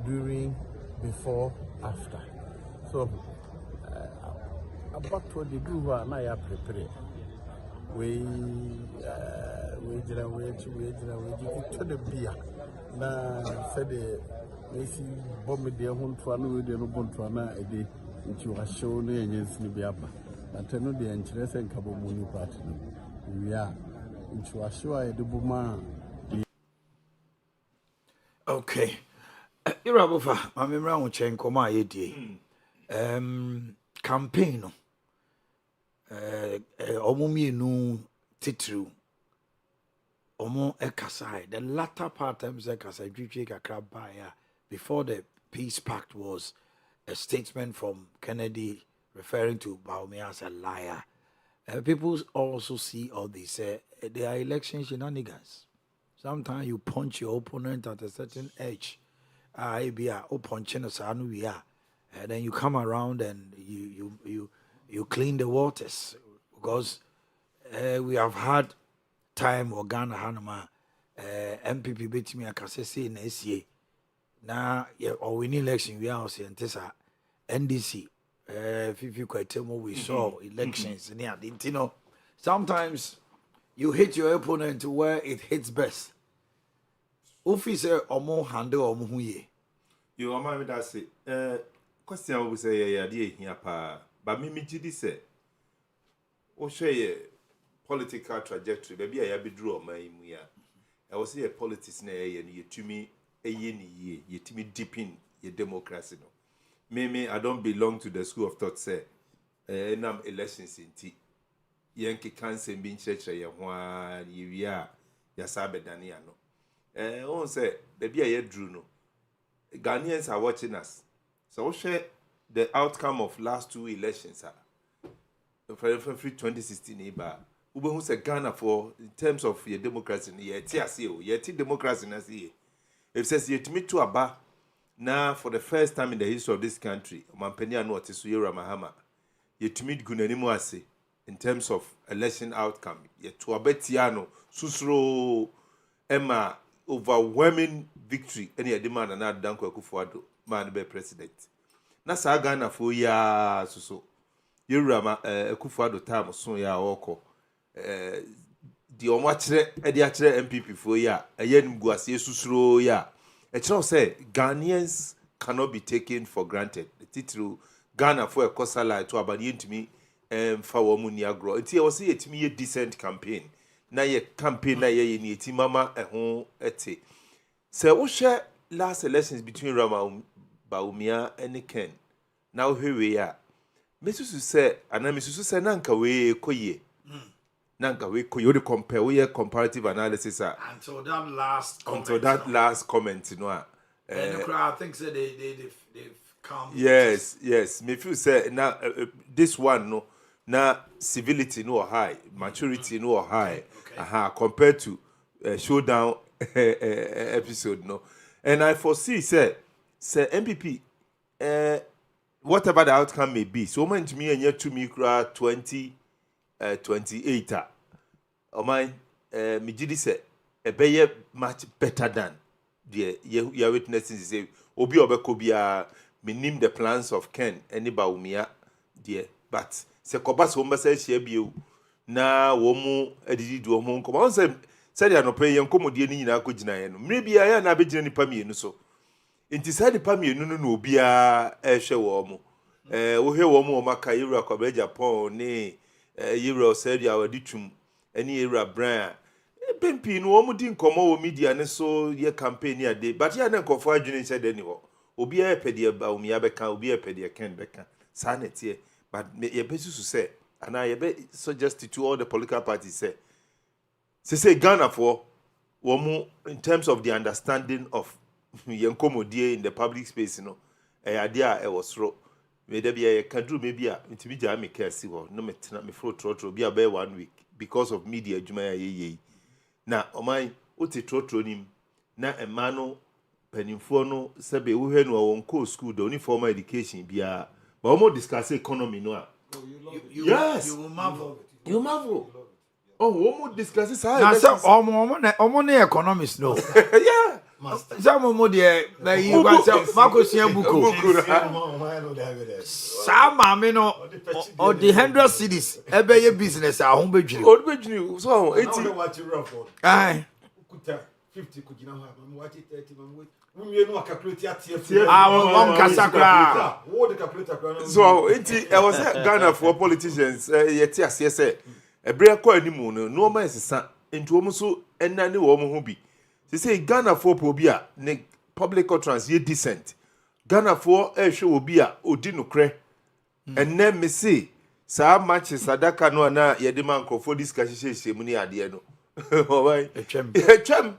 during before after so about what they do na ya prepare we to the beer na said we see bomb de ho ntoa no we de no bontoa na ede nti wa show no yenyensi ni bia ba ateno de enkyere se nka bo mu ni party no we are nti wa show a ede bu ma okay Irabofa, my memory on chain coma ye campaign no omumi no titru omo ekasai the latter part times ekasai dwitwe kakra ba ya before the peace pact was a statement from Kennedy referring to Bawumia as a liar. People also see all this they are election shenanigans. Sometimes you punch your opponent at a certain edge. And then you come around and you clean the waters because we have had time or Ghana Hanama MPP beat me a Kasese in SCA. Now or winning election we are saying NDC. If you could tell me we saw elections and you know sometimes you hit your opponent to where it hits best. Officer omo handle omo huye. You am that say question we say ya dey here pa but me gidi say o share political trajectory baby ya be draw man mu ya I was say politics na ye ni yetumi eye ni ye yetumi deepen your democracy no me I don't belong to the school of thought say nam elections inti yenke cancer bi nchechre ye ho a ye wi a ya sabe dane ano on say baby ya drew no Ghanaians are watching us. So we'll share the outcome of last 2 elections. For 2016, who say Ghana for in terms of your democracy, democracy. If says you to me to Aba now for the first time in the history of this country, Mampenia no Tisuyera Mahama, you to meet Gunanimuase in terms of election outcome. Yet to Abetiano, Susro Emma overwhelming victory any demand and not Danko Kufuado man be president. Nasa Ghana for ya so Yura Kufuado time so ya oko the omachre ediatre MPP for ya ayen guase susuro ya e tell say Ghanaians cannot be taken for granted. The title Ghana for a kosala to abani ntimi fa wo mu ni agro nti e wo say etimi ye decent campaign na ye campaign na ye ni eti mama ho ete say wo share last elections between Rama Baumia and Ken now here we are mesusu say ana mesusu say nanka we koye nanka we koye the compare we comparative analysis until that last comment you know and the crowd thinks that they've come yes me feel say now this one no na civility no high maturity no high compared to showdown episode no and I foresee say MPP whatever the outcome may be so man to me and yet to me 2028 o man me gidi say e be much better than the you witnessing say obi obeko bia me name the plans of Ken any Baumia dear but se koba so mba say hia bio na wo mu adidi do mo nko on say dia no pay yenkomodie ni nyina akogina ye no mre bia ya na abegina nipa mienu so nti say nipa mienu no na obia ehwe wo mo wo hwe wo mo maka yewura kwaba Japan ni yewura Australia waditum eni yewura Brian pempi no wo mu di nkomo wo media ne so ye campaign ya de but ya na nkofo adwene nche de ni ho obia epede ba umia beka obia epede Ken beka sa na tie but ye besusu say ana ye be suggest to all the political parties say Ghana for womu in terms of the understanding of yenkomodie in the public space idea e was ro me da bia ye kadru me bia ntimi ja me kesi ho no metena me fro trotro bia be 1 week because of media adwuma ya ye na oman oti trotro nim na emano panimfo no sebe wo hwe no won ko school the only formal education bia but omo discuss economy no yes you will marvel oh omo discuss say na say omo na economists no yeah some omo de na you go say makosia buko sama me no or the 100 cities ebe ye business a ho bedwiri so ai 50 kujina ho am watch 30 mam so it was Ghana for politicians yet say a break call animu no man sesa into omuso enane wo mo ho bi say Ghana for pobia ne public utterance ye decent Ghana for ehwe obi a odi nokre enne me say sa matches sadaka no na ye de man crofo discussion mu ni ade no why etwem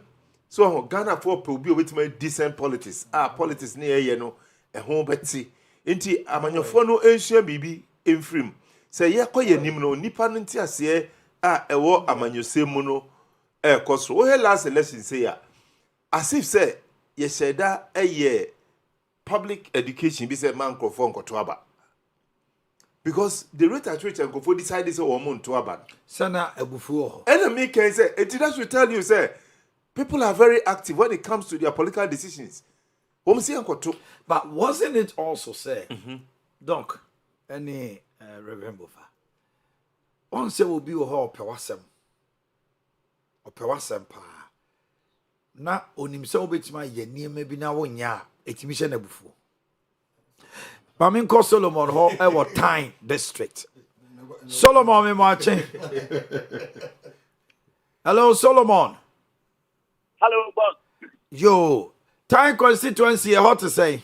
so Ghana for obi obetima decent politics politics ne ye no ho beti enti amanyofo no enhia bibi emfrim say ye koye nim no nipa no nti ase ewo amanyose mu no koso wo he last election say ya as if say ye sheda public education be say man crofo nkoto aba because the rate at which nkofo decide say wo mo nto aba sana abufuo enemy can say it that will tell you say people are very active when it comes to their political decisions. But wasn't it also said, Doc, any Reverend Bofa, on say will be a whole pewasem pa. Na on himself bit my ye maybe now one ya, a mission before. Pamin call Solomon Hall, our time district. Solomon, me watching. Hello, Solomon. Hello, boss. Yo, time constituency, how to say?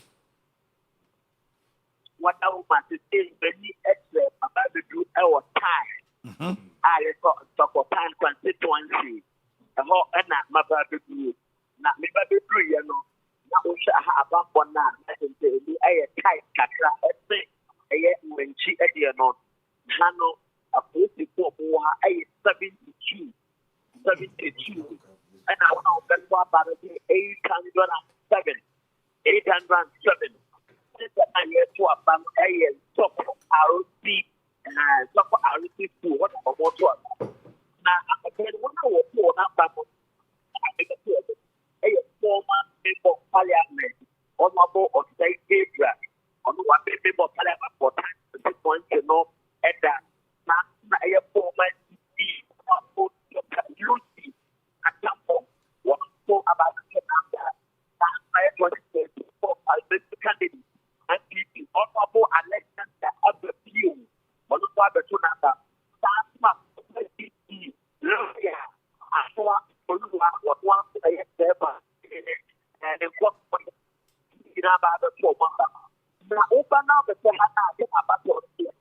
What I want to say, very excellent about the do our time. I talk of time constituency. And how and not my baby do. Not me baby do, you know. Not wohwɛ aha abambɔ no a na kyerɛ sɛ ebi ɛyɛ tight kakra ɛsɛ ɛyɛ mmankyi ɛdeɛ no ha no apolisifoɔ ɔmo wɔ ha ɛyɛ 72 ɛna wɔn a wɔbɛbɔ aba no de 807 ɛsɛ na yɛto aba no ɛyɛ sɔfo RC sɔfo RC school wɔn a wɔn to aba na akɔtɛn wɔn a wɔto wɔn aba no ɛyɛ former member of parliament ɔnabɔ ɔsɛn Gabriel ɔno wabɛ member of parliament for time 20 no ɛda na ɛyɛ former CP Lucy Atambo wɔn nso aba no na ɛyɛ 2024 parliamentary candidate NPP ɔnabɔ Alexander Abepio ɔno nso abɛto n'aba saa CP lawyer asoa oluwa wɔn ɛyɛ sɛɛba nkɔfo nyinaa ba abɛto ɔmo aba na woba na ɔbɛsɛ ha na ade abata ɔseɛ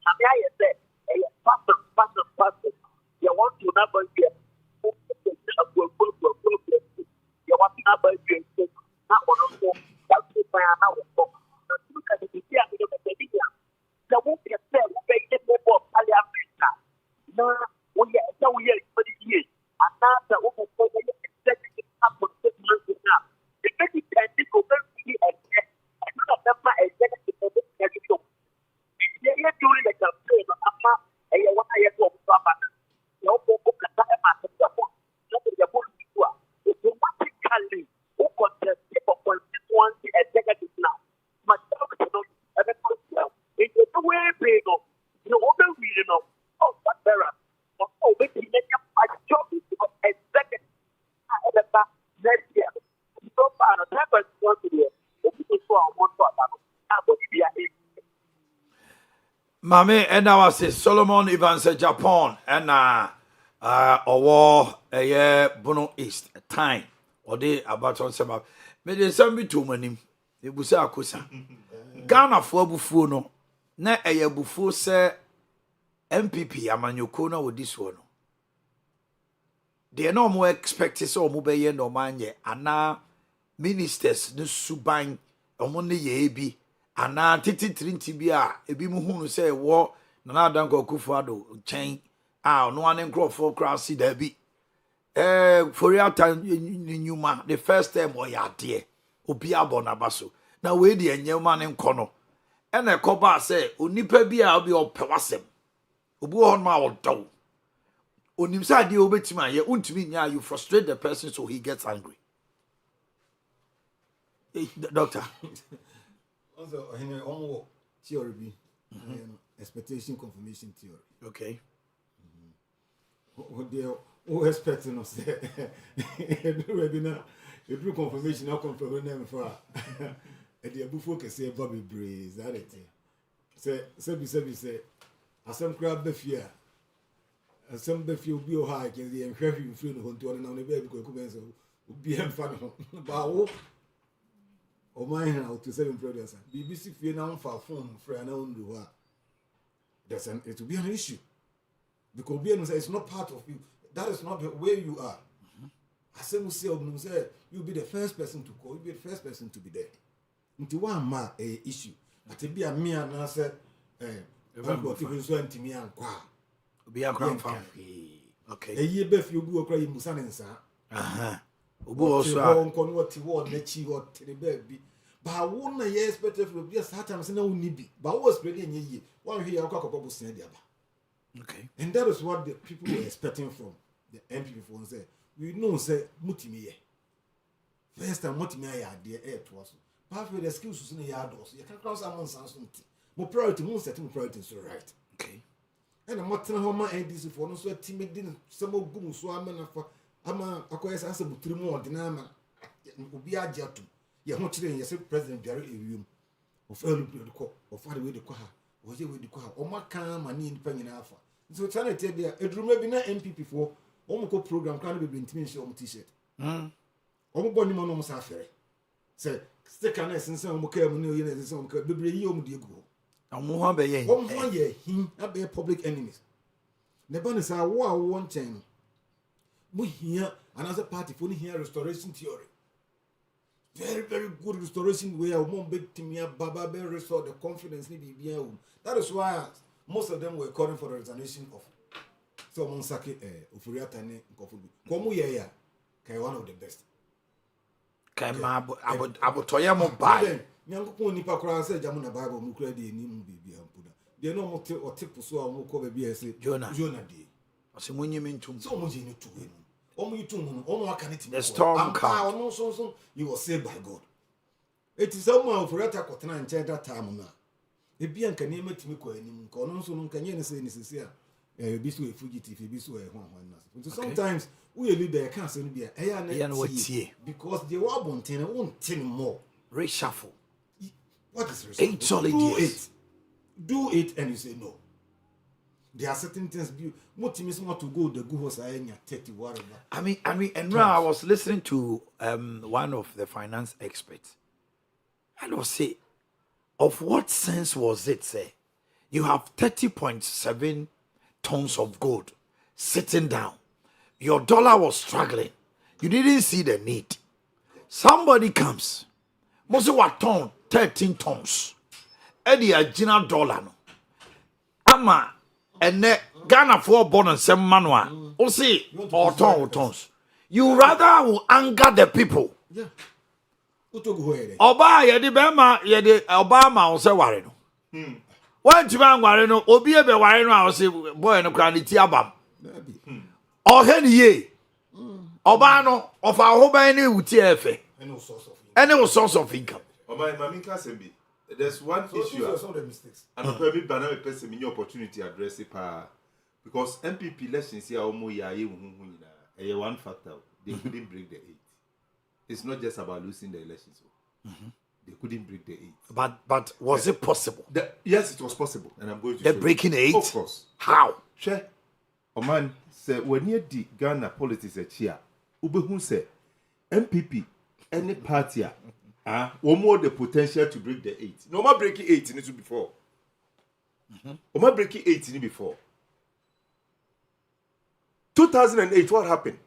na me ayɛ sɛ ɛyɛ pastor yɛ wɔn to n'aba yɛ aguaguaguaguaguagu yɛ wɔn to n'aba yɛ nso na ɔno nso yɛato ban a na wɔkɔ na tumi ka bibi a mede bɛbɛ bi a sɛ wopɛ sɛ wobɛyɛ member of parliament a na woyɛ sɛ woyɛ adwuma no yie anaasɛ wopɛ sɛ wobɛyɛ executive appointment na ɛbɛdi pɛndi ko bɛfiri ɛnɛ ɛno na bɛma executive ɛbɛtumi adwuma yɛyɛ during the campaign no ama ɛyɛ wɔn a yɛsɛ ɔmo so aba no na ɔmo kasa ɛma asɛsɛfo na ɔmo yɛ bɔ lusu a automatically wo contest for constituency executive na majority no ɛbɛkɔ sua nti ɛbɛ wee pay no na ɔbɛwiri no ɔfa bɛra ɔfa ɔbɛtumi ɛnyɛ majority of executive a ɛbɛba next year so far no time constituency deɛ obi so a ɔmo so aba no a bɔ bi a Mame ɛna wase Solomon Evans Japan ɛna ɔwɔ ɛyɛ Bono East time ɔde abaton sɛma mede nsɛm bi to manim ebusa akosa Ghana fo abufuo no na ɛyɛ abufuo sɛ MPP amanyoko na odi so no de na ɔmo expect sɛ ɔmo bɛyɛ na ɔmo anyɛ ana ministers no suban ɔmo ne yɛ bi ana titi trinti bi a ebi mu hunu sɛ wɔ Nana Adanko Akufo-Addo nkyɛn a ɔno ane nkrɔfoɔ kra si da bi Foriata nyuma the first time ɔyɛ adeɛ obi abɔ n'aba so na wei de ɛnyɛma ne nkɔ no ɛna ɛkɔba sɛ onipa bi a obi ɔpɛ wasɛm obi wɔ hɔ no a ɔdɔw onim sɛ adeɛ obetumi ayɛ untumi nya you frustrate the person so he gets angry. Doctor Also, on theory, expectation confirmation theory. Okay. What they all expecting us you do confirmation, not confirmation them for at the Abu Focus say Bobby Breeze, that it. Say, as some crab the fear. As some the few be high, can the encouraging free to one on the baby could be fun. But or mine how to 7 brothers. BBC fear now for phone for an own do that's it will be an issue. Because it's not part of you. That is not the way you are. I say you'll be the first person to call, you'll be the first person to be there. Into one ma a issue. But to be a me and answer to me and qua. Be a grandfather. Okay. A year before you go crying Musan and Sa. Also, what you want, let you what the baby. But I won't expect if you just sometimes no need. But I was ready in ye. One here, I'll talk about Sandy. Okay. And that is what the people were expecting from the MP before say. We know, say, Mutimi. First time, Mutimi, dear air to us. Part of the excuses in the yard also. You can cross among something. More priority, more setting priority is right. Okay. And I'm not telling how my end is for no so timid didn't some more boom so I'm for. Ama akoyes asa butirimu ordinama obi ajato ye ho kire ye se president Jerry Ewium ofelu de ko ofare we de ko ha oje we de ko ha o maka ma ni npa nyina afa so chana te bia eduruma bi na MPP fo o mo ko program kan be ntimi nse o mo t-shirt o mo boni mo no mo sa afere se sticker na sense o mo ka mu ni oye na sense o mo ka bebre yi o mo de egu o mo ho be ye o mo ho ye hin abe public enemies ne ba ne sa wo a wo nchen we here another party for here restoration theory very, very good restoration where mom big timia baba be restore the confidence ni bibia. That is why most of them were calling for the resignation of so Monsaki Ufuriata ne Kofubi. Komu ya kai one of the best. Kai ma abotoya mo bai. Nyanko nipa kora say jamu na Bible mu kura de ni mu bibia ampuda. De no mo otipo so a mo ko ba bia say Jonah de. Ose munyi mentum. So mo je ni tu enu. Omo yitu mu no omo aka ne ti. The storm come. Omo so you were saved by God. It is someone Ufuriata kotena nche that time na. Ebi anka ne matimi ko anim nka ono so no nka nye ne say ni sisi a be so a fugitive be so a hwan na. Sometimes we leader can say no be e na tie because they were bonten won tin more reshuffle. What is reshuffle? 8 solid years. Do it and you say no. There are certain things motimis want to go the go house anya 30 whatever. I mean and now I was listening to one of the finance experts and I was say of what sense was it, say, you have 30.7 tons of gold sitting down. Your dollar was struggling. You didn't see the need. Somebody comes. Most what ton 13 tons. Eddie a dollar no. Ama and Ghana for born and some manua. O see or tons. You rather will anger the people. Yeah. Oba yedi bema yedi Obama o se ware no. Wan ti ban ware no obi e be ware no a o se boy no kra ni ti abam. O he ni ye. Oba no of our ho ban ni wuti efe. Any source of income. Oba mami ka se bi. There's one issue. Some of the mistakes. And probably banana person me opportunity address it because MPP elections here omo ya ye hunhun na. One factor. They couldn't break the 8. It's not just about losing the elections. They couldn't break the 8. But was it possible? Yes, it was possible. And I'm going to They're breaking the 8? Of course. How? Sure. Oh man, say when you the Ghana politics at here, Ubehun say MPP, any party, one more the potential to break the 8. No more breaking 8 in it before. No more breaking 8 in it before. 2008, what happened?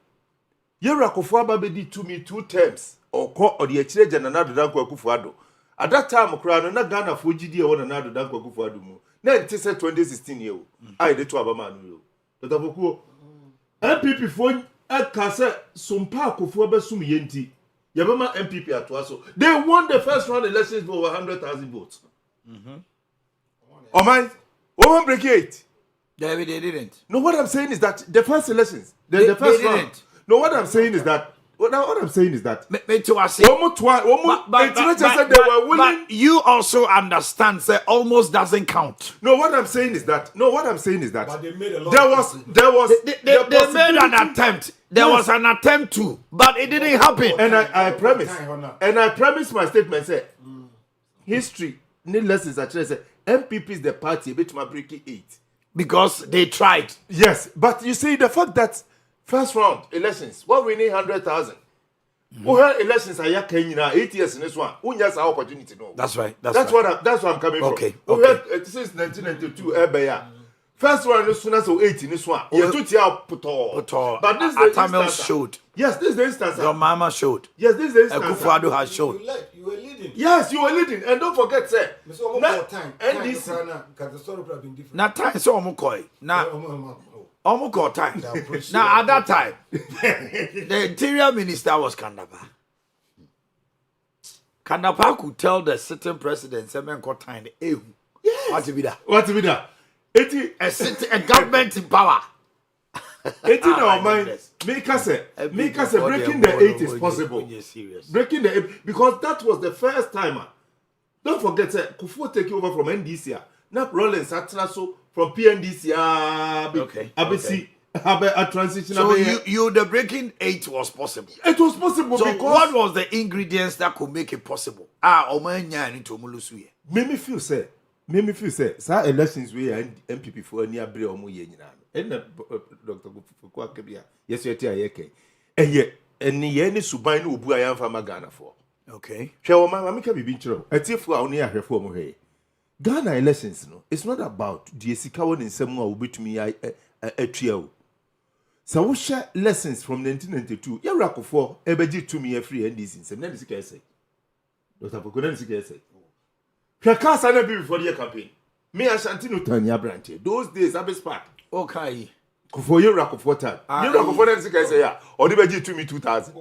Yera Kofuaba bedi to me 2 terms or the exchange and another Danko Kufuado. At that time, Crown na Ghana for GD or another Danko Kufuado. Then it said 2016 year. I did to Abaman. But Abuku MPP phone at Casa Sumpa Kofuaba Sumiyenti. Yabama MPP at Waso. They won the first round elections for over 100,000 votes. Oh man, one break 8. David, they didn't. No, what I'm saying is that the first elections, the first round. Didn't. No, what I'm saying is that. What I'm saying is that. But you also understand, say almost doesn't count. No, what I'm saying is that. But they made a lot. They made an attempt. There was an attempt to, but it didn't happen. And I promise my statement. Say, history need lessons. Actually, say MPP is the party which might break 8 because they tried. Yes, but you see the fact that. First round elections, what we need 100,000. We had elections are 8 years in this one. We just our opportunity. No, that's right. That's where I'm coming from. Okay. We had since 1992. First round as soon as 8 in this one. You took your puto. But this is the instance showed. Yes, this is the instance. Your mama showed. Yes, this is the instance. Akufo-Addo has shown. You were leading. Yes, you were leading, and don't forget, sir. Time. Now time so omukoi. Now. Almost time. Now at that time, the interior minister was Kandapa. Kandapa could tell the sitting president, "Seven got time." What to be that? What to be that? A government in power. 18 our mind. Make us say breaking the 8 is possible. Breaking the 8 because that was the first timer. Don't forget, sir. Kufuor take over from NDC. Now Rollins so from PNDC. Okay. A transition. So the breaking 8 was possible. It was possible. So because what was the ingredients that could make it possible? Omanya into Mulusuye. Make me feel say. Sa elections we and MPP for any abre omo ye nyina. And Dr. Gufukwa Kebia. Yes, you tell yeke. And yet, and ye ni suban no obu ayamfa magana for. Okay. Hwe ma make be nchiro. Atifu a oni ahwefo omo he. Ghana elections no. It's not about the esika won nsem a obetumi atua o. So we share lessons from 1992. Yera Akufo ebeji to me free NDC nsem na disika say. Dr. Pokonen Sike say. Kaka na be before the campaign. Me Ashanti no Tanya branch. Those days Abbey Park. Okay. Kufo Yura Kufo time. Yura Kufo Sike say ya. Or the be to me 2000.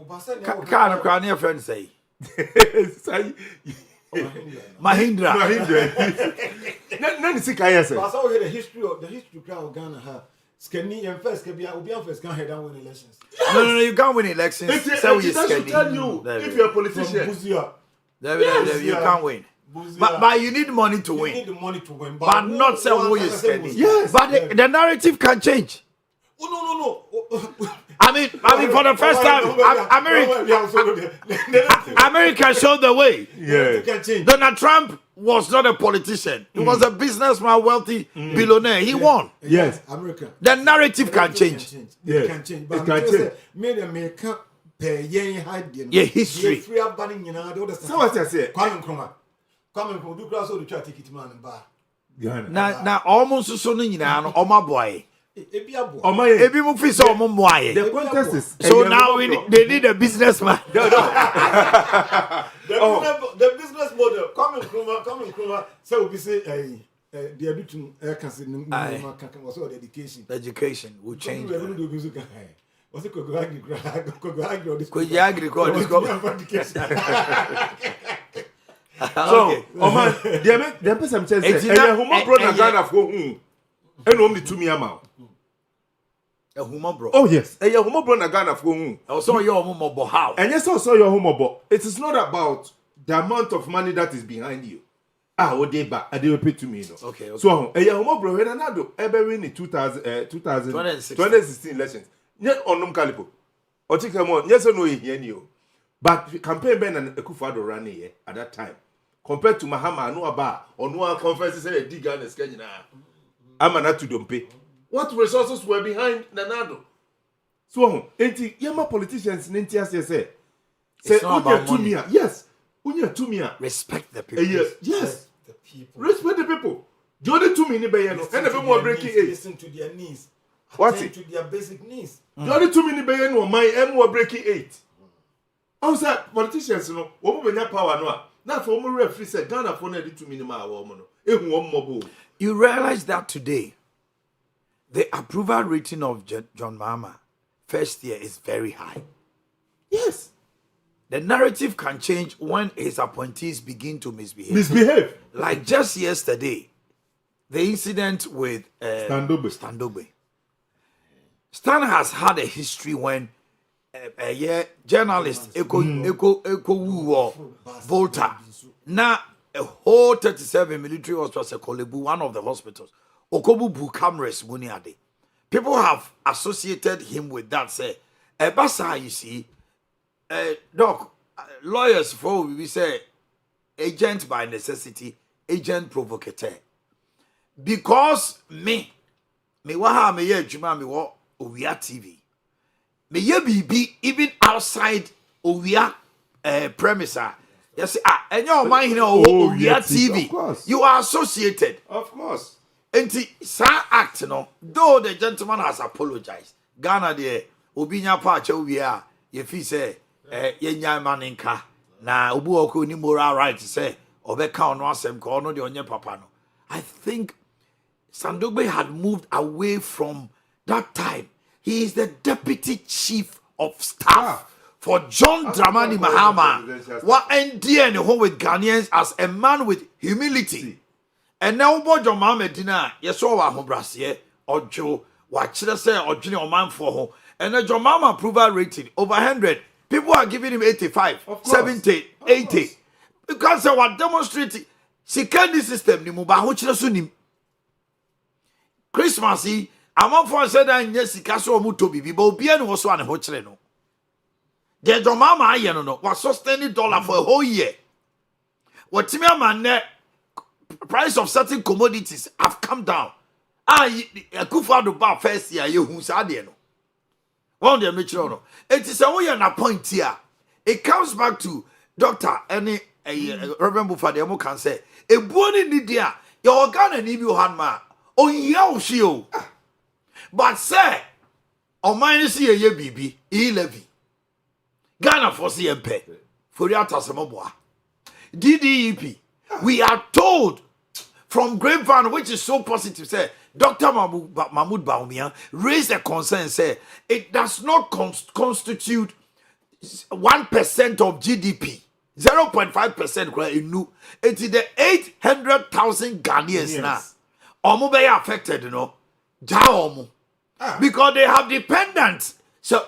Car no crown your friend say. Say Mahindra. Nani Sike ya say. But I hear the history of Ghana ha. Scanning and first can be first can head down win elections. No, you can't win elections. So you tell you if you're a politician. You can't win. But you need money to win. You need the money to win. But not say who is scanning. Yes. But the narrative can change. Oh, no. I mean, for the first time, America showed the way. Yeah. Donald Trump was not a politician. He was a businessman, wealthy billionaire. He won. Yes. America. The narrative can change. It can change. But it can change. Made America pay Yeah, history. So what I say? Come from do class the try ticket man and bar. Now almost so no my boy. The contest is so now they need a businessman. The business model coming from so we say the addition can say the education will change. What's it So, man, the person says, "Hey, human brother Ghana for whom? And only to me amount." A human bro. Oh yes, hey, human brother Ghana for whom? Also, your home about how? And yes, also your home about. It is not about the amount of money that is behind you. What they back? They will pay to me. No. Okay. So, hey, human brother, when I do ever win in 2016 elections. Yet on them calipo. Or take them on. Yes or no, you. But campaign Ben and Ekufado ran here at that time. Compared to Mahama, no about or no conferences say digger and sketching. I'm not to don't pay. What resources were behind Nanado? So, ain't Yama politicians in Intias say, about money. Yes, Unya to me. Respect the people. Yes, the people. Respect the people. Jody to me in Bayano, and if more breaking age. Listen to their needs. What's it? To their basic needs. Jody to me in Bayano, my M were breaking 8. Also, politicians, you know, what we have power no. Now for more referee said Ghana for nearly 2 minima woman. You realize that today the approval rating of John Mahama first year is very high. Yes. The narrative can change when his appointees begin to misbehave. Like just yesterday, the incident with Standobe. Stan has had a history when journalist Eko Volta. Now a whole 37 military hospitals, Kolebu, one of the hospitals. Okobu cameras Muniade. People have associated him with that. Say, Basa, you see, doc, lawyers for we say agent by necessity, agent provocateur. Because me waha me ye juma me wo Owia TV. Me ye bibi even outside Owia premise. Yes, and your mind here Owia TV. Of course. You are associated. Of course. And sa act no, though the gentleman has apologized. Ghana de obinya pacha Owia ye fi say ye nya maninka na obu oku ni moral right say obeka ono asem ko ono de onye papa no. I think Sandogbe had moved away from that time. He is the deputy chief of staff for John Dramani Mahama. What NDN home with Ghanaians as a man with humility. And now John Mahama Dina, yes, all our home brassier or Joe, what should I say, or Junior man for home. And the John Mahama approval rating over 100. People are giving him 85, 70, 80. Because they were demonstrating. See, candy system, ni mubaho chirasunim. Christmas, I'm for said that yes, Casso Mutobi, but Bian was one hocheno. The John Mahama, I know, was sustaining $1 for a whole year. What Timia man, price of certain commodities have come down. A Kufado bar first year, you who's adiano. One day, Mitchell. It is a way an appoint here. It comes back to Doctor any Reverend Bufademo can say, a born in India, your organ and if you had ma, oh, yow shield. But, sir, on minus here, ye BB, e levy. Ghana for CMP, for your Tasamoboa. DDEP. We are told from grapevine, which is so positive, say Dr. Mahmoud Bawumia raised a concern, say it does not constitute 1% of GDP. 0.5% it is the 800,000 Ghanaians now. Omo be affected, you know. Because they have dependents. So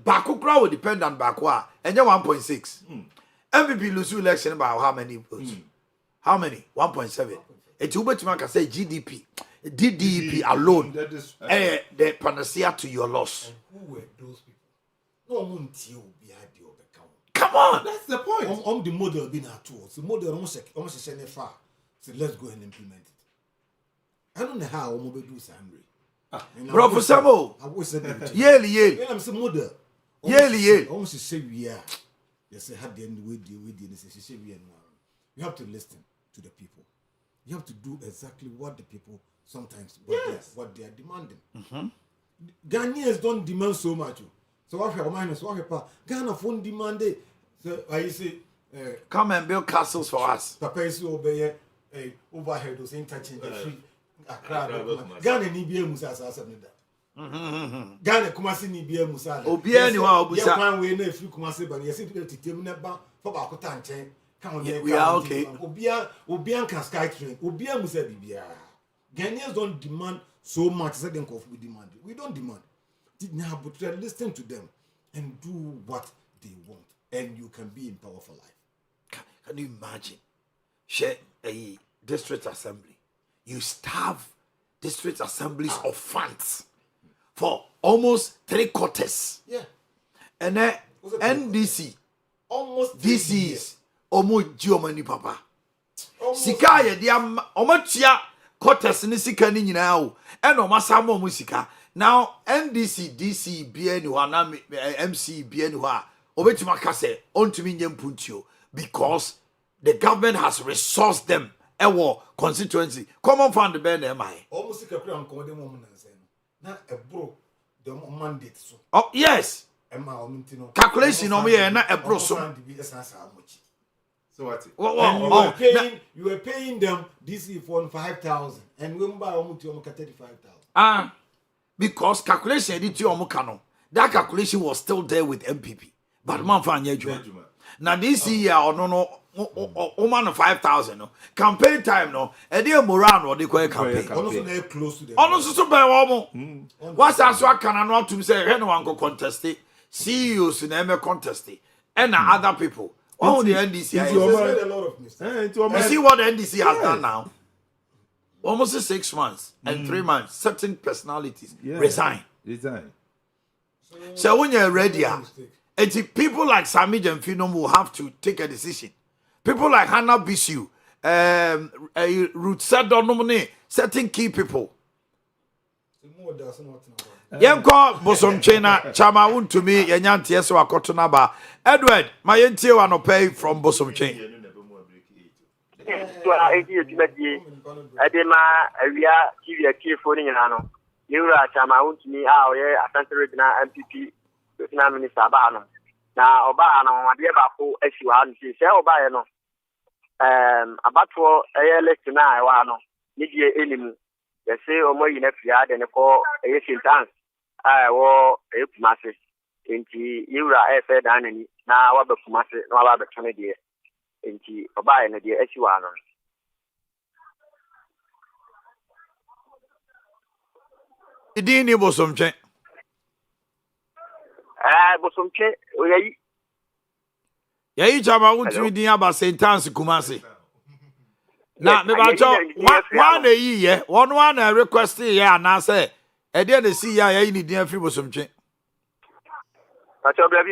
Bakukra will dependent Bakwa and 1.6. MVP lose election about how many votes? How many? 1.7. It's Uber to say GDP. DDP alone. The panacea to your loss. And who were those people? No one will be had the overcome. Come on, that's the point. On the model being at all. The model almost send far. So let's go and implement it. I don't know how we do Samri. Bro, for Samo. I was saying Yale. I'm some model. Yale. Almost say we are. Yes, I had the end with the say we are now. You have to listen to the people. You have to do exactly what the people sometimes what they are demanding. Ghanaians don't demand so much. So what Ghana phone demand it. So I say come and build castles for us. Papa is obey overhead was interchange free. Ghana ni bia musa asasa nda. Ghana Kumasi ni bia musa. Obi ani wa obusa. Ya kwan we na free Kumasi ba. Yesi titem na ba for ba ko tanchen. We are okay. Obia can sky train. Obia musa bibia. Ghanaians don't demand so much as they we demand. We don't demand. Now, but listen to them and do what they want, and you can be in power for life. Can you imagine? Share a district assembly. You starve district assemblies of funds for almost 3/4. Yeah. And then NDC. Almost DC is almost Germany, papa. Sika ye dia omatua quarters ni sika ni nyina o. And omasamo mu sika. Now NDC, DC, BNU, MC, BNU, obetima kase ontumi nyem puntio because the government has resourced them. Ewo constituency common fund be na mai. Almost sika kura nko dem mo na nse no. Na ebro the mandate so. Oh yes. Calculation no ye na ebro so. So what? And you were paying them DC for 5,000 and we buy almost 35,000. Because calculation edit you omukano. That calculation was still there with MPP. But man fa anya now this year no man 5,000 no. Campaign time no. E dey moral no dey call campaign. Also they close to them. Also so be wo mo. What's as what can not to say he no wan go contest it. CEOs na me contest it. And other people. Oh, the NDC has made a lot of mistakes. You see what the NDC has done now? Almost 6 months and 3 months. Certain personalities resign. So when you're ready, people like Sami Jemfinom will have to take a decision. People like Hannah Bisu, Ruth Sadonomone, certain key people. Yenko bosom chena chama untumi yenyanti yeso akotona ba Edward mayentie wa no pay from bosom chain so edema awia TV akifo ni nyina no yura chama untumi a oye Asante Regional MPP na minister ba no na oba no ade ba ko asiwa no se oba ye no abato eye list na wa no ni die enimu yesi omo yi na fia de ne ko eye sintans wo Kumasi enti yura efe danani na wa be Kumasi na wa be tone de enti obaye ne de asiwa no idini bosomche bosomche oyayi yayi chama untumi din aba sentence Kumasi na me ba cho one eyi ye one request ye ana say e dey na see ya yayi ni din afri bosomche acho bia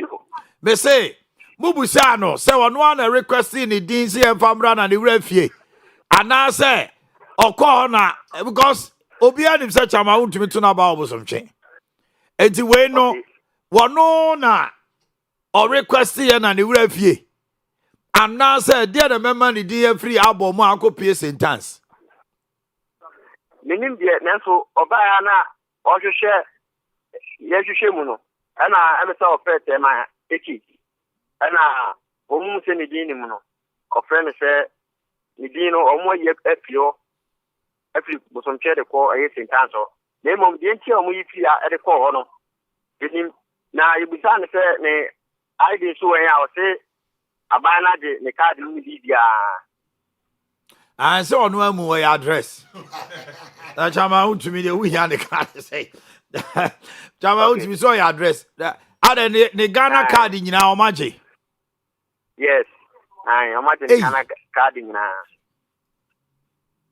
me say mubusa no say one request ni din si enfamra na ne wura fie ana say okọ na because obi anim say chama untumi to na ba bosomche enti we no wono na o request ye na ne wura fie ana say dey na member ni din free album akopie sentence minim de nanso obaya na ohwehwe yehwehwe mu no ana emesa ofete ma eki ana omu se ni din ni mu no friend say Nidino or more yet FPO. If you was some chair the call a St. Anso. Name of the NT or at the call honor. Now you be saying say I did so I say a banner the card in media. And so on one more address. That Chama out to me the we and the card say. Chama out to me so your address. Other the Ghana card in our magic. Yes, I imagine Ghana card in now.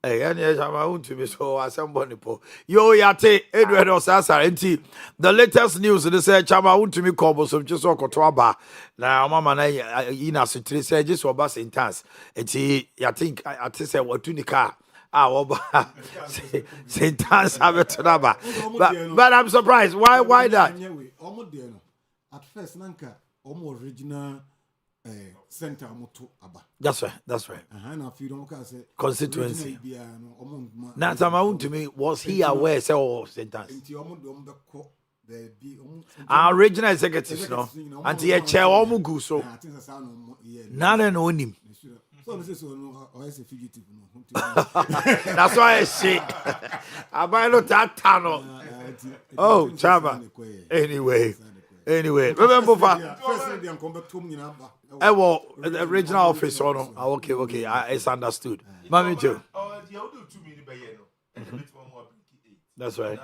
Hey, and yes, I'm out to be so as somebody po. Yo, yate, Edward Osasa, enti. The latest news they say Chama want to me call so just so kotwaba. Na mama na ina sutri say just oba sentence. Enti, I think I say what to the car. Oba sentence have it but I'm surprised. Why that? At first, nanka original center moto aba. That's right. And I feel constituency. Now, Chama to me was he aware say sentence? Our regional executives, no, and he chair omugu so. None know him. That's why I say. I buy not that tunnel. Oh, Chama. Anyway, remember the regional office or no? Okay, it's understood. Mami too. That's right.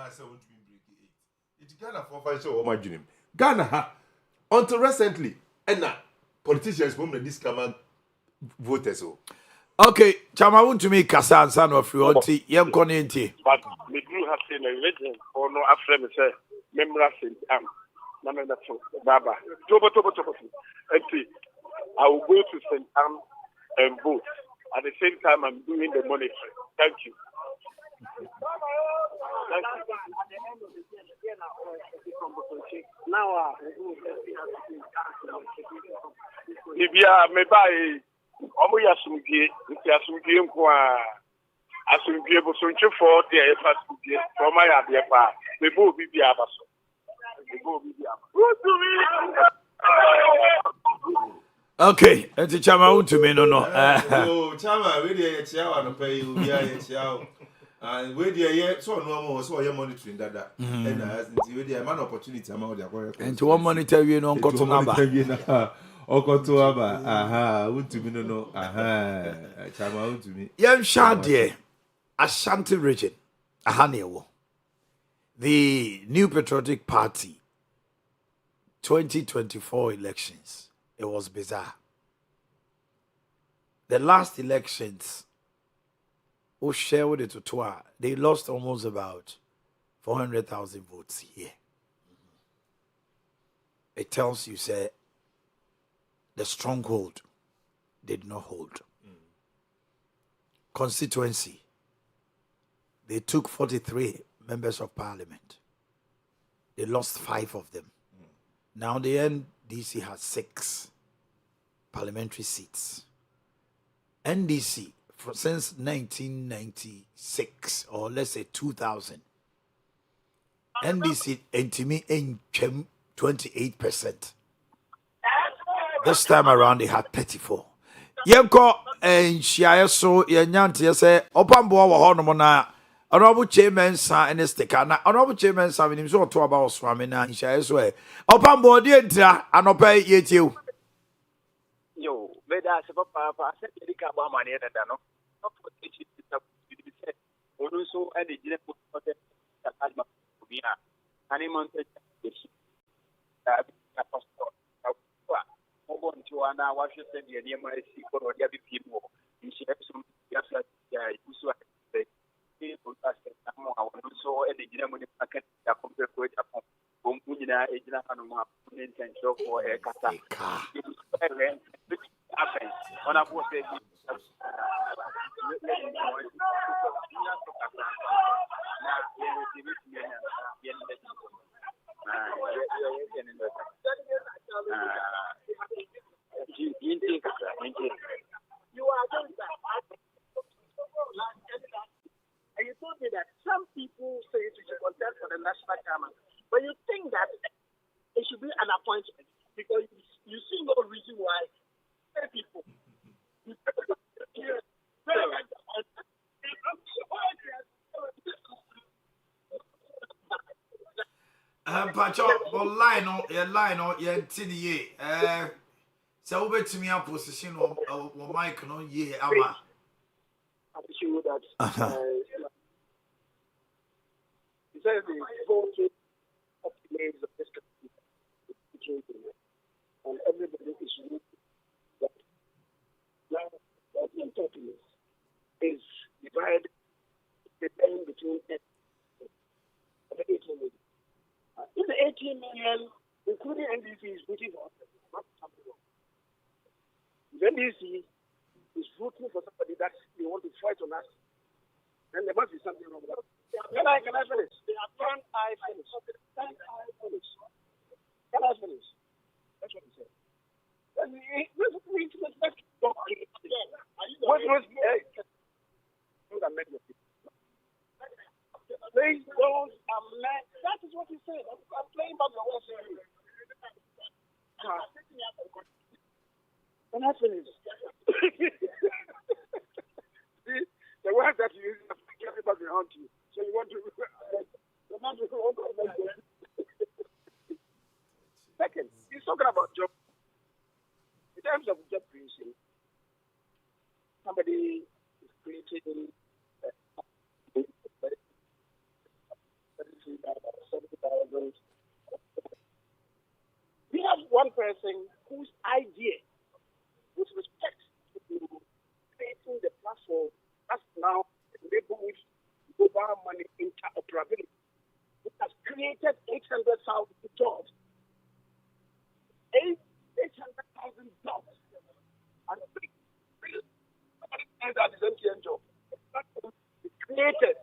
Ghana, until recently, and politicians from the discover voters. Okay, Chama want to make Kasan son of you, auntie, young Conenti. But we do have seen a legend or no after me say, Memra St. Namenda Baba. Toba. And see, I will go to St. Anne and vote. At the same time, I'm doing the money. Thank you. Libya, me buy Omo Yasumgie, Yasumgie, Asumgie, but so for the Yasumgie, for my idea, the book be the Abaso. Okay, and the Chama want to me no. Chama, we dey chiao no pay you, we are chiao. And we dey so normal, so you monitoring that. And as we dey man opportunity am dey acquire. And to one monitor you no nkoto naba. Okoto aba. Aha, want to me no. Aha. Chama want to me. Yem Shadie, Ashanti region. Ahanewo. The New Patriotic Party 2024 elections. It was bizarre. The last elections, who share with it to they lost almost about 400,000 votes here. It tells you, say, the stronghold did not hold. Constituency, they took 43 members of parliament. They lost 5 of them. Now the NDC has 6 parliamentary seats. NDC, since 1996, or let's say 2000, NDC in 28%. This time around, they had 34. Yenko and Shiaso, Yanyanti say, Opamboa Honomona, Honorable Chairman San and Estekana, Honorable Chairman San, and so to about swimming and Shiaso. Opamboa, dear, and obey yet you. Yo, but that's a papa, I said, the Cabama, and no. Also, and the general animal to an hour, she said, the NMI or the other people. And she has some just like also and the general market compared to Japan. Bumpuna, Ejina, and for a car. On a boat, you are against that. And you told me that some people say you should contest for the national chairman, but you think that it should be an appointment because you see no reason why people Pacho, but line on, yeah, TDA. So over to me, a position or mic, no, yeah, ama. I'm sure that he says the voting of the ladies of this country is changing, and everybody is looking that now the populace is divided between the 18 million. If the 18 million, including NDC, is voting for us, not something wrong. If NDC is voting for somebody that they want to fight on us, then there must be something wrong with that. Can I finish? Can I finish? Can I finish? That's what he said. Please don't amend. That is what he said. I'm playing back your words here. Can I finish? See, the words that you use have carried back behind you. So you want to... Second, he's talking about job. In terms of job creation, somebody is creating 70,000. We have one person whose idea, with respect to creating the platform that's now enabled global money interoperability, it has created 800,000 jobs. 800,000 jobs. And that is MTN job. It created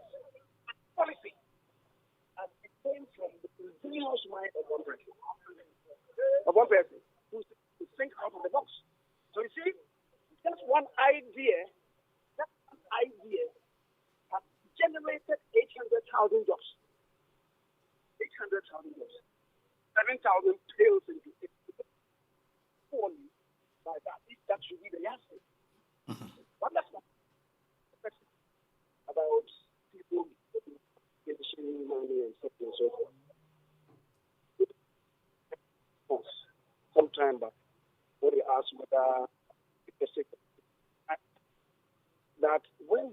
policy. And it came from the continuous mind of one person. Who think out of the box. So you see, just one idea has generated 800,000 jobs. 800,000 jobs. 7,000 pills into it. Only by that. That should be the answer. But that's not about people getting money and so on and so forth. Sometime back, when they asked whether that when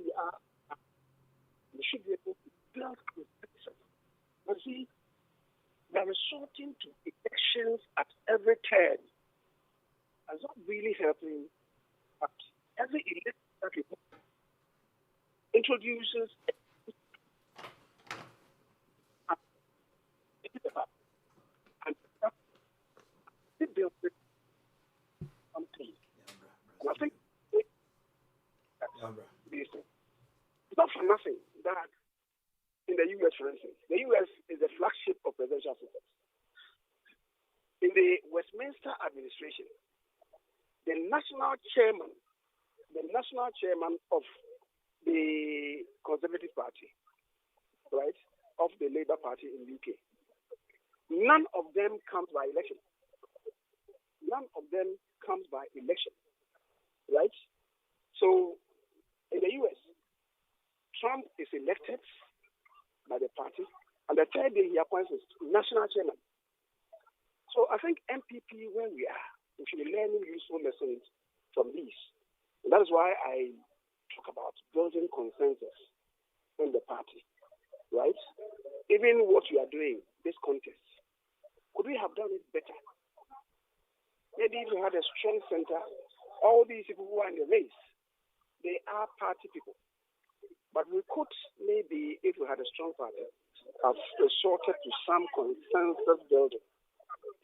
we should be able to build consensus. But see, they're resorting to elections at every turn. And not really helping, but every election that we introduces and they build something. And I think it's not for nothing that in the U.S., for instance, the U.S. is the flagship of presidential systems. In the Westminster administration, the national chairman of the Conservative Party, right, of the Labour Party in the UK, none of them comes by election. Right? So, in the US, Trump is elected by the party, and the third day he appoints his national chairman. So, I think MPP, where we are, we should be learning useful lessons from these. And that is why I talk about building consensus in the party, right? Even what we are doing, this contest, could we have done it better? Maybe if we had a strong center, all these people who are in the race, they are party people. But we could maybe, if we had a strong party, have resorted to some consensus building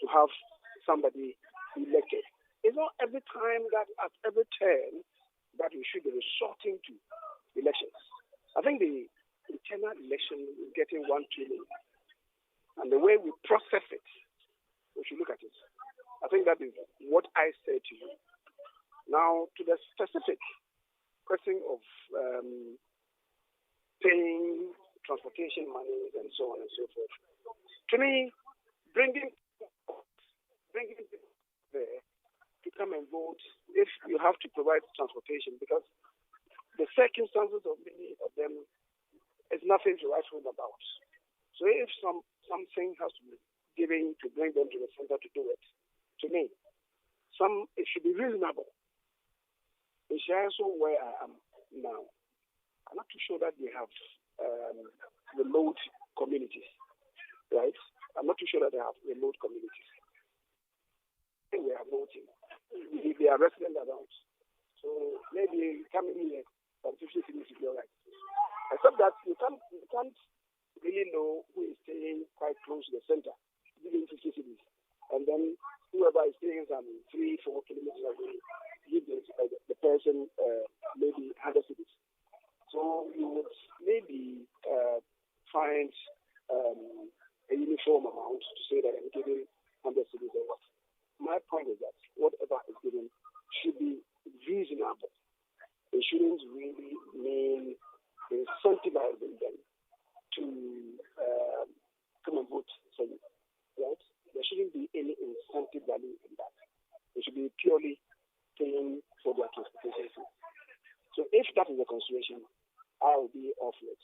to have somebody elected. It's not every time that at every turn that we should be resorting to elections. I think the internal election is getting one too many. And the way we process it, we should look at it. I think that is what I say to you. Now, to the specific question of paying transportation money and so on and so forth. To me, bringing people there to come come and vote if you have to provide transportation, because the circumstances of many of them is nothing to write home about. So if something has to be given to bring them to the center to do it, to me, it should be reasonable. It's also where I am now. I'm not too sure that they have remote communities, right? I'm not too sure that they have remote communities. We are voting. They are resident around. So maybe coming here from 50 cities to be all right. Except that you can't really know who is staying quite close to the center, within 50 cities. And then whoever is staying some 3-4 kilometers away, give the person maybe 100 cities. So you would maybe find a uniform amount to say that I'm giving 100 cities or what. My point is that whatever is given should be reasonable. It shouldn't really mean incentivizing them to come and vote for you, right? There shouldn't be any incentive value in that. It should be purely paying for their transportation. So if that is the consideration, I will be off it.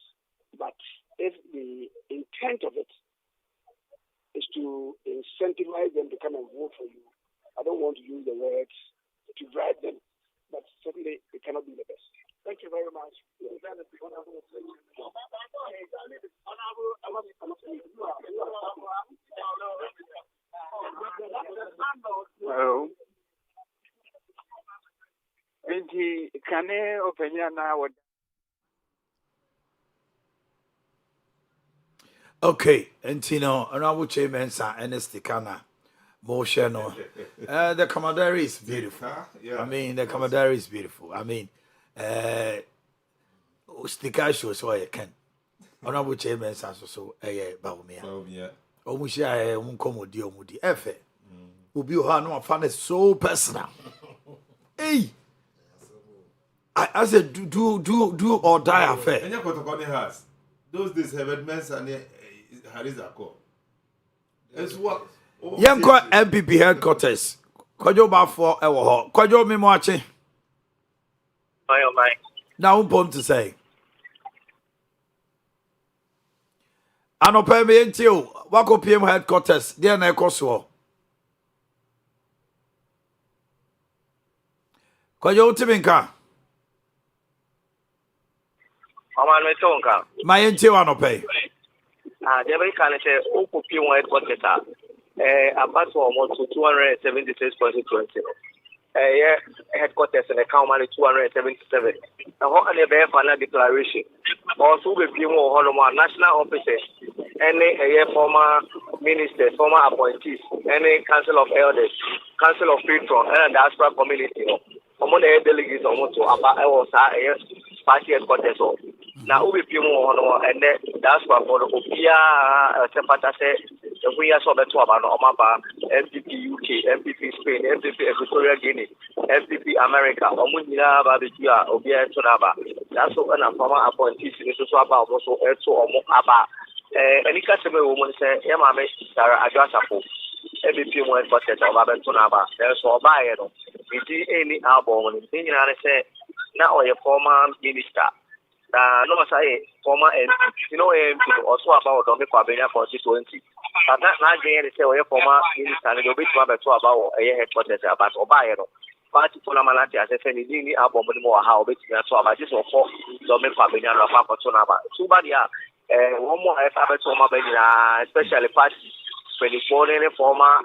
But if the intent of it is to incentivize them to come and vote for you, I don't want to use the words to bribe them, but certainly it cannot be the best. Thank you very much. Hello. Can I open your now? Okay, and Honorable Chairman Sir Ernest Tikana, motion. The Commodore is beautiful. Yeah. I mean, the Commodore is beautiful. I mean, sticker shows why you can. Honorable Chairman Sir, so Baumia. Omushia, Mukomodi, Omudi, Efe. Ubi Hano, fan is so personal. Hey! I said, do or die affair. And your has. Those days, Herbert Mensah and Harris Akko. That's what. Yanko MPP headquarters. Kwajo ba for ewo. Kwajo me mo ache. My. Now pom to say. Anope me enti o. Wako PM headquarters. There na ekoso. Kwajo utiminka. Mama me tonka. My enti o anope. The American say Oku P1 headquarters. About almost 276.20. Yeah, headquarters in the county 277. And what an event final declaration. Also, we be more national officers, any former ministers, former appointees, any council of elders, council of patron, and diaspora community. Among the delegates, almost to about party headquarters. Now, we be more and that's what for the Opia, Tempata we are so better about Omaba, MPP UK, MPP Spain, MPP Equatorial Guinea, MPP America, Omunina, Babia, Obia, Tonaba. That's what a former appointee is about also Elso or Mokaba. Any customer woman say, Emma, Sarah Adrasapo, MPP went for Teta Tonaba. There's all by it. We see any album, and say, now a former minister. No, say former MP, also about Dominic Quabena constituency. But not again, say, former minister, and you'll be about a headquarters about Obairo. Party for Lamalati as a family, album more how big so about this or four Dominic Quabena, Papa Tonaba. Subadia, one more alphabet, especially party 24 former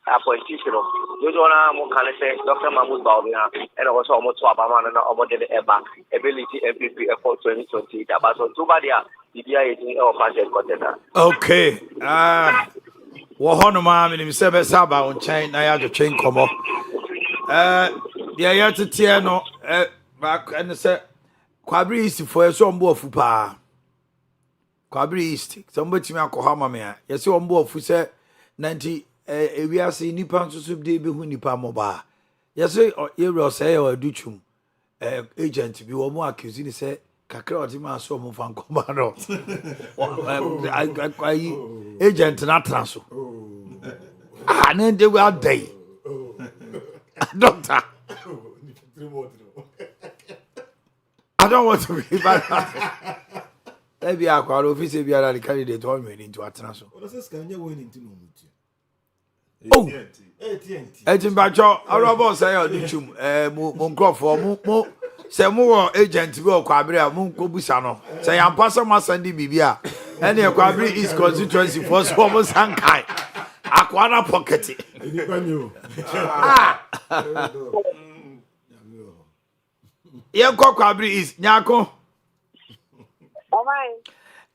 appointees, those one more can say Dr. Mahmoud Baumia and also almost Obama and Omodele Eba, ability MPP for 2020. About Tubadia, the DIA of Headquarters. Okay. Wahonoma, and himself, Saba on chain, I had to chain come up. The Ayatiano, back and say, Quabri East for a son boy fupa. Quabri East, somebody me Kohama mea. Yes, you on board for say 90. We are seeing Nippon to sub de Behunipa Moba. Yes, or you say or Duchum agent to be one more accusing, say, Cacrotima so move and commando. Agent not transfer. And then they were day. Doctor. I don't want to be bad. Maybe I call office if you are the candidate all made into a transfer. Oh, 18 Bacho, our boss say, Dichum, Munko for Mo, say more agent to go Quabria, Munko Busano. Say, I'm Pastor Masandi Bibia, and your Quabri is constituency for Swamp Sankai. Aquana pocket. Yanko Quabri is Nyako.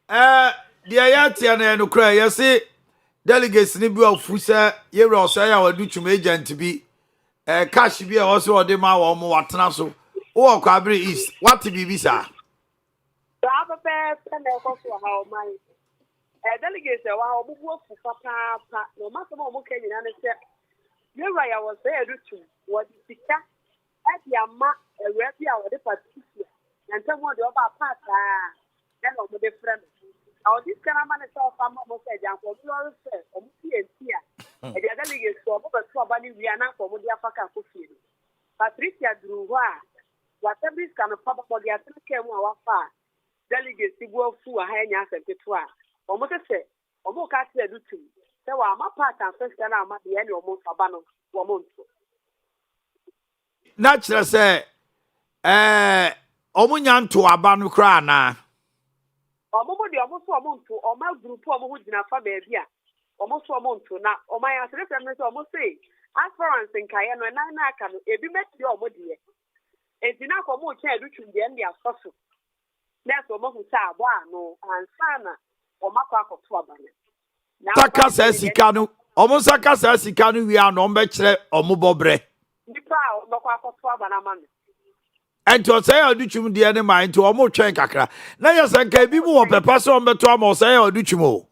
Dear Yatian and Ukra, you see. Delegates ni bi ofusa ye ro so ya wadu twum agent bi cash bi also ode ma wo mo watena so wo kwabere is what bi bi sa delegates wa obubu ofu papa no maso mo kenyi na se ye ra ya wo say adu twum wo di sika e ama ewe bi a wo de patricia na ntem wo de oba pata na no mo de friend. Now this kind of man is so far more said, and for all said, or Tia, and the other league is so over to a bunny, we are not for the African coffee. Patricia drew whatever is kind of papa for the African one far. Delegates to go through a high ass and Petra. Or what I say, or more cats they do to me. So I'm a part and first and I'm at the end of most Abano for months. Natural say, Omunyan to Abanu Krana. Almost or my group of in a baby. Almost a month now, or my answer almost say, as for instance, Cayenne and I can be met your body. It's enough for more child which will be end their fossil. That's almost no, and Sana or Maka of Twabana. Taka says he can almost Saka says he can we are no better or mobobre. The proud Maka of Twabana man. And to say, I'll do you the enemy mind to almost check a crack. Now, yes, I can be more per person, but to almost say, I'll do you more.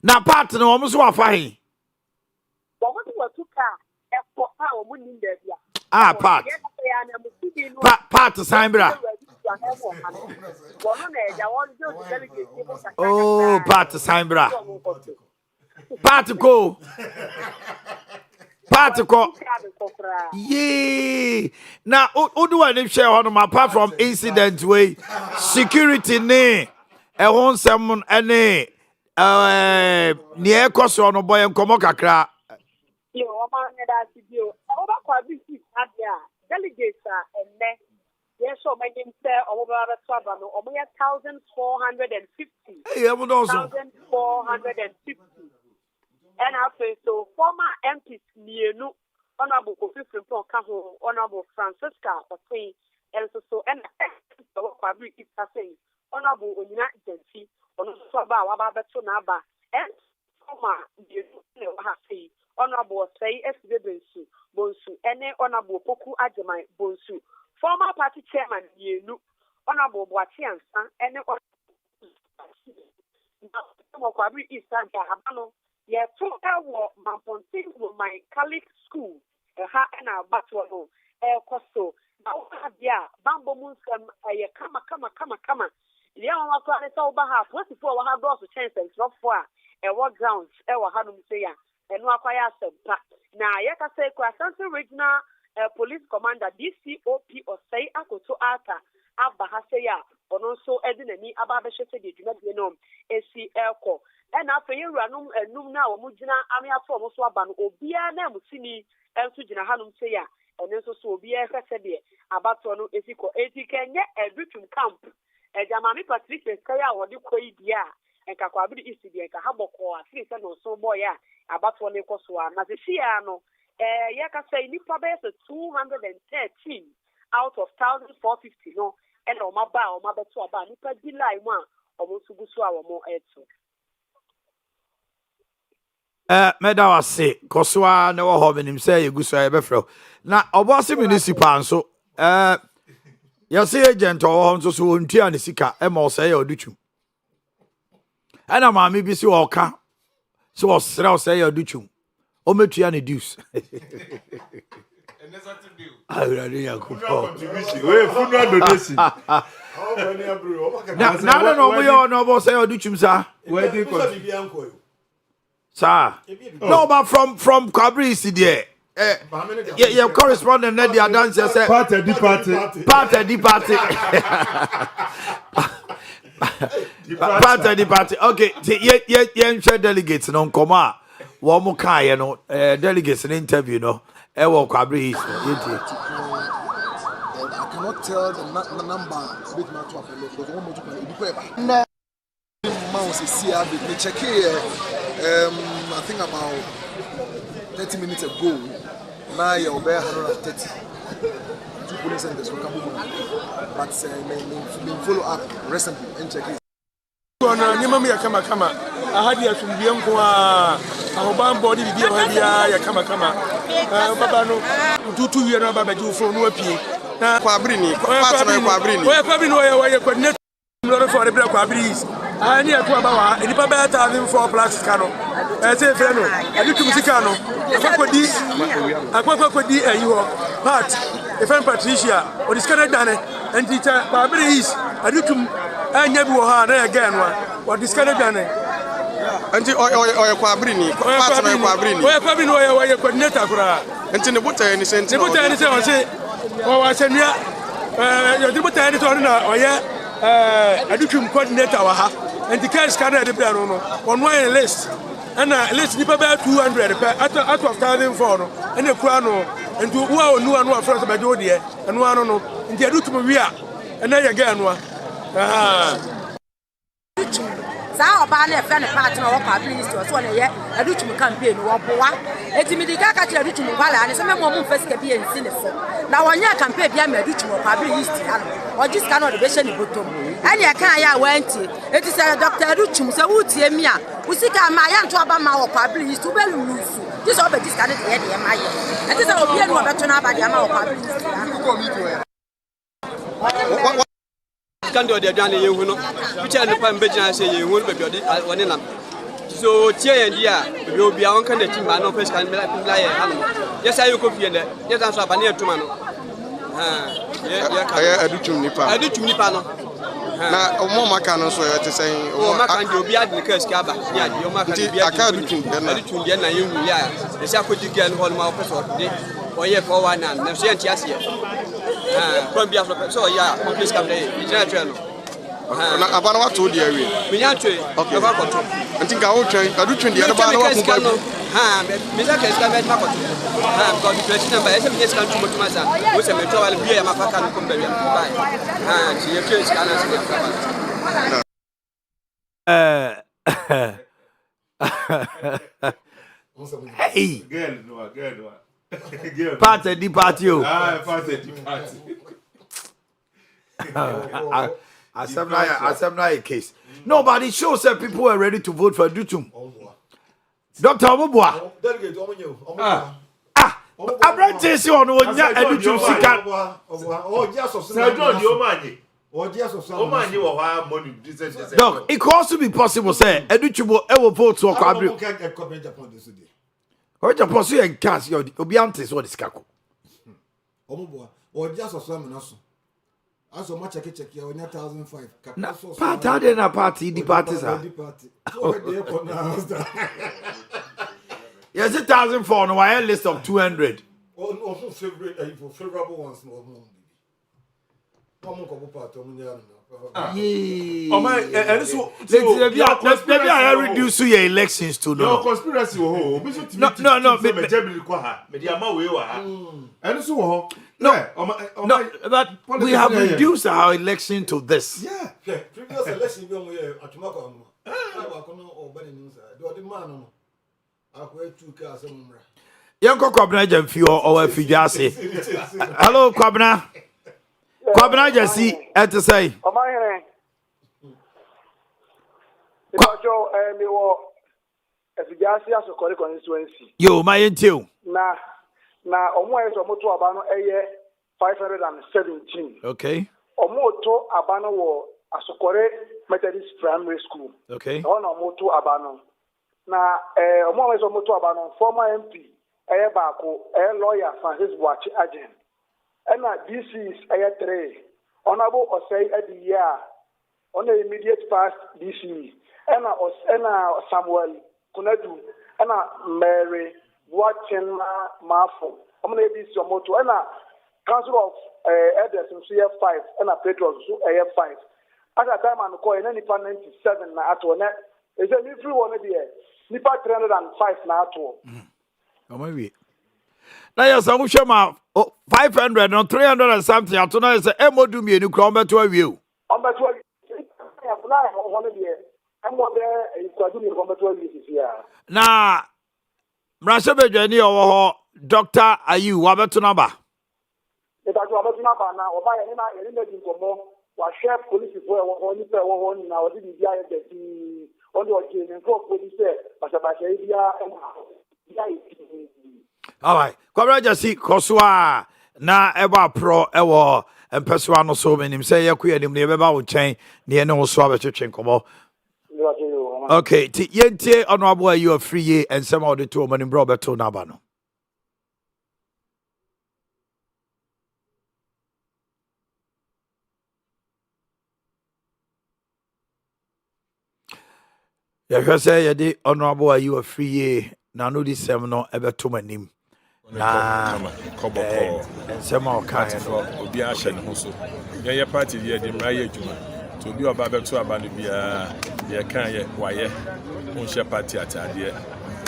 Now, partner almost were fine. Ah, part to Sambra. Oh, part to Sambra. Part to go. Particle. Yee. Now, who do I share on them apart from incident way? Security ne. A one someone any near cost on a boy and come kakra. Delegates and then yes, so my name say over 1,450. Hey, I'm also 1,450. And after so former MPs Nienu, Honorable Kofi Frimpong Kaho, Honorable Francisca Otin, and so and Fabric is saying, Honorable Unina Agency, Honorable Wababeto Naba, and former Honorable Say S. Bonsu, and Honorable Poku Ajamai Bonsu, former party chairman Nienu, Honorable Boatian, and Fabric is Habano. Yeah, so I was my colleague school, and our battle, Costo. Now, yeah, Bambo Muslim, come. Yeah, I'm going to tell Baha, 24 have those chances, not for what grounds, Hanum say, and what I asked them. Now, yet I say, Quasanto Regional Police Commander, DCOP, or say, Akoto Ata, Abba Hasea, or also Edinany, Abba Shete, the Juno, AC Elco. And after you run now, Mujina, Amia for Moswaban, or Bia Namusini, and Sujina Hanum say, and also so be a Sabi, about Tono Esico, Kenya, and Britain Camp, and Jamami Patricia Kaya, or the Koya, and Kakwabi is the Kahaboko, at least and so boy, about one Ekoswa, Maziciano, Yaka say Nipa Base 213 out of 1,450, no, and Omaba, or Mabatuaba, Nipa Dila, one, or Musubuswa, or more Edso. Meda was say, Koswa no hobbing him say you go so ebefro. Na obosi municipal so you say agent or so ntua ne sika e ma say oduchu. E na ma me bi si oka. So osra say oduchu. O metua ne dues. I really contribution. We funeral donation. No, we all know about say oduchu sa. Where do you Sir. No, but from Kwabri is there. Yeah, correspondent net the dancer say Party. Party. Okay, yeah, delegates no come one more kind, delegates an interview, no. Ewo Kwabri is. I cannot tell the number big man to apply because one more to play. Mouse is here. We check here. I think about 30 minutes ago. Now you're over 130. Two police centers will come over. But follow up recently and check it. I had you from the uncle. Our body be here. Come. Babano, 2 years about you from Wapie. Quabrini, where you could not for the black Quabris. I near Quabawa, and the Papa having 4 plus cano. As a fellow, I do to Musicano. I could be a you part. If I'm Patricia or this kind of done and teacher Quabris, I do to Anyabuha again. What this kind of done? Anti or Quabrini, where you could not have until the butter and sent the butter and say, oh, I said, yeah, you're the butter and or yeah, I do to coordinate our and the cash can the piano on one list. And list about 200 out of 1,004 and a crown and to one first about Jodia and one on in the Adutum and then again one. Sao bana friend partner or publicist or so yeah I do to campaign or boa etimidika ka tira do to kwala and some mom first ke bi ensi ne so na wonya campaign bia me do to publicist ha or just cannot be share the bottom and ya kan ya wanti it is Dr. Aduchum say wutie mi a usika ma ya nto aba ma or publicist u be lulusu this all be this can dey dey ma ye it is obi enu obeto na aba dey ma or publicist ha Can't do the journey, you know. Which are the Pambina say you won't be one in them. So, Chia and Dia will be on kind of team, but no place can be like yes, I could be in there. Yes, I'm so near to Mano. I do to Nipano. Now, Mama can swear to say, oh, Macan, you'll be at the curse cabba. Yeah, you're Macan, I can't do Diana, you, yeah. The Saco to get one more person or yeah, for one and the same Chassia. So, yeah, please come there. About what to the area. We are to I think I will train. I do train the other one. Mr. Cascamet Makoto. God, the president by SMS come to Masa, which I'm a travel beer, my Pacan come back. She appears Hey, girl. Party di party. Party di party. Assembly case. No, but it shows that people were ready to vote for Dutum. Dr. Omubwa. Abrante si ono nya Dutum sika. Doc, it could also be possible, say, Dutum will vote for Kwabri. Oja posu en cast your obiantes what is kako. Omubwa, or just of some naso. As so much check here on 1,005. Party na party the parties are. Yes, 1,004 no I list of 200. Oh no, favorable ones no more. Maybe I reduce your elections to no conspiracy. No, but we have reduced our election to this. Yeah, previous election Yanko Kwabna Jamfi or Fijasi. Hello, Kwabna. Kwabna Jasi at the say. Yo, my intil. Na omo yeso moto abano eye 517. Okay. Omo to abano wo Asokore Methodist Primary School. Okay. Ono moto abano. Na omo yeso moto abano former MP eye baako lawyer Francis Boachi Ajen. Ena this is eye 3. Honorable Osei Ediya. On the immediate past DC. Ena Samuel Kunadu and Mary watching Marfo. I'm going to be some more and Council of Elders in CF5 and a Petros AF5. At that time, I'm calling any 97 at one. Is a new free one of the year. Nipa 305 now at all. Maybe. Now, yes, I will show my 500 or 300 and something. I don't know. It's a MOD me and come back to a view. I'm back to a one of the year. I'm not there. It's a good come back to a year. Now, Brasha Journey or Doctor, are you? What about to number? It's a good number now. Or by any imagine for more. What share police for one in our DBI on the occasion and cross what he said, but about all right. Kwabra Koswa na eba pro ewo empeswa no so menim say yakuya nim ne beba wo chen ne ne wo so abetwetwen komo. Okay, ti yentie honorable you are free and some of the two manim bro beto na ba no. Ya say ya di honorable you are free na no this sem no ebeto manim. Na Kobo nsema o kan no obi a hye ne ho so ye party ye de mra ye adwuma to obi oba beto aba no bia ye kan ye waye unhye party atade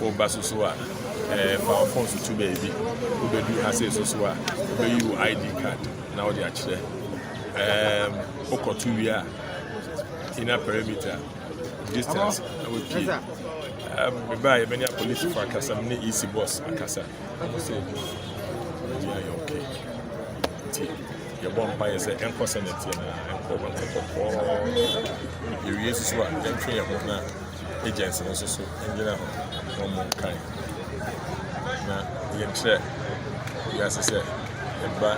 o ba so a fa phone so to baby o be do ha say so a o be you ID card na o de a kire okotu wi a inner perimeter distance I will keep me buy many police for akasa me easy boss akasa I say yeah okay your bomb by say enko senate na enko you use so and train your na agency no so engineer no more kind na you check you as say eba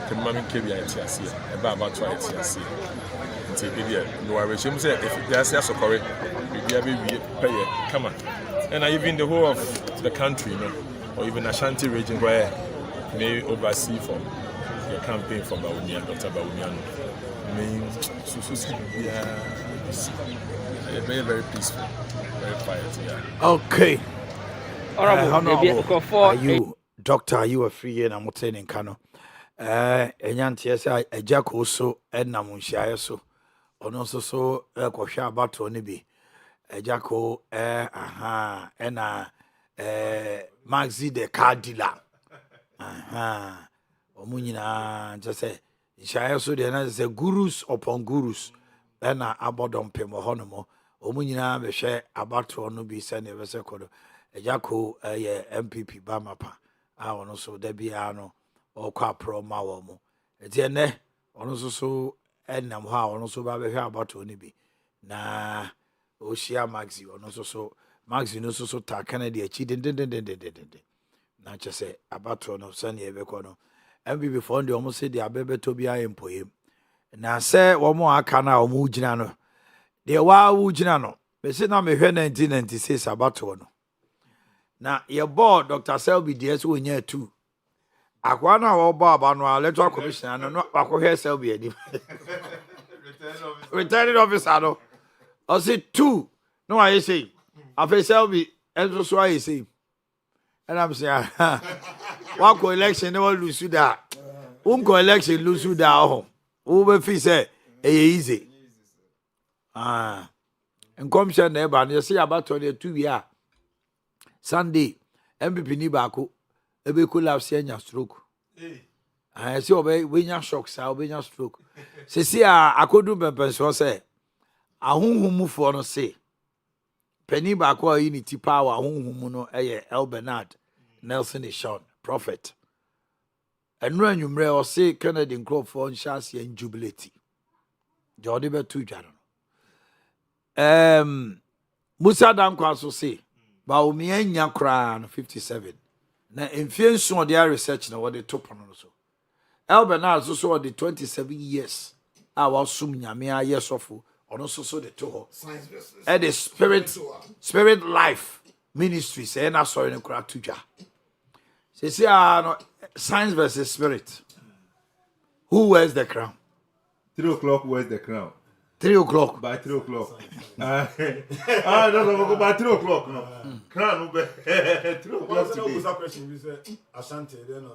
kemma min kebi ayati ase eba about to ayati ase nti bibia no are shame say if there say sokore bibia be pay come on and even the whole of the country, you know, or even Ashanti region where may oversee for the campaign for Bawumia, Dr. Bawumia. I mean, very, very peaceful, very quiet. Yeah. Okay. Honorable, are you, Doctor? Are you a free and I'm saying Kano? Enyanti say a jack also and Namunshire so, or no so a kosha about to be. Ejako ena Maxi the car dealer omunyina just say share so the na say gurus upon gurus ena abodom pemo honomo omunyina be hwe abato no bi se na be se kodo ejako ye MPP bamapa ono so da bia no okwa pro ma wo mo eti ne ono so enam ha ono so ba be hwe abato no bi na Oshia Maxi or no so Maxi no so takana de achi den na che say abato no sane ebekono MB before the almost say the abebe to bia empoyem na say wo mo aka na wo mu gina no de wa wu gina no be say na me hwe 1996 abato no na ye board Dr. Selby DS wo nya 2 akwa na wo bo aba no electoral commission no akwa Selby ani returning officer no I say 2. No, I say. I say Selby, and so I say. And I'm saying, one election never lose you that. One election lose you that. Over fee say, easy. And commission never, and you see about 22 years. Sunday, MPP ni bako, ebe collapse and stroke. I see obey when you shock, so when you stroke. See, I could do my person say. Ahunhumu for no say penny back or unity power ahunhumu no El Bernard Nelson is Sean prophet and run you may or say Canadian crop for chassis and jubility Jordi be 2 Musa Dankwa so say Baumi enya kra no 57 na enfienso on their research na what they top on so El Bernard so the 27 years our sum nyame yes of ono so the to and the spirit life ministry say na sorry no kra tuja say no science versus spirit who wears the crown 3 o'clock wears the crown 3 o'clock. By 3 o'clock. No, go by 3 o'clock. No. Crown be 3 o'clock today. Question we say Ashanti then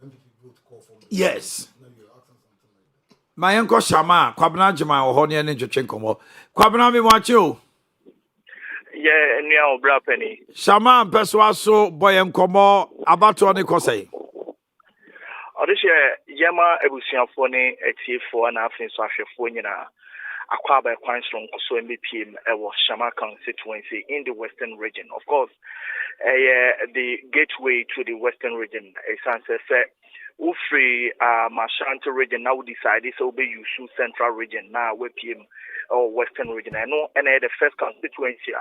MPP vote call for. Yes. My uncle Shama, Kwabena Jama or Honey and Chenkomo. Kwabena me watch you. Yeah, now bra penny. Shama Peswaso boy and Komo Abatoni Kosei. Odisha Yama Ebusianfone ET4 and Afin Swashafona Aquaba Quanstrom so MPM was Shama constituency in the Western region. Of course, the gateway to the Western region is answer Ufri Mashanti region now decided so be Yusu Central region now with PM or Western region. I know and the first constituency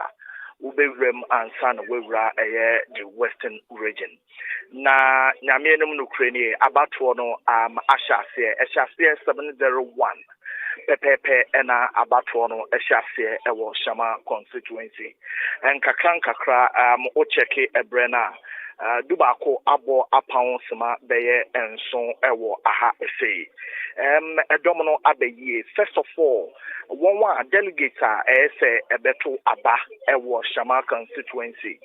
Uberem and San Webra the Western region. Na Yamianum Ukraine Abatono Ashase 701 Pepe Ena Abatono Ashase Ewo Shama constituency. And Kakra Ocheke Ebrena Dubako Abo Apon Sima Beye and Son Ewo Aha Essay. Domino Abbey, first of all, one delegate say a beto Abba Ewo Shama constituency,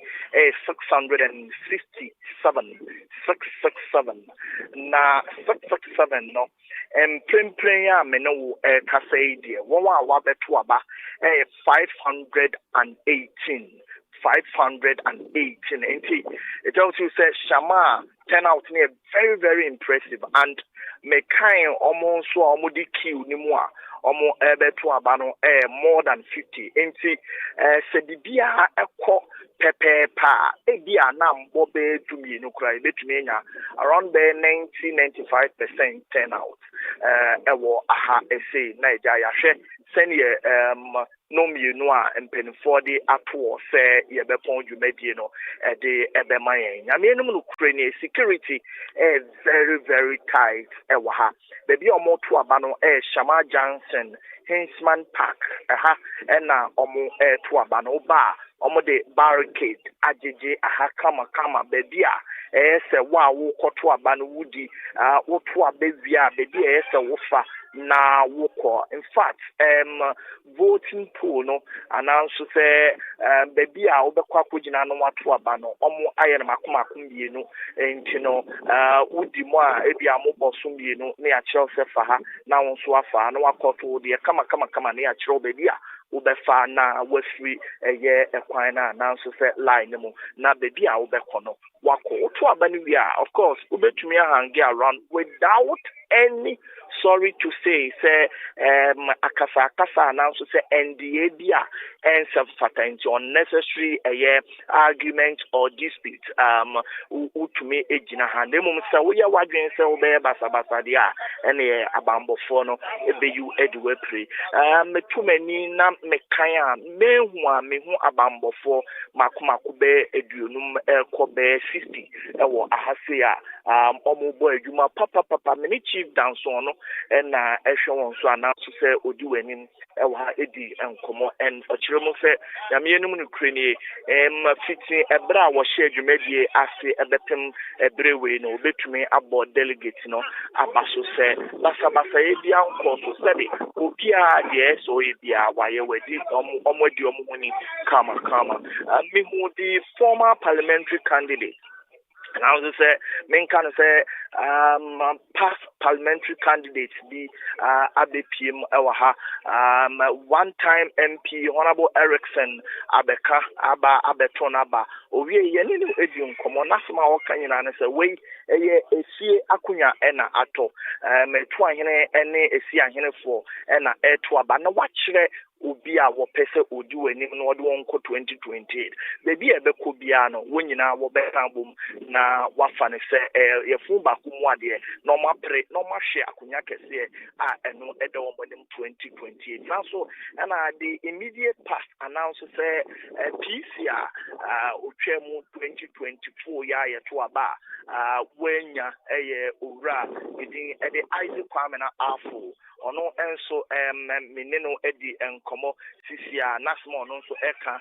667 na 667 no and Primaries meno Casade, one beto Abba 518. 518. It also says Shama turn out near very, very impressive and make kind almost so almost kill nimwa almost to abano more than 50. Sedibia eko pepe pa ebia nam bobe to me no cry to me around the 90-95% turnout. Ewo aha essay Nigeria senior no mienua empenfo de ato se ye bepon dwumadi no de ebemayen nyamenum no Ukraine security very very tight ewa ha bebi omo to aba no Shama Johnson Hensman Park aha na omo to aba no ba omo de barricade ajeje aha kama bebi a se wa wo koto aba no wudi wo to abezia bebi se wo fa na woko. In fact, voting pool no announce say baby a obekwa kugina no watu abano omo aye makoma kumbienu ntino udi mo a ebi amobo sumbienu na ya kire se fa ha na wonso afa na wakoto de kama na ya kire baby a ubefa na wafri eye ekwan na announce say line mu na baby a ubekono wako otu abani wi a of course ubetumi hangi around without any sorry to say akasa announce say NDA bia and self-fatent unnecessary argument or dispute utumi ejina hande mum say we ya wadwen say we be basa dia ene abambo fo no ebeyu ediwe pre metumani na mekan a mehu abambo fo makomako be eduonum ekobe 60 ewo ahase a omubo adwuma papa mini chief dance no na ehwe won so announce say odi wanim ewo ha edi enkomo and ochiremu say yamenum no Ukraine fiti ebra wo share dwumadie ase ebetem ebrewe no obetumi abo delegate no abaso say basa ebi anko so say obi a de so ebi a waye wadi omwadi omhuni kama me who the former parliamentary candidate. And I was say, men can say, past parliamentary candidates be ABPM Ewaha, one-time MP Honorable Erickson Abeka Abeton Aba. Owia yeni edium komo nasema wakanyina na say we esie akunya ena ato metu ahene ene esi ahene fo ena eto aba na wachire obi a wo pese odi wani no wode wonko 2028 bebi ebeko bia no wonyina wo beka bom na wafa ne se yefu ba kumu ade no ma pre no ma hwe akunya kese a eno ede wo monim 2028 so na the immediate past announce say PC a otwemu 2024 ya yeto aba wenya owura edin ede Isaac Kwame na afo ono enso meneno edi enko nkomo sisia nasmo no so eka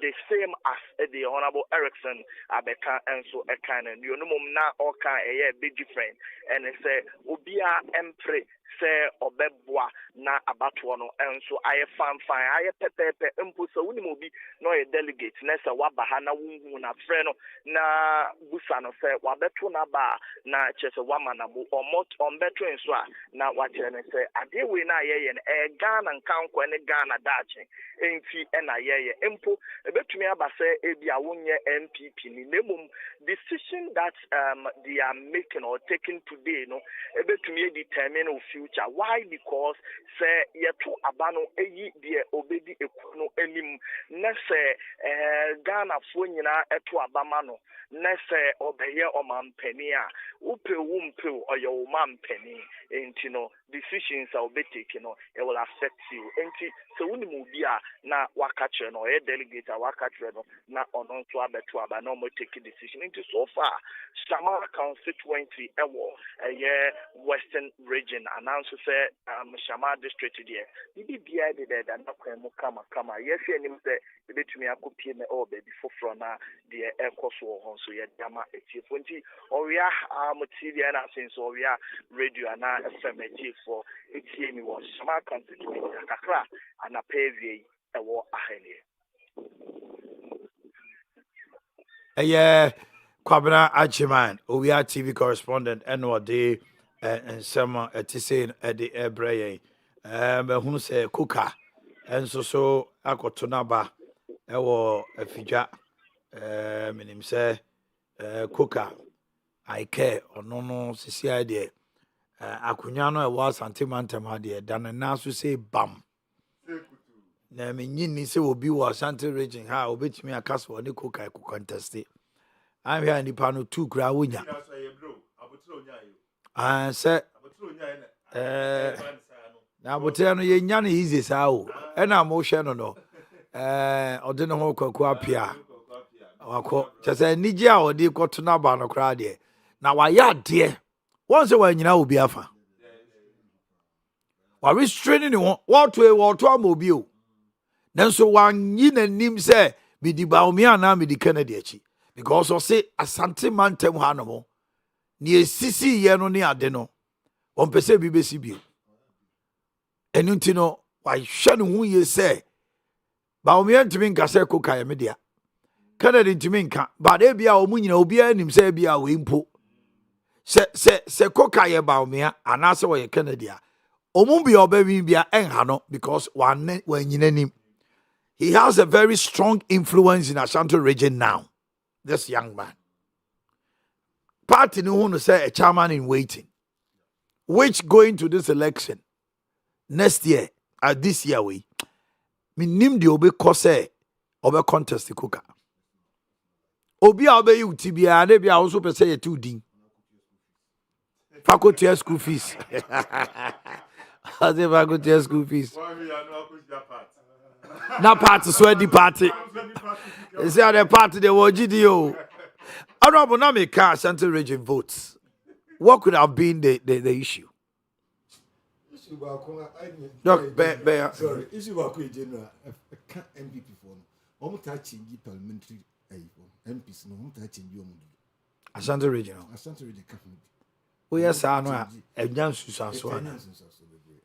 the same as the honorable Erickson abeka enso eka na nuonum na oka big different and say obia empre say obeboa na abatoɔ no enso aye fan aye pepepe mpo so woni mo bi no ye delegate na say waba ha na wunhu na frɛ no na busa no say wabeto na ba na kyese wama na bo omot ombeto enso a na wakyerɛ ne say ade we na ye Ghana nkankɔ ne Ghana dache enti na ye mpo ebetumi aba say ebia wonye MPP ni nemum decision that they are making or taking today no ebetumi determine o future. Why? Because say yeto abano eyi de obedi ekuno enim na say Ghana fo nyina eto abama no na say obeye omampani a upe wumpe oye omampani enti no decisions are obetake no it will affect you enti so woni mu bia na wakatre no delegate wakatre no na ono nso abeto aba na mo take decision enti so far Shamara constituency western region announce say Shamara district there bibi bia de that na kwan mu kama yes enim say betumi akopie me baby foforo na de ekoso ho so ye dama etiefo nti Owia material na since Owia radio na FM for etie mi was Shamara constituency kakra anapevie ewo ahene Kwabena Achiman, Owia TV correspondent, NOD, and some Tisin at the Ebraye. Who say Kuka, and so Akotonaba, Ewo Fija, Minim say Kuka, I care or no, Sisi idea. Akunyano was antimantem idea, than a nasu say bam. Na me nyini se obi wa Ashanti region ha obetimi akaso ne Kuka ku contest. I'm here in the panel 2 kra wonya. Say na botre no ye nya no easy sa o. E na mo hwe no no. Ode no ho kwaku apia. Wako chese niji a ode kwoto na ba no kra de. Na wa ya de. Won se wa nyina obi afa. Wa restraining no what way what amobi o. Nanso wan yi nanim se bidi ba omi ana me di Kennedy achi. Because I say Asante mantem hanomo ni esisi ye no ne ade no on pese bi besi bi enu nti no wa hwe no hu ye se ba o me ntimi nka se Kuka ye media Kennedy ntimi nka ba de bia o mu nyina obi anim se bia we mpo se Kuka ye ba o me ana se wo ye Kennedy a o mu bia oba wi bia enha no because wan nyina nim. He has a very strong influence in Ashanti region now. This young man. Party no want to say a chairman in waiting. Which going to this election next year, this year we nim the obe kose obe contest the Kuka. Obi obe you tibia de bia also pe say 2 din. Faculty school fees. As if faculty school fees. Na party sweaty party. They say the party they were GDO. Honorable Namika Ashanti region votes. What could have been the issue? Look, sorry, issue about general MPP for almost touching parliamentary MPs no touching you. Ashanti regional. Ashanti region. Oh yes, I know. A young Susan Swan.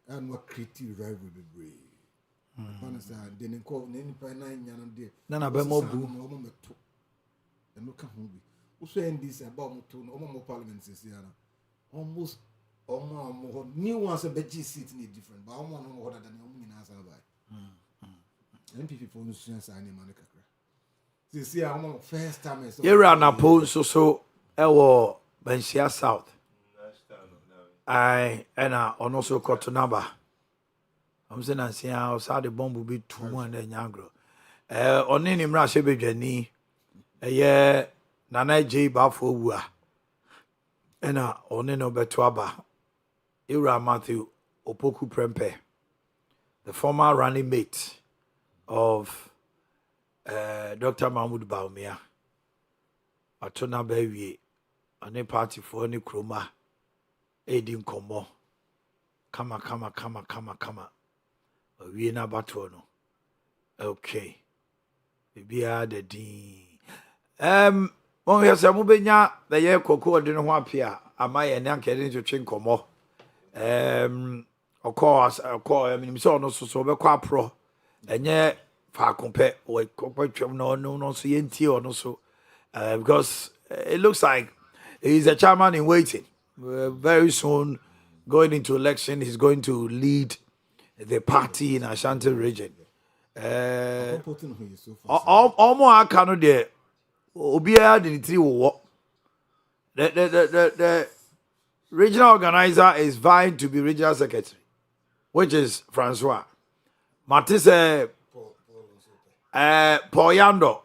And what creative rival be. Then call any pine Nana Bemobu. And look at home. Who saying this about more parliaments is almost more new ones a bed seat in different, but I'm one more than the answer by MPP for instance. I name Monica. See, I'm first time. You ran a post so Ewo Bensia South. I and also Cotonaba. I'm saying I see how sad the bomb will be 2 and then Yangro. On any Rasha Bejani. Nana J Bafo Wua. And Oneno Betuaba. Ira Matthew Opoku Prempe. The former running mate of Dr. Mahmoud Baumia. Atona Baby. Ane party for any chroma. Aiding Komo. Kama. we na bato no. Okay. Bibia the din. When we have some benya the year cocoa didn't want Pia. Am I and Yankee to chinkomo? Of course, I mean, so no so be qua pro. And yet, far compare with corporate no, see or no so. Because it looks like he's a chairman in waiting. Very soon, going into election, he's going to lead the party in Ashanti region. Almost I cannot there. Obia the three wo. The regional organizer is vying to be regional secretary, which is Francois. Matisse Poyando,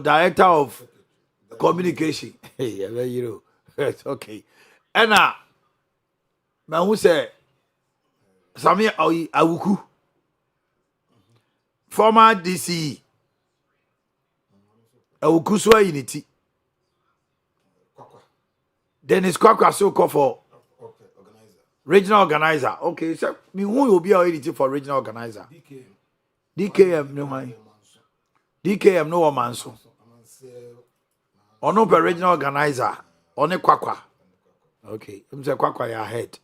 director of communication. Hey, you know, okay. And man who say Sami Awuku, former DCE. Awuku so unity. Dennis Kwakwa so call for regional organizer. Okay, so me who will be unity for regional organizer? DKM no man. DKM no man so. Ono per regional organizer. One Kwakwa. Okay, I'm say Kwakwa ya head.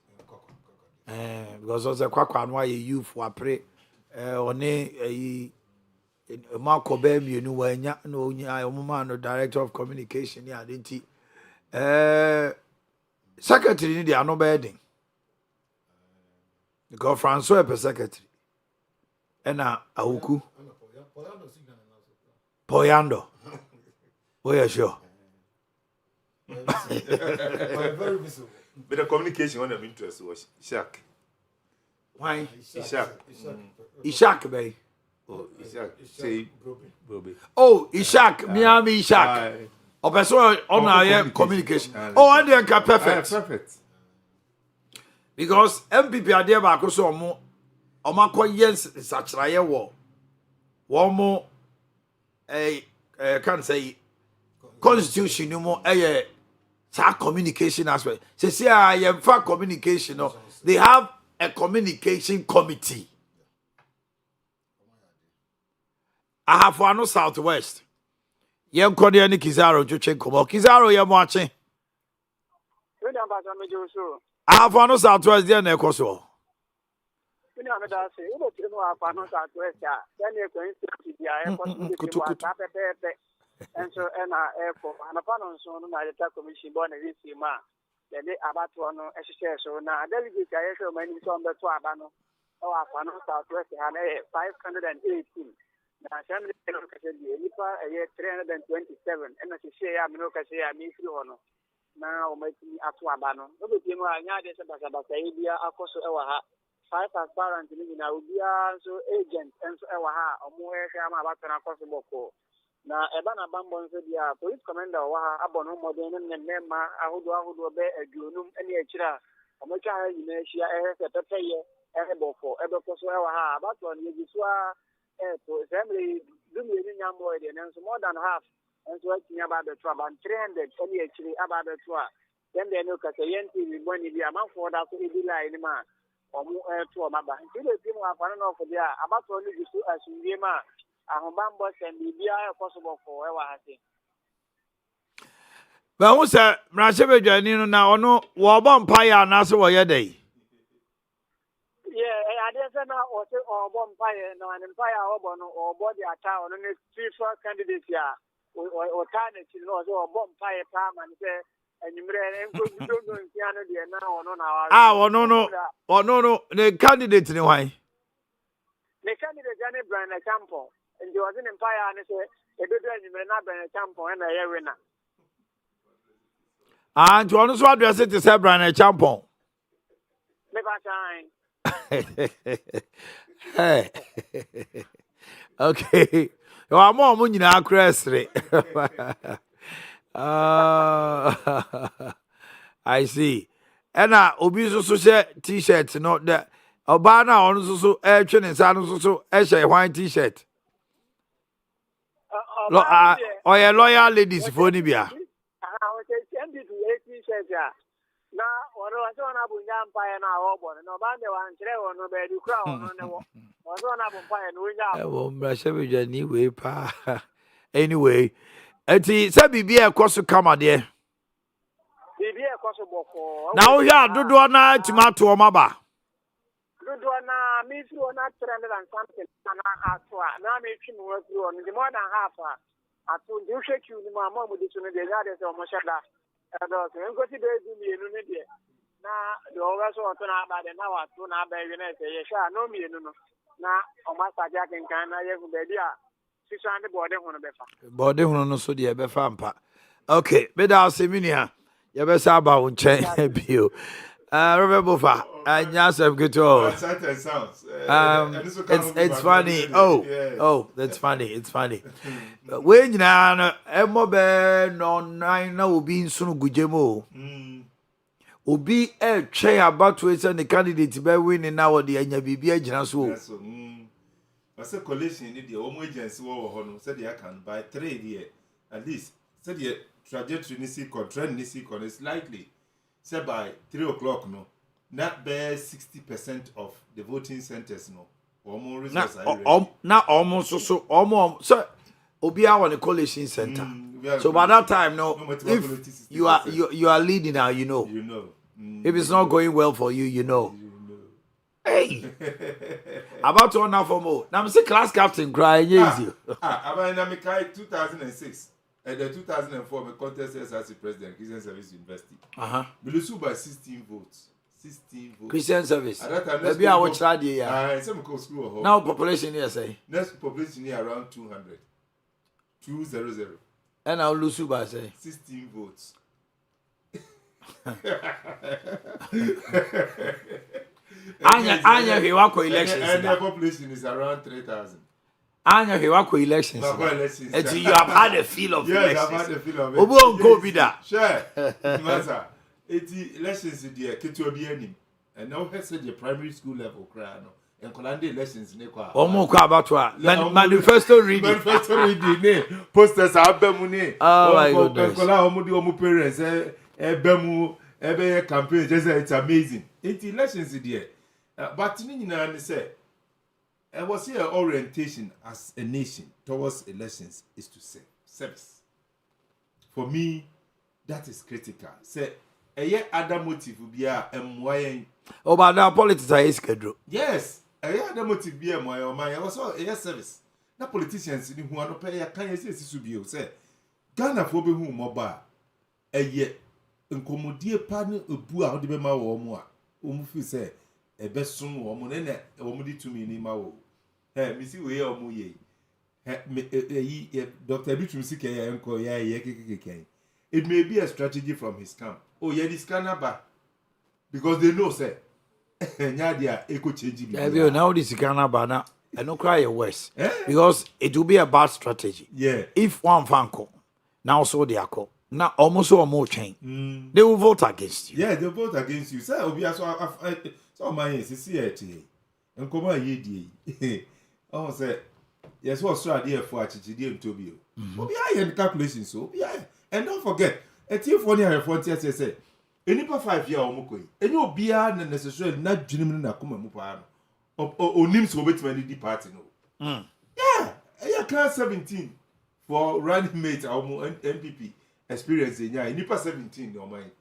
Because also Kwakwa no ye youth for pray. One Marco Bem you know wanya no nya no director of communication ya identity. Secretary ni they are no bedding. Because Francois is secretary. And Awuku. Poyando. We are sure. But the communication on them interest was Ishak. Why? Ishak, bay. Oh, Ishak. Say, oh, Ishak. Miami Ishak. Oh, person on our communication. Oh, and they are perfect. Perfect. Because MPP are there back so more. Omako yes, such a war. One more, can't say constitution no more. Communication as well. See, I am for communication. No, they have a communication committee. I have one no Southwest. Yem Kodia ni Kizaro to check come. Kizaro yem watching. I have one no Southwest there na ekoso. Ni ameda se, ubo tinu afa no Southwest ya. Then you going to be a pepe. And so ena airport anapa no so no na data commission bo na resi ma. Then abato no ehye so na delegate aye so mani so mbeto aba no. O afa no Southwest ha na 518. Na assembly no ka se di nipa 327 ena se share ya me no ka se ya mi firi ho no. Na o mati ato aba no. No be tinu anya de se basa e bia akoso e wa ha. 5 transparent ni na obia so agent enso e wa ha omo ehwe ama abato na akoso boko. Na eba na bambo nso dia police commander wa abono modern ne nema ahodo be aduonum ene akira omotwa ha nyina ahia ehse pepeye ehebofo ebekoso ewa ha abato ne gisua to assembly dumi ni nyambo ide nenso more than half enso atinya ba beto about 300 ene akiri aba beto a then they no kase yenti bi boni bi amanfo da so ebi line ma omo to maba ndile bi mu afano no fo dia abato ne gisu asunwie ma ahobambo sendi bia possible for ewa hase. Ba wo se mrahye bedwani no na ono wo bo mpa ya na so wo ye dai. Yeah, I didn't say na o se o bo mpa ye no an mpa ya obo no o bo di ata ono ne FIFA candidate ya o ta na chi no so o bo mpa ye pa man se enyimre enko gudo no ntia no de na ono na wa. Ono no the candidate ni hwan? The candidate ya ne Brian Champo. And you was in Empire and say, a good regiment, not been a champion and a winner. And you also address it to say Brian Champon. Never time. Hey. Okay. You are more money now, Cressy. I see. And now, Obiso say t-shirts, not that. Obana on so air training, so a white t-shirt. Oh, yeah, loyal ladies for Nibia. na ɔno ɔsɛ ɔno abo nya mpaeɛ no a wɔbɔ no na ɔbaa de wankyerɛ wɔ no baabi kora ɔno ne wɔ ɔsɛ ɔno abo mpaeɛ no ɔnya abo Well, Brashabijani way pa. Anyway, eti sɛ biribi a ɛkɔ so kama deɛ. biribi a ɛkɔ so bɔkɔɔ Na wohwɛ a dodoɔ na atumi ato ɔma ba. dodoɔ na mefiri hɔ na 300 and something na ato a na metwi mu afiri hɔ no de more than half a ato nti wohwɛ kiw no mu a ma mudi so no deɛ ɛnya de sɛ ɔmo hyɛ da ɛdɔɔso nkosi bɛɛ du mmienu no deɛ na deɛ ɔwɔ sɛ ɔto no aba deɛ na wato na aba awie na ɛsɛ yɛhwɛ a na mmienu no na ɔmo asade akenkan na yɛhu baabi a sisa de bɔɔde ho no bɛfa Bɔde hono no so deɛ ɛbɛfa mpa. Okay, meda ase minia. Yɛbɛsa aba wo nkyɛn bio. Robert Bofa, Nyasem Kito. It's funny. Oh, that's funny. It's funny. When you know, Emobe no nine will be in Sunu Gujemo. Obi try about to send the candidate be winning now the Anya Bibia Jinasu. I said coalition in the home agency over said they can buy 3 year at least. Said the trajectory nisi trend nisi is likely. Say by 3 o'clock no, not bare 60% of the voting centers no. Almost almost so Obia on the coalition center. So by that time no, if you are leading now, you know. If it's not going well for you, you know. Hey, about to now for more. Now I'm say class captain crying easy. About 2006. At the 2004 contest as president, Christian Service University. We lose by 16 votes. 16 votes. Christian Service. At that time, maybe I watch that year. Some school. Now population here say. Next population here around 200. 200. And I'll lose by say 16 votes. Anya Hiwako elections. And the population is around 3,000. Anya Hiwako elections. And you have had a feel of elections. Yes, I've had a feel of it. Obo go be that. Sure. Master. 80 elections there, Ketu Obianim. And now he said the primary school level cry no. And Kolande elections ne kwa. Omo kwa about manifesto reading. Manifesto reading. Posters abemu ne. Oh my goodness. Kola omo di omo parents ebemu ebe campaign just it's amazing. 80 elections there. But ni nyina ne say and was here orientation as a nation towards elections is to say service. For me, that is critical. Say, a other motive will be a why. Oh, but now politics are scheduled. Yes, a other motive be a my also a service. Now politicians who are not pay a kind of say Ghana for be whom mobile a yet incommodate partner a bua out the bema or more. Say a best soon or money or to me in my wo. Hey, Missy, we are moye. Dr. Bichum Sike uncle, it may be a strategy from his camp. Oh, yeah, this canaba. Because they know, sir. Nadia, echo changing. Now this canaba now. I don't cry worse. Because it will be a bad strategy. Yeah. If one fan call, now so they are called. Now almost so more change. They will vote against you. Yeah, they vote against you. Sir, so my see it. And come on, ye. Oh, say, yes, what's right there for Chichidi to be. Be I in calculation, so be I. And don't forget, a team for near 40 say, any per 5 year or mukui, and you'll be necessarily not genuine Nakuma Mupano or names will be 20 party. No, yeah, class 17 for running mate or MPP experience in ya, nipa 17 or mine.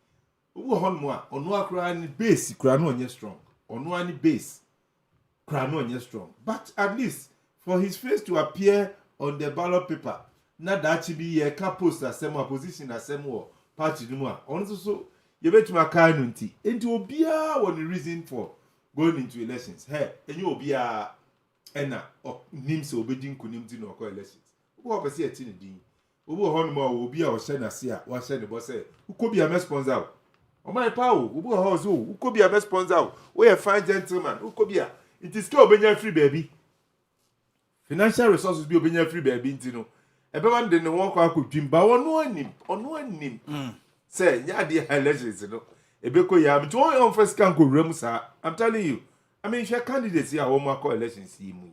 Who on more on no crying base, crown on your strong, on one base. Crown strong, but at least for his face to appear on the ballot paper, not that to be a post as same opposition as same war party no more. Also, you bet my kind unti into Obia one reason for going into elections. Hey, and you Obia ena or names obedient kunimti no elections. Who ever see a tin din? Who honmo Obia or Shana Sia, what Shana boss say, who could be a mess sponsor? Oh my power, who could be a mess sponsor? We a fine gentleman, who could be a it is still being free, baby. Financial resources be being free, baby. You know, everyone didn't walk out with him, but on one name. Say, yeah, dear elections, you know. Ebeko ya, but one on first can go remusa. I'm telling you. I mean, share candidates here, one more coalition, see me.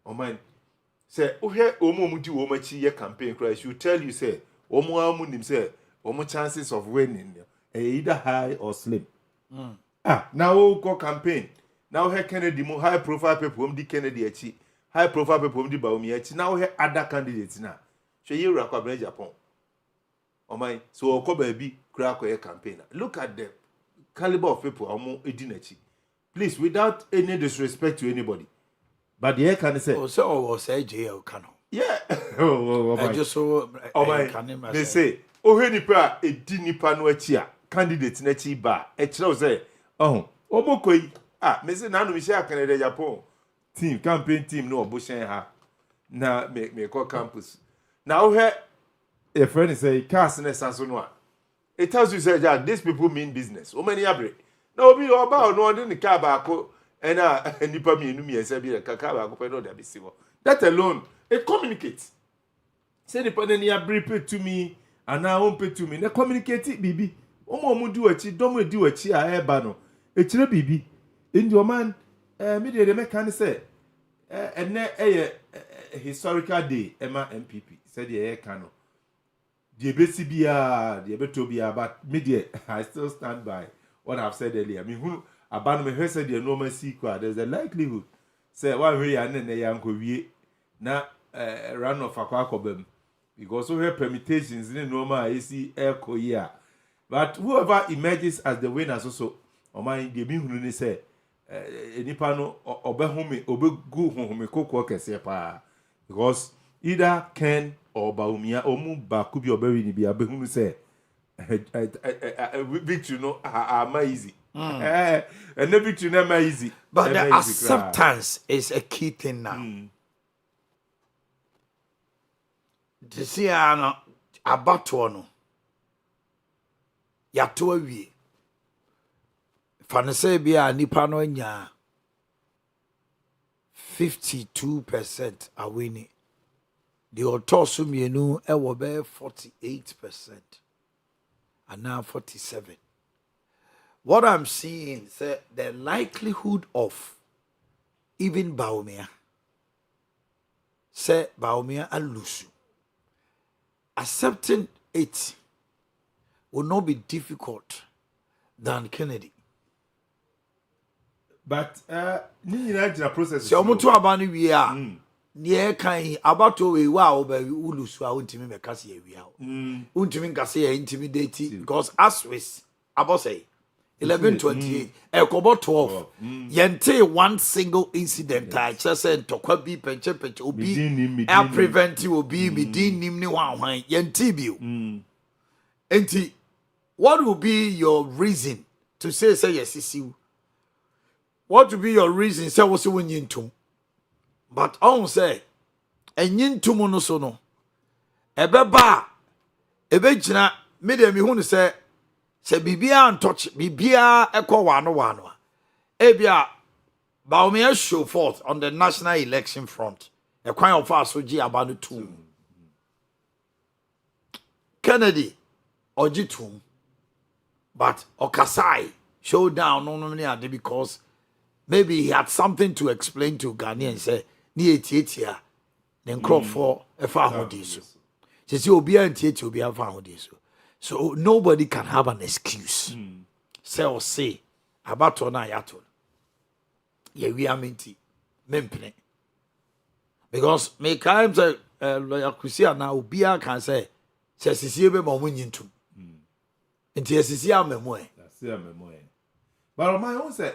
Oh, man. Say, oh, here, Omo Muti, Omachi, campaign crash. You tell you, say, Omo Amunim, say, Omo chances of winning. either high or slim. Now go campaign. Now here Kennedy more high profile people di Kennedy echi. High profile people di Baumi echi. Now here other candidates now. So you rakwa Japan. Oh my, so oko baby crack a campaign. Look at the caliber of people omo edinechi. Please, without any disrespect to anybody. But the air can say say JL Kano. Yeah. Oh my. I just saw they say nipa edi nipa no achia candidate na chi ba e kire say omokoi me say na no me share Canada Japan team campaign team no oboshen ha na me call campus now here a friend say cast na sanso no it tells you say that these people mean business o many abre na obi oba no on the car ba ko na nipa mi enu mi ese bi ka car ba ko pe no da bi si wo that alone it communicates say nipa na ni abre to me and I won't pay to me na communicate it bibi omo di wachi domo di wachi a eba no e kire bibi in your man me dey make can say ene historical day ema MPP said the air cano the besi bia the beto bia but me dey I still stand by what I've said earlier me hu abanu me said the normal sequel there's a likelihood say one way ya na ya nko wie na run of akwakobem because we have permutations in normal AC echo here but whoever emerges as the winner so o man dey me hunu ni say nipa no obehome obegu honhome kokko kese pa because either Ken or Baumia omu ba kubi obewi ni bia behunu say victory no ama easy and the victory never easy but the acceptance is a key thing now. Disi ano abato no yato awie fanese bia nipa no nya 52% awini the otoso mienu ewo be 48% and now 47. What I'm seeing is the likelihood of even Baumia say Baumia alusu accepting it will not be difficult than Kennedy. But process. So omutu abani we are near kan about we wa oba ulusu a untimi me kase ye wi a untimi kase ye intimidate because as with about say 11:28 ekobo 12 yente one single incident I just said tokwa bi penche obi a prevent obi midin nim ni wan yente bio enti what will be your reason to say yes you what will be your reason say wo se wonyintum but on say enyintum no so no ebeba ebegyina me de me hu no say bibia untouch bibia ekọ wano ebia Baumia show forth on the national election front ekwan of us oji abanu two Kennedy ojitum but Okasai showed down no because maybe he had something to explain to Ghanaians say ni etietia then crop for efa hodiso say obi antietia obi afa hodiso. So nobody can have an excuse. Say or say about na yato. Ye we are minty mempene. Because me time say lawyer Kusia na obia can say sisi be mo munyintum. Nti sisi amemoe. That's amemoe. But my own say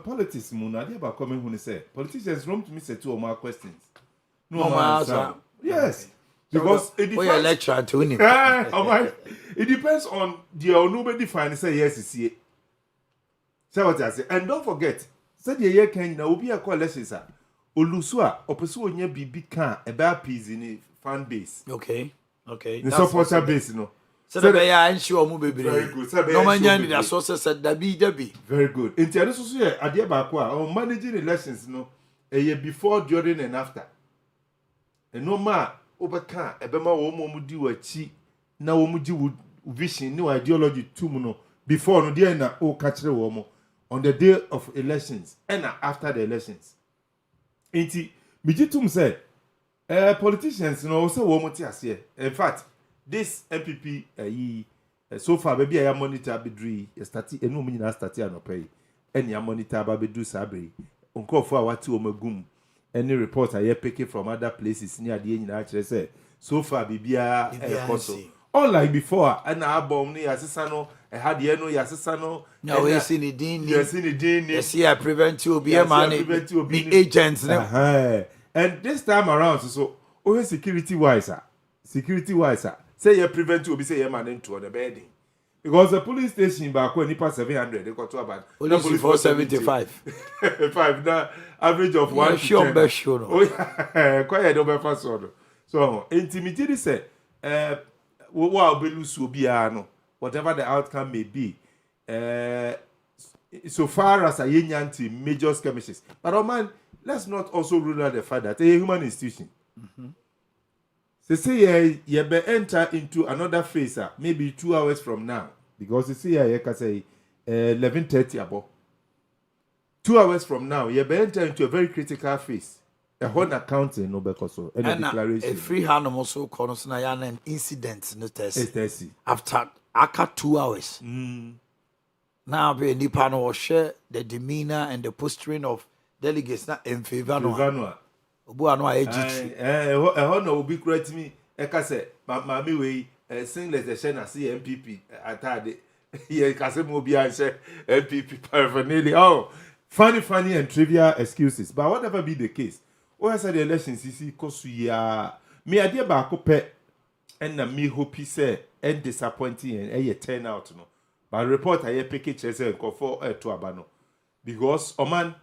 politics mun ade ba come hu say politicians room to me say two or more questions. No answer. Yes. Because it depends. It depends on the nobody define say yes is here. Say what I say. And don't forget, say the year can na obi akọ elections a olusu a opeso onya bibi kan eba peace in fan base. Okay. The supporter base no. So the ya ensure mu bebre. Very good. No man yan the sources said dabi. Very good. In the so here ade ba ko a on managing elections no a year before, during and after. And no ma obeka ebema wo mo di wachi na wo muji vision ni ideology tum no before no dey na o ka kire wo mo on the day of elections and after the elections enti miji tum say politicians no say wo mo ti ase in fact this MPP so far baby I monitor bedri start enu mu nyina start anopay eni monitor ba bedu sabre nkofo a wati omagum any report I pick from other places near the nyina kire say so far bibia ekoso unlike before and album ni asesa no had the no yasesa no no we see the din ni see I prevent you be a man the agents and this time around so security wise say you prevent you be say you man into the bedding because the police station back when nipa 700 they got to about police 475 5 now average of 1 to 10 sure oh yeah quite no be fast so intimidate say what be lose no whatever the outcome may be so far as a anti major skirmishes but oh man let's not also rule out the fact that a human institution say you be enter into another phase maybe 2 hours from now because you see you can say 11:30 above 2 hours from now you be enter into a very critical phase a whole accounting no because so any declaration a free hand also corners na an incident no test after aka 2 hours now be nipa no share the demeanor and the posturing of delegates na in favor no obu anu ayeji no obi correct me e ka say mama we singlet the share na see MPP atade here ka say mo obi an share MPP paraphernalia funny and trivial excuses but whatever be the case when I said the elections is kosu ya me idea ba ko pe and na me hope say and disappointing and turn out no but report I pick it say for to abano because man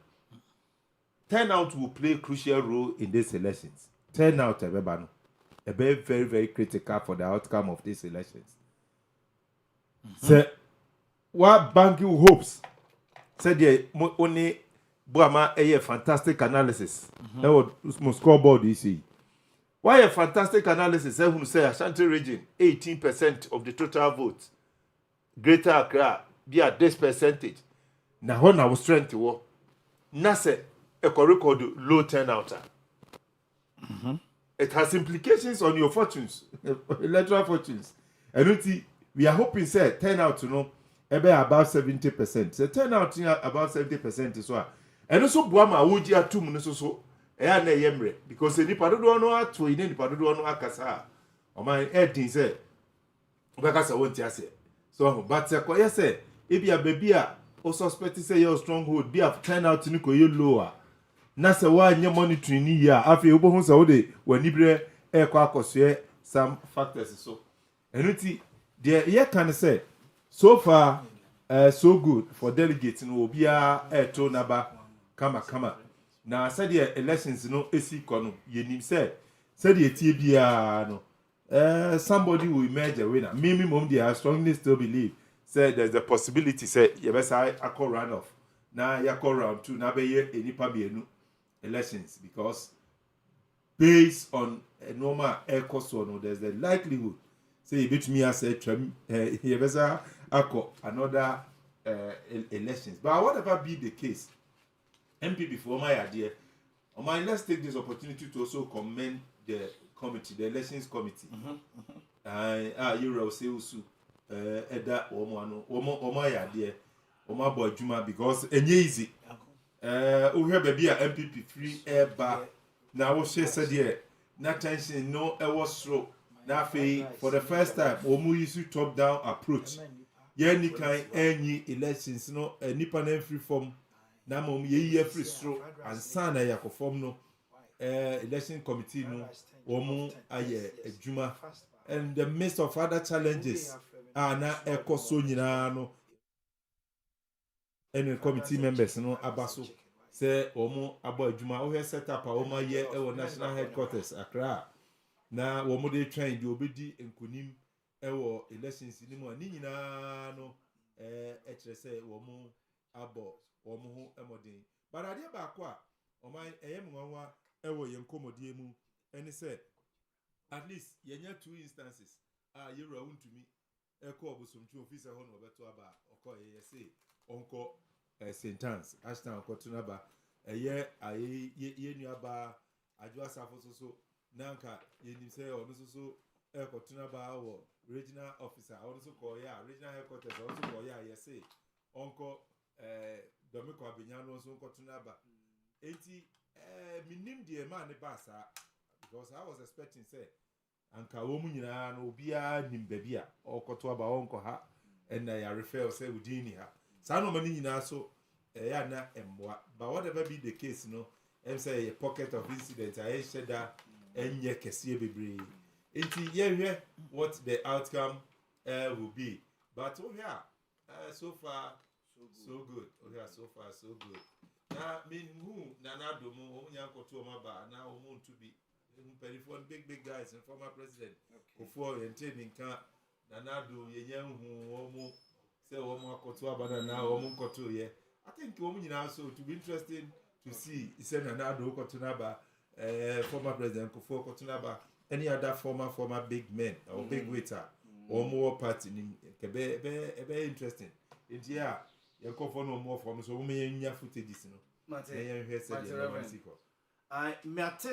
turnout will play a crucial role in these elections. Turnout, a very, very, very critical for the outcome of these elections. So, what banking hopes? Said the only Buama a fantastic analysis. That was scoreboard you see. Why a fantastic analysis? Who say Ashanti region 18% of the total votes. Greater Accra be at this percentage. Now, when I was trying to work, Nase. A record low turnout. It has implications on your fortunes, electoral fortunes. And we are hoping say turnout about 70%. So turnout about 70% is what. And also Buama would you two minutes so because the Nipa don't know how to in any part don't know Akasa. Or my head say Bakasa won't say. So but say if you are baby or suspect say your stronghold be of turnout to lower. Na se wa nye monitoring ni ya afi obo so de wani bre e kwa akosue some factors so enuti the ye can say so far so good for delegates no obia to naba kama na said the elections no esi kono yenim say said the tie bia no somebody will emerge a winner me mom I strongly still believe say there's a possibility say you best I call round off na ya call round 2 na be ye enipa bienu elections because based on a normal air cost no there's a likelihood say you bet me as a you better another elections but whatever be the case MP before my idea let's take this opportunity to also commend the committee the elections committee you will say usu eda omo idea omo boy juma because enye easy we have baby a MPP free air bar. Now we share said na tension no was slow. Now for the first time, we use top down approach. Any kind any elections no nipa na free form. Now mom ye free slow and sana ya form no election committee no omu aye juma and the midst of other challenges na ekoso nyina no any committee members no abaso say omo abo adwuma o set up a omo ye e national headquarters Accra na omo dey train di obedi enkonim e wo elections ni mu ani nyina no e kire say omo abo omo ho emodin but ade ba ko a omo eyem nwanwa e wo ye nkomodie mu eni say at least yenya 2 instances yero wuntumi e ko obosomtwe officer ho no obeto aba okoye ye say onko St. Anne's Ashton Kotunaba ye nuaba adwa safo so nanka yenim say ono so Kotunaba or regional officer also call regional headquarters also call yes say uncle Domiko Abinyano also Kotunaba 80 minim the man basa because I was expecting say anka womu nyina no obia nim babia or Kotuaba uncle ha and I refer say within her sano mani nyina so na emwa but whatever be the case say a pocket of incident I said that enye kese bebre. Yeah, what the outcome will be. But so far, so good. So far, so good. Now, Nanado, now to be big guys and former president before entering camp. Nanado, Yenyamu, say Omo Kotuaba now, Omo Kotu, yeah. I think women also to be interesting to see Nanado Kotunaba, former president Kofo Kotunaba. Any other former big men or big waiter or more party be interesting. It's you call for no more from so we in your footage I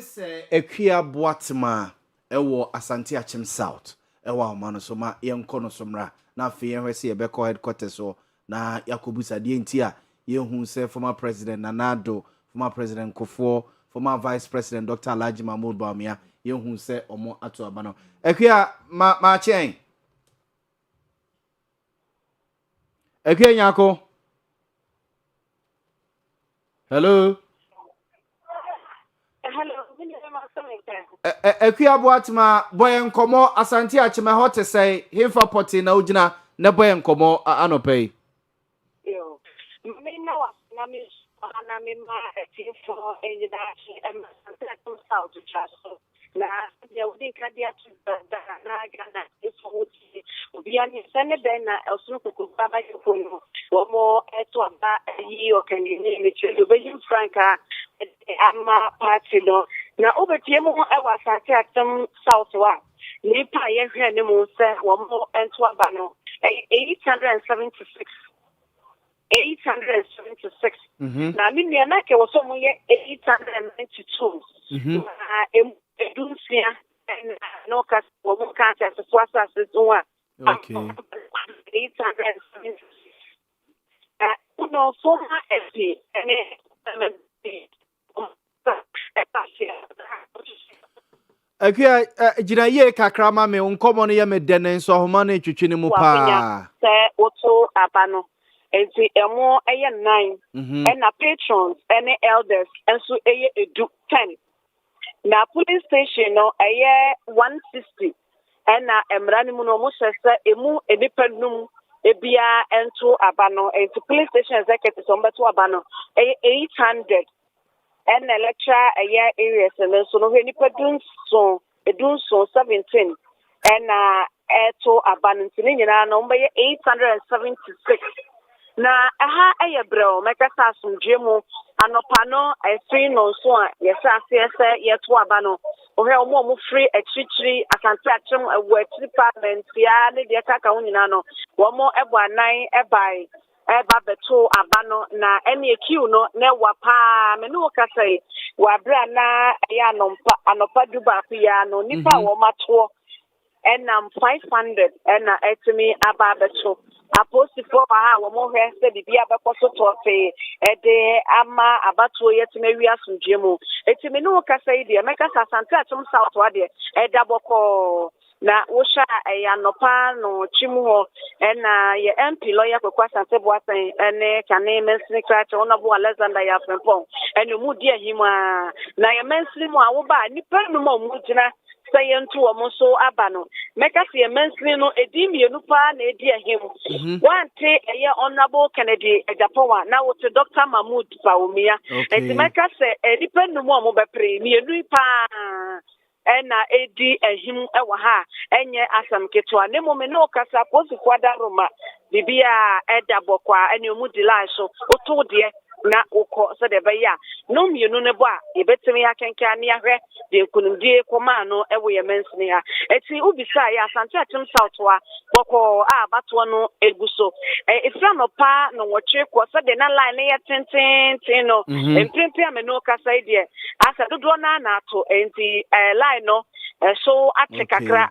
say Equia Boatma Ewo Asante Achim South Ewa Mano Soma Yankono Somra na fe we see Ebeko headquarters so na Yakubusa dientia ye hu say former president Nanado, former president Kofo, former vice president Dr. Alhaji Mahmoud Bawumia ye hu say omo ato abano Equia ma chen Equia nyako Hello Equia Boatma boy nkomo Asante Achim hot say himfa poti na ugina na boy nkomo anope yo me na me ma for engineer and south to travel na ya udi kadia tu na gana ifo obi ani sene ben na osuru kuku baba yokono wo eto aba yi okani ni chedo be franka ama party no na obetie mu e wasate atem south wa ni pa ye hwe ne mu se wo ento aba no 876 na minua na ke wo so mu ye 892 Eduncia and no cast woman can't as a swassa one. Okay. 870. No, for my FP and Equia Jina ye kakrama me unkomo ne ye me denen so homa na twetwe ne mu pa. Say oto abano. Enti emo eye 9 and na patrons and elders and so eye edu 10. Na police station no 160 and na emrani mu no mo sese emu enipannum ebia ento abano and police station executive so mbeto abano 800 and lecture areas and so no enipadun so edun so 17 and eto abano ntini nyina no mbe 876 na aha bro mekasa asumdwe mu anopa no free no so a yesa ase yeto aba no ohwe omo free achichiri Asante Achim awatiri parliament ya ne de kaka wonyina no wo mo ebo anan ebai eba beto aba no na ene ekiu no na wapa me no kasai wa bra na ya anopa duba ya no nipa wo mato enam 500 ena etimi aba beto aposti for ha wo mo hwe se bibia bekoso tote ede ama abatuo yetime wi asundwe mu etime no kasa ide meka Asante Achim South wade eda boko na wo sha anopa no chimu ho ena ye MP lawyer kwakwa Asante Boasen ene kane mensini krache onabo Alexander ya Frempong ene mu di ahima na ye mensini mu awo ba nipa no mu gina sayentu omo so abano meka se mensini no edi mienu pa na edi ahim wante eye honorable Kennedy Ejapowa na wote Dr. Mahmoud Bawumia enti meka se nipa no mu omo bepre mienu pa ena edi ahim ewa ha enye asam ketwa ne mo me no kasa posi kwada roma bibia eda bokwa ene mu dilai so oto de na ukọ so de beya no mienu ne bo a ebetimi ya kenka ne ahwe de kunumdie koma no ewo ye mensini ha eti ubisa ya Asante Achim South wa boko bato no eguso efra no pa no wotwe ko so de na line ye tenten no empempe ameno kasa ide asa dodo na ato enti line no so atekakra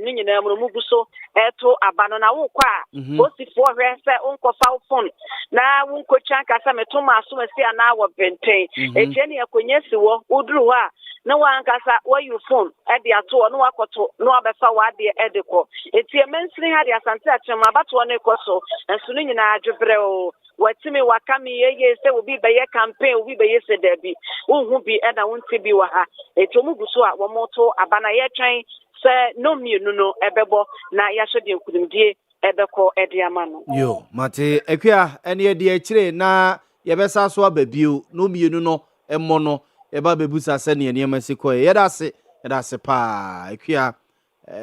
ni nyina mu mu guso eto abano na wo kwa osifo hwe se onko fa phone na wo nko chanka se metoma aso masi ana wo benten etie ne akonye siwo uduru ha na wankasa wa you phone e de ato no wakoto no abefa wa de e de ko etie mensiri ha de asante achema abato no ekoso enso ni nyina adwebre o watimi wakami yeye se obi beye campaign obi beye se debi unhu bi e na wonti bi wa ha eto mu guso a wo moto abana ye twan se no mienu no ebebo na ya so de nkudumdie ebeko e de ama no yo mate akua ene ye de akire na ye besa so ababio no mienu no emmo no eba bebusa se ne ne masiko ye da se pa akua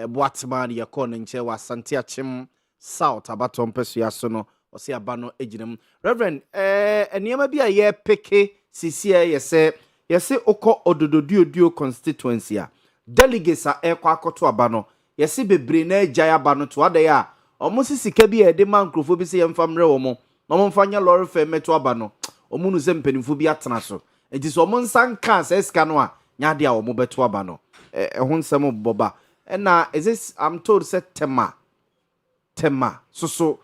boatman ye ko nche wa asante achim south abatom pesu ya so no osi abano ejinam reverend enema bi a ye peke sisia ye se okọ odododuoduo constituency a delegates a ekwa akoto abano ye se bebre na agya abano to ade ya omo sisika bi e de mankrofo bi se ye mfamre wo mo no mo mfanya lorry fe meto abano omo nu se mpanimfo bi atena so enti so omo nsan ka se sika no a nya de a omo beto abano ho nsem boba na is this I'm told say tema so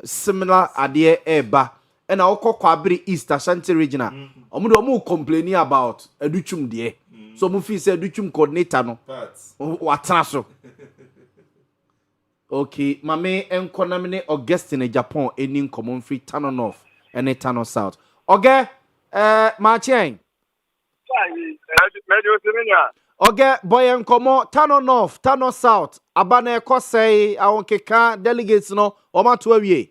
similar ade eba na okọ kwabere east Ashanti regional omo de omo complaining about aduchum de so omo fi say aduchum coordinator no watena so okay mame enkonamine Augustine Japan eni common free Tano North and Tano South okay Martin okay boy enkomo Tano North Tano South abana ekosei awon keka delegates no o ma to awie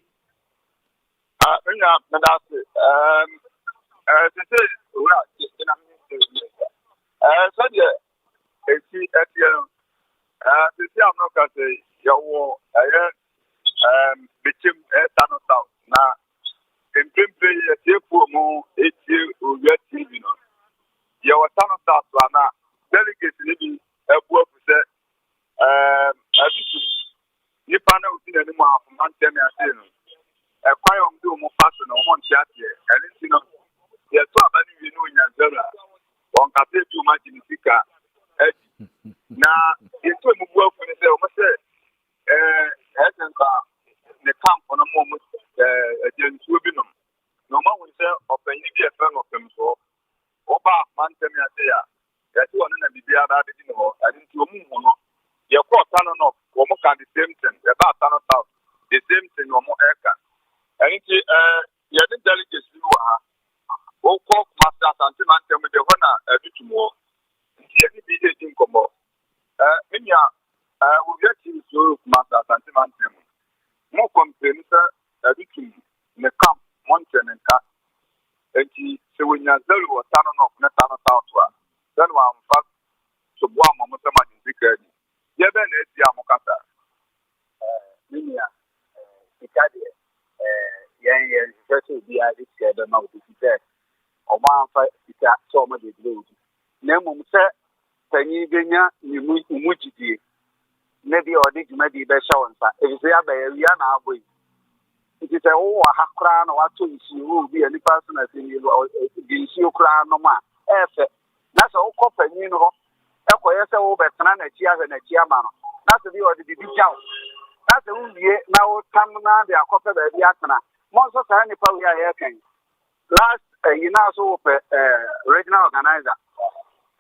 regional organizer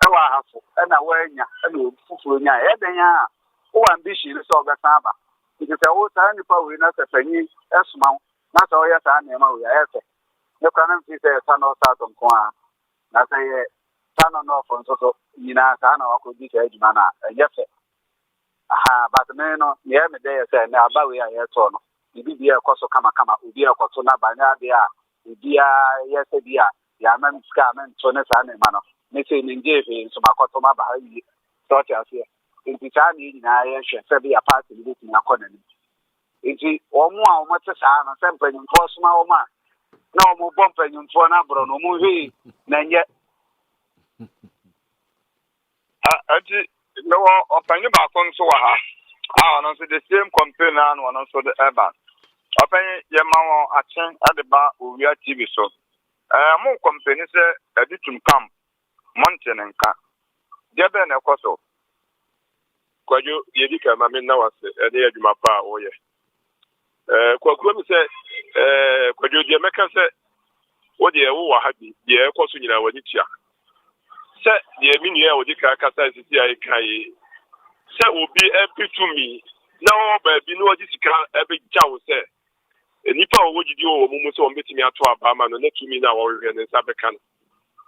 ewa hafu na wenya na ofufuro nya edenya o ambition so obesaba it is a whole time people we na sefanyi esuma na so ya sa na ma we efe ne kana mfi se Tano South nko a na say Tano North nso so nyina sa na wakodi ka adwuma na yefe aha but me no ye me dey say na aba we ya yeto no bibi bia ekoso kama obi ekoso na banya de a bia yese bia ya man ska man to ne sa na ma no me say ninje fe so makoto ma ba yi so ti ase nti cha ni nyina ye hwe se bia party bi ti akona ni nti omo a omo te sa na se mpanyin fo so ma omo na omo bom mpanyin fo na bro no mo hwe na nye ati no opanyin ba kon so wa ha ono so the same campaign na ono so the urban opanyin ye ma won achen ade ba Owia TV so mo company se editum camp mountain nka je be na ekoso Kwajo yedika ma me na wase ene adwuma pa a wo ye kwakuro mi se kwajo de meka se wo de wo wa ha bi de ekoso nyina wani tia se de mi nua wo de ka kasa sisi ai kai se obi epitu mi na wo ba bi no di sika ebe jawo se nipa wo gidi wo mu so mbetimi ato aba ma no na tumi na wo hwe ne sa beka no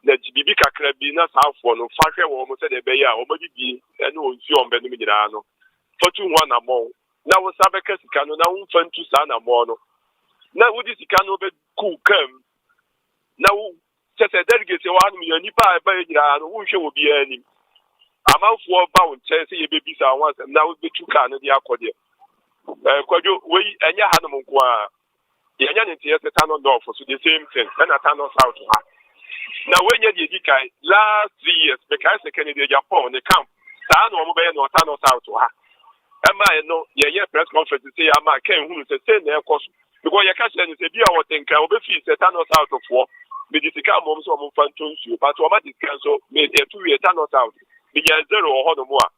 na bibi kakra bi na saafo no fa hwe wo mu se de be ya wo gidi ene wo nsi ombe no mi nyina no fatu ho na mo na wo sa beka sika no na wo mfa ntu sa na mo no na wo di sika no be ku kam na wo sese delegate wa anu ya nipa ba nyina no wo hwe wo bi anim amanfo ba wo nche se ye bebi sa wan na wo betu ka no di akode kwajo we enya ha no nko a yenya ne tie se tano north so the same thing na tano south ha na we nya di kai last 3 years because the Kennedy Japan the camp sa no mo be no tano south ha ema no ye press conference say ama kan hunu se na ekoso because ye ka se ne se bia wo tenka wo be fi se tano south for me di sika mo so mo fanton su but o ma discuss so me e tu ye tano south me ya zero ho no mo a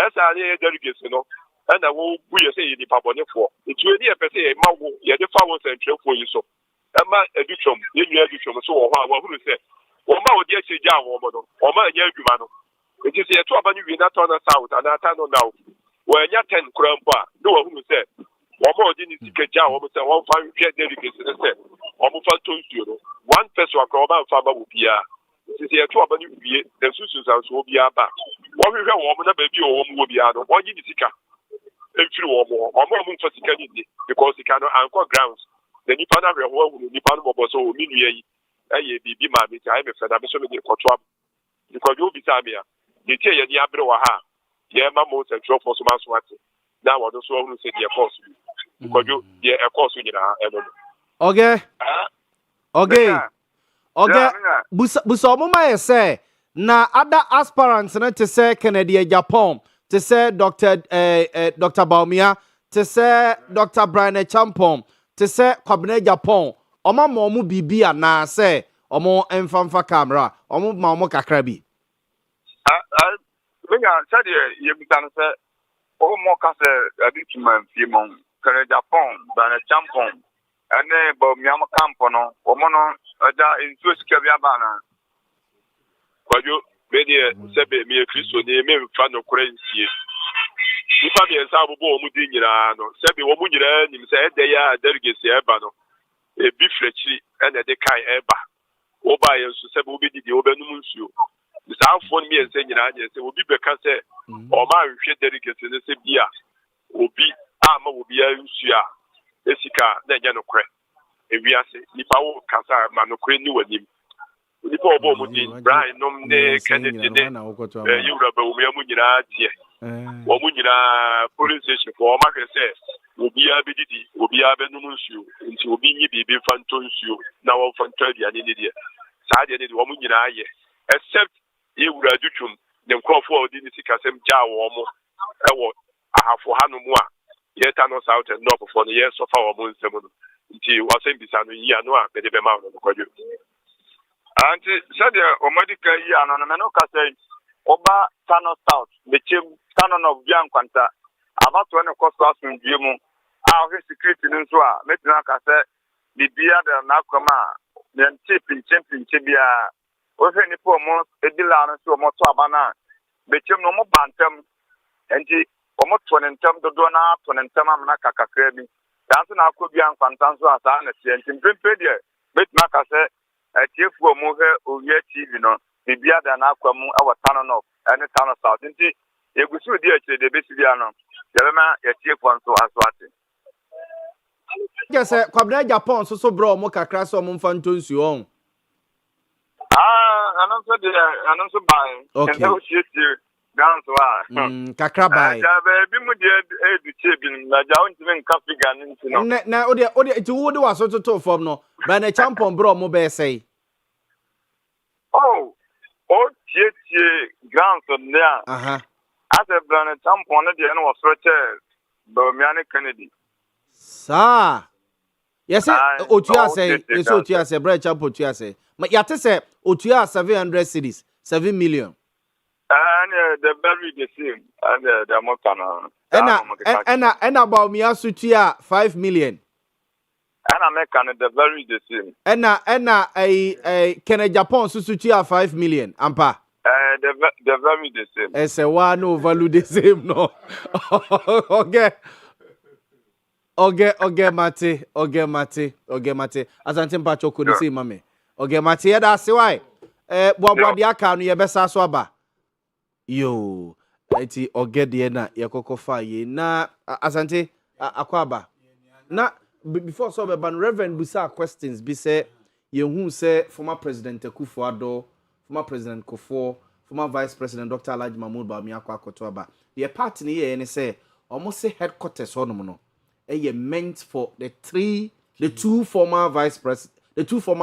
esa ne delegate no na wo bu ye say ni pabone for etu eni e pese e ma wo ye de fa wo central for yi so ema edutwom ye nyu edutwom so wo ho a wo hunu se wo ma wo de acheja wo mo no wo ma nya adwuma no enti se etu aba ni wi na tona south ana ta no now wo nya 10 kurampo a no wo hunu se wo ma odi ni sikeja wo mo se wo fa hwe delegate ne se wo mo fa tonsuo no one person akwa wo ba fa ba wo bia enti se etu aba ni wi de susu san so bia ba wo hwe wo mo na ba bi wo mo bia no wo gi ni sika efiri wo mo mfa sika ni di because sika no anko grounds the nipa na hwe ho hu nipa no bobo so o mi nua yi eye bibi ma mi ta me fa da me so me de koto am because you be time ya de tie ye ni abre wa ha ye ma mo central force ma so ate na wo do so hu se de force because you ye e course nyina e no okay busa mo ma ye say na other aspirants na te say Canada Japan to say Dr. Baumia, to say Dr. Brian Champon, to say Kwabene Japan, Oma Momu Bibia na say, Omo Enfamfa camera, Omo Mamo Kakrabi. When I said you can say, oh, more case a bit man, Simon, Japan, Brian Champon, and then Baumia Campono, Omono, in Swiss Caviabana. Media sebe me Kristo ne me mfa no korantie nipa me nsa abobo o mu di nyina no sebe wo mu nyina nim se ede ya delegate eba no e bi frechi ene de kai eba wo ba ye so sebe wo be didi wo be num nsuo nsaafo no me nse nyina anye se obi be ka se o ma hwe delegate ne se bia obi ama obi ya nsuo a esika na enya no kore ewiase nipa wo kasa ma no kore ni wanim nipa obo mu di Brian nom ne Kennedy ne yura ba wo mu nyina tie wo mu nyina police station ko ma kese obi a bedidi obi a benum nsuo nti obi nyi bibi fanto nsuo na wo fanto aduane ne die saa de ne wo mu nyina aye except yura adutwum ne nkrofo odi ni sikasem ja wo mo ewo ahafo hanu mu a ye ta no south and north for no ye so fa wo mo nsem no nti wasem bisa no yi anu a be de be ma no kwadwo Anti said o medical yi ano me no ka say oba Tano South bechem Tano of Bian Kwanta abato ne cost asun mu a o security nso a metina ka say bibia da na akoma ne pinche bia o he ni po mo edila no so mo to abana bechem no mo bantem enti o mo to ne ntam dodo na to ne ntam amna kakakra bi danso na akọ Bian Kwanta nso asa na tie enti mpempe de metina ka say Atiefo mu he Owia TV no bibia da na akwa mu awata no ene Tano South nti egusu di akire de besibia no yebema yatiefo nso aswate Jese Kwabene Japan so bro mo kakra so mo mfa ntonsu on anonso bai okay o shiti ganso a kakra bai ja be bi mu de eduche bi na ja on timi nka figa nti no na odi ti wo de waso to form no Brian Champon bro mo be say o tie ganso ndia ase Brian Champon ne de no was roche Baumia Kennedy sa yes otua say yes otua say Brian Champon otua say ma yate say otua 700 cities 7 million And the very the same, and the Mokana. And about me asutia 5 million. And American the very the same. And a can Japan susutia 5 million. Ampa. The very the same. As a one no value the same no. Okay, mate. As antim pacho could see mame. Okay, mate, that's why. What the account you best so aba. Yo, eti ogede na yakoko fa ye na asante akwaba. Na before so be ban Reverend busa questions be say ye hu say former President Akufo-Addo, former President Kofo, former Vice President Dr. Alhaji Mahmoud Bawumia akoto aba. The party ni ye say almost say headquarters hono no. Eye meant for the two former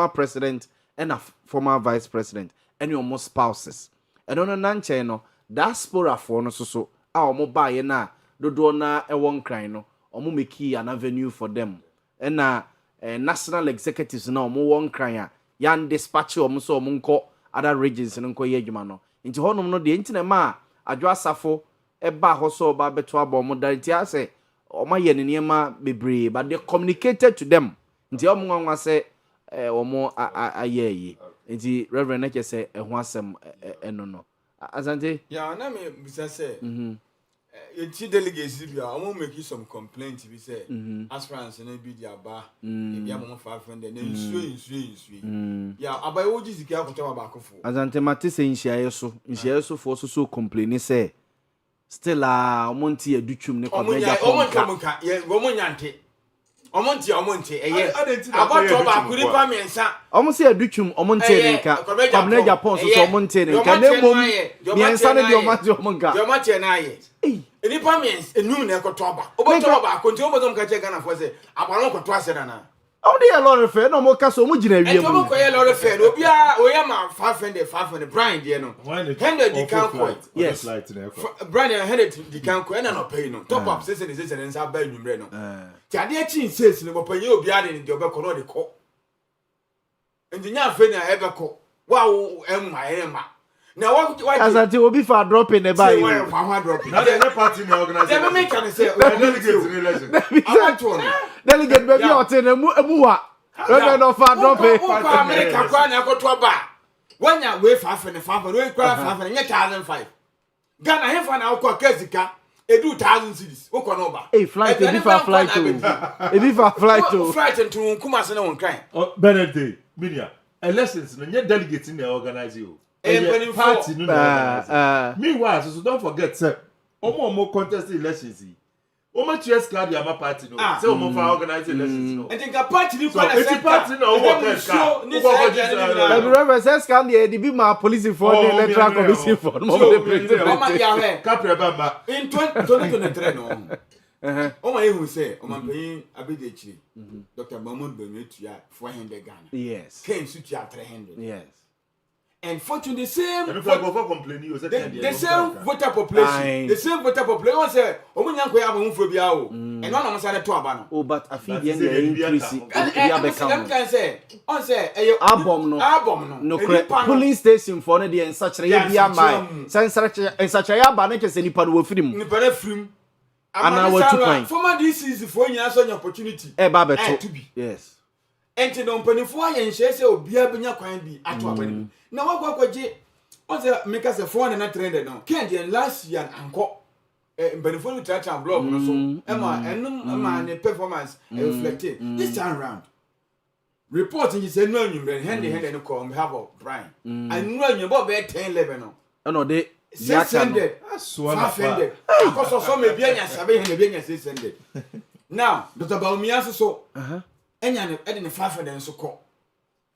president and a former vice president and your most spouses. And on a nanche no diaspora for no so our mobile na do na e won cry no omo make an avenue for them. And national executives na omo won cry yan dispatch omo so omo nko other regions no nko ye adwuma no. Nti honom no de ntine ma adwo asafo e ba ho so ba beto aba omo danti ase Oma ye niema bebre, but they communicated to them. Nti omo nwa se omo ayeyi. Nti Reverend Neke say ehun asem no. Asante? Yeah, na me bisa say. Enti delegates bia omo make some complaints be say aspirants na bi dia ba. E bia mo 500 na nsuo. Yeah, abai oji sika akoto ba akofo. Asante mate say nhia yeso for so complain say still omonti edutwum ne kwa meja omonka ye omonyante omonti eye abato ba kuri pa mensa omonsi edutwum omonti ne nka kwa meja pon so omonti ne nka na mom mensa ne de omonti omonka de omonti na ye eni pa mens enum na ekoto ba oboto ba konti omodom ka che Ghana for say abaron koto ase na How do you lorry fair? No more castle, Mujina. And Tomo Koya lorry fair. Obia, Oyama 500, Brian, dear no. Handed the count. Yes, Brian handed the count, and I'm not paying no. Top up, says and I'll buy you, Reno. Tadia Chin says, no, but you be adding in the Obecono de Co. And the young friend I ever call. Wow, Emma. Now, what as I will be for dropping the buy. That's party organization. Never make any say, delegate baby or ten a mua. Rather than for dropping. America, go to a bar. When you wait 5 and 5, we cry 5 and 1,005. Ghana, have an alcohol Kesika, a 2,000 cities. What can over? A flight, a different flight to. Flight and to Kumas and crying. Oh, Benedict, Minia, and lessons, and yet delegates in the organize you. Party, meanwhile, so don't forget, sir. More contest elections. Omo chess card ya ma party no. Say omo for organize elections no. I think a party ni kwa na party no work card. The Reverend says can the be my police for the electoral commission for no Omo ya he. Capre bamba. In 2023 no. Omo ehun say omo pay abedechi. Dr. Mahmoud Bawumia 400 Ghana. Yes. Ken Sutia 300. Yes. And fortunately, the same. The same voter population. The same voter population. Say, "Omunyanko ya bamu phobia o." And one am say to abano. Oh, but I feel the increase. Them can say, on say, album no. Police station for no dey such a ya mai. Such a ya ba na kese nipa no wofrim. Nipa na frim. Ana wa 2 point. Former DCs for nya so nya opportunity. Ba beto. Yes. Enti no mpanifo aye nhye se obia benya kwan bi ato abani. Na wagwaje on say make us 400 no. Kenya last year anko mpanifo no tracha blog no so. Ema enum ne performance reflecting. This time round. Reporting is no anwumre hand no call on behalf of Brian. And no anwumre be 10-11 no. No dey 600. 500. Because so me bia nya sabe he bia nya 600. Now, Dr. Bawumia so enya ne ede ne 500 so ko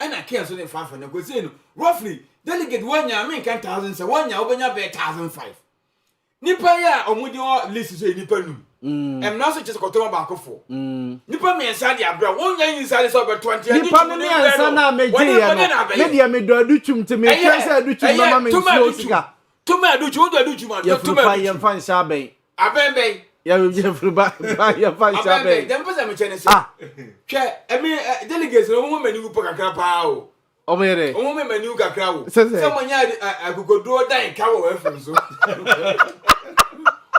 ena care so ne 500 ko say no roughly delegate wanya me kan 1000 say wanya obenya be 1005 nipa ya omudi o list so nipa num na so chese koto ba akofo nipa me nsa dia bra wonya yin nsa so be 20 nipa me nsa na meje ya no me dia me do adutwum te me twa say adutwum mama me so sika to me adutwum do adutwum ma to me ya fan sha ben aben ya Fruba ya fan sha ben dem pesa me chene say hwe delegates no mo mani ku kakra pa o Omere. Omo me menu kakra wo. Say. Someone ya agogodo dan ka wo afiri so.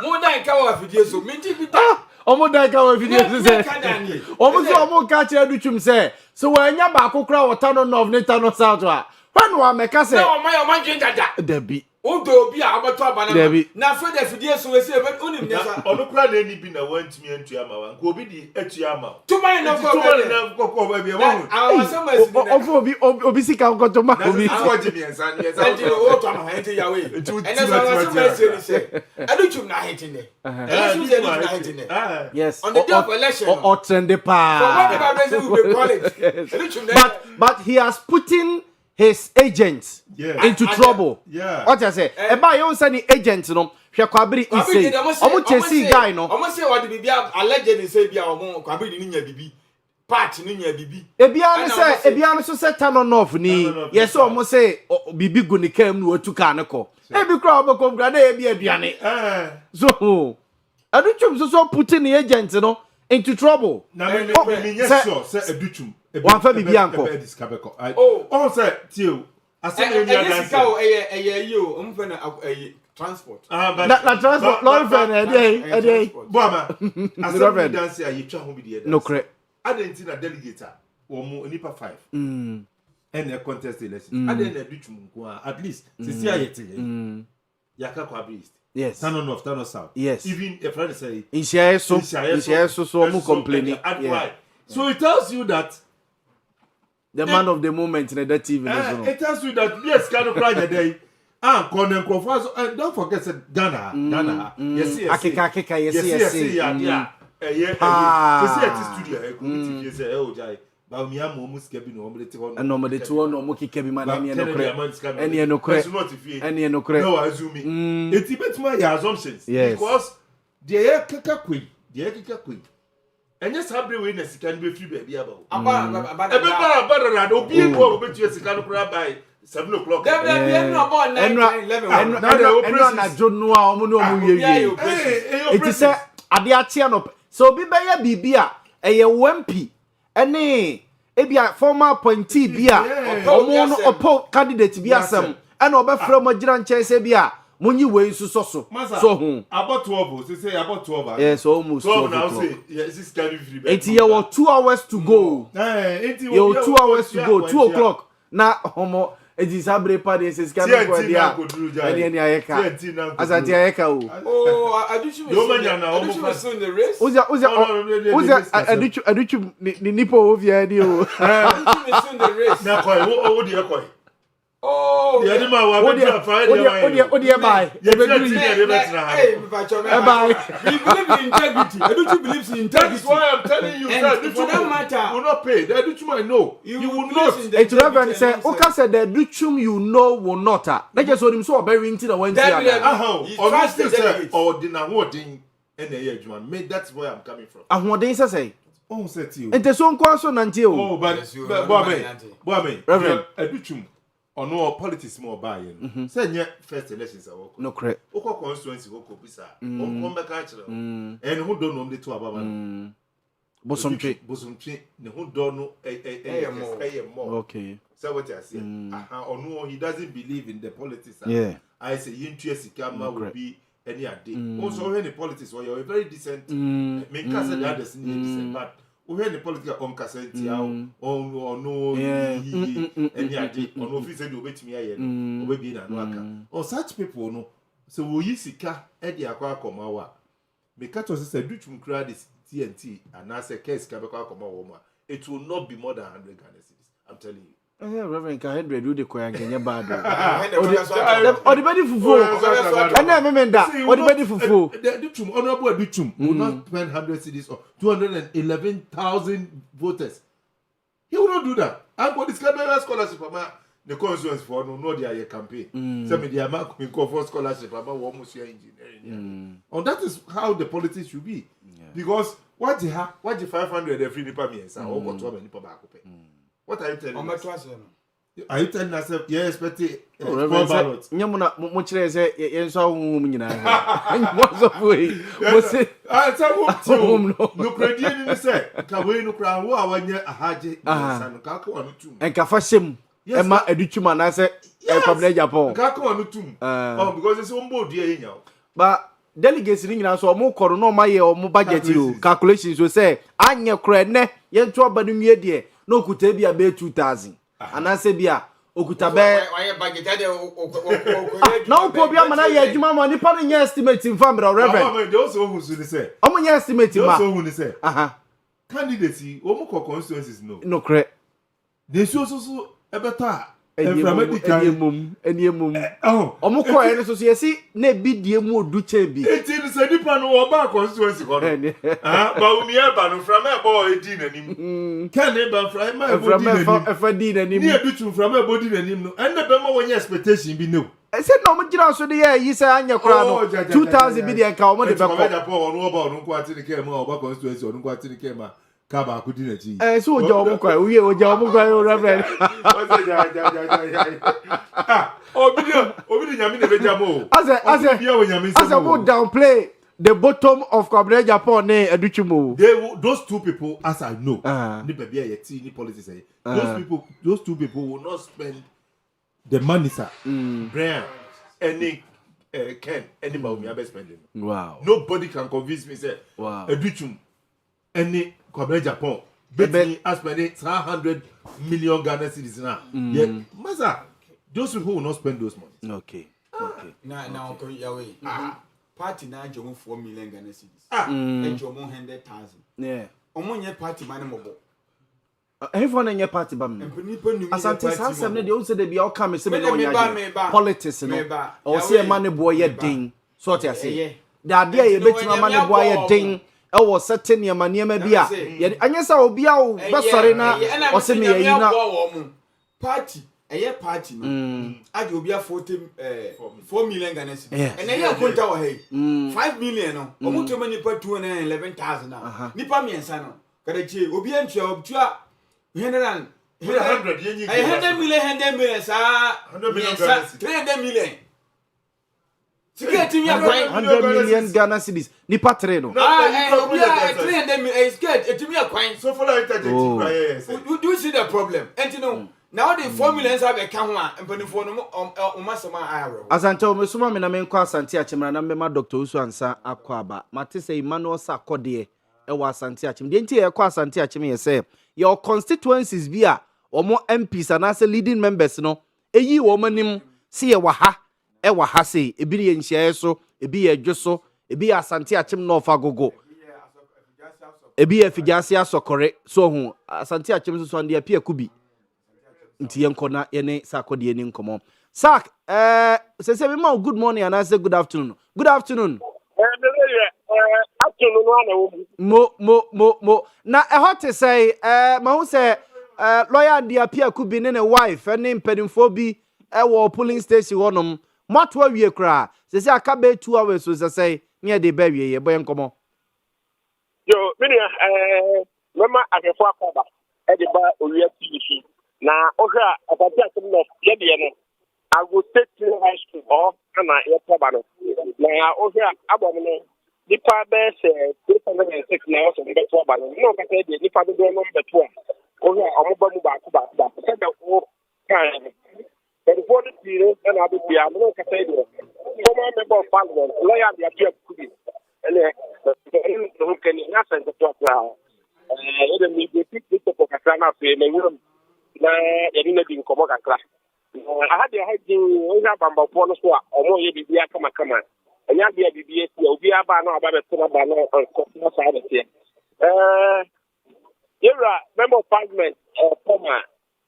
Mo dan ka wo afidie so. Minti bi da. Omo dan ka wo afidie so. Omo so omo ka che adutwum say. So wanya ba akokra wota no north ne ta no south a. When wa meka say. Na o man dwen dada. Debi. Odo obi a abato abana. Na afre da afidie so we say onim nesa. Ono kra na ni bi na wantumi antua ma wan. Ko obi di atua ma. Tuman na ko ba bi wa hu. Awasama asini na. Ofo obi sika ko to ma obi. Na ko ji mi ensa ni ensa. Enti o to ma enti yawe. Ene so awasama asini say. Adutwum na hitine. Yes. On the day of election. Or trend pa. But he has put in his agents into trouble. Yeah. What I say? Eba you say ni agent no hwe kwabiri ise. Omo chesi guy no. Omo say what bibia allegedly say bia omo kwabiri ni nya bibi. Part ni nya bibi. Ebia no so say turn on off ni. Yes omo say bibi gu ni kam no atuka ne ko. Ebi kra obo gra na ebi aduane. So adutwum so put in the agent no into trouble. Na me yes sure say adutwum. Wan fa bibi anko. Oh say tio. Asem ni adanse. Yo, omo fa na transport. Na transport lorry fan e Boama. Asem ni adanse ayetwa ho bi de. No kre. Adenti na delegate omo nipa 5. And a contest election. Aden na adutwum nko at least sisi ayete. Yaka kwa beast. Yes. Turn on off, turn on south. Yes. Even a friend say in share so complaining. Yeah. So it tells you that the man of the moment in that TV. It tells you that yes, kind of cry the day. And don't forget Ghana. Yes. Akika, yes. And normally two no moki kebi man any no cre. No assuming. It depends my assumptions. Yes. Because the kaka queen. And yes, have the witness can be free baby about. About obi go bet you can by 7 o'clock. And na jonu a omo no mu ye. It is say ade atia no. So bi be ya bibia eye wampi ene ebia former appointee bia omo no oppo candidate bia sem ene obefra mo gira nche se bia munyi we nsu so so hu about 12 say about 12. Yes, almost 12 now say yes this can be free. It you were 2 hours to go. You 2 hours to go 2 o'clock na homo edi sabre party says can go dia any ayeka asante ayeka oh adutwum so in the race uza adutwum ni nipo ovia di o adutwum so in the race na koi o di koi oh the animal wa be fire odi buy you be doing hey buy we believe in integrity adutwum believes in integrity. That's why I'm telling you that for that matter will not pay the adutwum I know you will not. It reverend say oka say the adutwum you know will not na just so him so very into the one or dina hodin and the made that's where I'm coming from. Ahoden say oh say you ente so nko so nante o oh but boy reverend adutwum ono politics more buy say nye first elections are work no correct oko constituency oko bisa oko mbeka kire and who don't know them to ababa bosomtwe ne who don't know more okay so what I say ono he doesn't believe in the politics. Yeah, I say yintu esikama will be any ade also when the politics or you're very decent me can say the others need decent but we hear the political on cassette on no any ade on office dey obetimi aye no obebi na no aka or such people no so we yisika e dey akwa akoma wa me catch us say dutwum kra this TNT and I say case ka be kwa akoma wo ma it will not be more than 100 Ghana cedis. I'm telling you. Reverend ka 100 do the koyan kenya bad o the body fufu ena memenda o the body fufu the dutwum honorable dutwum will not spend 100 cedis or 211,000 voters. He will not do that. And for this kind of scholarship the constituency for no their campaign say me the amount for scholarship about what must engineering and that is how the politics should be. Because what the 500 every nipa me say o go to me nipa ba ko pe. What are you telling us? Are you telling us you expect ballot? Nyamuna mo kire say yenso ahum nyina ha. Mo so foi. Mo say say what you no credit ni say ka we no kra wo awanye ahaje san ka ka onu tum. Enka fa hyem. Emma Educhuma na say Kwabena Japan. Ka come on tum. Oh, because it's on board here now. But delegates ni nyina so omo koro no maye omo budget yo calculations we say anye kra ne ye nto abanu wie de no okuta bia be 2000 anase bia okuta be why budget dey na upo bia mana ye adwuma ma nipa no nye estimate in family reverend they also who should say omo nye estimate ma they also who say candidacy omo constituencies no kre they so ebeta Eniemum. Omo ko ene so yesi na bi die mu odu che bi. Eti ni se nipa no oba constituency ko no. Ba umi eba no from ebo edi nanim. Kan e ba from ma ebo di nanim. Efa di nanim. Ni edu tu from ebo di nanim no. Enne be ma wonye expectation bi no. E se no mo gira so de yi se anya kura no 2000 bi de nka omo de be ko. Oja po onu oba onu ko atini ke ma oba constituency onu ko atini ke ma Kaba akudi na chi. So oja omo kwa oja omo kwa reverend. Obidi nyami ne beja mo. As a mo downplay the bottom of Kwabena Japan ne Educhumo. Those two people, as I know, ni baby ayeti ni politics ay. Those two people will not spend the money sir. Brian, any Ken, any Maumi abe spending. Wow. Nobody can convince me say Educhum any Kwabena Japan bet me as many 100 million Ghana cedis now. Yeah, Maza, those people will not spend those money. Okay. Now Yahweh. Party na jomo 4 million Ghana cedis. And jomo 100,000. Yeah. Omonye party man mobo. Everyone in your party bam. Asante Sansam ne de o se de bia o ka me se me no nya. Politics no. O se e man boy ye din. So what you say? Da de ye betima man boy ye din. E wo certain ye man ma bia. Anya sa obi a o besore na o se me yi na party party no. Ade obi a 4 million Ghana cedis. And then you konta wo hey. 5 million no. Omo to many pa 211,000 na. Nipa miensa no. Kada che obi antua obtua 100 million sa 300 million. 100 million Ghana cedis. Nipa 3 no. 300 million is good. Etimi akwan. So for like that do you see the problem? And you know now the 4 million have a can one and penifo no umasema ayaro. Asante o mesuma me na me nkwa Asante Achimra na me ma Dr. Usu Ansa akwaba. Mate say Emmanuel Sakode e wa Asante Achim. De nti e kwa Asante Achim ye say your constituencies bi a omo MPs and as leading members no eyi wo manim se ye wa ha e wa ha sei ebi ye nhia so ebi ye dwoso ebi ye Asante Achim no fa gogo ebi ye figase asokore so hu Asante Achim so ande apia kubi nti yenko na yene Sakode ni nkomo Sak say me ma good morning and I say good afternoon mo na e hot say ma hu say lawyer dia pia kubi ne wife ne mpedinfo bi e wo polling station wonom mato awie kra say aka be 2 hours so say ne de ba wie ye boy nkomo yo minia mama afefo akaba e de ba Owia TV na ohwa Asante Achim no ye de no Ago State High School or kana ye toba no na ohwa abom no nipa be se 306 na so be toba no no ka say de nipa do no be to ohwa omoba mu ba se da o kan the board period and I'll be able to say former member of parliament lawyer the appear to be and who can nothing to talk now me the people for Kasana say me na edina din komo kakra I had bamba polo so omo ye bibia kama anya bia bibia ti obi aba na aba be tena ba no ko na sa de tie yera member of parliament former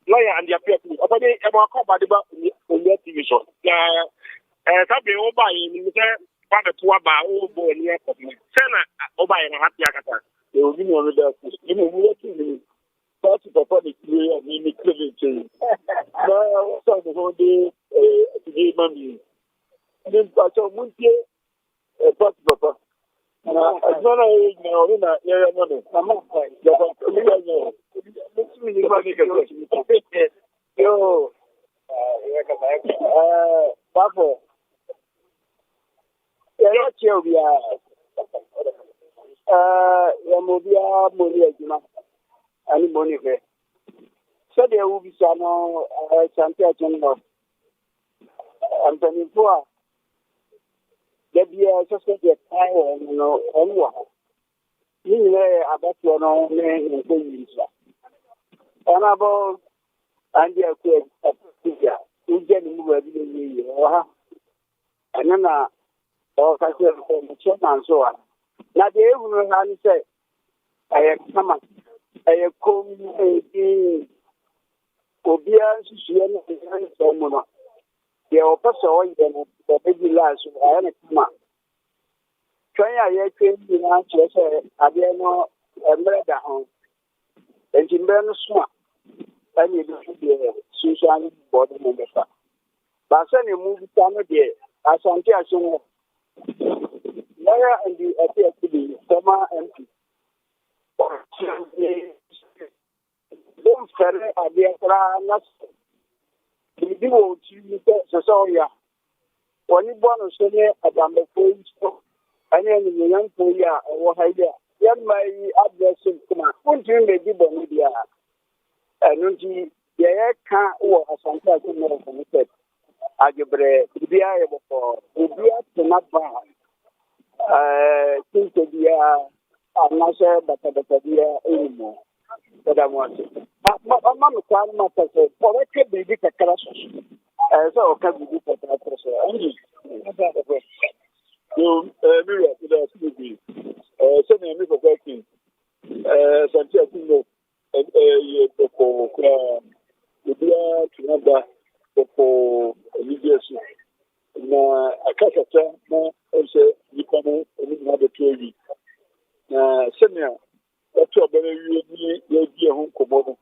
lawyer and the appeal to obade e mo akọba de ba Owia TV show na tabe o ba yin ni se ba de to aba o bo ni e ko me se na o ba yin na happy akata e o ni no de ku ni mo wo ti ni party papa de clear ni clear change na so de ho de ti mami ni pa so muntie party papa na azona e na ya no no mama ya ko ni ya no yo Papa ya cheo bia ya mobia mori ajima ani moni fe So there will be some something of Anthony Poor. There be a suspected fire, on you know, about your own name in the and about and the figure. You get moved and then all kinds of and so on. Now, the everyone say, I come up, I come in Obia, Someone. The opposite the baby last, I am a come up. Try a train in answer, I dare know a murder home. And in Bernard Swamp, and you do the Susan body member. But sending movie down there, as I'm guessing, Mara and the appear to be former MP. Don't ferry a dear class. The duo to Soya. When you born a senior about the phone, and then the young Koya or Haya, young my address in command. Won't you make the Bonia? And the air can't or a fantastic medicine said. Algebra, Ubia before, Ubia to not buy. Think to be a master, but a dear anymore. But I want it. Mamma can't matter, for what can be a crash. So can be a crash. So, Miriam, to be send me for working. Santiago, for Ubia to number for leadership. Na akakata na ose yipamo eni na de toyi na semia oto obere wi ni ye ho nkomo no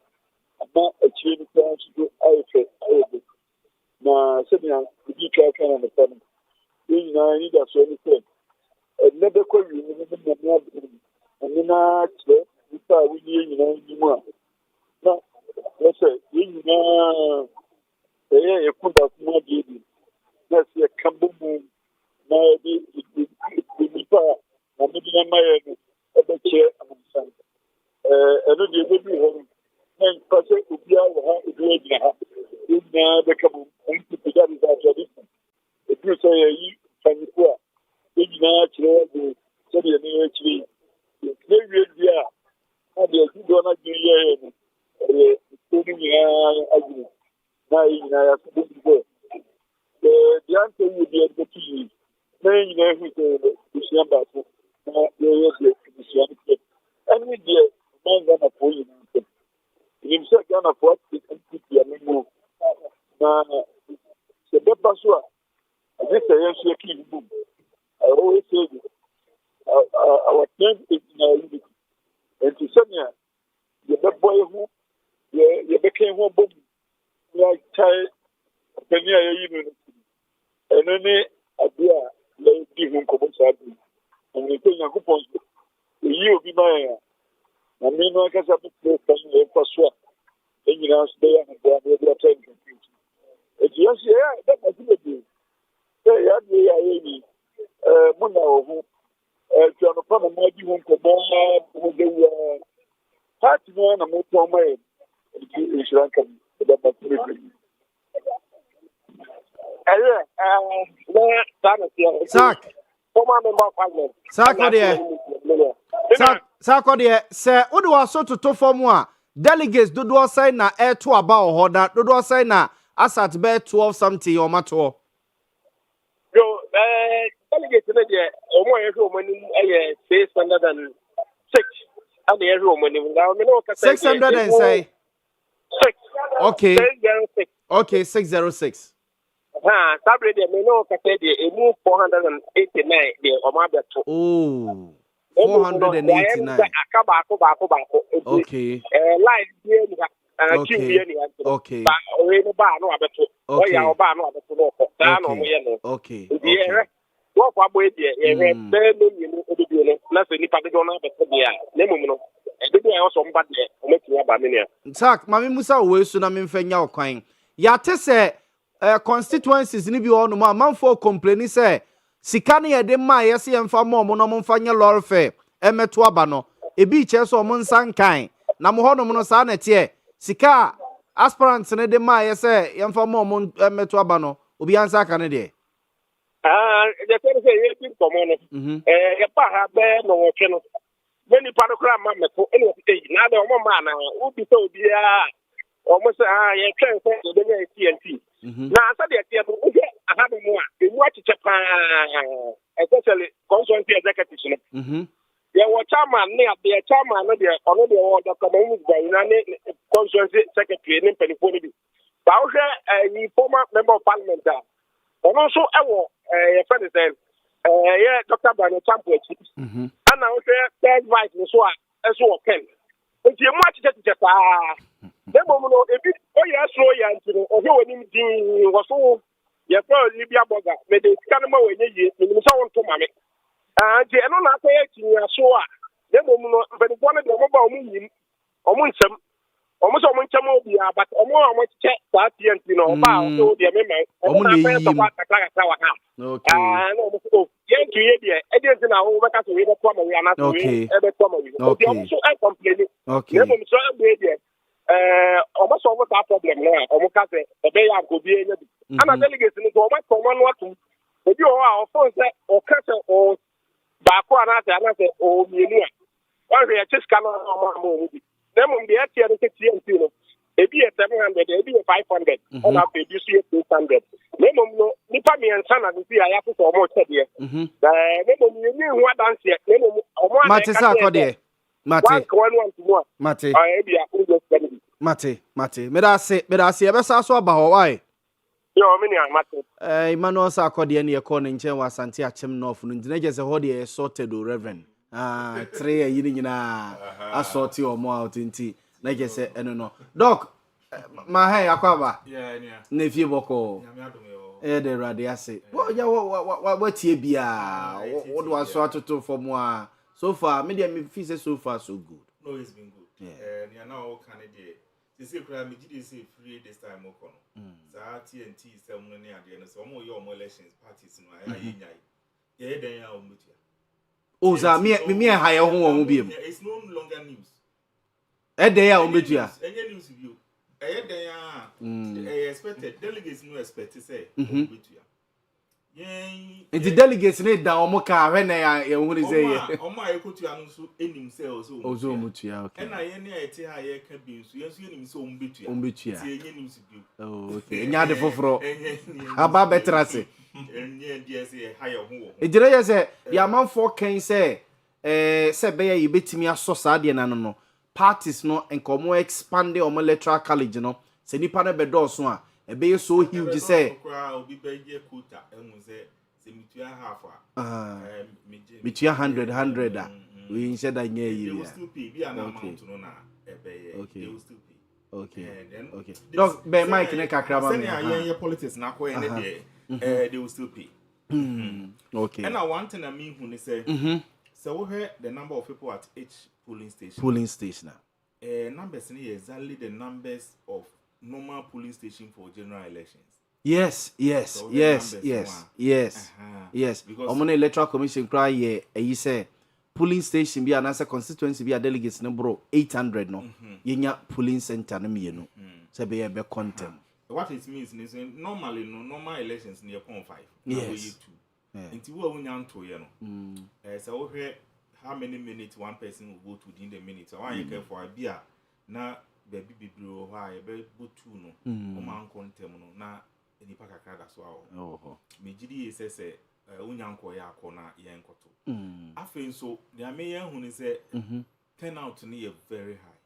ama achire ni kwa so ayefe ayebe na semia bi twa kana na fa ni na ni da so ni se ne be ko wi ni ni na tse ni fa wi ni na ni mu a na ese ni na ye kunda kuma di na se kambu na di nipa na medi na maye no ebeche amusan eno di ebi ho na pase ubia wo ha ebi agina ha na be kabu nti pida di za tradition ebi so yi faniku a egina kire de so de ne akiri ne wie dia na de do na gi ye no to ni ya agina na yi na ya so bo the answer would be able to use. Then you know who's the Shamba, and we did man Ghana for you. Himself Ghana for it and keep your move. Now, the Bepasua, this is a key boom. I always say our strength is in our unity. And to Sonia, the bad boy who you became home boom like child. Penia even and any idea like giving Kobosabi and we think a coupon. You be my I mean, I guess I'm for sure. And you know, stay and they are trying to compete. It's just, yeah, that was good. They had the Muna who to an upon a mighty one Kobona who they were part one a motor man. It's like a Sakode se odi waso toto form a delegates dodo say na air to about hoda dodo say na asat be 12 something o mato yo delegates na de omo ehwe omo ni 606 and ehwe omo ni na me no ka 600 and say 6 okay 606 okay 606 sabre de me no ka say de emu 489 de omo abeto oh 489 akaba ako okay live here ni okay okay ba we no ba no abeto o ya o ba no abeto no ko da no mo ye no okay okay wo kwa boy de ye be no ni no obi no na se nipa de no abeto de a na mum no e de ya so mba de o metia ba me ne sak mami musa we su na me mfanya okwan ya te se constituencies ni bi ono ma manfo complain say sika ne yede ma yesi emfa mo no mo mfanya lorry fare emeto aba no ebi che so mo nsan kan na mo hono no sa na tie sika aspirants ne de ma say yemfa mo meto aba no obi ansa aka ne de the thing say you think come on e pa ha be no wo twe no when you parokra ma me ko ene wo say na de o ma na obi so obi a o mo say ye twen say de be TNT na asa de tie no wo aha be mu a emu achiche pa especially constituency executives no ye wo chairman ne ade chairman no de ono de wo Dr. Mahmoud Bayina ne constituency secretary ne penifo ne bi ba wo ni former member of parliament ono so ewo ye friend say ye Dr. Bano Champo echi ana wo third vice no so a eso wo ken nti emu achiche pa demo no ebi o ye so ya ntino o he woni din wo so ye fa Libya burger me de sika no ma wenye ye me nim so won to mame nti eno na akọ ye tinya so a demo no mpanifo no de mo ba o mu yim o mu nsem o mu so mo nkyem obi a but o mo che sa TNT no ba o so de me me o mu na pe to kwa kaka wa ha okay no mo so ye ntu ye de e de na wo be ka so we be to ma we ana so we e be to ma we o de o so e complain okay demo so e de o mo so what problem na o mo ka se e be ya go bi enya bi ana delegates ni so o ma to mo no atum obi o a o fon se o ka se o ba ko ana se o mienu a wa hwe ya chiska no o mo bi dem on the area the TNT no ebi 700 ebi 500 on a pay you see 200 memo no nipa mi ensa na bi aya so o mo chede memo mi ni hu adanse memo o mo mate sa akode mate mate ebi a ujo spend mate me da se e be sa so aba ho wai yo me ni mate Emmanuel sa akode ne ye ko ne nchen wa Asante Achem North no ndine je se ho de sorted o reverend three yiri nyina assorti o mo out nti na je se eno no doc ma ha yakwaba na fie boko de rade ase wa tie bia wo do aso atoto for mo a so far me dey me feel say so far so good. No, it's been good. Yeah, now can it they say me did say free this time o kono TNT is some money at the end so mo your elections parties no yeah then ya o mutia. Oh, za me ha ye ho wo biem. It's no longer news. E dey ya o metua. Any news view. E dey ya expected delegates no expect say metua. The delegates need down omo ka hwe na ya hu ni say ye. Omo ayekotua no so enim say ozo mutua okay. E na ye na ete ha ye ka bi nso ye so enim say ombetua. Ombetua. Ti enye news view. Oh okay. Enya de foforo. Aba betrase. Enye die say ha ye ho wo. Ejire ye say the amanfo kan say say be ye betimi aso sa de na no parties no enkomo expand omo electoral college no se nipa na be do so a ebe so huge say obi be ye quota enwu say se mitua half mitua 100 we said that nye yi ya bi ana amount no na ebe ye okay doc be Mike ne kakra ba me ya politics na ko ene de they will still pay okay and one thing I mean when they say so we heard the number of people at each polling station numbers ni exactly the numbers of normal polling station for general elections. Yes. Because on electoral commission cry ye you say polling station be an answer constituency be a delegates no bro 800 no yenya polling center no me no say be content. What it means is normally normal elections near 5 yes. Until we won't to you know. So we how many minutes one person will go to within the minute. So I care for a beer na baby bibro why be two no o man contem no na enipa kakra da so awo me gidi say unyanko ya akona ye nkoto afen so the mayor hu ni say turnout ni e very high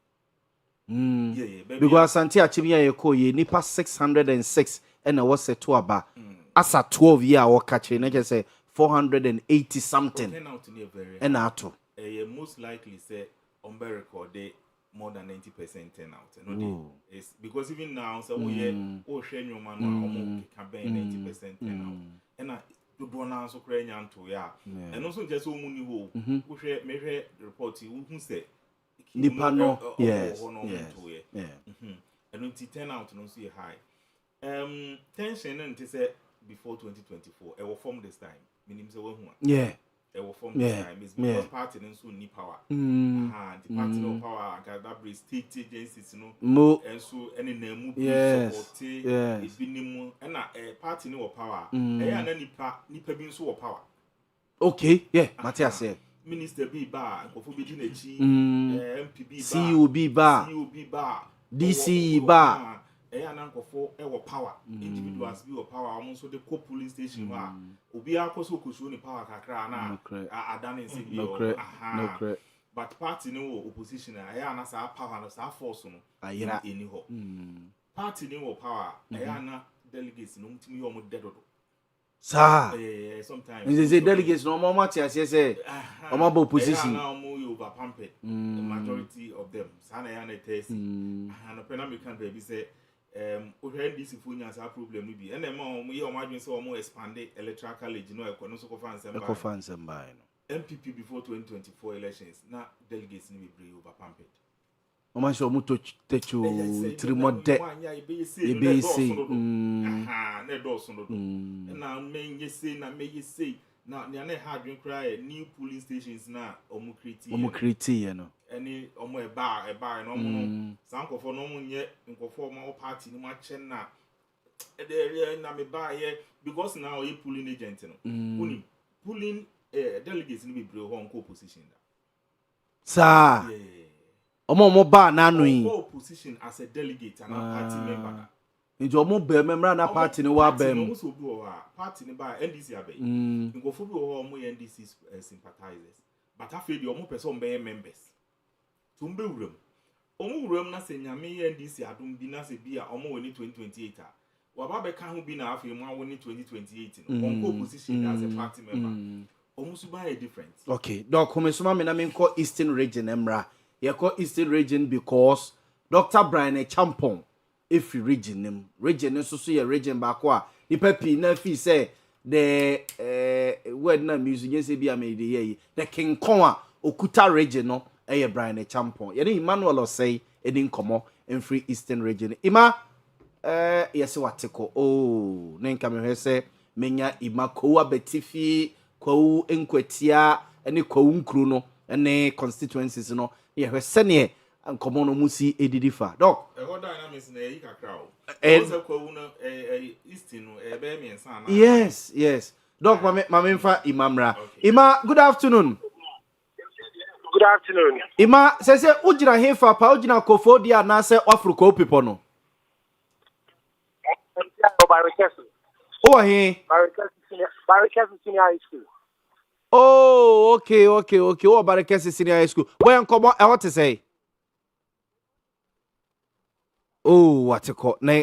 because Asante Achem ye ko ye nipa 606 and was set to aba asa 12 year or catch na just say 480 something turnout ni e very and ato most likely say on be record more than 90% turnout. It's because even now, so we share your man or campaign 90% turnout. And I do not so crazy to ya. And also just so many who share measure report who say Nipano, yes. And the turnout no see high. Tension and to say before 2024, I will form this time. Meaning so yeah. They will form this time. It's because party and so need power. the party no power that bring state agencies and so any name support ebinimu and party no power na nipa bi nso power. Okay, yeah, Matthias say. Minister B bar, Kofubi Dinechi, MPB bar, CUB bar, DCE bar. For our power, individuals be power, almost the co-police station. Obi akoso kushu ni power kakra na adane nsebi o. But party no opposition na sa power na sa force no any ho. Party no power na delegates no mtimi yo mo dedodo. Sir, sometimes they say delegates no more Matthias say about opposition. Now more over pampered. The majority of them. Sana ya na test. And opena me can be say this if a problem will be and then we imagine so more expanded electoral college so MPP before 2024 elections now delegates will be over pampered. Oma sho mu to techu 3 more de e be say na do so do na me say na na hard win cry new polling stations na omu create you know any omo e bar no omo sankofo no omo nye nkofo ma party ni ma chen na e na me bar here because now you polling agent no polling delegates ni be bre ho nko opposition da sa omo ba na no yi position as a delegate and a party member nti omo be member na party ni wa ba mu so do o party ni ba NDC abai ngo fo bi o omo NDC sympathizers but after the omo person be members tumbe wuram omo wuram na se nyame NDC adom bi na se bi a omo woni 2028 a wa ba be ka ho bi na after mu awoni 2028 no onko position as a party member omo so ba different. Okay doc come so ma me na me ko Eastern region emra ye ko Eastern region because Dr. Brian Champon if region so ye region ba ko a nipa pi na fi say the word na music ye say bi am de ye the King Kong a okuta region no e Brian Champon ye Emmanuel Osei edin komo in free Eastern region ima yes wateko oh na nka me hwe say menya ima ko abetifi ko enkwatia ene ko nkru no ene constituencies no ye hwe sene ankomo no musi edidi fa doc dynamics na yi kakra o ko no Eastern no be me nsa na yes doc mama mfa imamra ima good afternoon. Good afternoon. Ima sese ujira hefa pa ujina kofodia na se Africa people no. Oh he. Barakesi Senior High School. Oh, okay. Oh, Barakesi Senior High School. Where come what to say? Oh, what to call? Na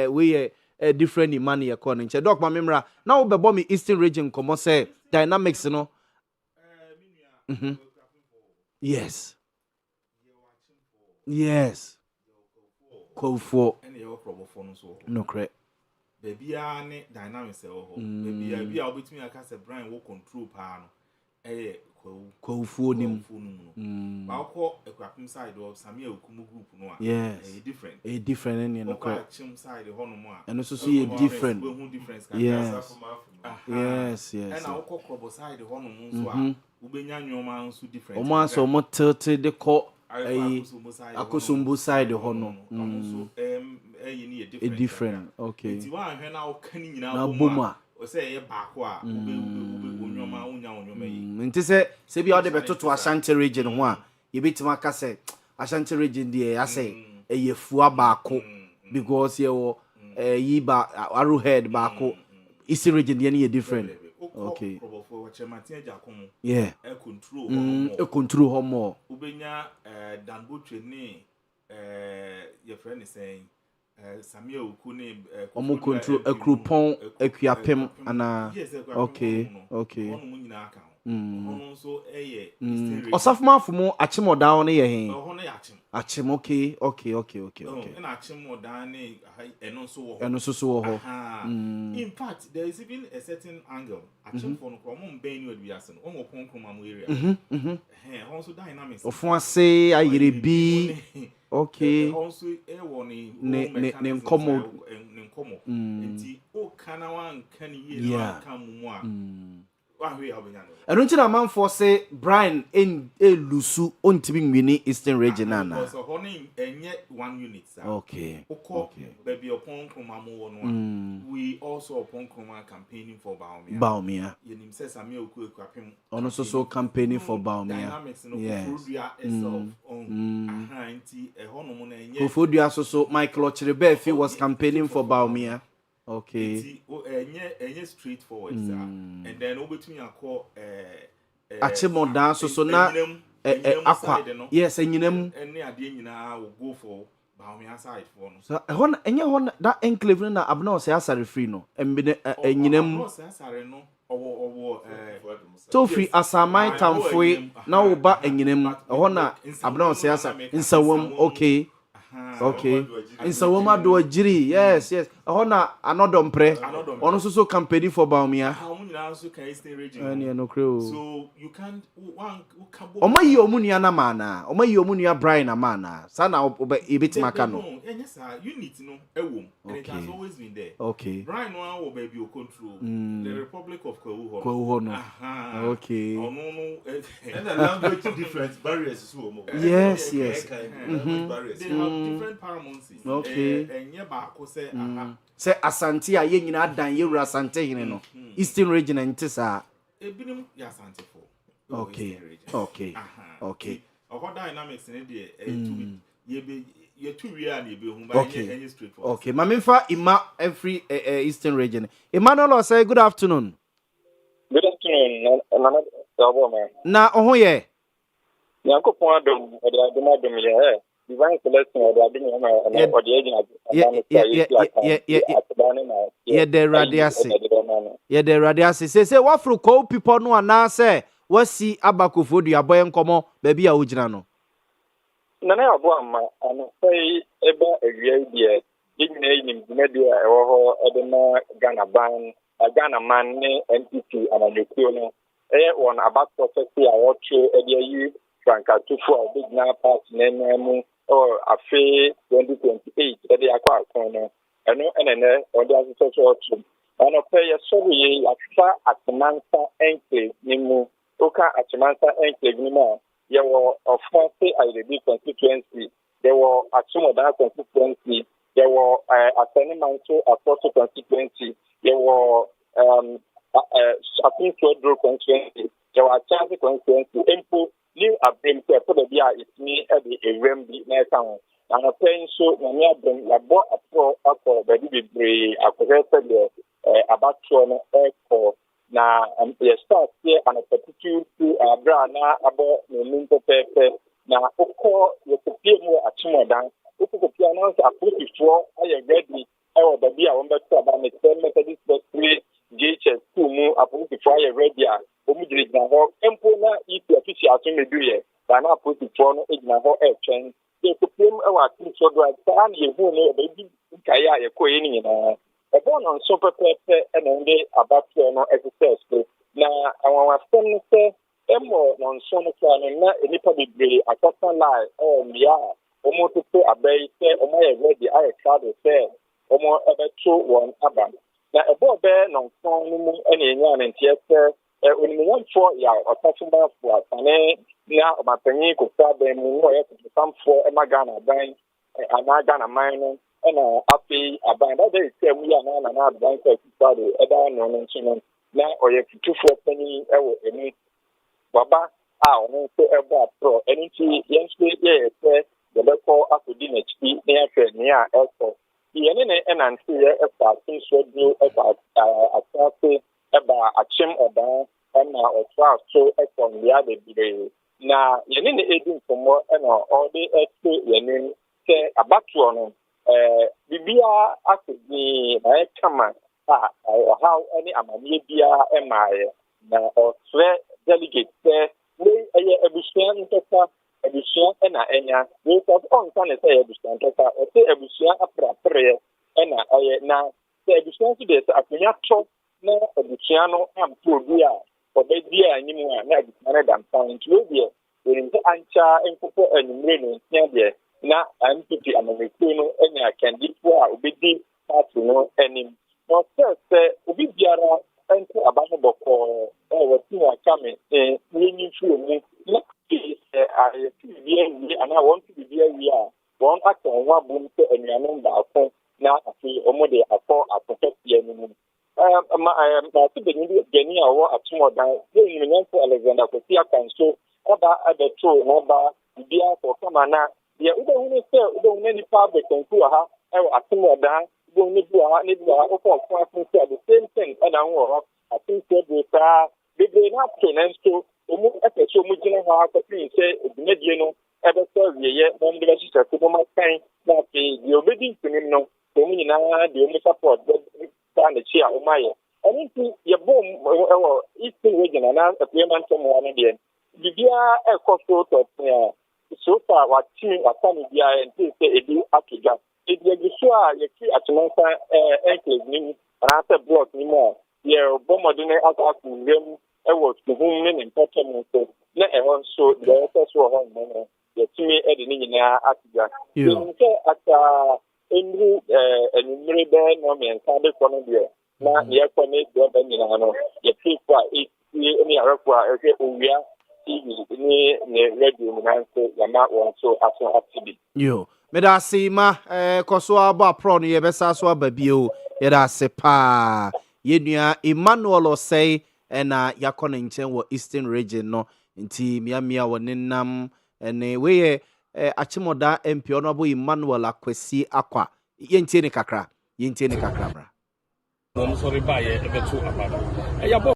we different in money according to doc mamemra. Now be bomb Eastern region come say dynamics no. Yes. Kofo. No correct. Baby ne dynamics ho. Baby a obetumi aka se Brian wo control pa no. Kofo nim. Ba ko ekwapim side of Samia Okumu group no a. Yes. Different. Different any no correct. Chim side ho no mo a. And so see different. Yes. Yes. And I ko krobo side ho no mo so a. Ubenya nyoma nso different. Omo aso mo tilted de ko akosumbu side ho no. Different. Okay. Ti wa hwe na o kan nyina na boma. O say ye baako a ube onyoma onyoma yi. Nti se bi o de betoto Ashanti region ho a ye betima aka se Ashanti region de ya say eye fua baako because ye wo yi ba Arrowhead baako Eastern region de ye different. Okay. Yeah. Control homo. Ubenya Danbotwe ni your friend is saying Samia Okune omo control ekrupon ekuapem ana okay. Osafma fumo achimo down ye hen. Achim okay. Na achimo down eno so wo ho. In fact there is even a certain angle achim for no kromo ben you aduase no omo ponkrom am area. Also dynamics. Ofun ase ayire bi. Okay. Also woni ne nkomo. Nti o kana wan kan ye no kan mu a I don't think a man for say Brian in a lusu on tibing mini Eastern region. Because of honey and yet 1 unit. Okay. Baby upon Kroma, we also upon Kroma campaigning for Baumia. Baumia. Yenim says a meal quick crapping. Also campaigning for Baumia. Dynamics no Frudia itself on a honor and yet. Frudia so Michael Ochrebefi was campaigning for Baumia. Okay. Any straightforward, and then over to me, I call Achimodan so na aqua. Yes, and you know, any idea will go for Baumia side for no. So one that enclave na abno say asare free no. Embine enyinem. So free asamai tamfoi na oba enyinem. Ehona abno say asare insawom okay. Okay. In Sawoma do a jiri. Yes. Ahona another pre. On also campaigning for Baumia. So you can't one Oma yomunia mana. Oma yomunia Brian amana. Sana ibit makano. Yes, you need to know a womb. And it has always been there. Okay. Brian one will baby control the Republic of Kouhono. Okay. And the language different barriers. Yes. They have different paramounts. Okay. And Yabako say, say Asante a yen na dan yewura Asante hine no. Eastern region ntisa. Ebinum ya Asante for. Okay. Our dynamics in the you too real and you be any street for. Okay. Mamimfa Ima every Eastern region. Emmanuel say good afternoon. Good afternoon. Na oho ye. Yakopon adom adom ye. Divine selection or the the radiasi say what for cold people no na say what see abakofo du aboy nkomo baby a ugina no nana abo ama ana say eba awia die yigina yinim media e wo ho edema Ghana man ne NPP ananyekuo no won about process a wocho yi Franka Tufo big na part nemu or afe 2028 that they are quite no eno or the other church and pay sorry afa atmansa enclave nimu oka atmansa enclave nimu ye were of say IDB constituency there were Atumoda constituency there were Asenimanso Apostle constituency there were Sapin Chodro constituency there were Chance constituency Empo new abrim for the bia it me at the rembi na town and a paying so na me abrim la bo afro body be akọsẹ the about no airport na the start here and a particular to abra na abo no minto pepe na okọ ye kopie mu Atumodan okopie announce approach aye ready e the bia won be to about me Methodist three GHS 2 mu approach aye ready omudrigna ho empo na ipi official to meduye ba na approach no egna ho twen e kopiem e wa tin so do ata na ye hu no be bi kai a ye koye ni na e bon on so pepe e na nde abatio no exercise na awanwa fem se emo non so no kwa na enipa bebre akasa lai mia omo to abai se omo ye ready aye crowd se omo ebeto won aba na ebo be non so no mu ene enya na ntie se when for ya otafumba for ane na omapanyi ko sabe mu no ye some for emagana ban Ghana mine na afi aban that dey say mu ya na ban ko sado eda no no nso na oye fitufo pani ewo eni baba no so ebo pro eni ti yense ye se the beko akodi na chi na afa ni a eso ye ne enanti ye efa tin so do efa atase eba achim odan na otwa so ekon ya de bire na yene ne edin komo na all the expo yene ke abatuo no bibia akodi na kama how any amanie bia emaye na otre delegate we eye ebusuan ntoka ebusuan na enya we of on kan say ebusuan ntoka o say ebusuan aprapre na eye na say ebusuan so dey akunya to na ebusuan no ampo bia obedi animu na ebusuan dan pan to bia we nti ancha enkopo enumre no tia de na MPP amamekuo no enya candidate a obedi party no enim no say obi biara ento abano boko what you are coming, when you feel me, I want to be here. We are one act on one boom and your number of phone now. I feel almost a four at protect the enemy. I am not to be getting our at more than Alexander Kosia can show about the true number, dear for Kamana. The other one is there, don't any public and to her, at more than going to do our the same thing, and I think they have to answer. So much in our country say, Mediano, ever serve ye, one the register to my time, that the obedience to him, no, the only support, stand the chair of my. I think your boom, Eastern region, and a payment from one again. The Bia a cost of so far, what team are coming here and say a deal up to that. If you sure you see at Mansa enclave, and after block anymore, yeah, Bomadine out of them. I was to whom men important let everyone so the first one the to me editing at that. At any no man started from there. Now, the economic government, the people any Owia TV radio and not one so activity. Yo, Medasima, Kosoa Bapron, Yebesaswa Babio, Yeda Sepa, Yenia Emmanuel or say. Ena yakona nchen wo Eastern region no nti miamia wo nenam ene we achimoda MP Honorable Emmanuel Akwesi Akwa yentie ne kakra bra mom sorry ba ye ebeto abado yabo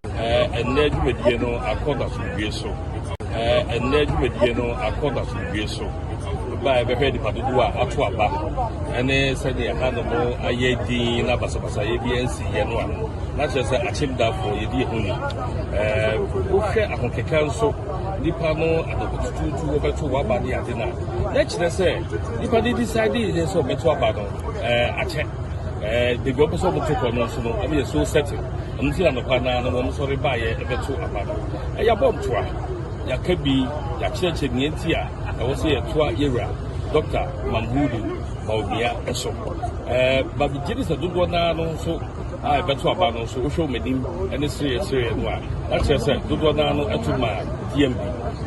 enne dwedie no akoda so wie so enne dwedie no akoda so wie so ba e be hwe dipadodo a ato aba ene se de ha no mo ayedin na basabasa ye bi ansi ye no a na che se achimda for ye di huni wo hwe ahokeka nso nipa no adokotutu wo beto wa ba de ade na kire se nipa de decide de so beto aba no ache the government so much to no I mean so setting until no pana no mo sorry ba ye beto aba no ya bom toa ya kabi ya cheche ni ntia I was here toa era Dr. Mahmudu Owia eso ba bi jiri se dodo na no so I beto aba no so show medim any serious no a that say dodo na no etuma DMB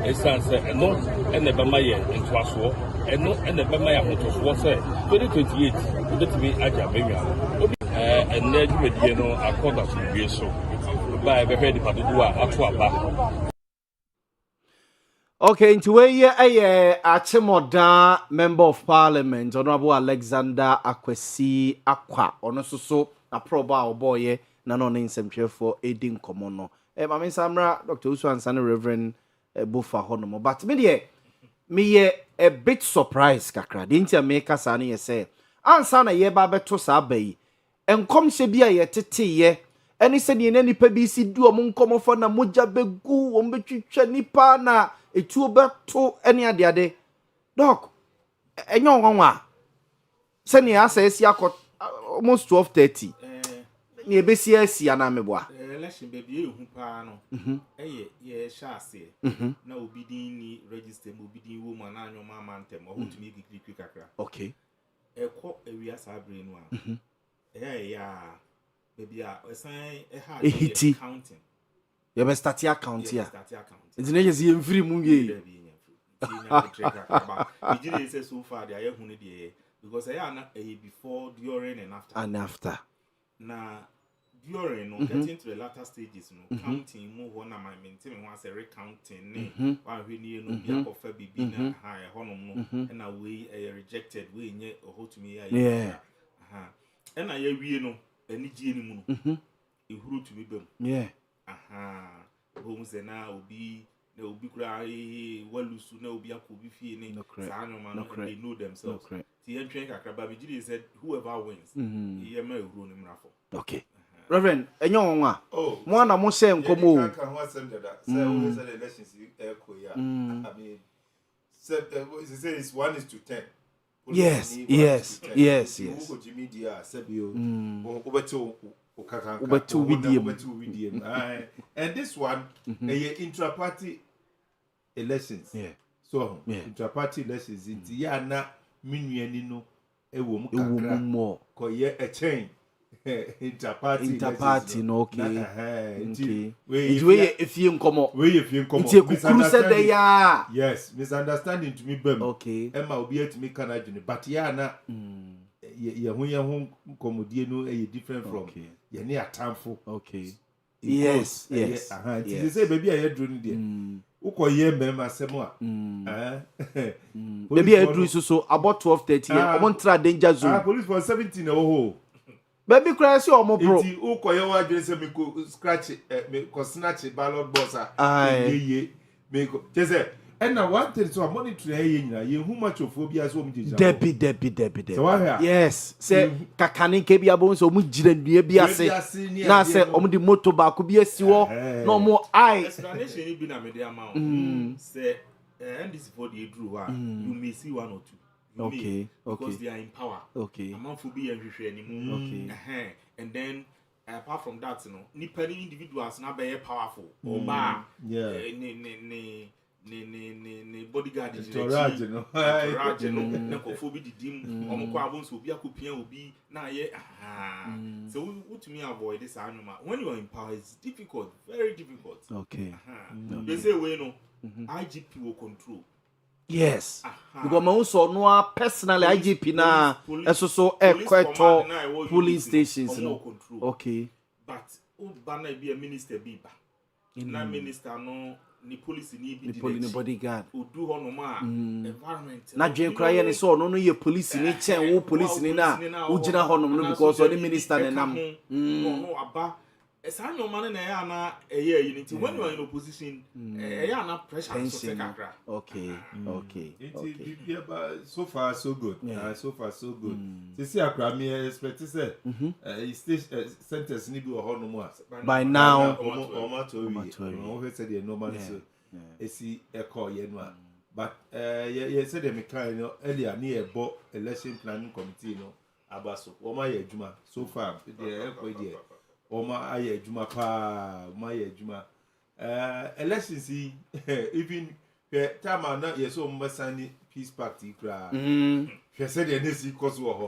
esanse eno ene ba ma ye ntoaso eno ene ba ma ya hotoso say 2028 udetimi aja benwa ene dwedie no akoda so wie so ba e be hwe dipadodo a ato aba. Okay, into where ye Achimoda Member of Parliament, Honorable Alexander Akwesi Akwa, ono so na proba oboye na no nsɛmhwɛ for aiding komono. Mame Samra, Dr. Usman Sane Reverend Bufa honomo. But me ye a bit surprised kakra. The intia make us ani say, ansa na ye ba beto sa bayi. Enkom se bia ye tete ye. Eni se ni nipa bi si du omo nkomo fo na moja begu o mbetwitwa nipa na etu beto eni ade doc enyo nwanwa se ni asa esi akọ almost 12:30 ni ebesi asi ana meboa election baby ehu pa no ye shase na obidin ni register mo obidin wo ma na anyoma amantem o hotumi gigiri kakra okay ekọ ewia sabre no a ya baby a esan ha counting you be start account here it's not just you free mu ye you say so far they hu ne dey because na before during and after na during no getting to the latter stages no counting mo ho na maintain one say recounting ne one hwe ni no bia ko fa bibi na ha e honom no na we rejected we nye ohotumi ya na ya wie no ani gie ni mu no ehuru tumi bam home say na obi kura walusu na obi akobi fie ne saanoma no they know themselves ti entwen kakraba bigiri said whoever wins ye ma ehuru ni mrafo. Okay Reverend enyo nwa mo na mo se nkomo kan ho asem dada say we say the elections koya I mean say it's 1:10. Yes. Who go Jimmy dia sebio obeto Ubetu Widiem. And this one, intra-party elections. So, intra-party elections, it's na minuanino, a woman, ko ye a chain. interparty no okay. Okay. If you come yes, misunderstanding to me bem. Okay. Emma will be to me canajuni, but ya na when you home comedy no different from you near tamful. Okay. Yes. They say baby I doing there. Uko ye mema semwa. Baby I do so about 12:30. Omontra danger zone. Police for 17 oh. Baby cry see omo bro. Iti uko ye wa dwen se me ko scratch me ko snatch ballot boss ye me ko say and now one thing so monitor ye nyina ye hu much of phobia so mjija. Debi. So yes, say kakani ke bia bon so mu jira ndua bi ase. Na say omo di motor ba ko bi asi wo. No mo explanation bi na me dey ama say and this body drew you may see one or two. Okay. Because they are in power. Okay. Among be anymore. Okay. And then apart from that, nippany individuals now be powerful. Or ne bodyguard is entourage, Kofobi the dim, Omokwabons will be a copian will be now So what to me avoid this animal when you are in power it's difficult, very difficult. Okay. They say IGP will control. Yes. Because my own no personally IGP na so quite police stations no. Okay. But banna be a minister be ba. Na minister no ni police ni be the bodyguard. Odu ho no ma environment. Na dwen kra ye ni so no ye police ni chen wo police ni na wo gina ho no because the minister na nam. No aba esa no man na ya na eye unity when you are in opposition ya na pressure so kakra. Okay. So far so good. So far so good. See akra me expect say state centers ni bi ho no mo by now we said the normal so esi eko ye no but ye said the mekan no earlier near election planning committee no abaso wo ma ye adwuma so far the eko there Oma aye juma pa oma aye juma elections even time na yeso mbasani peace party kra she said the nesi cause wo ho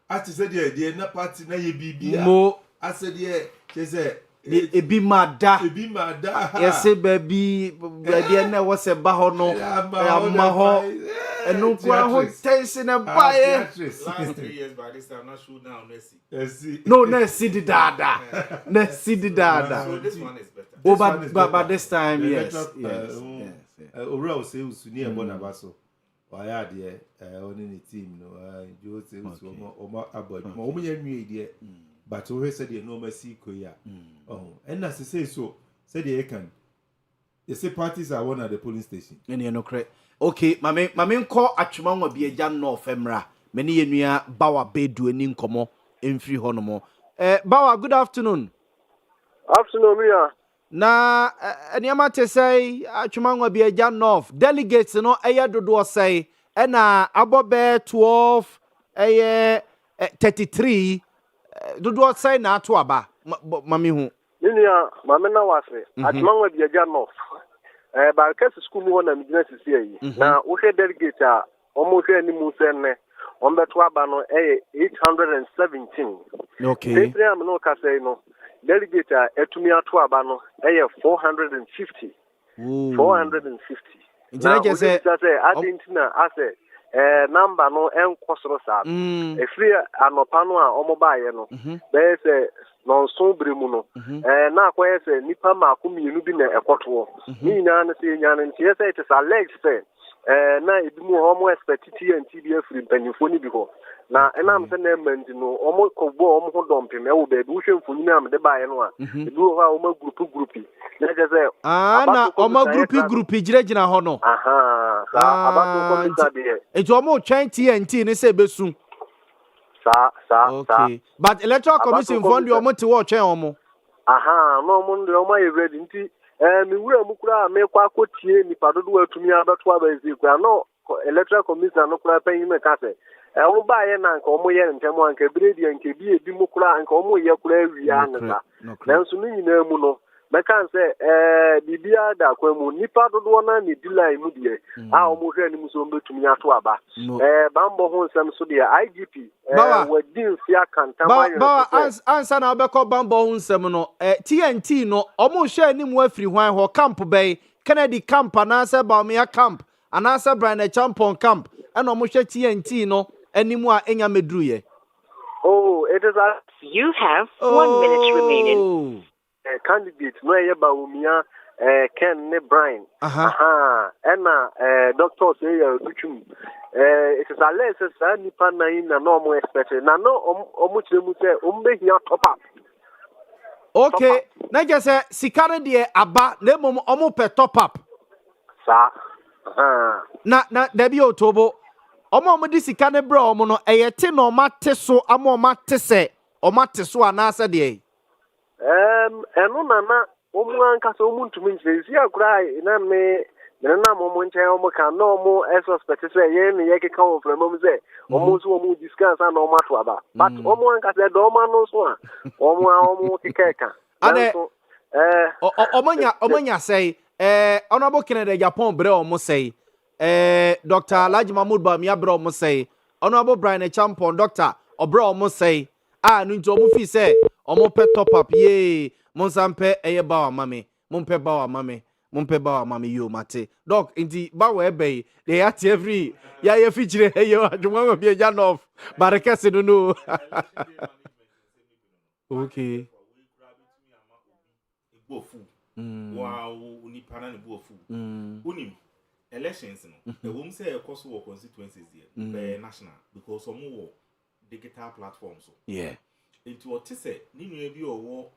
ati said the na party na ye bibia I said she said ebi mada yesi baby na wo se ba ho no ma ho enu kwa ho tension e bae last 3 years by this time not show down Nessie. No Nessie di dada. So this one is better. But this time yes. Owura say usuni e bona baso. Why there oni ni team no jo say usu omo abodi. Omo ya nwie there. But we said the no mercy koya. And as say so said they can. They say parties are one at the polling station. Any no correct. Okay, mame nko atwuma nwa bi agya no ofemra. Me ne yenua bawa bedu ani nkomo emfiri ho no mo. Bawa, good afternoon. Afternoon, Mia. Na eniama te say atwuma nwa bi agya north delegates no eya dodo say e na abobe 12 33 dodo say na ato aba mame hu. Ninia mame na wase atwuma nwa bi agya north. Barkas school mu na midina sisi yi na wo hwe delegate a omo hwe ani mu senne on beto aba no 817. Okay. People am no ka say no delegate a etumi ato aba no 450. 450. Injina ke say adentina ase number no enkosoro sa efri anopa no a omo baaye no be say non so bremu no na akoye say nipa maako mienu bi na ekoto ni nyina na say nyana nti say it is alleged say na ebimu homo expect TNT bi afri mpanyimfo ni bi ho na enam say na emanti no omo kobo omo ho dompem e wo be bi wo hwemfo ni am de baaye no a ebi wo ha omo group na je say na omo group gina ho no abato ko bisa de ejo omo twen TNT ni say besu okay. But electoral commission fund you to watch omo. No mo ndo omo e ready nti mi wura mu kura me kwa kotie nipa dodo atumi abeto abazi kura no electoral commission no kura pan me ka se wo ba ye na nka omo ye ntemo anka bredi anka bi mu kura anka omo ye kura wi anka na nso ni nyina mu no Mekan say bibia da kwemu nipa dodo na ne dilai mu de a omo hwe ni muso mbetumi ato aba bambo ho nsem so de IGP wadin sia kantama Bawa ansa na obekọ bambo ho nsem no TNT no omo hwe ni mu afiri hwan ho camp bay Kennedy camp anase Baumia camp anase Brian Champon camp and omo hwe TNT no animu a enya medruye. Oh, it is a you have 1 minute remaining. Candidate no Baumia Ken ne Brian and doctor say it is a less nipa na in no more expected na no omuchemu say umbe here top up. Okay, na just say sikare de aba na mom omo pe top up sa na debi otobo omo di sikane bra omo no eyete no mate so amo mate se o mate so anasa de eno na omuanka so omuntumi nsi akura na me na momo nche omo ka no omo suspect say ye ne ye keka on from omo say omo so omo discuss na omo ato aba but omuanka say do omo no so a omo keka ade omanya say honorable Kennedy Japan bre omo say Dr. Alhaji Mahmoud Bawumia bre omo say honorable Brian Champon doctor obre omo say nu nti omo fi say omo pe top up ye monsampe eye bawa mame mompe bawa mame yo mate doc inti bawa ebe they at every ya ye feature yo adwuma bi eja nof barekese no okay bofu wow unipa na ne bofu unim elections no e wom say e koso wo constituencies there national because omo wo digital platforms so yeah into what say ni nua bi owo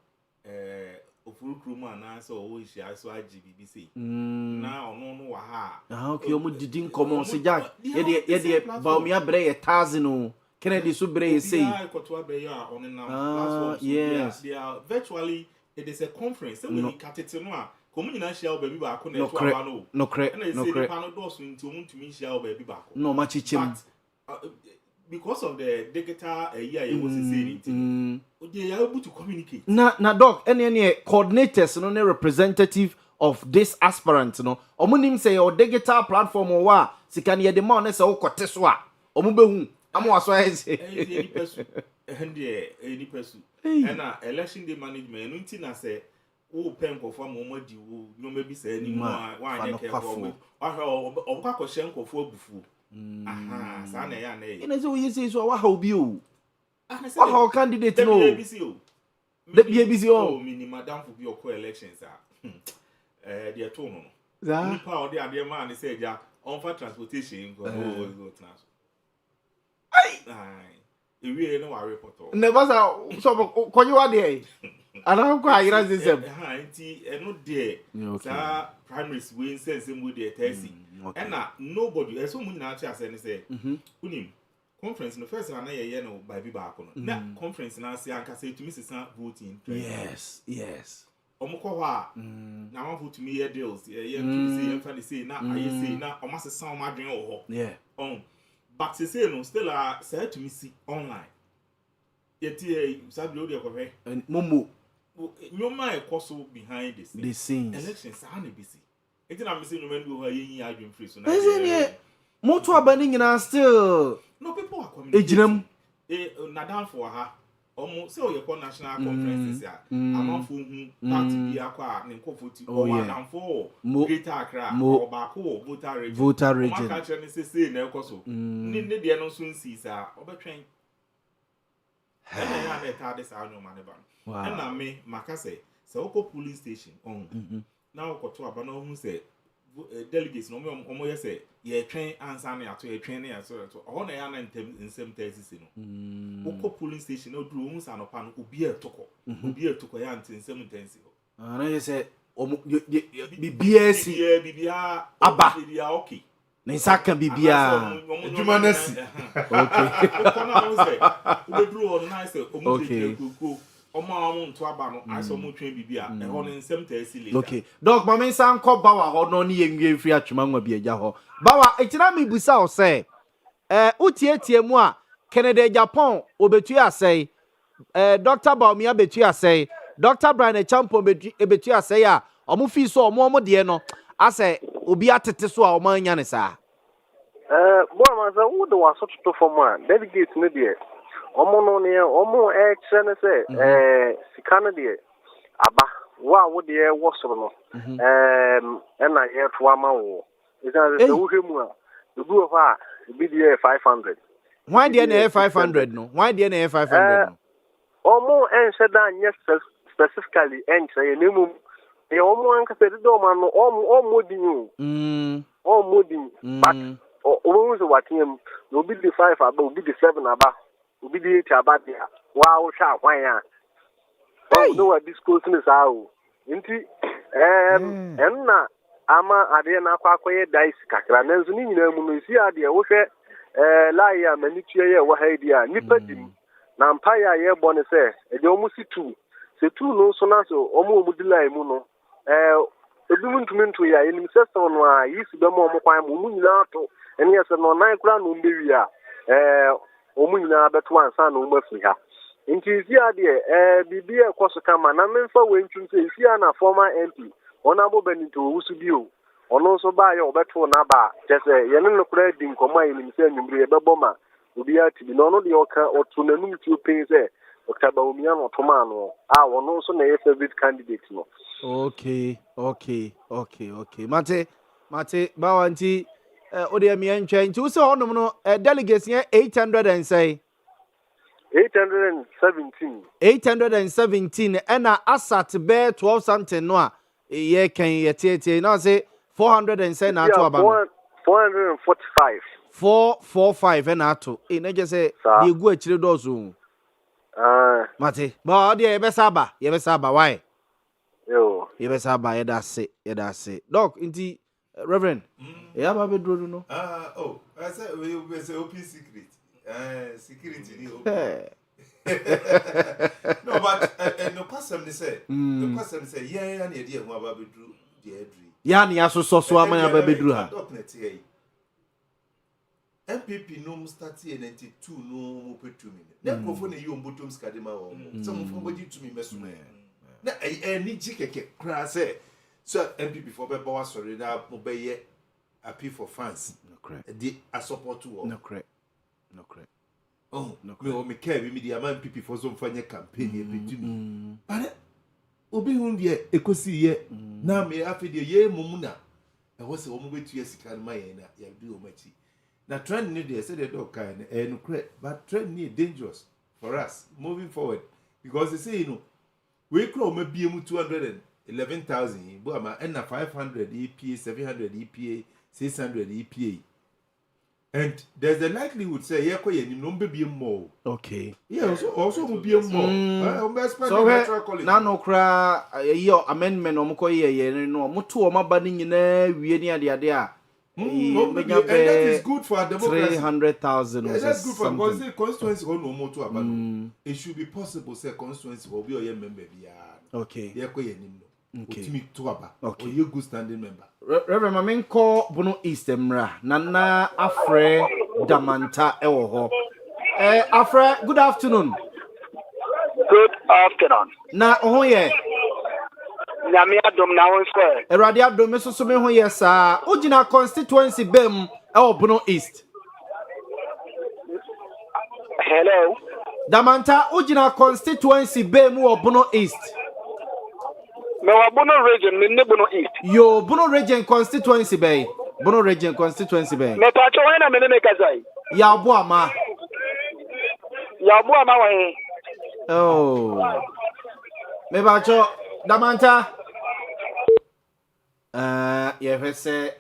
ofurukuru mu ananse owo hia so agbbbc na ono no wa ha okay omo didi nkomo se jack ye de Bawumia bre ye 1000 o Kennedy so bre ye say koto abe ya on na platforms yes they are virtually it is a conference when you katete no a komu nyina hia oba bi ba ko na eto aba no no cre pano do so nti omu ntumi hia oba bi ba ko no ma chichem because of the digital year you was saying they are able to communicate na doc any coordinators no ne representative of this aspirant no omunim say your digital platform o wa sika ne de ma no say ukote so a omu behu amwaso ese any person and election day management nti na say wo pen kofo mo di wo no me bi say ni mo wa anya ke ko wa kwa ko hye nkofo abufu aha sa na ya na e ina say we say so wa ha obi o wa ha candidate no the BBC o mini madam for bi o elections they to no ni pa o de ade ma na say ja on for transportation go go trans ai ewie no wa report o never so konyi wa de ana ko ayira system nti eno de sa primaries we sense mu de tesi and nobody eso mu na acha say say unim conference no first na ye no by bi ba ko no na conference na say anka say to me sesa voting yes omukọ ho a na wan vote me ye deals ye to say ye fa dey say na aye say na o ma sesa o ma dwen ho but say no still say to me see online yet sabi o de ko fe momo nyoma e koso behind the scenes elections are na bisi enti na me say nyoma ndu ho yin adwen free so na moto abani nyina still no people are coming ejinam na down for her almost say o national conferences ya amanfo hu party bi akwa ne nkofoti o wa down for Greater Accra o ba ko voter region ma ka chere say na ekoso ni ne de no so nsi sa obetwen ya na ta de sa nyoma ne ba na me maka say oko police station on na okoto aba na hu say delegates no omo ye say ye twen ansa na ato ye twen na ya so ho na ya na nsem tazisi no oko police station no duru hu sa no pa no obi etoko ya nsem tensi ho na ye say omo bibia aba bibia okay na isaka bibia adwuma nasi okay ko na ho say we duru on na say omo tekoko omo nto aba no aso mo twen bibia e ho ne nsem tazisi le okay dog mama san ko bawa ho no ne yenwie mfiri atwema nwa bi agya ho bawa etina mi busa o say utietie mu a Kennedy Japan obetu asay Dr. Bawumia betu asay Dr. Brian Echampo ebetu asay a omo fi so omo de no asay obi atete so a omo anya ne saa boy man say wo de waso to for man delegate no de omo no ne omo kire ne say sika no de aba wo de wo soro no na ye to ama wo is that the wo hemu a do of a be de 500 why de na 500 no why de na 500 no omo said that yes specifically say nemu e omo an ka say do man no omo din omo din but omo so watem no be the 5 aba obi the 7 aba obi the 8 aba dia wa wo sha kwan ya no wa discourse ni sa o nti enna ama ade na akwakoye dice kakra nanzo ni nyina mu no si ade wo hwe la ya manitue ye wo haidi a nipa dim na mpaya ye bone se e de omu si tu se tu no so na so omu dilai mu no edum ntumintu ya enim se so no a yisi be mo kwan mu nyina to ene ye se no nan kura no mbewi a omu nyina beto ansa no mafiri ha nti si ade bibia ekoso kama na memfa wentu se si na former MP onabo benito wusu bio ono so ba ye obeto na ba jese ye no kura di nkoma enim se nyumbre ye beboma obi ati no no de oka otu nanum ti opin se okaba omia no toma no wono so na ye favorite candidate no okay mate bawanti ode mi antwa nti wo se honom no delegates ye 800 and say 817 ena asat be 12 something no a ye kan ye tietie na say 400 and say na to aba 445 ena to na je say de egu akire dozo mate ba ode ye be saba why yo ye be saba ye da se doc nti reverend ya ba be duro no I say we say open secret security ni open no but no person they say yeah na e dey hu aba be duro dey edri ya na so amanya aba be duro ha MPP no start in 92 no mo petumi na krofo na yi ombotom skadema wo so mo fo boji tumi meso na ni jikeke kra say so MPP for be bawa sorry na mo be ye appeal for fans the a support to no correct me care we media man MPP for some fanya campaign e petumi but obi hu de ekosi ye na me afide ye momuna e wo se wo mo betu sika ma ye na ya bi o machi na trend ni dey say the dog kind no correct but trend ni dangerous for us moving forward because they say we grow maybe 211,000 but ama na 500 EPA 700 EPA 600 EPA and there's the likelihood say ye ko ye ni no be more okay yeah also will be more so na no kra ye amendment no ko ye no mo to o maba ni nyina wie ni ade a and that is good for our democracy. 300,000 yeah, that's good for because the constituency no more to abandon. It should be possible say constituency will be your member okay yeah ko ye ni no okay to aba okay or you good standing member Reverend Mamenko Bono East Emra Nana Afre Damanta ewo ho Afre good afternoon na ho ye Nyame adom na won square. Erade adom so me ho yes a ogina constituency bem e Bono East. Hello. Damanta ogina constituency bem e Bono East. Me wa Bono region me ne Bono East. Yo Bono region constituency bay. Bono region constituency bay. Me pa cho wana me ne me kazai. Ya bo ama. Wa he. Oh. Me ba cho Damanta ye hwese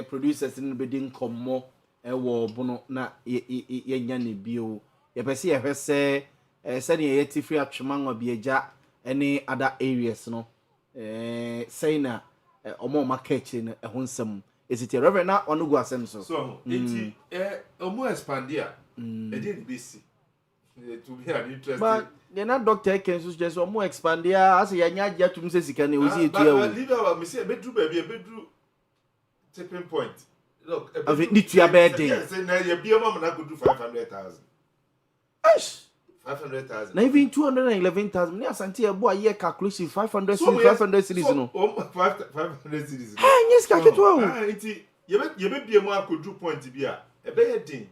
producers in bedin kommo wo bono na ye nya ne bio ye pese ye hwese se ne ye tifri atwema nwa bieja any other areas no say na omo market no ho nsem esiti reverend na onu go asem so enti omo expandia e dey bc to be an interesting but they not doctor can suggest or more expand there as ya nya ja tum se sika na ozi etu ya leave our me say bedru baby bedru tipping point look of it need to your bed say na ye bia mama na go do 500,000 500,000. Now even 211,000. Me asante ebo a year calculation 500 cities no. 500 cities. Yes, ka ketwa o. Iti ye be bia mu akodu point bi a ebe ye din.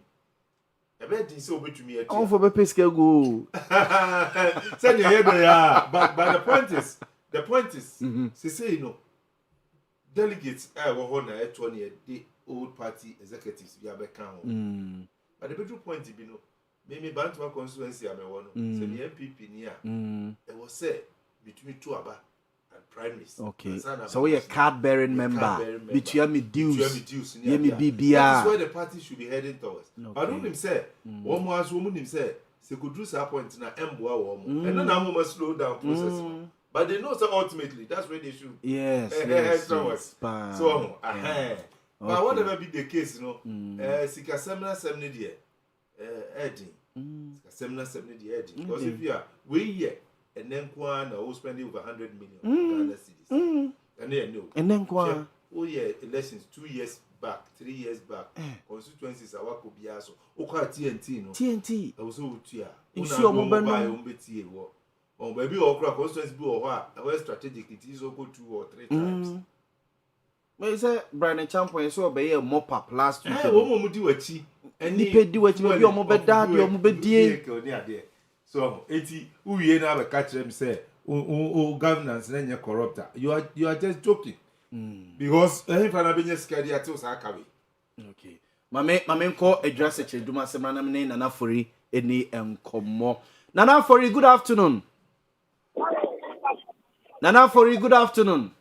Ebe din se obetumi e. On for be pesca go. Say the head ya. But the point is say you know delegates wo ho na eto na the old party executives bi abeka ho. But the better point bi no me Bantwa constituency amewo no say the MPP ni a e was say between two aba and primaries. Okay. So we a card bearing member. Between me dues. Yeah, me BBR. That's where the party should be heading towards. Okay. But don't him say one more as woman him say could do some point na emboa wo mo. And no na slow down process. But they know so ultimately that's where they should. Yes. So but whatever be the case, you know, sika semina semni die Eddie. Sika semina die Eddie. Because if you are we here and then Kwan will spending over 100 million Ghana cedis. And then no. And then Kwan. Oh yeah, elections 2 years back, 3 years back. Constituencies are what could be also. Oka TNT no. TNT. I was so tia. You see your mobile no. Oh, maybe okra constituency be or what? A strategic it is go 2 or 3 times. But you say Brian Champion so be a mop up last week. Eh, wo mo di wachi. Any pay di wachi be o mo be dad, o mo be die. So, eti uye na be catch them say governance na nya corrupt. You are just joking. Because if I be scared ya to sa kawe. Okay. Mame nko address e cheduma semra na me Nana Fori eni enkomo. Nana Fori, good afternoon. Nana Fori, good afternoon.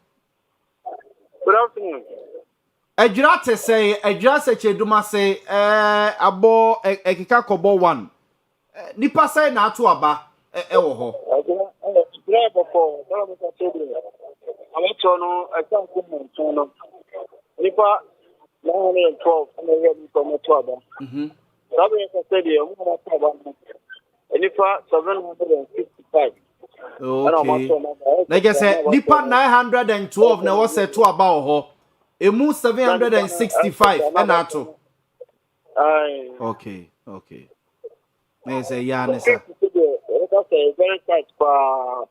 Good afternoon. Ejrate say address e cheduma say abo ekika kobo 1. Nipa say na atu aba wo ho. Driver for I'm no I can't come no. Nipa 912 and I hear me from atu aba. Sabe esa say dey mo na atu aba. Nipa 765. Okay. Like I said, nipa 912 na was atu aba wo ho. Emu 765 and atu. Okay. Me say ya nesa. Very tight for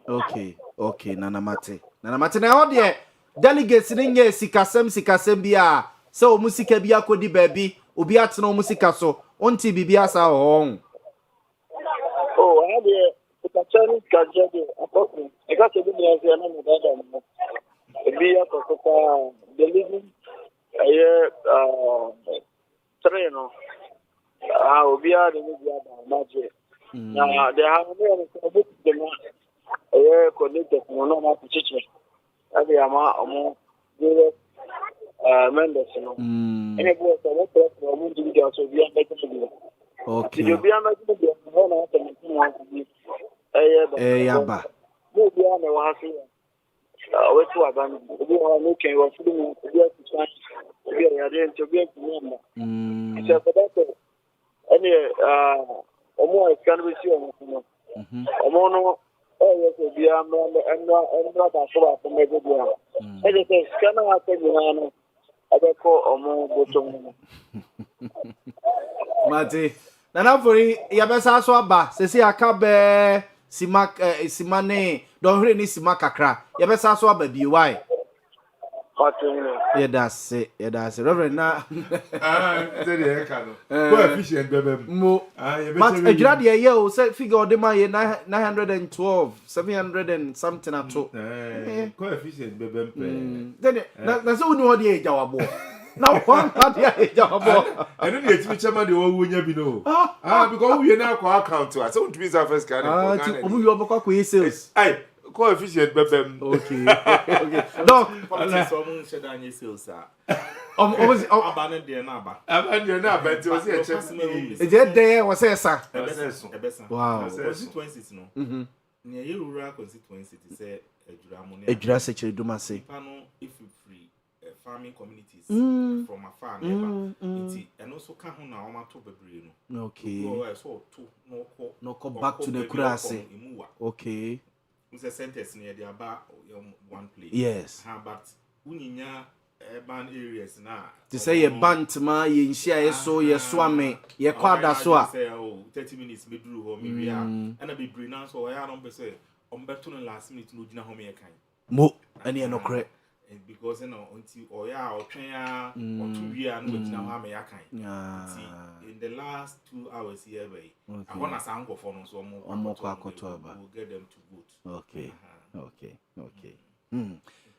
okay. Okay, Nana Mate na ho de delegates ninye sikasem bia se o musika bia kodi baabi obi atena o musika so onti bibia sa ho. Oh, I had a Chinese gadget. I got to be there na no bia ko the living train obi a de bia ba maje na they have no connected no ma chiche abi ama omo Mendes no ene bo so what omo ndi dia so bia make no okay di bia make no na ta no yaba no bia na wa hase wetu aban obi ha no ken wa fudu mu bia tsan bia ya de nto bia ku no se padato ene omo eskan bi si omo no omo no yes bia no ta so ba me go bia e scan ha te ni no abeko omo botom Mate Nana Fori ya besa so aba sesi aka be simane don hre ni sima kakra ya besa so aba bi why yeah that's it Reverend na say the eka no coefficient bebem mo but ejira de ye o say figure o de ma ye 912 700 and something ato coefficient bebem then na so uni ho de ejawabo na one part ya ejawabo eno de etimi chama de wo wunya bi no because we na kwa account so won to be first can omu yo bokwa ko sales coefficient bebem okay no politics omu shedanye sales abane de na aba ti o se check eje de wo se sa ebesa wow constituencies no ne ye rural constituency say ejura mo ne ejura se cheduma se pano if free farming communities from afar and also can na oma to bebre no. Okay. So to no go back to the kurase. Okay. It's a sentence near the about one place. Yes. But uninya urban areas na. To say ye bant ma ye nshia ye so ye swame ye kwada so a. Say 30 minutes me dru ho me bia. And I be bring now so ya don be say ombeto no last minute no gina ho me kan. Mo ani no kre. Because until oya or twen or 2 years no gina ho me kan. In the last 2 hours here by I want to sango for no so we'll get them to vote. Okay.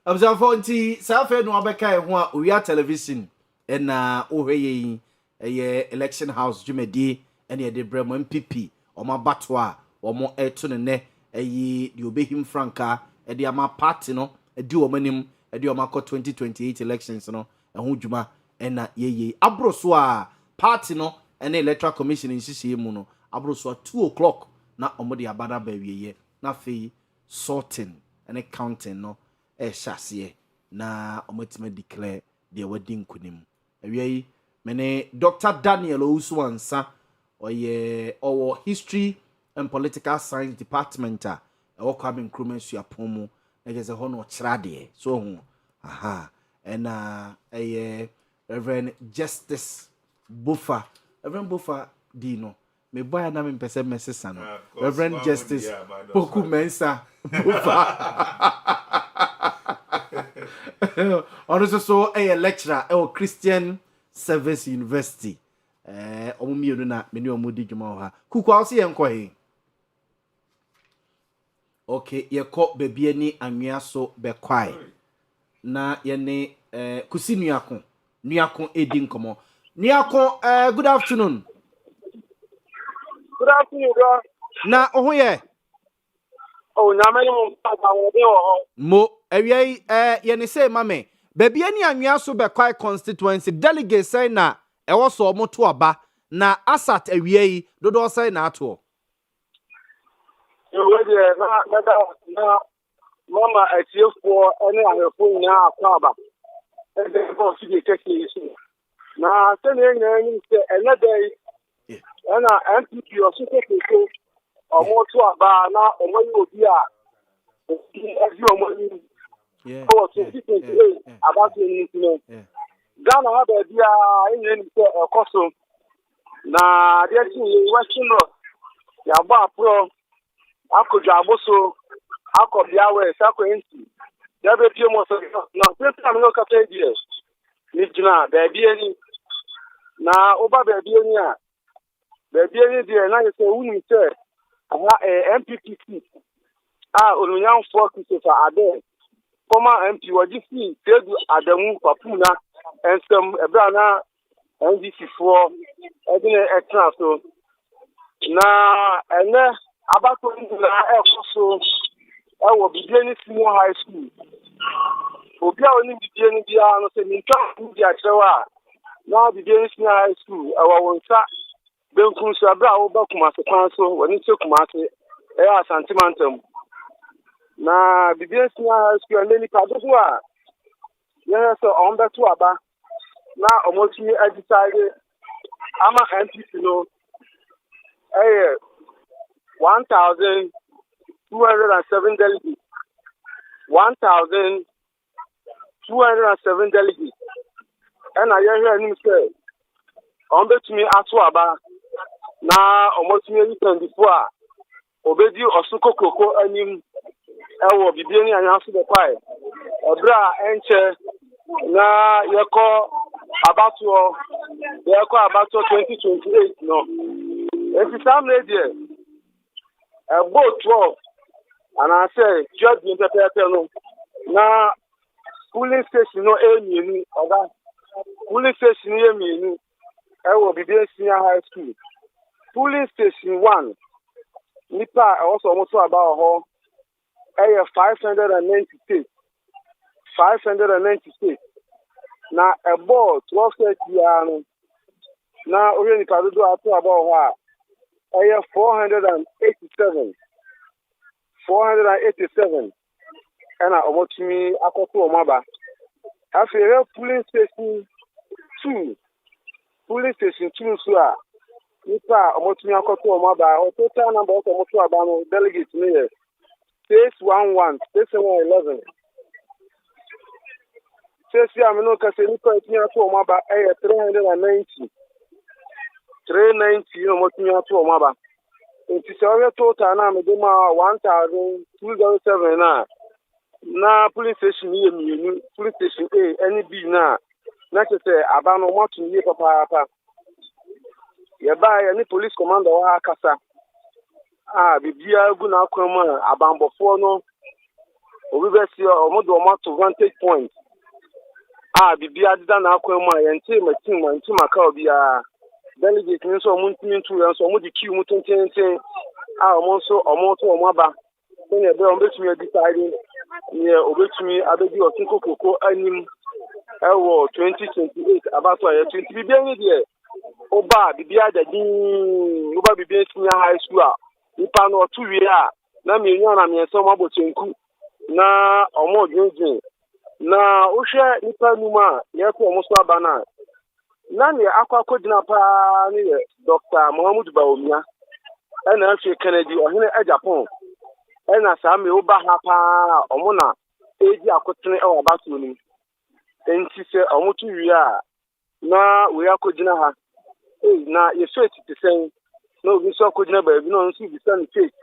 I'm for nti safe no abeka ho a Owia television na ohwe ye election house dwumadi ene ye de brem MPP omabato a omo eto ne eyi de obehim franka e de ama party no e di omanim e de omakọ 2028 elections no ho dwuma na ye abroso a party no ene electoral commission nhihie mu no abroso 2 o'clock na omo de abada ba wieye na fei sorting ene counting no shasiye na omotima declare the wedding kunim awie mene Dr. Daniel Owusu-Ansa oye history and political science department a kwame Nkrumah suapomu egeze ho no kirade so hu Reverend Justice Bufa Reverend Bufa Dino me boy na me pese mesesa no Reverend Justice Poku Mensa Bufa also a lecturer at Christian Service University. Omumienu na meni omudi djuma ha. Kuku awsi yenko he. Okay, yeko bebie ni anwea so bekwai. Na yene kusi nuakon edi nkomo. Nuakon good afternoon. Good afternoon, bro. Na ohoye. Oh, na many mo awie yene say mame baby ani anwea so bekwai constituency delegate say na e wo so moto aba na asat awie yi dodo say na ato na mama atiefo ene ahefo nya akwa aba e de ko si de keke isu na se ne nya ni se ene dey na MPP o so keke omoto aba na omoyi obi a oh, 2028 about the Ghana have a dear in Koso. Now, there's Western Rock, Yaba Pro, Ako Jaboso, Ako Biawe, Sako Inti. There be few more. Now, this time, look at the years. Nijna, baby, now, Oba baby, baby, dear, now you say, who you say, MPP seat. Olunyam for Christopher Ade, former MP Wajisi, Tedu Adamu Papuna, and some Ebrana NDC for Edine Extra. So now, and then about also, I will be doing small high school. Obia only be doing the ano se minka India Chewa. Now be doing small high school. Our one sa Benkun Sabra Oba Kumase Council, when it's Kumase, Santimantum. Na bibia sia school leni pado so a ye so on beto aba na omotumi decide ama MPP no 1207 delegates 1207 delegates and I hear him say on betumi ato aba na omotumi return before obedi osuko koko anim ewo bibiani anyaso de pai obra enche na yeko abato 2028 no esi sam radio about 12 and I say just the interpreter no na polling station no emienu oga polling station emienu ewo bibiani senior high school polling station 1 nipa also almost about ho 596 na ebo 1230 na ori ni kadodo ato about ho a 487 and omotumi akoto omaba after police station 2 police station 2 so a nipa omotumi akoto omaba total number of omoto abano delegate me 611 611 sesi amino kase nipa etumi ato omaba 390 omotumi ato omaba nti se o total na me de ma 1207 na police station ye mienu police station A any B na se abano moto ye papa ye ba ye ni police commander wa akasa bibia gu na akwama abambofo no obi besi omodo moto vantage point bibia dida na akwama ye nti maka obia delegate ni so omuntimi ntu ye so omudi kiu mutententen omoto omaba ne be ombetumi decide ne obetumi abedi otinko koko anim ewo 2028 abato ya 20 bibia ni de oba bibia dadin oba bibia senior high school nipa no otu wi na menyu na menso mabochenku na omodwedwe na ohwe nipa numa ye ko omoso abana na ne akwakodina pa ni Dr. Muhammad Baomia na afi Kennedy ohene Japan na same oba ha pa omuna eji akotene e wabato ni enti se omotu wi na we akodina ha na ye faith te sen na obi so akodina ba bi no nso bi san faith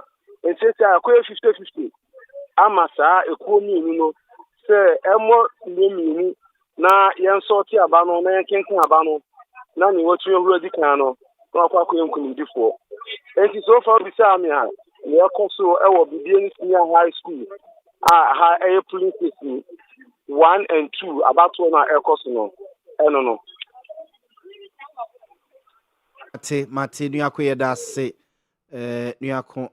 enti se akoye 50-50 ama saa ekuo mienu no se emo mienu na yen sorti aba no na yen kenken aba no na ni wotu ehuru di kan no na akwakoye nkunidifo enti so far bi sa me ha ye koso ewo bibie ni senior high school ha police station 1 and 2 about na ekoso no no Mate nuako yedase nuako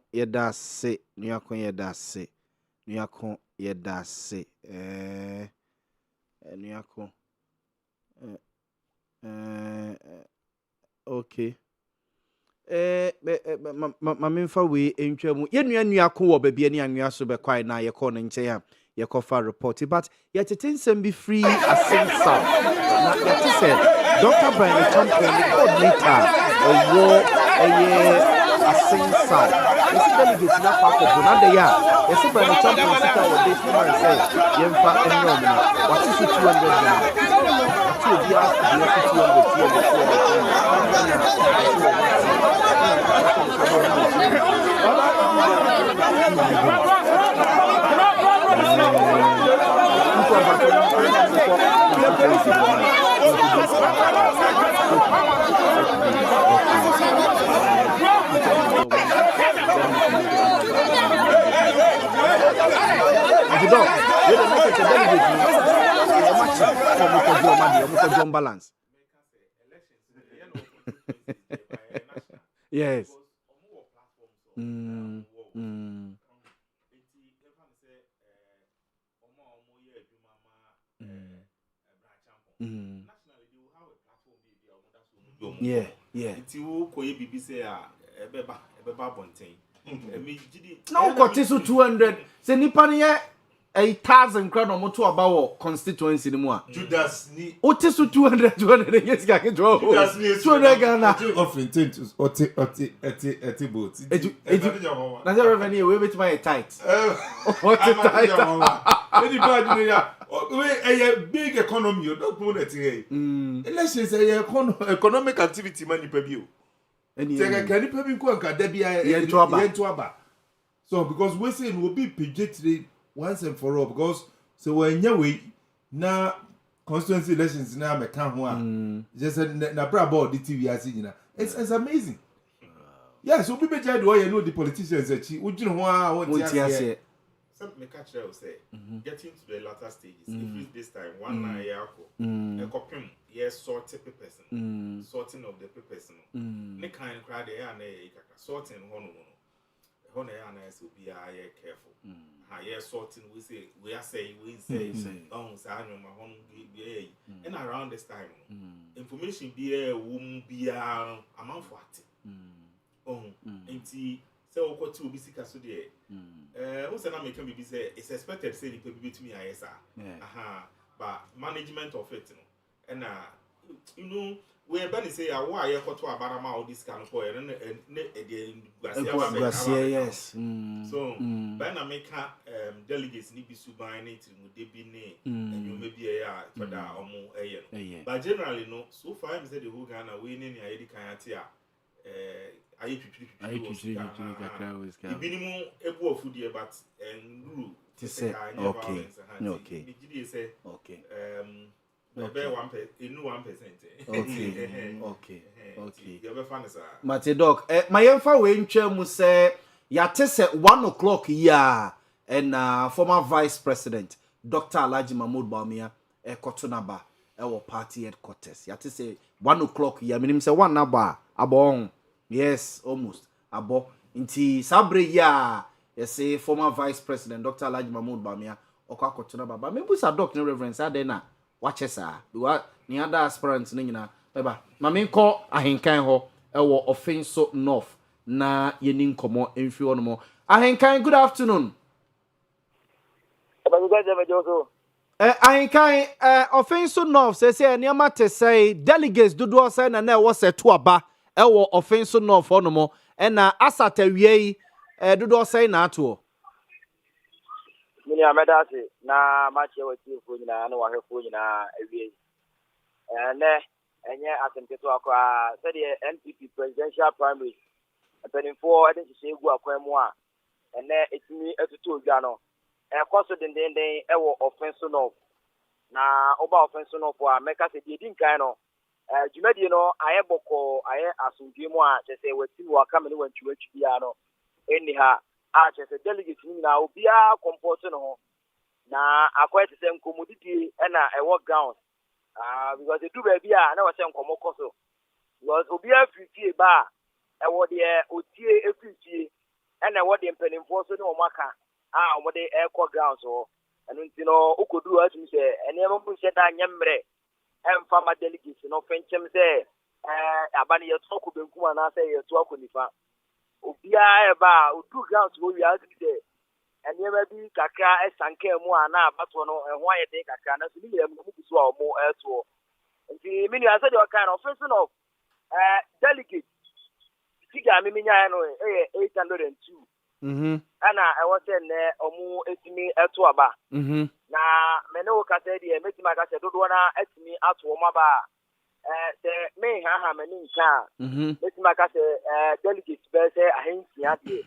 yedase okay mamemfa we entwamu ye nuako wo ba bia ni anwea so be kwai na ye ko no nche ya ye ko fa report but ye tetensem be free asensa na ye te say Dr. Brian Champion the coordinator owo asensa ye see delegate na pa ko na de ya ye see Brian Champion sika wo dey man say ye mfa enro na what is 200 what you be ask the 200 balance. Yes. Yeah. It's you koye bibi say ebeba bonten. Now got this 200. Say nipa ne 8,000 crown moto about constituency ni mu a. Judas ni. Ote so 200 yes ga ke draw. 200 Ghana. Offering tent oti boat. Na say revenue we bet my tight. What tight? Anybody ya. A big economy, you don't know that here. Elections economic activity money per view. And you can so because we say it will be PJ once and for all because so when you way now constituency elections now me can one just na about the TV as you it's amazing. Yeah, so people just do you know the politicians that you know what some me catch will say getting to the latter stages if it's this time one na yako a copy yes sorting papers sorting of the papers ne kind crowd there na sorting hono ya na so be careful yes sorting we say say my home be and around this time information be won be amount for it so what to be sika so there who say na make me be say it's expected say the people between me yes but management of it and you know we are say why you got to Abanama or this kind of boy and yes. So when I make delegates need be subordinate would they be name and you may be a for that or more but generally no so far I said the whole Ghana winning a Eddie Kayatia minimum a poor food here but and rule to say okay Maybe 1%. Okay. Mate dog. My emfa we ntwa mu say yate say 1 o'clock ya and former vice president Dr. Alhaji Mahmoud Bawumia kotonaba our party headquarters. Yate say 1 o'clock ya minim say 1 naba abon. Yes, almost. Abo inti sabre ya say former vice president Dr. Alhaji Mahmoud Bawumia kotonaba ba me busa doc no reverence adena watch esa because ni other aspirants ni nyina beba ma me nko ahenkan ho ewo Offenso North na yeni nkomo emfi wono mo ahenkan good afternoon ahenkan Offenso North say niam te say delegates dodo say na ewo seto aba ewo Offenso North wono mo na asatawie dodo say na ato Mini amedasi na machi wati fu nyina na wa hefu nyina ewie enye asempeto akwa said the NPP presidential primaries penifo ade hye egu akwan mu a ene etimi etutu odwa no ekoso denden ewo Offenso North na oba Offenso North a meka se di nkan no dwumadi no ayeboko aye asundwe mu a chese wati mu aka me wantwi bia no eni ha a chese delegate ni na obia comport no na akwa tese nkomodidi na ewo ground because they do baby na wa se nkomo koso because obia fifie ba ewo de otie efifie na ewo de mpanimfo so ne omaka omo de echo ground so enu nti no ukodu atumi se ene mo se da nyemre emfa ma delegates no fenchem se abane yeto ko benkum na se yeto akonifa obia eba odu ground so wi adi de ene bi kakra esanka mu na abato no ho ayede kakra na so ni yem no mukusu a omo eto nti mini asa de okan Offenso North delegate siga mi nya no 802 ana ewo se ne omo etimi eto aba na mene wo kasa de metima kasa dodo na etimi ato omo aba se me ha mani nka metima kasa delegate be se ahensia de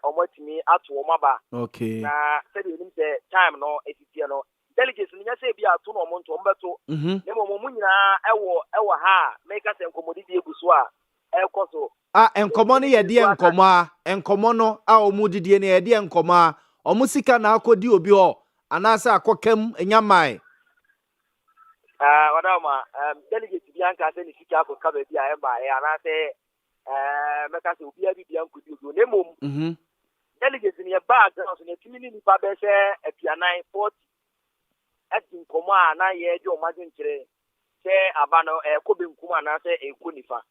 omo timi ato omo aba okay na se de nim se time no etitie no delegates ni nya se bi ato no omo nto mbeto ne mo nyina ewo ha make us enkomodidi eguso a ekoso enkomo no ye de enkomo a enkomo no a omudidie ne ye de enkomo a omusika na akodi obi ho anasa akokam enyamai wadama delegate bi anka se ni sika akoka ba bi a e ba e anase make us obi abi bi ankodi obi ne mom delegate ni e ba ground ne timini ni pa be se apianan 40 ati nkomo a na ye de o madwenkire se abano kobe nkuma na se ekonifa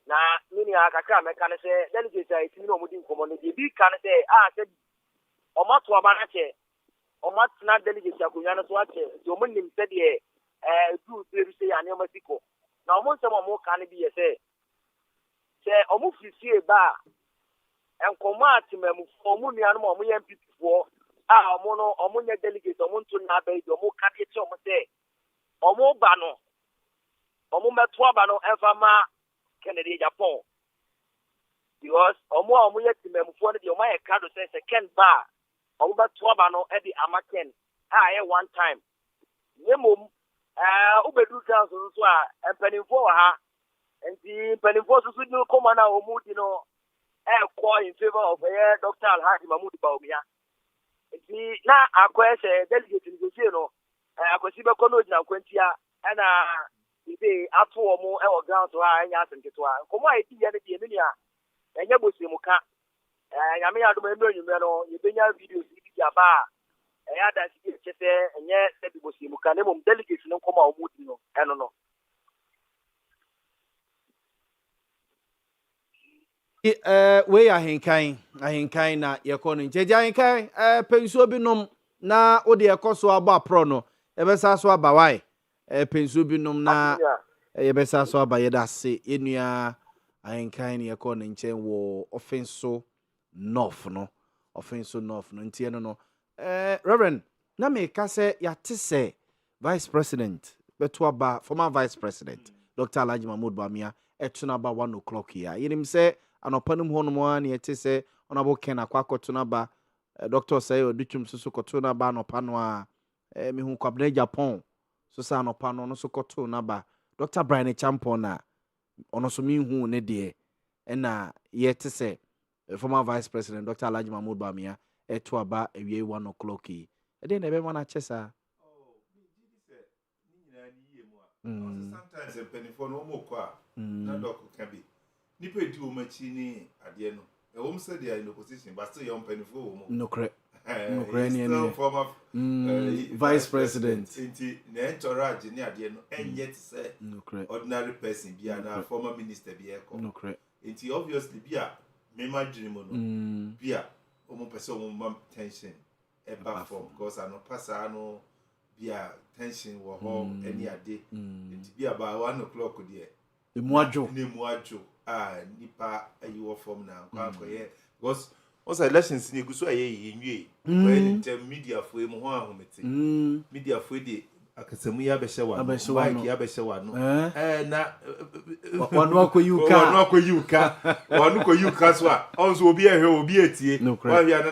na mini akaka meka ne se delegate ai timi no mudi nkomo no bi kan se se omato abana che omatna delegate akonya no so ache do mo nim se de du deru se ya ne masiko na omo se mo kan bi ye se omo fisie ba enkomo atimam omo nua no omo ye mpipifo omo no omo nya delegate omo nto na ba omo ka de che omo se omo ba no omo meto aba no enfama Kennedy Japan because omo ye timamfo no de omo ye kado se second ba omo meto aba no e di amaken one time nemom ubedu council so a empanimfo wa ha enti empanimfo so no koma na omo di no call in favor of Dr. Alhaji Mahmoud Bawumia enti na akwese delegate ni go no akwesi be kono na kwantia na ibe ato omo e ground so anya asenketo a komo a edi ye ne de emi a enye bosimuka nyame ya do me nyume no ye benya videos bi ya ba ya da si chese enye se bi bosimuka ne mom delegate no komo a omo di no eno no we ahenkan na ye kono njeje ahenkan pensuo bi nom na ode ekoso aba pro no ebesa so aba why pensu bi nom na ebesa so aba yeda se enua ayenkan ne yɛkɔ ne nkyɛn wɔ offenso north no ntie no reverend na me ka sɛ yate sɛ vice president beto aba former vice president Dr. Alhaji Mahmoud Bamia etuna ba 1 o'clock here yenim sɛ anopa no ho no mo an yete sɛ onabo ken akwakoto na ba Dr. say odutum so koto na ba anopa no a me hu kwabna Japan so sa anopa no so koto na ba Dr. Brian Champon na ono so me hu ne de na yete sɛ former vice president Dr. Alhaji Mahmoud Bamia eto aba ewie 1 o'clock yi e na be mana chesa sometimes a penny for no more qua, not doctor can be. Nipa do machine at the end. A woman said they are in opposition, but still young penny for no correct. No correct. Former vice president. Into the entourage near the end, and yet say no correct. Ordinary person be a former minister be a no correct. Into obviously be a mema dream be a almost person tension a back form because I know Passano. Bia tension wo ho any ade nti bia about 1 o'clock there the muajo nipa ayiwo form na kwa ye because also elections ni guso aye nwie when the media for mu ho ahomete media for the akasamu ya behye wa bike ya behye wa no na wanu akoyuka wanu koyuka so a onso obi ehwe obi etie wa bia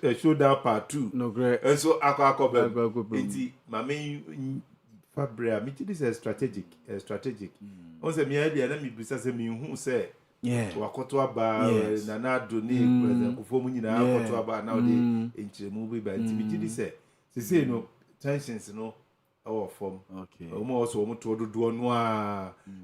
na show down part 2 no great and so akwa nti mame fabria me this is strategic on se me idea na me bisa se me hu se wakoto aba na na do ni president Kufuor nyina akoto aba na ode enchiremu bi ba nti me this se no tensions no our form okay also want to do no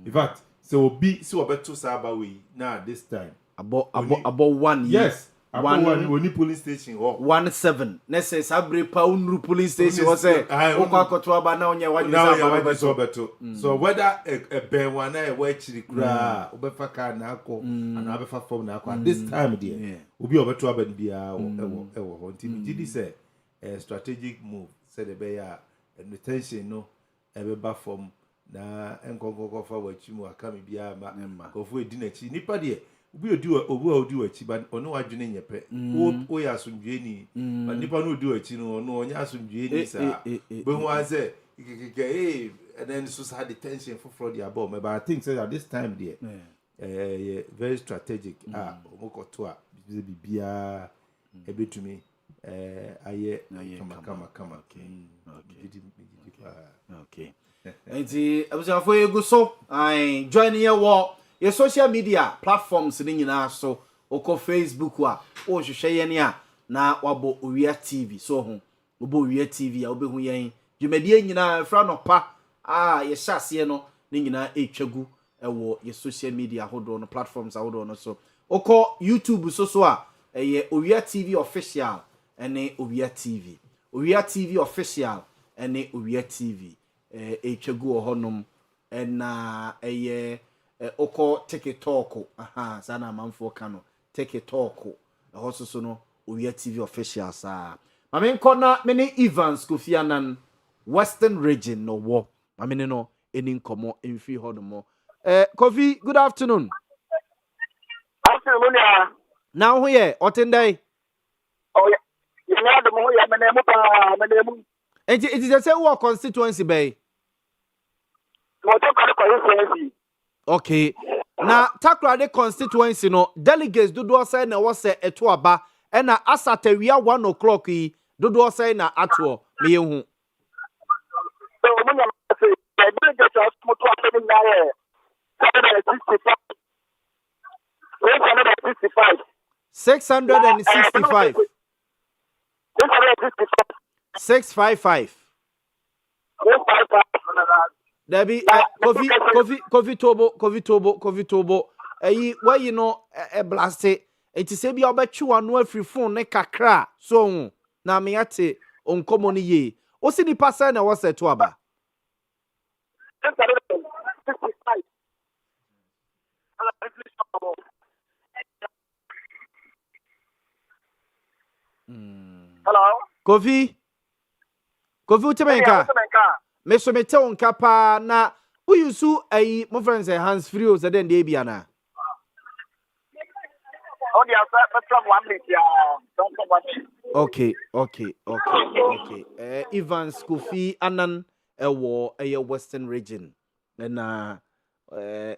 in fact so obi so obeto saba we now this time about 1 yes about one police station 17 na say sabre pa unru police station was say okwakoto aba na onye wanye so beto so whether a ben one na we chiri kura obefa ka na akọ and obefa form na akọ at this time there obi obeto aba bia ewo nti did say a strategic move said be and retention no ebeba from na enkonkoko fa wachimu akame bia ma kofu edi na chi nipa de obi odi wachi ba ono wadwene nyepe o ya asundwe ni ba nipa no odi wachi no ono onya asundwe ni sa be hu aze and then so had the tension for fraud ya but I think say at this time there very strategic omokoto a bibia ebetumi aye kama okay enti abusafo egu so ai join your social media platforms ni nyina so oko Facebook a o hwehwe ye ne a na wabo Owia TV so ho obo Owia TV a obehu yen dwumadie nyina fra no pa ye hyase no ni nyina etwagu ewo your social media hodo no platforms hodo no so oko YouTube so a ye Owia TV official ene Owia TV official ene Owia TV etwagu ohonom na oko TikTok sana manfo kano TikTok so no Owia TV official sa mame nkona mene Evans Kofianan Western region no wo mame no eni nkomo emfi hodomo Kofi, good afternoon. Afternoon ya now here otendai oh yeah ya do mo ya menemu it is say what constituency bay okay na Takrade constituency no delegates do say na wo say eto aba e na asatawia 1 o'clock yi do say na ato me yehu so mo nya say delegates of mo to aba na ye 665 Debbie, Kofi Tobo. Why you know a blast? It is a be about you and no free phone, ne kakra. So na me ate on common ye. O si the person na was to aba. Hello, Kofi. Kofi utemenka. Me so mete on kapa na uyusu ayi mo friends hands free o zeden de bia na. Oh dia from 1 minute ya. Don't come back. Okay. Evans Kofi Anan ewo Western region. Na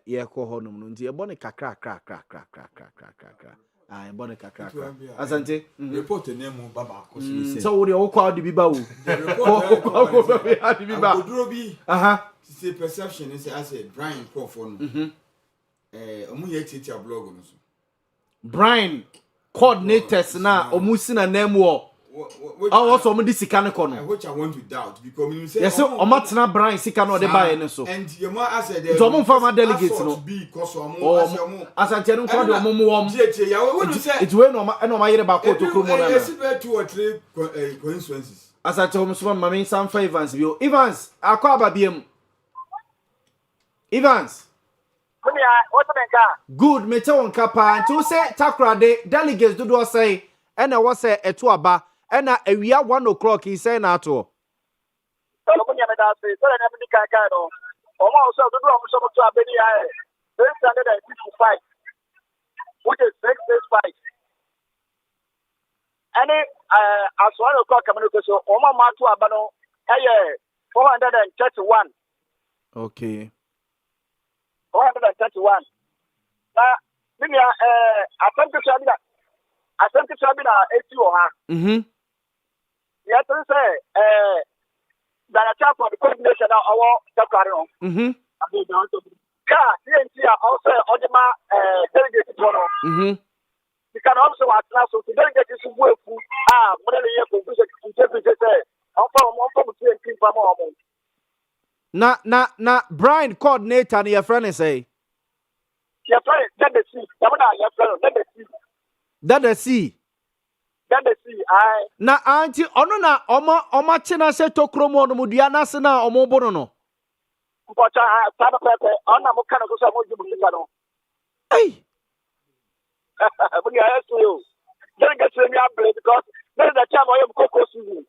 ye ko honum no nti e bone kakra. Ah, bone kakra. Asante. Report name baba ko so. So we all crowd bi ba wo. Oduro bi. Aha. Say perception is as a Brian Crawford no. Omu ye titi blog no so. Brian coordinators na omusi na name wo. Also omu di sika ne kono. Which I want to doubt because you say yes, omatena Brian sika no de buy ne so. And you ma as there. So omu former delegates no. Asante no kwa de omu wo. It we no ma yere ba ko to kromo na. Yes, be 2 or 3 coincidences. Asante omu so ma me Sam Evans bio. Evans akwa ababiem. Evans. Good, me tell on kapa to say takra de delegates do say and I was say eto aba and awia 1 o'clock he say na to. So no nya me da say so na me ka ka no. O ma so do so to abeni ya. 355. Which is 665. And as 1 o'clock come no so o ma to aba no 431. Okay. 431. Minya attempt to be na eti o ha. Ya to say that a chap for the coordination now our takare no. Ka TNT also odema delegate to no. You can also atlas to delegate to wefu mo na ye ko so interpret say on for TNT pa mo. Na Brian coordinator na your friend say. Your friend that the see. Your friend that the see. I. Na auntie ono na oma chena se to kromo no mudua na se na omo bono no. Mpocha ta pepe ona mo kana so mo jibu sika no. Hey. But you have to. Then get to me able because there is a time I am cocoa season.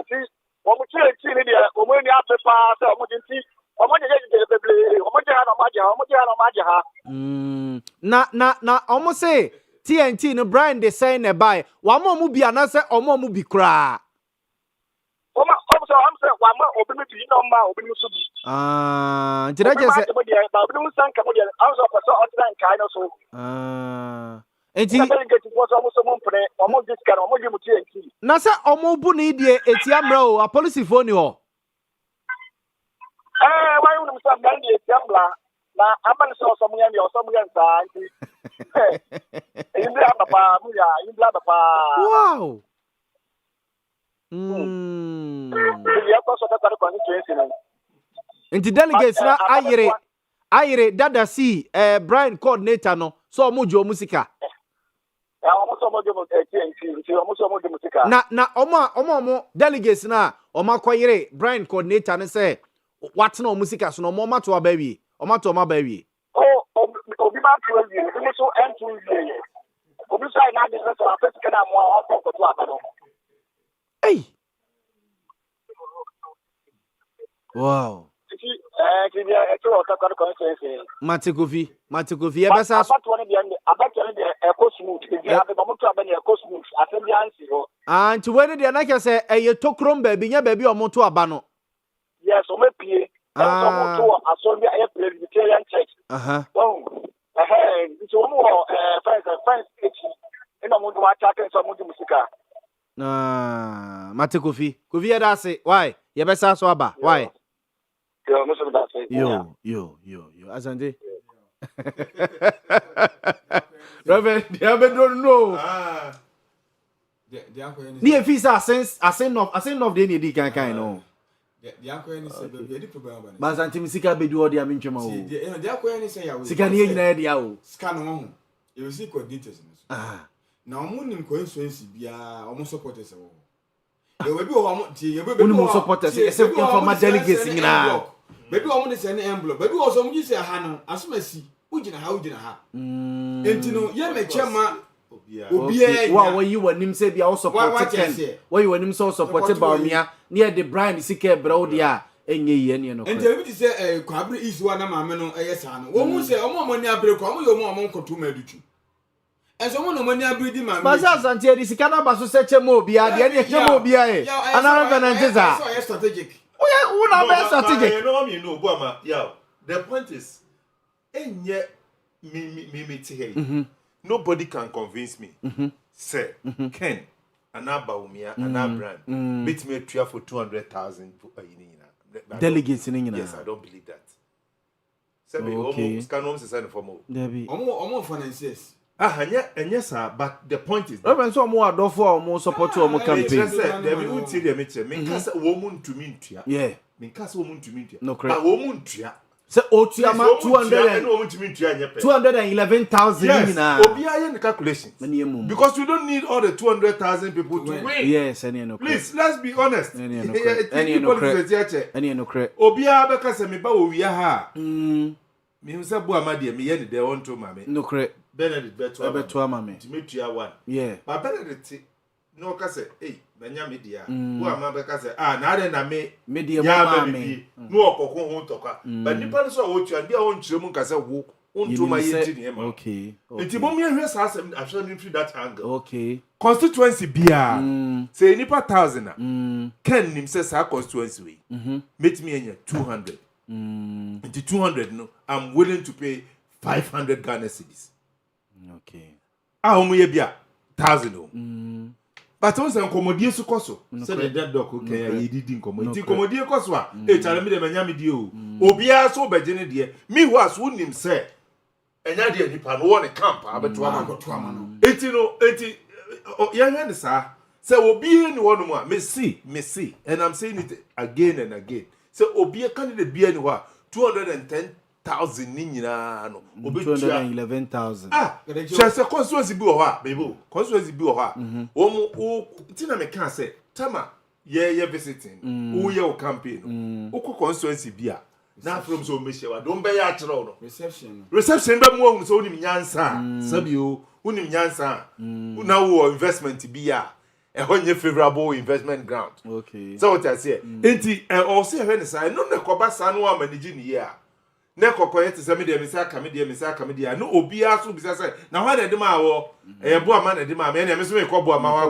See. Omo chere ni dia omo ni apepa se omo dinti omo je beble omo je ha no maje ha na omo say TNT no Brian de say na buy wa mo bi ana se omo mu bi kra omo so am say wa mo obi mi bi no ma obi mi so bi ntira je se ba obi mi san ka mo dia am so person outline kai no so enti na se omo bu ni die eti amra o a police phone ni ho why you say man die eti amra na aman so so munya ni so munya nsa anti indra papa muya indra papa wow ya ko so ta ko ni twenty ni enti delegates na ayire dada si Brian coordinator no so omo jo musika na omo delegates na omo akoyere Brian coordinator ne say what na musika so no omo mato abawi omo to abawi obi ma to awi obi so ento awi obi sai na dey so afet kana mo afọ ko to abano hey wow Mate Kofi e besa anti we dey na ke say e tokrom ba bi nya ba bi omoto aba no yes o me pie omoto aso bi aye Presbyterian church so mo friends ina mo do attack so mo di musika Mate Kofi e da say why ye besa so aba why yo Asante Reverend they don't know ni e fisa asen of the need kan no the akwa ni say be problem ba ba Asante misika be du odi amintwema o the akwa ni say ya we sika ni nyina dia o sika no ho you see coordinators na omo nim coincidence bia omo supporters wo we be o omo supporters except informal delegates nyina baby omo dey send envelope baby also omo say ha no asomasi ugina ha enti no ye me chema Okay. Wa you wanim say bia wo support Ken. Wa you wanim so support Baumia near the Brian Sike bro dia enye ye ne no. And tell me say Kwabri is one of my men on ASN. One who say omo money abreak omo yo mo amon kotu meduchu. And someone no money abreak man. Baza santie di sika na baso seche mo bia de ne che mo bia e. Anara benanteza. So strategic. Oh yeah, una be strategic. You know me no Boama. Yeah. The point is enye me nobody can convince me. Say Ken Anabaumia Anabran beat me a for 200,000 delegates in England. Yes, I don't believe that. Okay. Omo finances. And yes, sir, but the point is that so more adore for more support to more campaign. There be uti the meche. Minkasa woman to mintia. Yeah. Minkasa woman to mintia. No correct. But woman tia. So Otiama 211,000 yes. Obia the calculation. Because we don't need all the 200,000 people to win. Yes, any no. Please, let's be honest. Any no correct. Obia beka se me ba Owia ha. Me hu se bo amade me ye ne de won to mame. No correct. Benedict beto mame. Dimitria 1. Yeah. But Benedict no ka se benya media. Bo amabeka se na ade na me media mame. No okokon ho toka. But nipa no so wo tua bia won kire mu nka se wo unto my yenti ne ma. Okay. Enti mo me hwe sa asem actually through that angle. Okay. Constituency bia. Say nipa 1,000. Ken nim se sa constituency we. Meet me enya 200. Into 200 no, I'm willing to pay 500 Ghana cedis. Okay. Omo ye bia 1,000 o. But on say komodie su koso. Say the dead dog okay ya yidi komodie. Komodie koso a chale me de manya me die o. Obia so beje ne de. Me who as wonim say enya de nipa no won camp abeto ama no. Enti ya hwe ne sa. Say obi ni wonu mu a me see and I'm saying it again and again. So obi candidate bia ni wa 210,000 ni nyina no obi 211,000 chese constituency bi wo ha bebo constituency bi wo ha o tina me kan say tama ye visiting o ye o campaign o ko constituency bia na from so me shewa don be ya kire no reception be mu ohun so onim nyansa sabi o onim nyansa na wo investment bia a honye favorable investment ground. Okay. So what I say, enti also when say no na koba sa no manage ni here. Na kokoye te say me dey me say ka me dey no obi aso bi say na ho na de ma wo bo ama na de ma me na me so me ko bo ama wa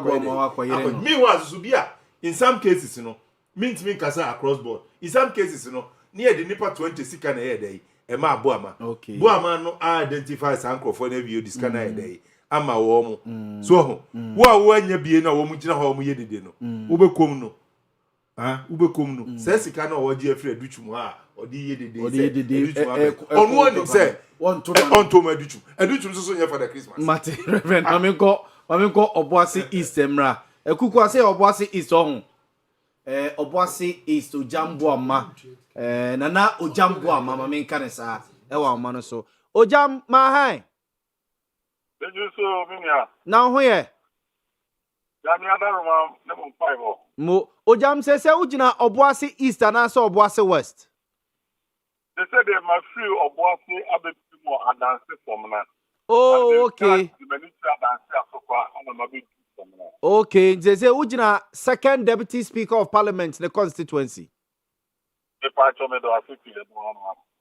kwa me was so bia in some cases no mint me kasa across board in some cases no near the nipa 20 sika na here dey e ma bo ama bo ama no identify sankofo na bi odiska na here dey ama wo mu so wo anya bie na wo mu gina ho mu ye dede no wo bekom no se sika na wo gi afri aduchum ha odi ye dede onu oni se on to aduchum so nya for the Christmas mate reverend mamenko oboase east emra ekuku ase oboase east ohun oboase east ojambo ama nana ojambo ama mamenka ne sa e wa ama no so ojam ma hai so minia na ho ye ya mi adaruma ne mo 5 mo ojam se ugina oboase east na so oboase west they said they must free oboase abetu mo adanse from na oh okay okay they ugina second deputy speaker of parliament in the constituency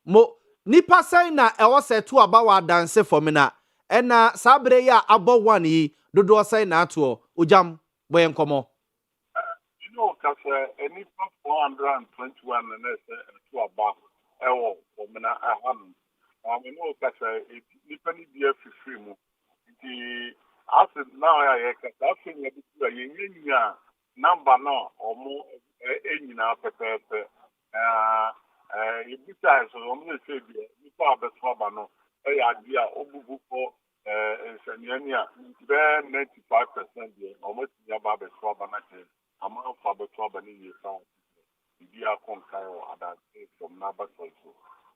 mo nipa sai na e wo setu aba wa adanse from na ena sabre ya abo one yi dodo sai na ato ojam boyen komo you know cause any 421 na say to aba ewo omna aham I know cause nipa ni bia free mu the as now ya cause afin ya bi nya number no omo enyina pepepe ibisa so omo say bia nipa abeto aba no ya dia obubu ko nsaniania be 95% there almost ya ba be so bana che ama fa be to bana ye fa dia konkai o ada from naba so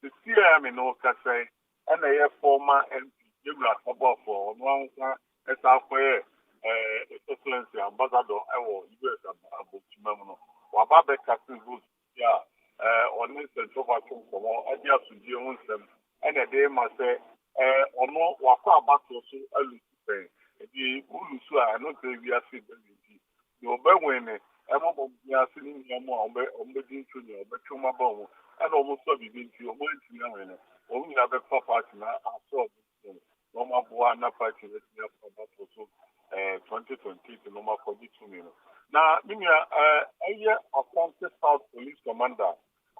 the CM no ka say na ye former MP Yewura Tobo for no answer esa kwe excellency ambassador ewo US abotima no wa ba be ka vote ya on central vacuum for adia sudie hunsem na dey ma say ono wakọ abato so alusipe ebi nti ulusu a no ka wi ase ba nti yo ba wene emo bo ya ase ni mo a ombe din so ni obe twoma ba wo ana omo so bi nti omo nti na wene omo ni abe papa na aso no ma bo na party na ti for that so 2020 no ma for to me no na minia aye Asante South Police Commander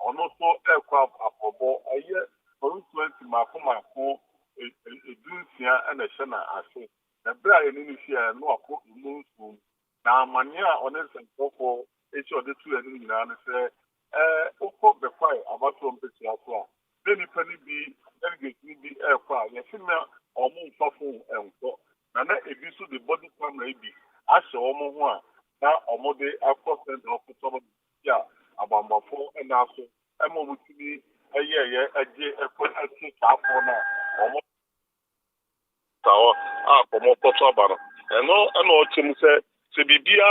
ono so aircraft apobo aye constituency mako edunsia ana shana ase na bra ye ni sia no akọ imunsu na amania one sentofo echi ode tu enu nyina ne se okọ bekwai abato mpeti aso a deni pani bi delegate ni bi ekwa ye finna omo mfafo enko na ebi so the body camera bi ahye omo ho a na omo de akọ center of tobo ya abambafo na aso emo mutini eye aje ekọ ati afọ na omo tawo akomo kọtọ abara eno ana ochim se bibia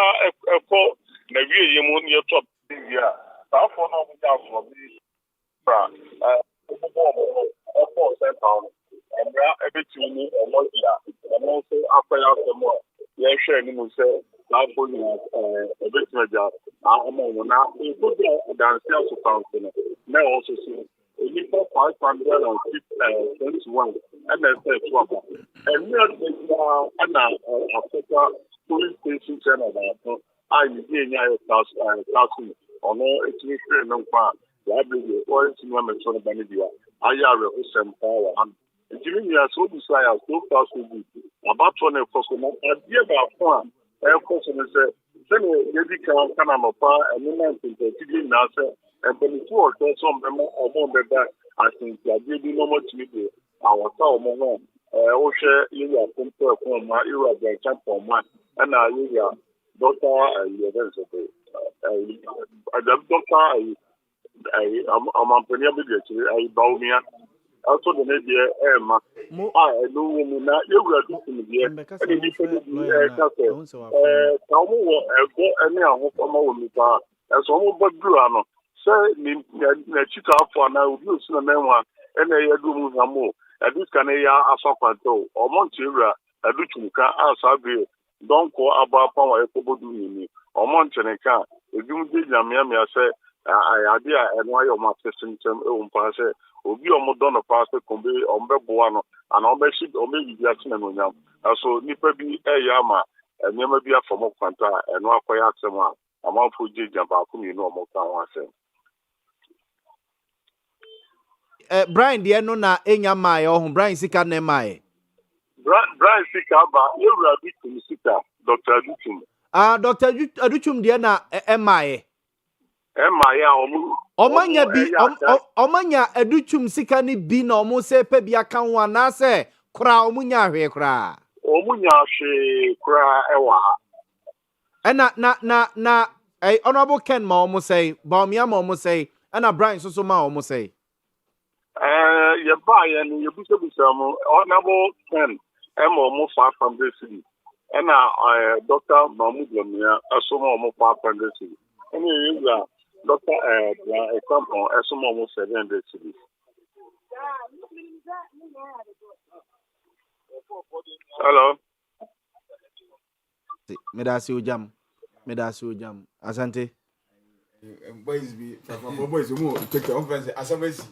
ekọ na wie yemu ne to bibia afọ na omo ja afọ bi bra ọkọ center emra ebetini omo dia eno se akwaya somo ye hwe ni mu se afọ ni ebetini ja omo na ikode dance aso na also see nipa 521 and then say trouble and we are Africa police station channel that I begin your class ono etini free no kwa ya be or etini me so na bani dia ayare usem power and etini ya so bi so ya so far so good about one for na dia ba fo a e ko so ne se no ye kan kana no pa enu na ntenti na se and then it's all some among the asinti agedi no much media awota omo ho o hwe yeya kompo ekon ma ira the champion man and yeya doctor events of doctor am ampania be dey baumia also the media ma no woman na yewura dukum die and the ka mo wo ego ene ahofo ma wo nipa so mo boduru ano say na chita afọ na obi osi na menwa ene ya dumu hamo adika na ya asakwanto omonchira aduchumka asabe donko aba pawa ekobodu ni omoncheneka edum de nyamia se ade a eno ayo ma sentem e umpa se obi omodono pa se kombe ombeboa no ana omeshi omebi atina no nyam so nipa bi eya ma enyema bi afomo kwanta eno akoya atema amafo jeja ba ko mi no omoka ho asem Brian de no na enya mae ohun Brian sika na mae Brian sika ba yewura bitum sika Dr. Aduchum Dr. Aduchum de na mae a omanya bi omanya Aduchum sika ni bi na omo se pe bi aka ho anase kra omunya hwe kra ewa na honorable Ken ma omo say ba omia ma omo say na Brian so ma omo say ye buy and you bisa mo honorable Ken mo 500 cedi and Dr. Mahmoud Lamia asoma mo 500 cedi and you Dr. Example asoma mo 700 cedi hello medasi ojam asante boys be boys mo take the conference asamasi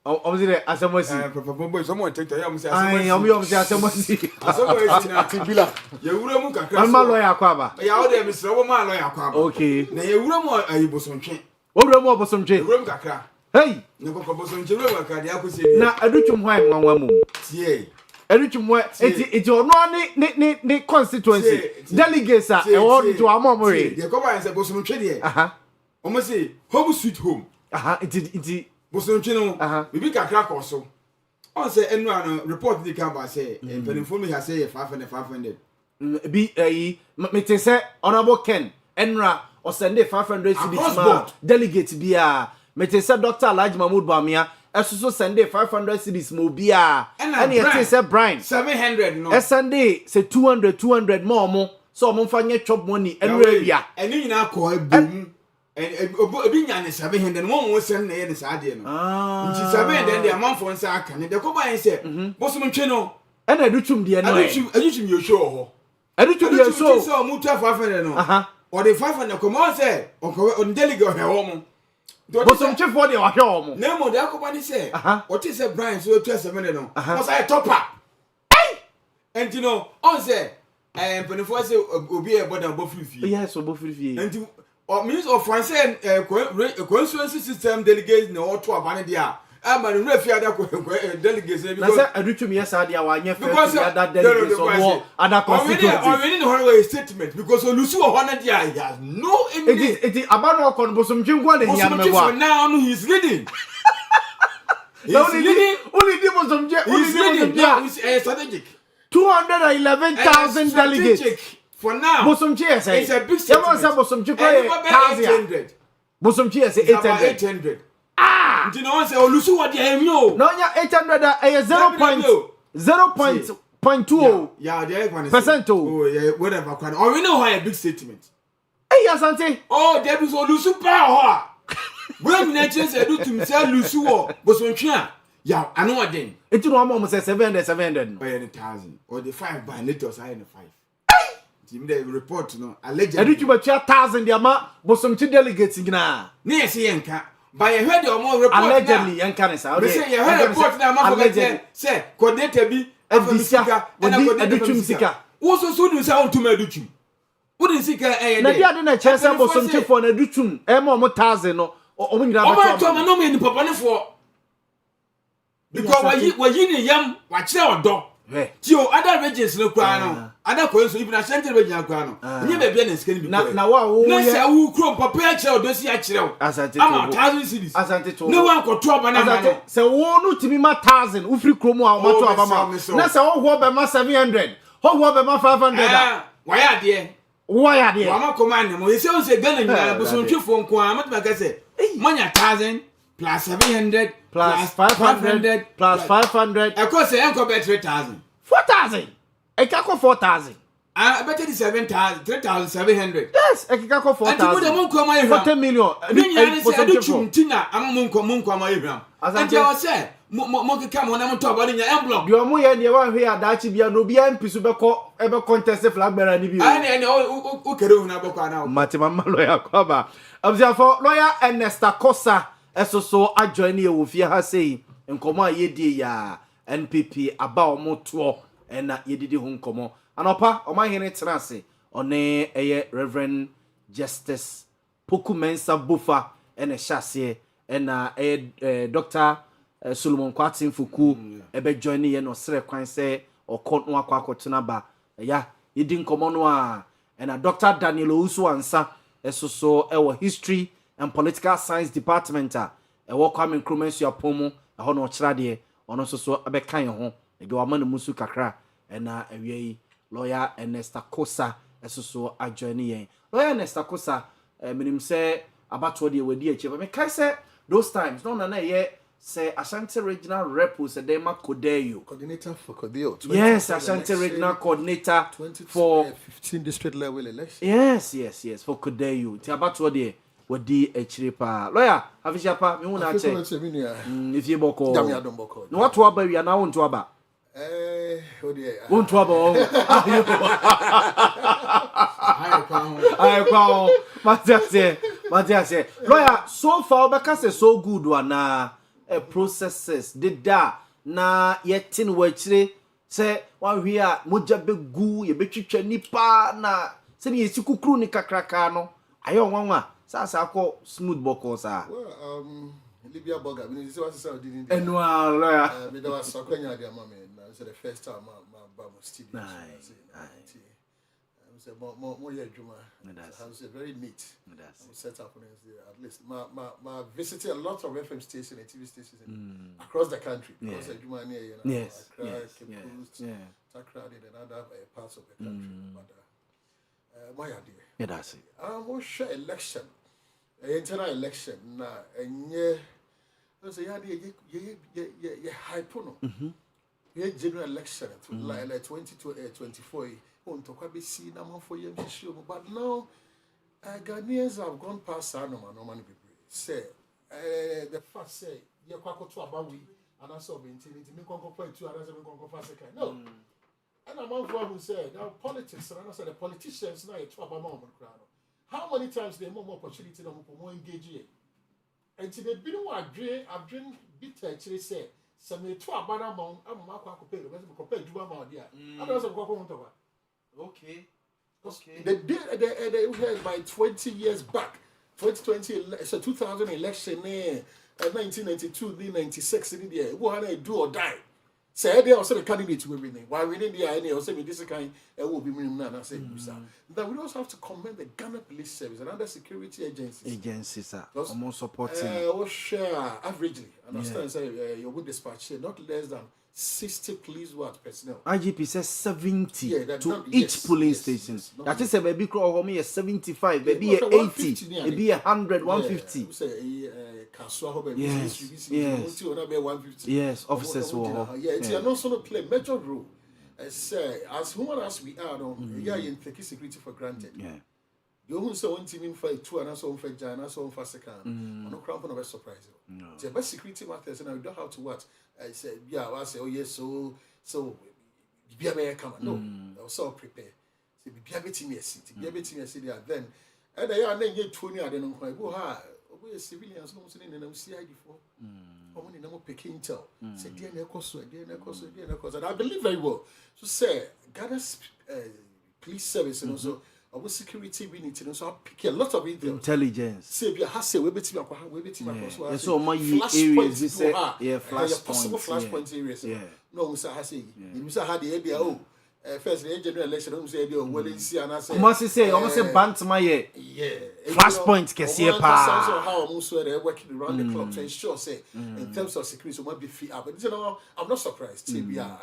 Omzire asamasi papa boys mo take the am say asamasi am say asamasi na tibila ye wura mu kakra am lawyer akwaba ya o de misra wo ma lawyer akwaba okay na ye wura mu ayibosontwe wura mu obosomtwe wura mu kakra hey ne ko bosontwe wura mu kakra de akosi na Aduchum hwan nwanwa mu tie Aduchum eti ono ni constituency delegates a e won to amomore de ko ba say bosontwe de omo say home sweet home iti bosontwe no bibi kakra ko so on say enu an report dey come by say penifo me say 500 bi me say honorable Ken enra o send 500 cedis ma delegate bia me say Dr. Alhaji Mahmoud Bamia esuso send 500 cedis mo bia and you say Brian 700 no send say 200 more mo so mo fa nye chop money enra bia eni nyina ko ebom obi nya ne 700 no mo send na ye ne saade no nti 700 de amanfo nsa aka ne de ko ban se bosom ntwe no na Aduchum de no Aduchum ye show ho Everything you so. So mutu 500 no. Or the 500 come on say on delegate home. But some chief for the home. No more the company say. What is a Brian so 27 no. Was I top up? And you know, on say before say obi e boda bo free fee. Yes, bo free fee. And or means of France constituency system delegates no or to abane dia. Ama no refi ada delegates because na say adutumi yes ada wa anya free other delegates or other constituencies. Already no one way statement because olusu o hona dia he has no it is abano kon bosomchi ngwa na hiya mewa. So now no he's leading. Only the bosomchi he's leading now is strategic. 211,000 delegates. For now. Bosomchi yes. It's a big statement. Bosomchi ko 800. Bosomchi yes 800. You know say olusu what dey no. No nya 800 0.20. Yeah, the one percent. Oh yeah, whatever. Or we know why a big statement. Hey, Asante. Oh, there is olusu power. When nature say do to say olusu wo, bosomchi yeah, I know what then. It no am say 700. By 1,000 or the 5 by letters I in the 5. Team the report no allegedly. Edu tuba 1,000 dia ma bosomchi delegates ngina. Na say yenka. By a head or more report allegedly yenka ne sa. They say you heard report na ma for say coordinator bi Edisika edutum sika. Wo so do say on to edutum. Wo din sika na dia de na chese bosomchi for na edutum e ma 1,000 no o mo nyira ba to ma no me ni papa ne for. Because we ni yam wa kire odo. Ti o other regions no kwa no. Other ko so even Ashanti region kwa no. Nye be bia na sika ni bi. Na wa wo na say wo krom papa ya kire odo si ya kire o. Asante to. Ama 1,000 cities. Asante to. No one ko to aba na ma no. Say wo no timi ma 1,000 ufri krom a ma to aba ma. Na say wo ho be ma 700. Ho be ma 500. Why are there? Why are there? Wa ma command mo. You say Ghana nyina bo so ntwefo nko a ma to ka say. Manya 1,000 plus 700 plus 500 plus 500. I cost say enko be 3,000. 4,000. I can go 4,000. I better 7,000, 3,700. Yes, I can go 4,000. 40 million. I do chumtina. I'm munko my Abraham. As I say, monkey come on, I'm talking about your envelope. You are more than you are here. That be no be Pisubeco ever contest flag bearer. I know who can do now. Matimama lawyer cover. Observe for lawyer Ernesta Cosa. So I join you with your say and come on ye dear NPP about motor and ye did home come. And opa o ma hene trance one Reverend Justice Poku Mensa Bufa and a chassis and Dr. Solomon Kwatin Fuku ebe join ye no sere kwan say or court no akwa ba ya ye din come no and Dr. Daniel Usu ansa so our history and political science department e wo kwame nkromansu apomo e ho no kira de ono so abekan ho e de wa manu musu kakra na awie lawyer Ernesta Cosa so ajoin yen lawyer Ernesta Cosa minim say abato de wadi achi but me kai say those times no na ye say Ashanti regional rep say dem Kodeyo coordinator for Kodeyo. Yes, Ashanti regional coordinator for 15 district level election. Yes for Kodeyo ti abato de wadi achire pa lawyer afisha pa me hu na che if you boko no what to aba wi na won to aba won to aba ai kwa Matiase lawyer so far obeka so good one na processes did that na yetin wachire say wan hwe a moja begu ye betwitwa nipa na se ne yesikukuru ni kakraka no ayo nwanwa Sasa ko smooth boko sa. Well, Libya Boga, we see what I did. Enwa lawyer. Me da was akwanya dia mama na so the first time my babo studio. Nice. Say more year juma. I was very neat. Set up at least my visited a lot of FM stations and TV stations across the country because juma near you know Accra and other parts of the country. But my idea. Yeah, that's it. I'm sure election, internal election, na enye. So you hype no. General election like 2024. On to be seen among for years, but now Ghanaians have gone past no man people. Say the first say you kwako to about we and I saw me to me conquer point 2 and I said we conquer first second. No. And among who said, now politics, and I said the politicians now you talk about more crowd. How many times they more opportunity to more engage? And to the bill I drink bitter actually say, some two about among I'm not going to pay the rest of the Juba Modia. I don't know. Okay. Okay. They had by 20 years back, 2020, so 2000 election, 1992, 96, in the year, who do or die. Say they also the candidate will win. Why winning the idea? Also, this kind will be winning. And I say, that we also have to commend the Ghana Police Service and other security agencies. Agencies are almost supporting. Share averagely. Understand? Say you would dispatch not less than 60 police personnel. IGP says 70 to each polling station. That is a baby crow home is 75, maybe 80, maybe 100, 150. Yes, officers will. It's also play major role. As human as we are, in taking security for granted. You won't say one team in fight two and so on for Jana, so on for second. No crown for no surprise. The best security matters, and I don't have to what I said. Yeah, I say, oh yes, so be a come. No, I was so prepared. Say be a bit me a city, be a bit me a city. Then, and I are then get 20. I don't know why. Go hard. We civilians, no one in them CID for. Or when no picking tell. Say dear Necoso, and I believe very well. So say Ghana's police service and also. Our security we need to know, so I'll pick a lot of intelligence. Say we have say we bet me across. So my areas we say flash possible flash point areas. No, we say has say. You say had the area first the general election we say well in see and I say. Must say almost say bant my flash point can see pa. How almost where working around the clock to ensure say in terms of security so might be free up. But you know I'm not surprised. Say we are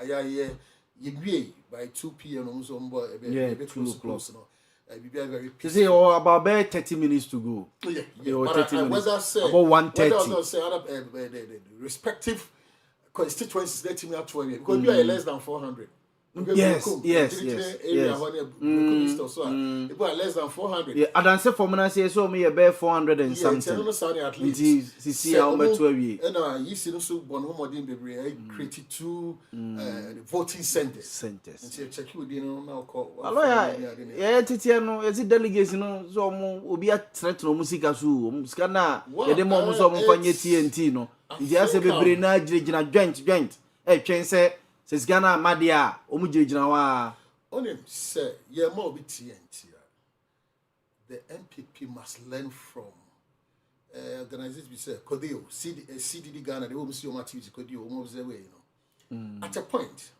by 2 p.m. almost on board a bit close now. You see, about 30 minutes to go. Yeah. 30 minutes. About 1:30. The respective constituencies let me out to because you are less than 400. Yes. Area people are less than 400. Yeah, I don't say for me say so me about 400 and something. At least. See how much we. And you see no so bon homodin bebre created 2 voting centers. And check you now call. Yeah, titi no, is it delegates no so mo obi a threat no musika so na ye dem mo so mo fanye TNT no. Ndi ase bebre na gina joint. Twen say says Ghana Madia, Omujinawa. Only say, yeah, more with TNT. The MPP must learn from organizations we say, Kodio, CDD Ghana, they will see your activity, Kodio, almost the way, you know. At a point,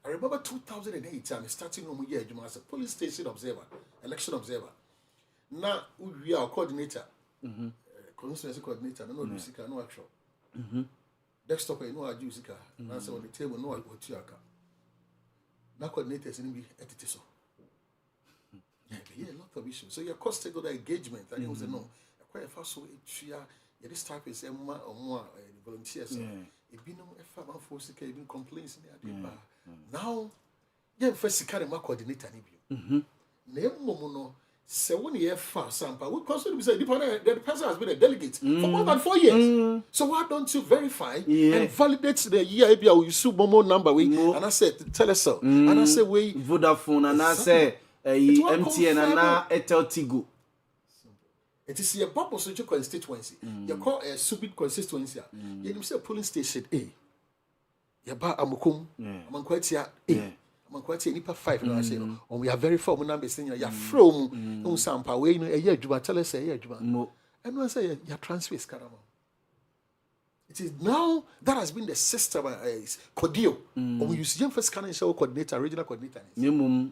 I remember 2008, I'm starting on year as a police station observer, election observer. Now, we are coordinator, constituency coordinator, no music, no workshop. Desktop no I use and answer on the table no I go to aka. Now coordinators in be edited so. Yeah, a lot of issues. So your cost take engagement and you say no. Quite fast so this type is more or more volunteers. It be no FA force even complaints in the now yeah first carry my coordinator ni bi. No so when you far sample, we consider the person has been a delegate for more than 4 years. So why don't you verify and validate the year you sue Momo number and I said tell us so. And I say we Vodafone and I say MTN and now Airtel Tigo. It is your purpose of your constituency. You call a subit constituency. You say polling station A. You ba amukum. Amankwati A. Quite nipa 5 now I say no. We are very firm number saying you from no sample we no eya adwuma tell us eya adwuma. And I say you transfer scarama. It is now that has been the system is Kodio. Or we use young first scanning show coordinator, regional coordinator. Minimum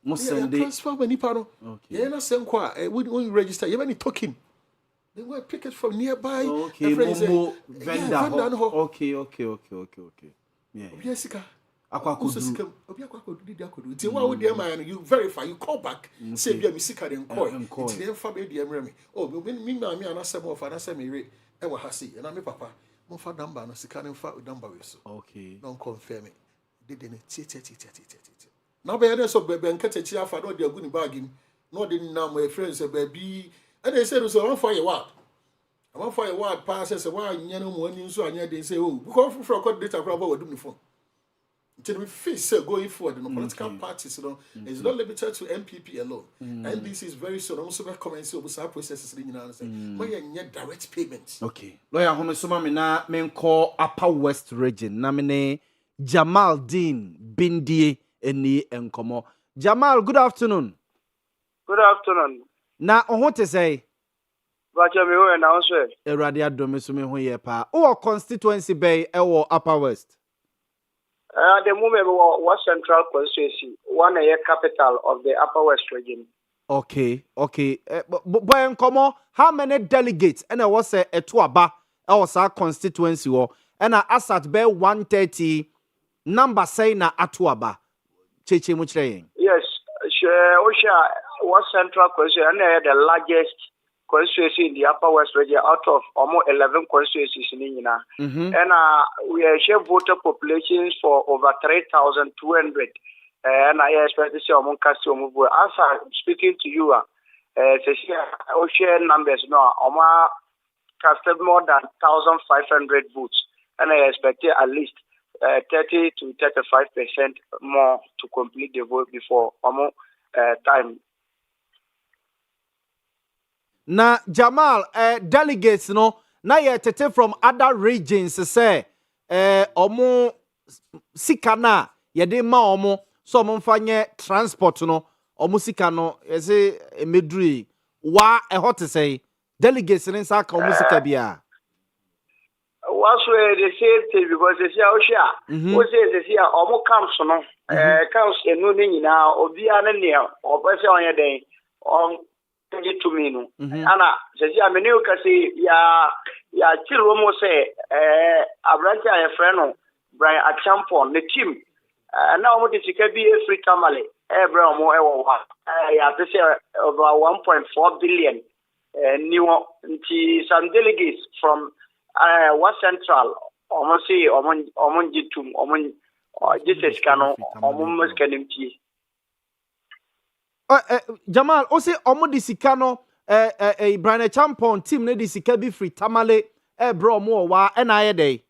must send transfer nipa no. Yeah na send kwa when you register you any token. They will pick it from nearby. Okay, Momo vendor. Okay. Yeah. Jessica. You verify, you call back, say be a music and coin. It's the family me. Oh, me na me and some of an me ever hasi, and I'm a papa. Monfa number and sickan for number so. Okay. Don't confirm it. Didn't it? Now by others of baby and catch a chair for no dear good bargain. No didn't know my friends a baby. And they said so for your what? I want for your what passes a while, you know, when you saw and they say, oh, we call for a court data problem with the phone. until we face going forward, political parties, it's not limited to MPP alone. NDC is very soon. Also, we come and see what processes in direct payments. Okay. Lawyer Homesoma Mina men call Upper West region. Namine Jamal Dean Bindie Eni Enkomo. Jamal, good afternoon. Good afternoon. Na what to say? But you will announce it. Eradia Domisumi Hoyepa. Or constituency bay or Upper West? The moment was central constituency, one a year capital of the Upper West region. Okay. But how many delegates? And I was a Tuaba, our constituency, and I asked Bay 130 number saying na Atuaba. Cheche Muchre. Yes, Osha was central constituency, and the largest constituency in the Upper West region out of almost 11 constituencies in India. And we share voter populations for over 3,200. And I expect to see among customers. As I'm speaking to you, share numbers now, casted more than 1,500 votes. And I expect at least 30 to 35% more to complete the vote before time. Na Jamal, delegates no, na ye tete from other regions say, omo sikana ye de ma omo so omo mfanye transport no, omo sikano ye say medri wa hot say delegates in sa ka omo sika bia. What's where they say because they say Osha, who says they say omo camps no, camps enu ni nyina obi ana ne obese onye den on to me no ana sesi amene o kase ya chiro mo say abranti a friend no Brian Achampon the team na omo de sika bi free tamale bra omo ewo wa ya te say over 1.4 billion new some delegates from West Central omo say omo jitum omo Jesus kano omo maskanimti. Jamal, also omo di sika no Brian Champon team ne di sika bi free tamale bro mo wa na ye dey.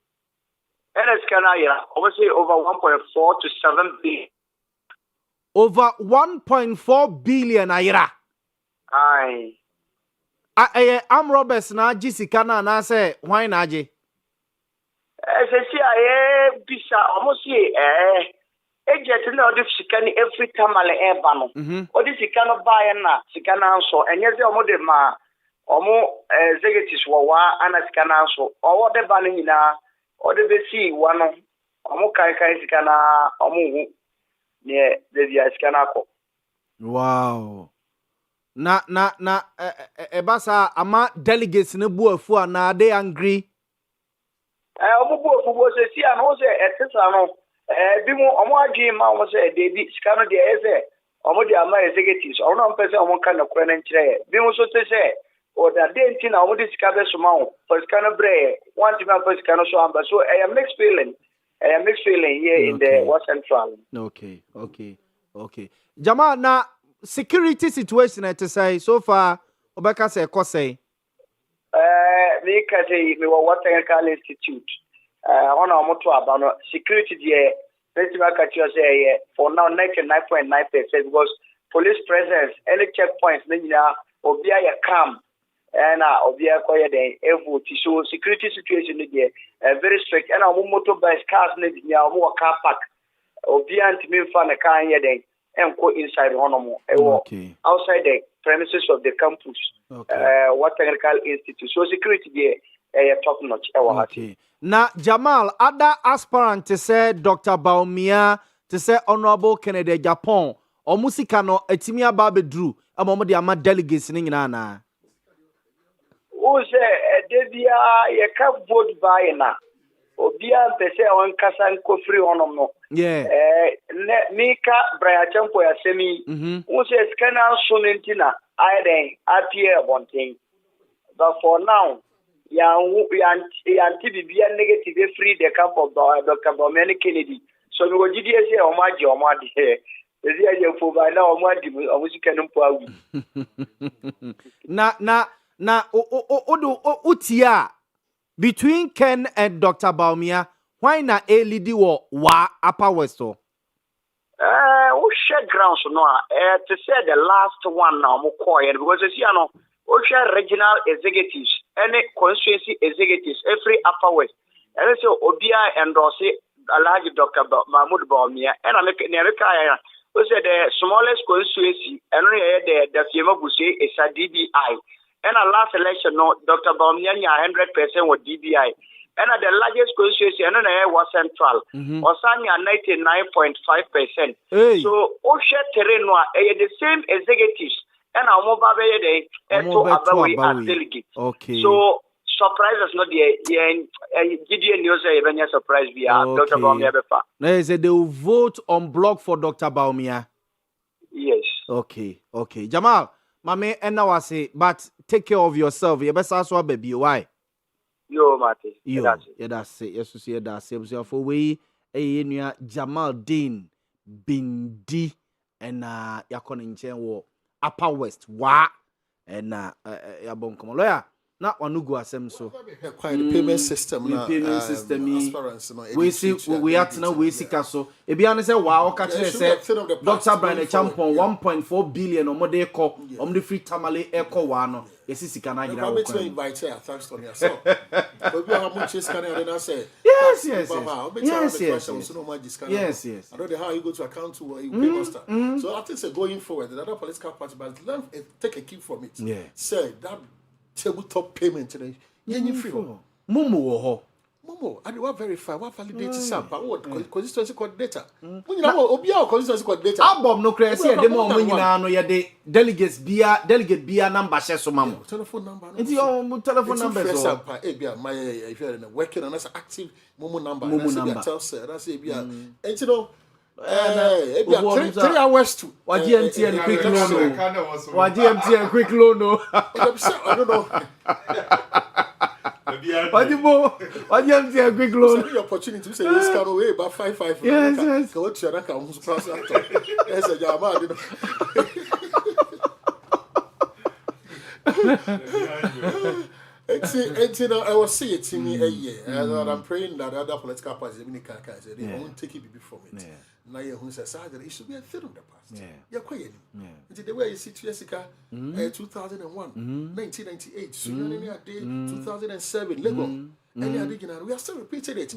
Sika ya omo say over 1.4 to 7 billion. Over 1.4 billion ayira. Aye. Am Roberts na ji sika na say why na je? Say bisa omo say Agent no odi sika ni every time ale eba no odi sika no buy na sika na nso enye ze omo de ma omo executives wo wa ana sika na nso owo de ba ni na odi be si wa no omo kai sika na omo hu ne de dia sika na ko. Wow. Na ebasa ama delegates ne bu afu na they angry. Omo bu afu bo se si ana o se etesa no bimu omo agi ma omo say dey sika no dey ese omo dey ama executives omo no pese omo kan na kura na nkire bimu so te say o da dey nti na omo dey sika be so ma o for sika no bre want to for sika no so amba so a mixed feeling here in the West Central. Okay. Jamal, na security situation at say so far obeka say ko say me ka say me wa Technical Institute on our motto about security there. Festival say for now 99.9% because police presence, any checkpoints, obia ya calm and obia koya den vote. So security situation there very strict. And our motorbikes, cars, our car park, obia and me fan a car here then and go inside one outside the premises of the campus. What Technical Institute. So security there top notch. Okay. Na Jamal, other aspirant to say Dr. Baumia, to say Honorable Kennedy Japan, or Musikano, Etimia Babedru, a moment the ama delegates in Nana. Who say, Debia, ye can't vote by na. Obia, they say on Kasan Kofri Honomo. Yeah. Mika, Brian Champo, Semi, who says, Canal Sunentina, I then appear one thing. But for now, anti-BBN negative free the camp of Dr. Baumia Kennedy. So we will say, Omadi here. The idea for by now, Omadi, Na, Utia, between Ken and Dr. Baumia, Why na a lady wa Upper West? Who share grounds no? To say the last one now, because you know, who share regional executives, any constituency executives, every Upper West, and so Obia endorse Alhaji Dr. Mahmoud Baumia, and I make who said the smallest constituency, and the Fiema Buse is a DBI. And our last election, no, Dr. Baumia 100% with DBI. And the largest constituency was Central. Osania 99.5%. So, Osha Terreno the same executives and our mobile day to Abawi as delegate. Okay. So, surprise is not the Gideon news even a surprise via Dr. Baumia. They say they will vote on block for Dr. Baumia. Yes. Okay. Jamal, Mame, and now I say, but take care of yourself. You best ask what baby. Why? Yo, Mate. Yeah, that's it. Yes, you see that same. So for we, Jamal Dean Bindi and yakon in chain Upper West wa and yabon come lawyer. Not one who go asem so. Quite the payment system. Payment system. We see we are now we see caso. If you understand, wow, catch say Dr. Brian Champon 1.4 billion or more de call the free tamale echo one. Yes, is can I get out? Invite her, thanks on yourself. But we have much scan and I say, yes. I don't know how you go to account to you pay master. So I think say going forward, the other political party, but take a key from it. Yeah. Say that tabletop payment today. You free. Momo, and you verify what validate sample what consistency coordinator. When you know Obia consistency coordinator. Album no crazy the more when you know ya the delegate bia number share so mamo. Telephone number. It's your telephone number so. My if you're working on as active Momo number. Tell sir that's bia. And you know 3 hours to GMT and quick loan. GMT and quick loan. I don't know. What you have a quick loan? The opportunity to say this can away about 5. Yes. Go to your account. Yes, a job. I was saying it in a year, and I'm praying that other political parties they won't take it before it. Now you says that it should be a thing of the past. You're quiet. The way you see Jessica 2001, 1998, 2007, Lego. We are still repeating it.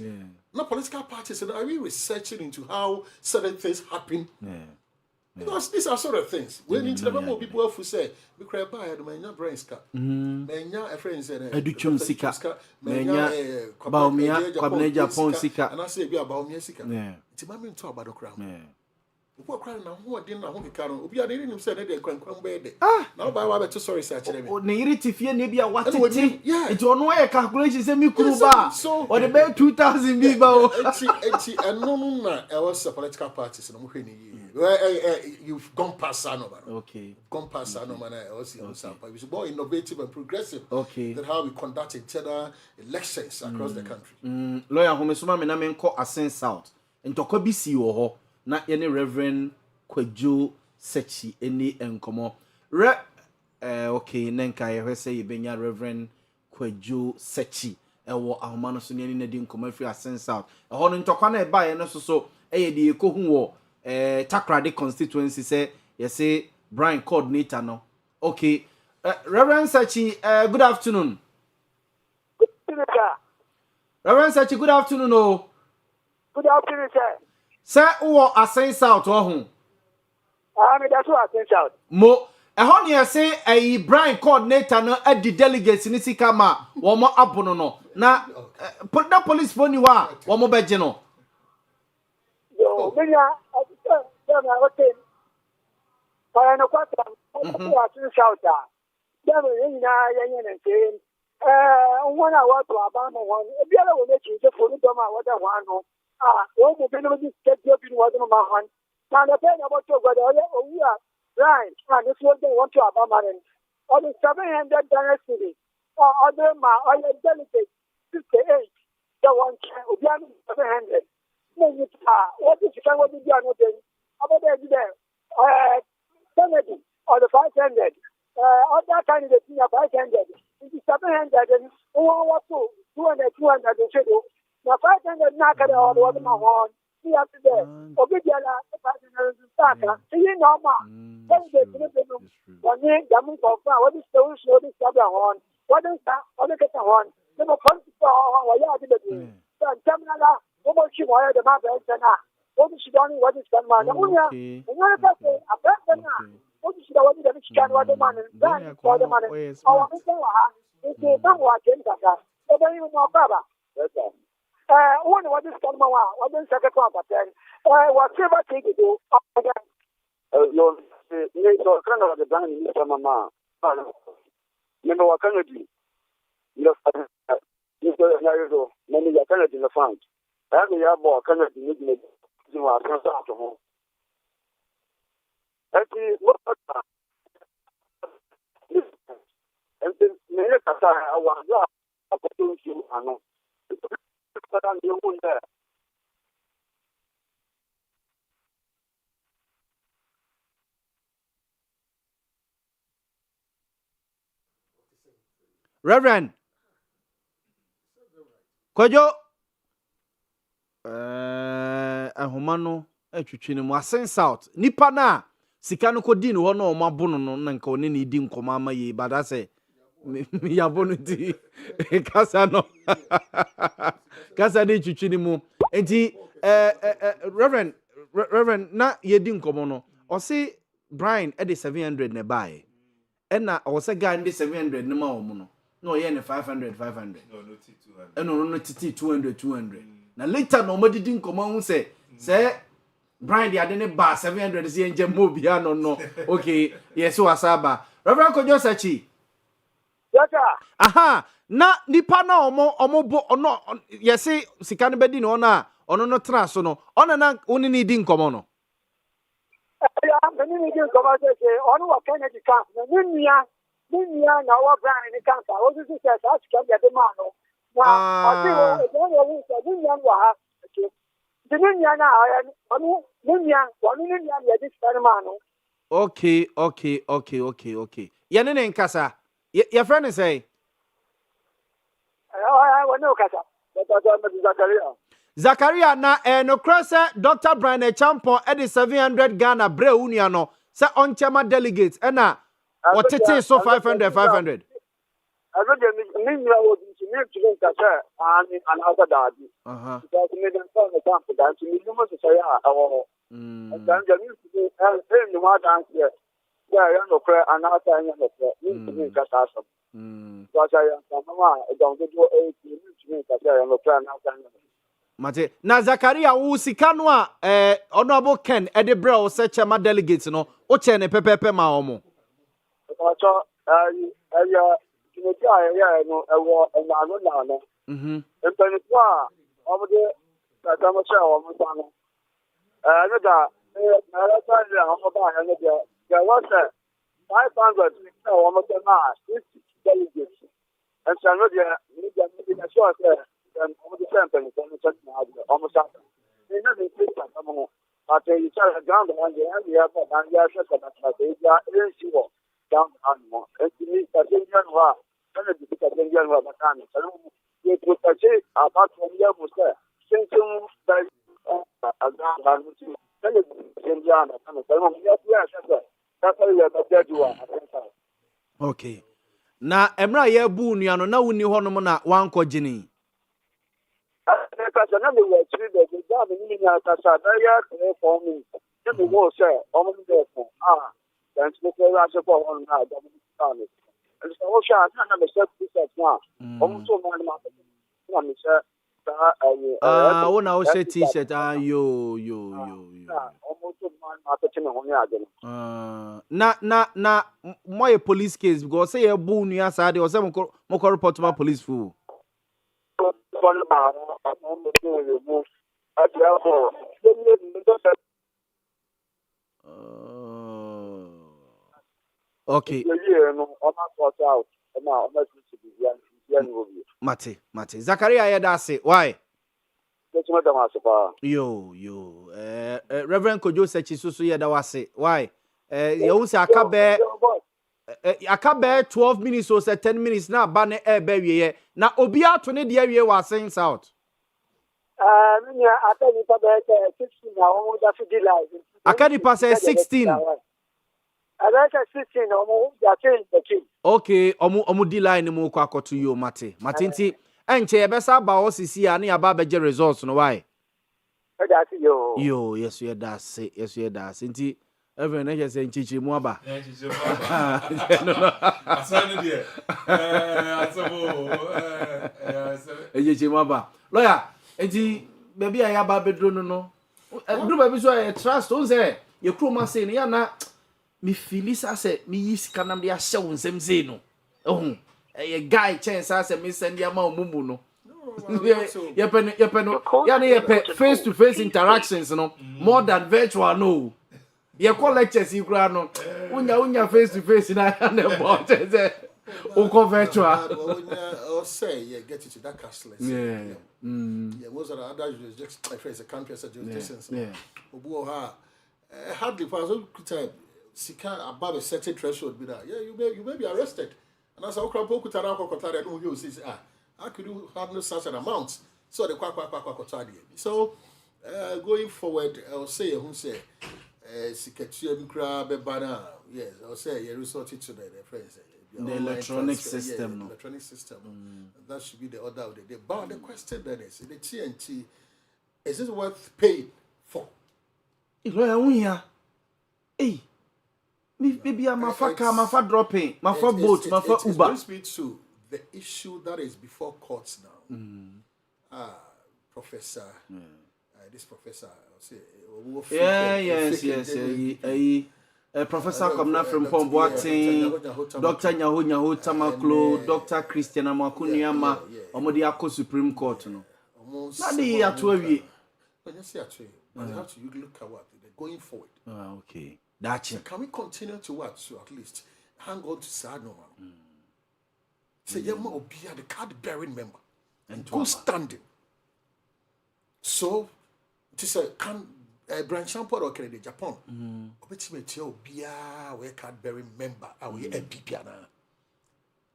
No political parties are we researching into how certain things happen. Because these are sort of things. When into the more people who say, we cry by the brain scar. Menya a friend said, Educhum Sika, Menya Baumia, Quabneja Ponsika, and I say, be about music. It's a moment to about the crown. Who are crying now? Who are dinner? Who can be a didn't say that they can come bed. Now by what to sorry, such a nearity fear, maybe a what it's on way calculations and Mikuba. So, or the bed 2,000 people. And no, I was a political parties and you've gone past Sanoman. Okay. Gone past Sanoman. I also it's more innovative and progressive. Okay. Than how we conduct internal elections across the country. Lawyer Homesuma Menamen call Asen South. And Tokobisi or not any Reverend Kwejo Sechi any enkomo. Okay, Nenka, I say Benya Reverend Kwejo Sechi. Ewo ahomano so ne ne di nkomo afri Asen South. Eho no ntokwa na ba ye no so di ekohu wo Takrade constituency say you say Brian coordinator no. Okay. Reverend Sechi, good afternoon. Reverend Sechi, good afternoon. Oh. Good afternoon, sir. Sir, who Asen South oh. That's what Asen South. Mo ehon ye say a Brian coordinator no adi delegates ni sika ma wo mo abono no na put the police phone ni wa wo mo beje no. Yo, menya okay. Para no kwata Asen South. Demo yina yenye nse one wa to abamo one. Ebiala wo mechi se phone do ma wada one no. One mo beno di get you bin wada no ma one. Na the pen about to go there Owia. Right, and this was they want to abandon it. On the 700 city, other ma, or your delegate 68, the one can 700. What is the what did you know then? About there, Kennedy or the 500. Other candidates in 500. It is 700 and 200, 200, now 500 500 na ka da wa ma hon si ya ti de obi dia la pa ti na start ti ni no ma then the people no wa ni jamu ko fa wa di so di sabra hon wa di sa wa di ka hon ne mo kon ti ko wa ya di de so jamna la wo mo chi mo ya de ma ba na wo di sidoni wa di skan ma na unya unya ka se abra na wo di sidoni wa di de skan wa de ma na dan ko de ma na awa mi wa ha ti ba wa ken ka ka e ba ni mo baba one what is coming what is second one but then whatever take it do no so kind of the brand new mama remember what can you do you know many you can do the fund I mean ya bo can you do you are can start to home actually what and then many kata awa ya opportunity ano Reverend Kojo ahoma no atwitwi ne mu asen south nipa na sika no kodi ne ho na o mabono no na nka one ne di nkoma ama ye badase ya bono di kasa no kasa de twitwi ne mu enti Reverend na ye di nkomo no o se Brian e de 700 ne bae e na o se guy de 700 ne ma o mu no no ye ne 500 no titi 200 na later no madidi nkomo hu se Brian de ade ne ba 700 se enje mo bia no okay yes wasaba Reverend Kojo Sachi aha na nipa na omo bo ono yesi sika ne bedi no na ono no tra so no ono na oni ni di nkomo no ya meni ni di nkomo se ono wa Kennedy camp na nia na wa Brian ni camp o su se sa sika de ma no na o ti wo se nia wa ha nia na ono nia ya di sika ma no okay ya ne nkasa your friend is say Zakaria na no cross Dr. Brian Champo e di 700 Ghana bre unia no se onchema delegates e na otete so 500 aso de mi wo di mi tun ka se ani another daddy because me dem so na camp dance mi mo se say awo dan je mi se ni wa dance ya no kra another ya no kra mi ka sa so so ya mama don go do mi ka se ya no kra another Mate na Zakaria wo sika no a honorable Ken e de bre o se chema delegates no o che ne pepepe ma omo so ya kinoti ya no ewo na no empeni kwa omo de ta mo cha o mo sa no no da na sa ya omo ba ya no ya was 500 o mo te na delegates and so no dia ni na so and all the sampling on the church now almost up. They never think that someone after you tell the ground and the have and the ashes that they are down animal. And to me, that Indian war, and the Indian war, but I'm you could say about 1 year was there. Since you that a ground and tell it Indian and the that's how you have that you are. Okay. Na emra ye bu nuano na wuni ho no na wanko gini. Because another way to the job in the Casabaya for me. Then the war say, almost there for then to the support on now. And so, I can't understand this now. Almost so many when I was a t-shirt, yo. Almost marketing on na more police case because say a boo near Saturday or some more report to police fool. Okay. Mate. Zakaria Yadase, why? Yo. Reverend Kojo Sechi Susu Yadawase, why? You say akabe 12 minutes or 10 minutes na ba ne e be wie na obi ato ne de wie wa sense out I tell you about 16 now, almost after the life. Akanipa say 16. I like 16 almost, I change the key. Okay, omu di line mu kwa akoto yo mate. Matinti, enche yebesa ba osisi ani aba beje results no why? That's yo. Yo, yes we da say, yes we da. Sinti every na say nchichi mu aba. Nchichi mu aba. No. Asani die. Asabo. Nchichi mu aba. Lawyer, enti baby aya ba bedro no. Do baby so I trust on say ye kroma say ya na me feelis ase me yis kanam de ahye wo nsem zei no ehun e guy chance ase me send ya ma omumu no ye pen no ya na ye face to face interactions no more than virtual no ye call lectures ikura no unya face to face na na about say o ko virtual or say yeah get it to that cashless yeah most of the other just my friends the country as a jurisdictions obu ha hardly for so time sika above a certain threshold be that yeah you may be arrested and as okrampo kutara kokotare no you say how could you have no such an amount so the kwa so going forward I'll say who say sika tuam kra be bana yes I'll say you resort to the friends the electronic system no electronic system that should be the order of the day but the question then is the TNT is it worth paying for maybe I'm a car, dropping, my for boat, my for Uber. It brings me to the issue that is before courts now. Professor, this professor, I'll say, yes. Professor Komna from Pomboating, Dr. Nyaho Tamaklo, Dr. Christian Amakuniama, Omodiako Supreme Court. No, not the Atwawi. When you say Atwawi, you have to look at what they're going forward. Okay. So can we continue to what? So at least hang on to Sano. Say, Yama will be the card bearing member and good standing. So, it is a can Brian Shampoo or Canada, Japan. Obetime will be a card bearing member, our MPP.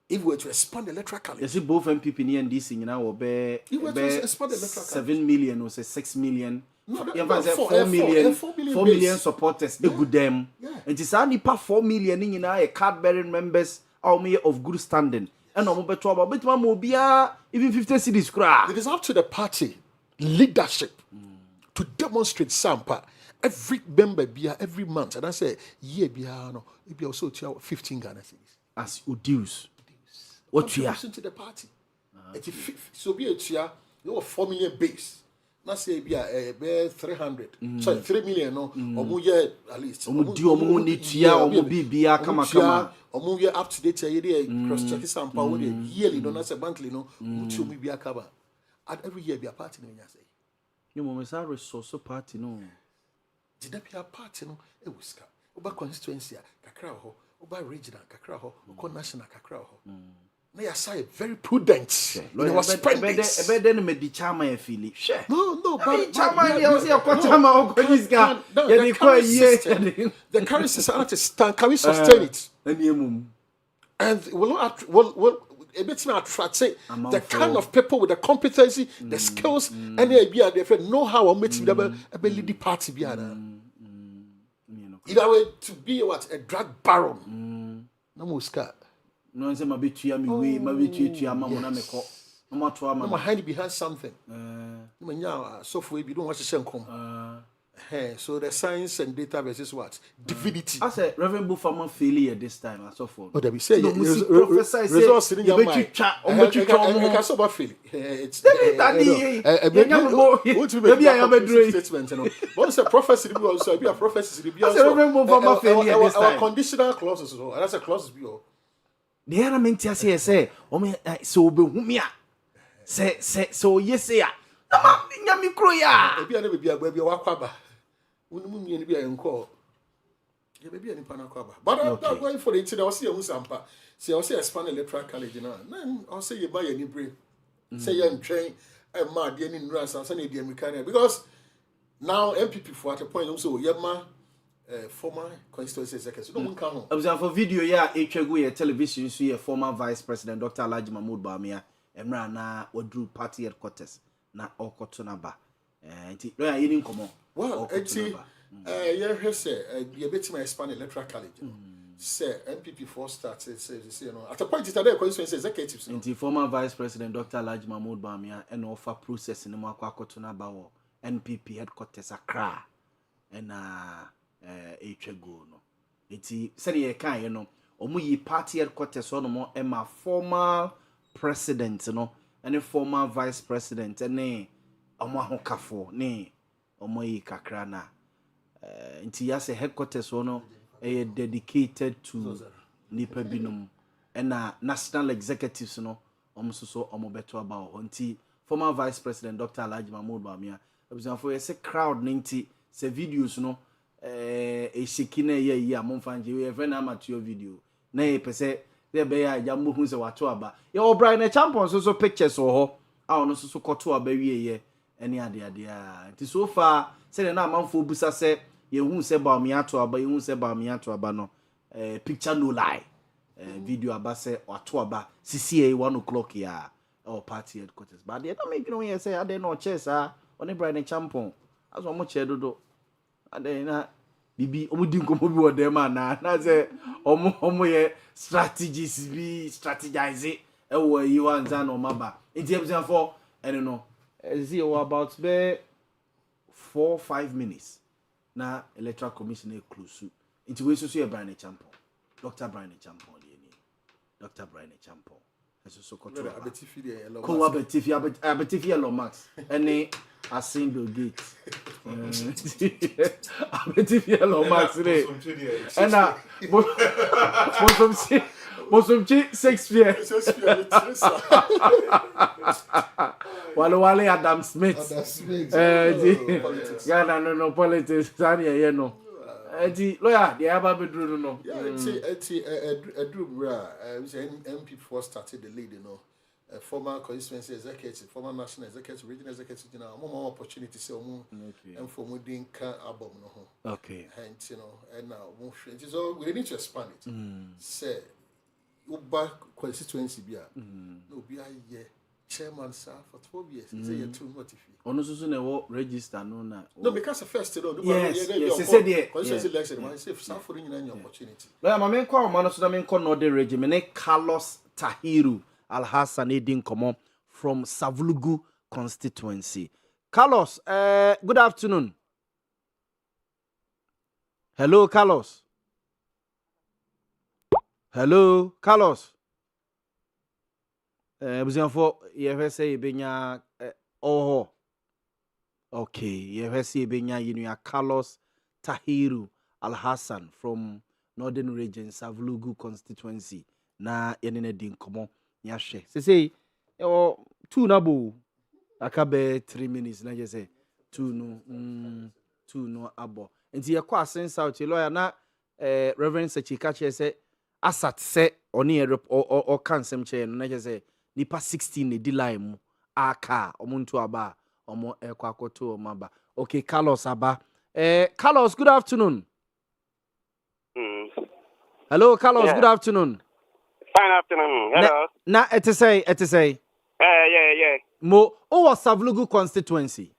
If we were to expand electrically, you see both MPP and this in our be 7 million or say 6 million. No, 4 million supporters they good them and it's only 4 million in a card bearing members of good standing and no better about even 50 cities cry. It is up to the party leadership to demonstrate sampa every member every month and I say no it be also 15 Ghana cedis as dues what we are to the party so be it you 4 million base. Let's say be 300 sorry 3 million no omu ye at least omu need to bibia kama omu ye up to date ye cross check sample we yearly no na say monthly no uchi omu bia cover and every year be a party no nya say you mo say resource party no did that be a party no e wuska oba constituency kakra ho oba regional kakra ho ko national kakra ho na ya say very prudent it was spending then me di chama e feel no but chama you say ko chama o ko diska ya di ko ye the currency is not stand can we sustain it and will a bit attract say the kind of people with the competency the skills and the know how to make a lead party be either way to be what a drug baron no muska no say mabetua me we mabetua mama na me ko no mato ama no hide behind something no nya software bi don't want to share come so the science and data versus what divinity I say Reverend Bufama failure this time as of oh they be say professor say results in your mind you can so about fail it's maybe I am a dream statement you know but say prophecy be also be a prophecy be also Reverend Bufama failure this time conditional clauses and that's a clauses be the element say o me so be humia so yes ya nyami kro ya e bia na be wakwaba unum mie ni bia enko ye be bia ni pana kwaba but I'm going for the incident I see you sampa say I say expand electoral college na I say you buy any brain say you train e ma de ni nura san say the American because now MPP for at a point so you ma former constituency secretary no nka ho observe for video ya etwagu ye television so ye former vice president Dr. Alhaji Mahmoud Bawumia emra na wadru party headquarters na okoto na ba nti lawyer yini nkomo well enti yeah say you bet my expand electoral college say MPP for started say you know at a point it there constituency executives nti former vice president Dr. Alhaji Mahmoud Bawumia and offer process ni mo akoto na ba wo NPP headquarters Accra na etwago no nti se ye kan ye no omu yi party headquarters no mo ema former president no and former vice president ne omo ahokafo ne omo yi kakra na nti ya se headquarters no dedicated to nipa binum and national executives no omo so omo beto about nti former vice president Dr. Alhaji Mahmoud Bawumia for a crowd 90 se videos no shikina ye amomfanje we friend amateur video na ye pese they be ya jambo hu se wato aba ye Brian champion so pictures ho a ono so koto aba wie ye ene ade a nti so far se na amanfo busa se ye hu se Bawumia to aba ye hu se Bawumia to aba no picture no lie video aba se wato aba cca 1 o'clock ya or party headquarters but they don't make you know you say ade no chess on Brian champion as one much dodo ade na bibi omudi nkomo bi wo dem na say omo ye strategies bi strategize e wo yi wan za no maba enti ebia for ene no see about be 4-5 minutes na electoral commission e close enti we so ye Brian champion Dr. Brian champion Dr. Brian champion so koto abetifi Elon Musk any Asindo gate abetifi Elon Musk re and mosomchi 6 fear wale Adam Smith Ghana no politics tani ye no enti lawyer dey aba bedru no enti edru bra MP4 started the lead, you know. Former constituency executive, former national executive, regional executive, you know, more opportunity say and for moving album no. Okay. Hence, you know, and now so we need to expand it. Say Uba constituency bia. No be a chairman sir for 12 years. Say you too notify. Ono so na wo register no na. No, because first you know, yes, say there. Constituency election, man, say sir for any opportunity. No, ma men kwa ma no so na men ko no de regime ne Carlos Tahiru Al-Hassan Edin Komo from Savlugu constituency. Carlos, good afternoon. Hello, Carlos. Hello, Carlos. Buzianfo, ye say benya oh. Okay, ye say benya you Carlos Tahiru Al-Hassan from Northern Region Savlugu constituency. Na yenene din komo nyahwe. Say two na bo akabe 3 minutes na je say two no abo. Enti ye kwa sense out lawyer na Reverend Sechika che say asat se oni o kan sem che no na je say nipa 16 ne di line mu aka omuntu aba omo ekwa akoto omaba. Okay, Carlos aba. Carlos, good afternoon. Hello, Carlos, yeah. Good afternoon. Fine afternoon. Hello. Na etesay. Yeah. Mo o Savlugu constituency.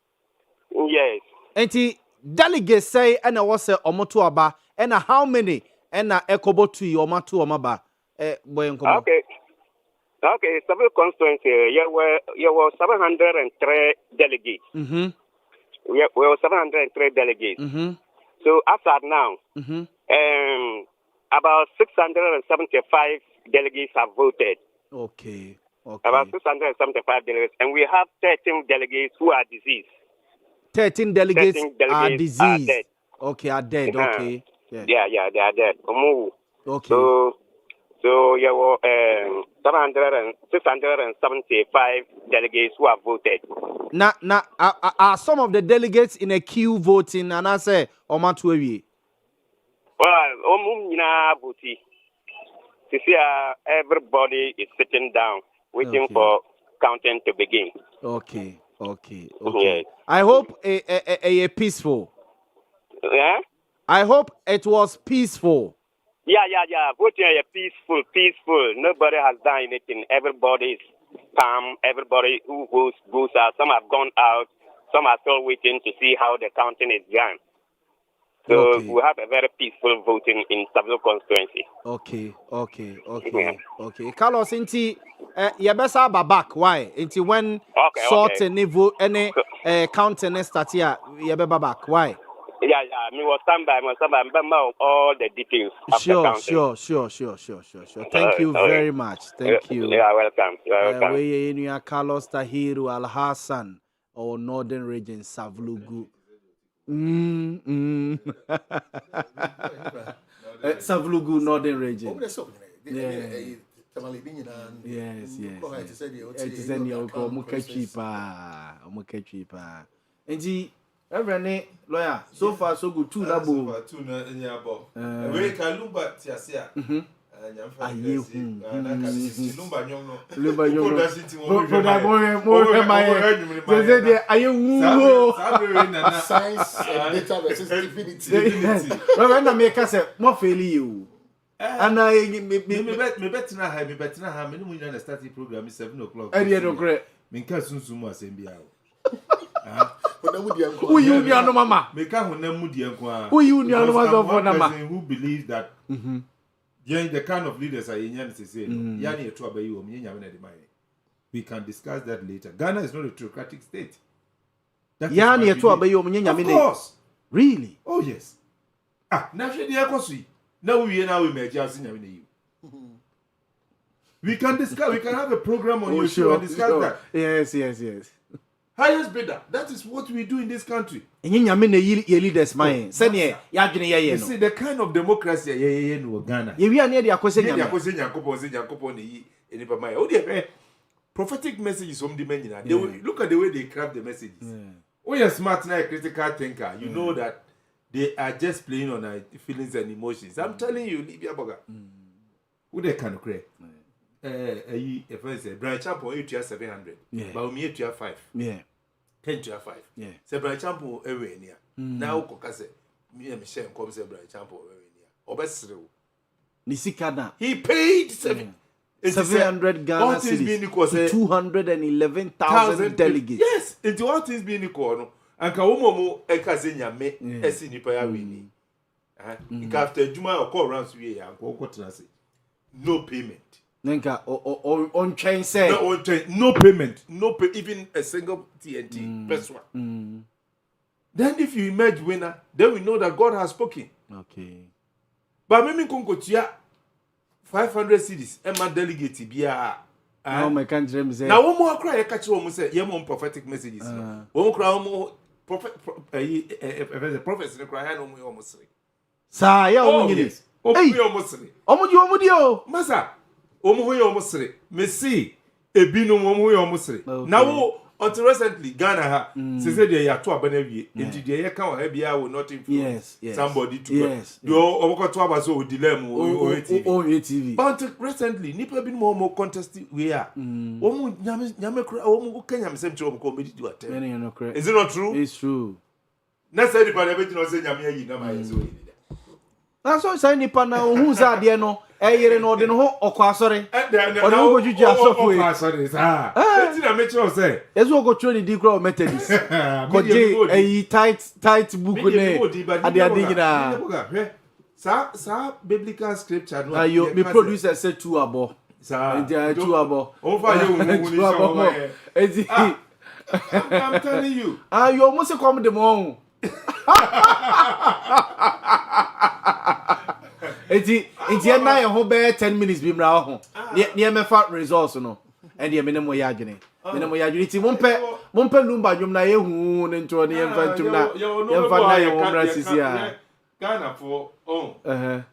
Yes. Enti delegates say na was omoto aba and how many and ekobo to you omato omaba boy nkomo. Okay, Savlugu constituency you were 703 delegates. We were 703 delegates. So as at now, about 675 delegates have voted. Okay. About 675 delegates. And we have 13 delegates who are deceased. 13 delegates are diseased. Are dead. Okay, are dead. Okay. Yeah, they are dead. Okay. So there were 675 delegates who have voted. Now, are some of the delegates in a queue voting? And I say, Omatuewi. Well, everybody is sitting down, waiting for counting to begin. Okay. Yes. I hope a peaceful. Yeah? I hope it was peaceful. Yeah. Voting peaceful. Nobody has done anything. Everybody is palm everybody who goes out. Some have gone out. Some are still waiting to see how the counting is done. So we have a very peaceful voting in Savile constituency. Okay. Carlos, inti yebesa back. Why? Inti when sort and vote any counting start here, yebeba back. Why? Yeah. Me was stand by. All the details. Sure. Thank you very much. Thank you. You are welcome. We in Carlos Tahiru Al Hassan or Northern Region Savlugu. Savlugu Northern Region. Yes. And Reverend lawyer, so far so good. Two labo. So far two na nyabo. We kalumba tiasia. Lumba nyonno. Science and data versus divinity. Reverend make us more fail you. And me betina ha me no munya na start program 7 o'clock. Earlier no great. Me nka sunsumu asembia o. Who you no mama? Me ka honam mudi enko a. Who you no mama for na ma? Who believes that the kind of leaders are Indian say yani eto abayi o me nyame na de mai. We can discuss that later. Ghana is not a theocratic state. Yani eto abayi o me nyame na. Of course. Really? Oh yes. Na hwe de ekosui. Now we may just we can discuss. We can have a program on your show and discuss that. Yes. Highest bidder. That is what we do in this country. And you leaders, man. You see the kind of democracy in Ghana. We are near the prophetic messages from the men. They will look at the way they craft the messages. Oh, you're smart now, a critical thinker. You know that. They are just playing on our feelings and emotions. I'm telling you, Libya Boga. Who they can create? If I say, Brian Champo, 700. But we 5. 10 to 5. Say, Brian Champo, every near. Now, Kokase, me and Michelle come say, Brian Champo, every near. Obesru. Nisikana. He paid 700 Ghana cedis. 211,000 delegates. Yes, into all things being equal. Anka umomo ekaze nyame esi nipa ya wini. After juma or call rounds we ya no payment. Nenka on chain say no payment, even a single TNT plus one. Then if you emerge winner, then we know that God has spoken. Okay. But mimi kunkotia 500 cities Emma delegate bia. No my country say. Now one more cry e catch one say yem prophetic messages. One cry one prophet prophets in cry no mo almost. Sa ya omunyini. Omudio. Masa. Omu yo almost. Me see ebinu omu yo almost. Now until recently Ghana ha say they ya to abanawie enti dey ya kan ha bia will not influence somebody to do oboko to aba so delay mu o TV. But recently nipa bi mo contest we are omu nyame kura omu kanya mesem tro ko medi do atem. Is it not true? It's true. Na say nipa na be no say nyame ayi na ma yeso yi. Na so say nipa na ohun za de no eyere no de no ho okwa o no go juju asofo e asore sa eti na me tro say ezo go tro ni di kra o methodist ko je eyi tight book ne ade nyina sa biblical scripture no ayo me producer say two abo sa two abo o fa ye wu ni so ezi I'm telling you you almost come the mo Enti na ye ho be 10 minutes bi mra ho. Ne me fa results no. And ye me ne mo ya adwene. Me ne mo ya adwene ti mo mpe lumba dwom na ye hu ne nto ne ye mfa ntum na ye mfa na ye wo mra sisi a. Ghana for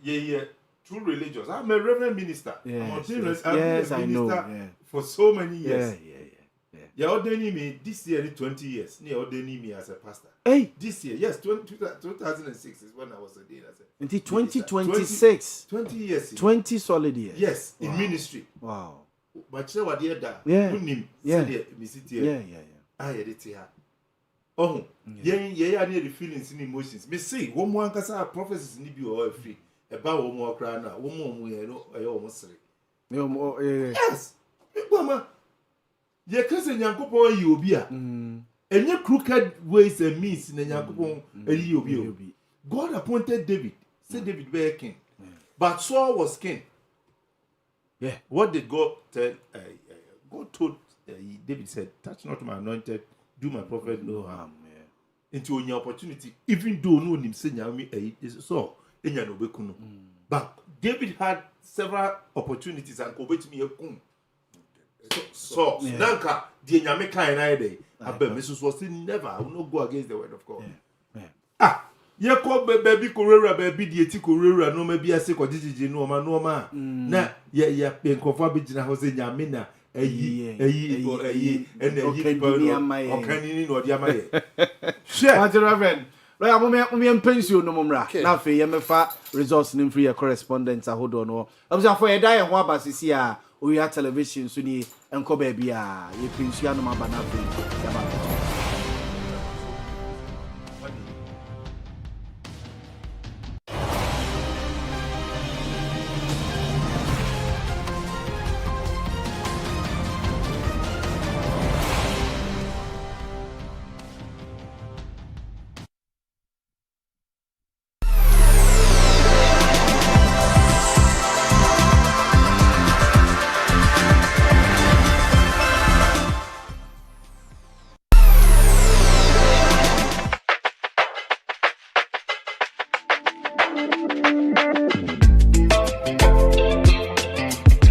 ye true religious. I'm a reverend minister. Yes, I know. For so many years. You ordained me this year 20 years. You ordained me as a pastor. Hey, this year, yes, 2006 is when I was ordained as a. Until 2026. 20 years. 20 solid years. Yes, in ministry. Wow. But you know what you're da? Yeah. Yeah. I had it here. Oh, yeah, near the feelings and emotions. Me see, one more kasa prophecies need be all free. About one more crana, one more we almost say. Yes. Mama. ye kase nyankopon yi obi a enye crooked ways and means na nyankopon yi obi. God appointed David. Say David be king. But Saul was king. Yeah. What did God tell? God told David said, touch not my anointed, do my prophet no harm. Into your opportunity, even though no him say nyame so enya no bekuno. But David had several opportunities and go bet me ekum. So nanka the nyame kan na dey. Abem Mrs. was never. I will not go against the word of God. Ye ko baby korera baby die ti korera no ma bia se ko jijiji no ma na ye penkofo abigina ho se nyame na eyi ene eyi okanini no dia ma ye share what reverend lawyer mo pension no momra na fe ye mefa results nim free correspondent ahodo no obisa for ye die ho abasisi a Owia television so ni enko ba bia ye pension no ma ba na fe ya ba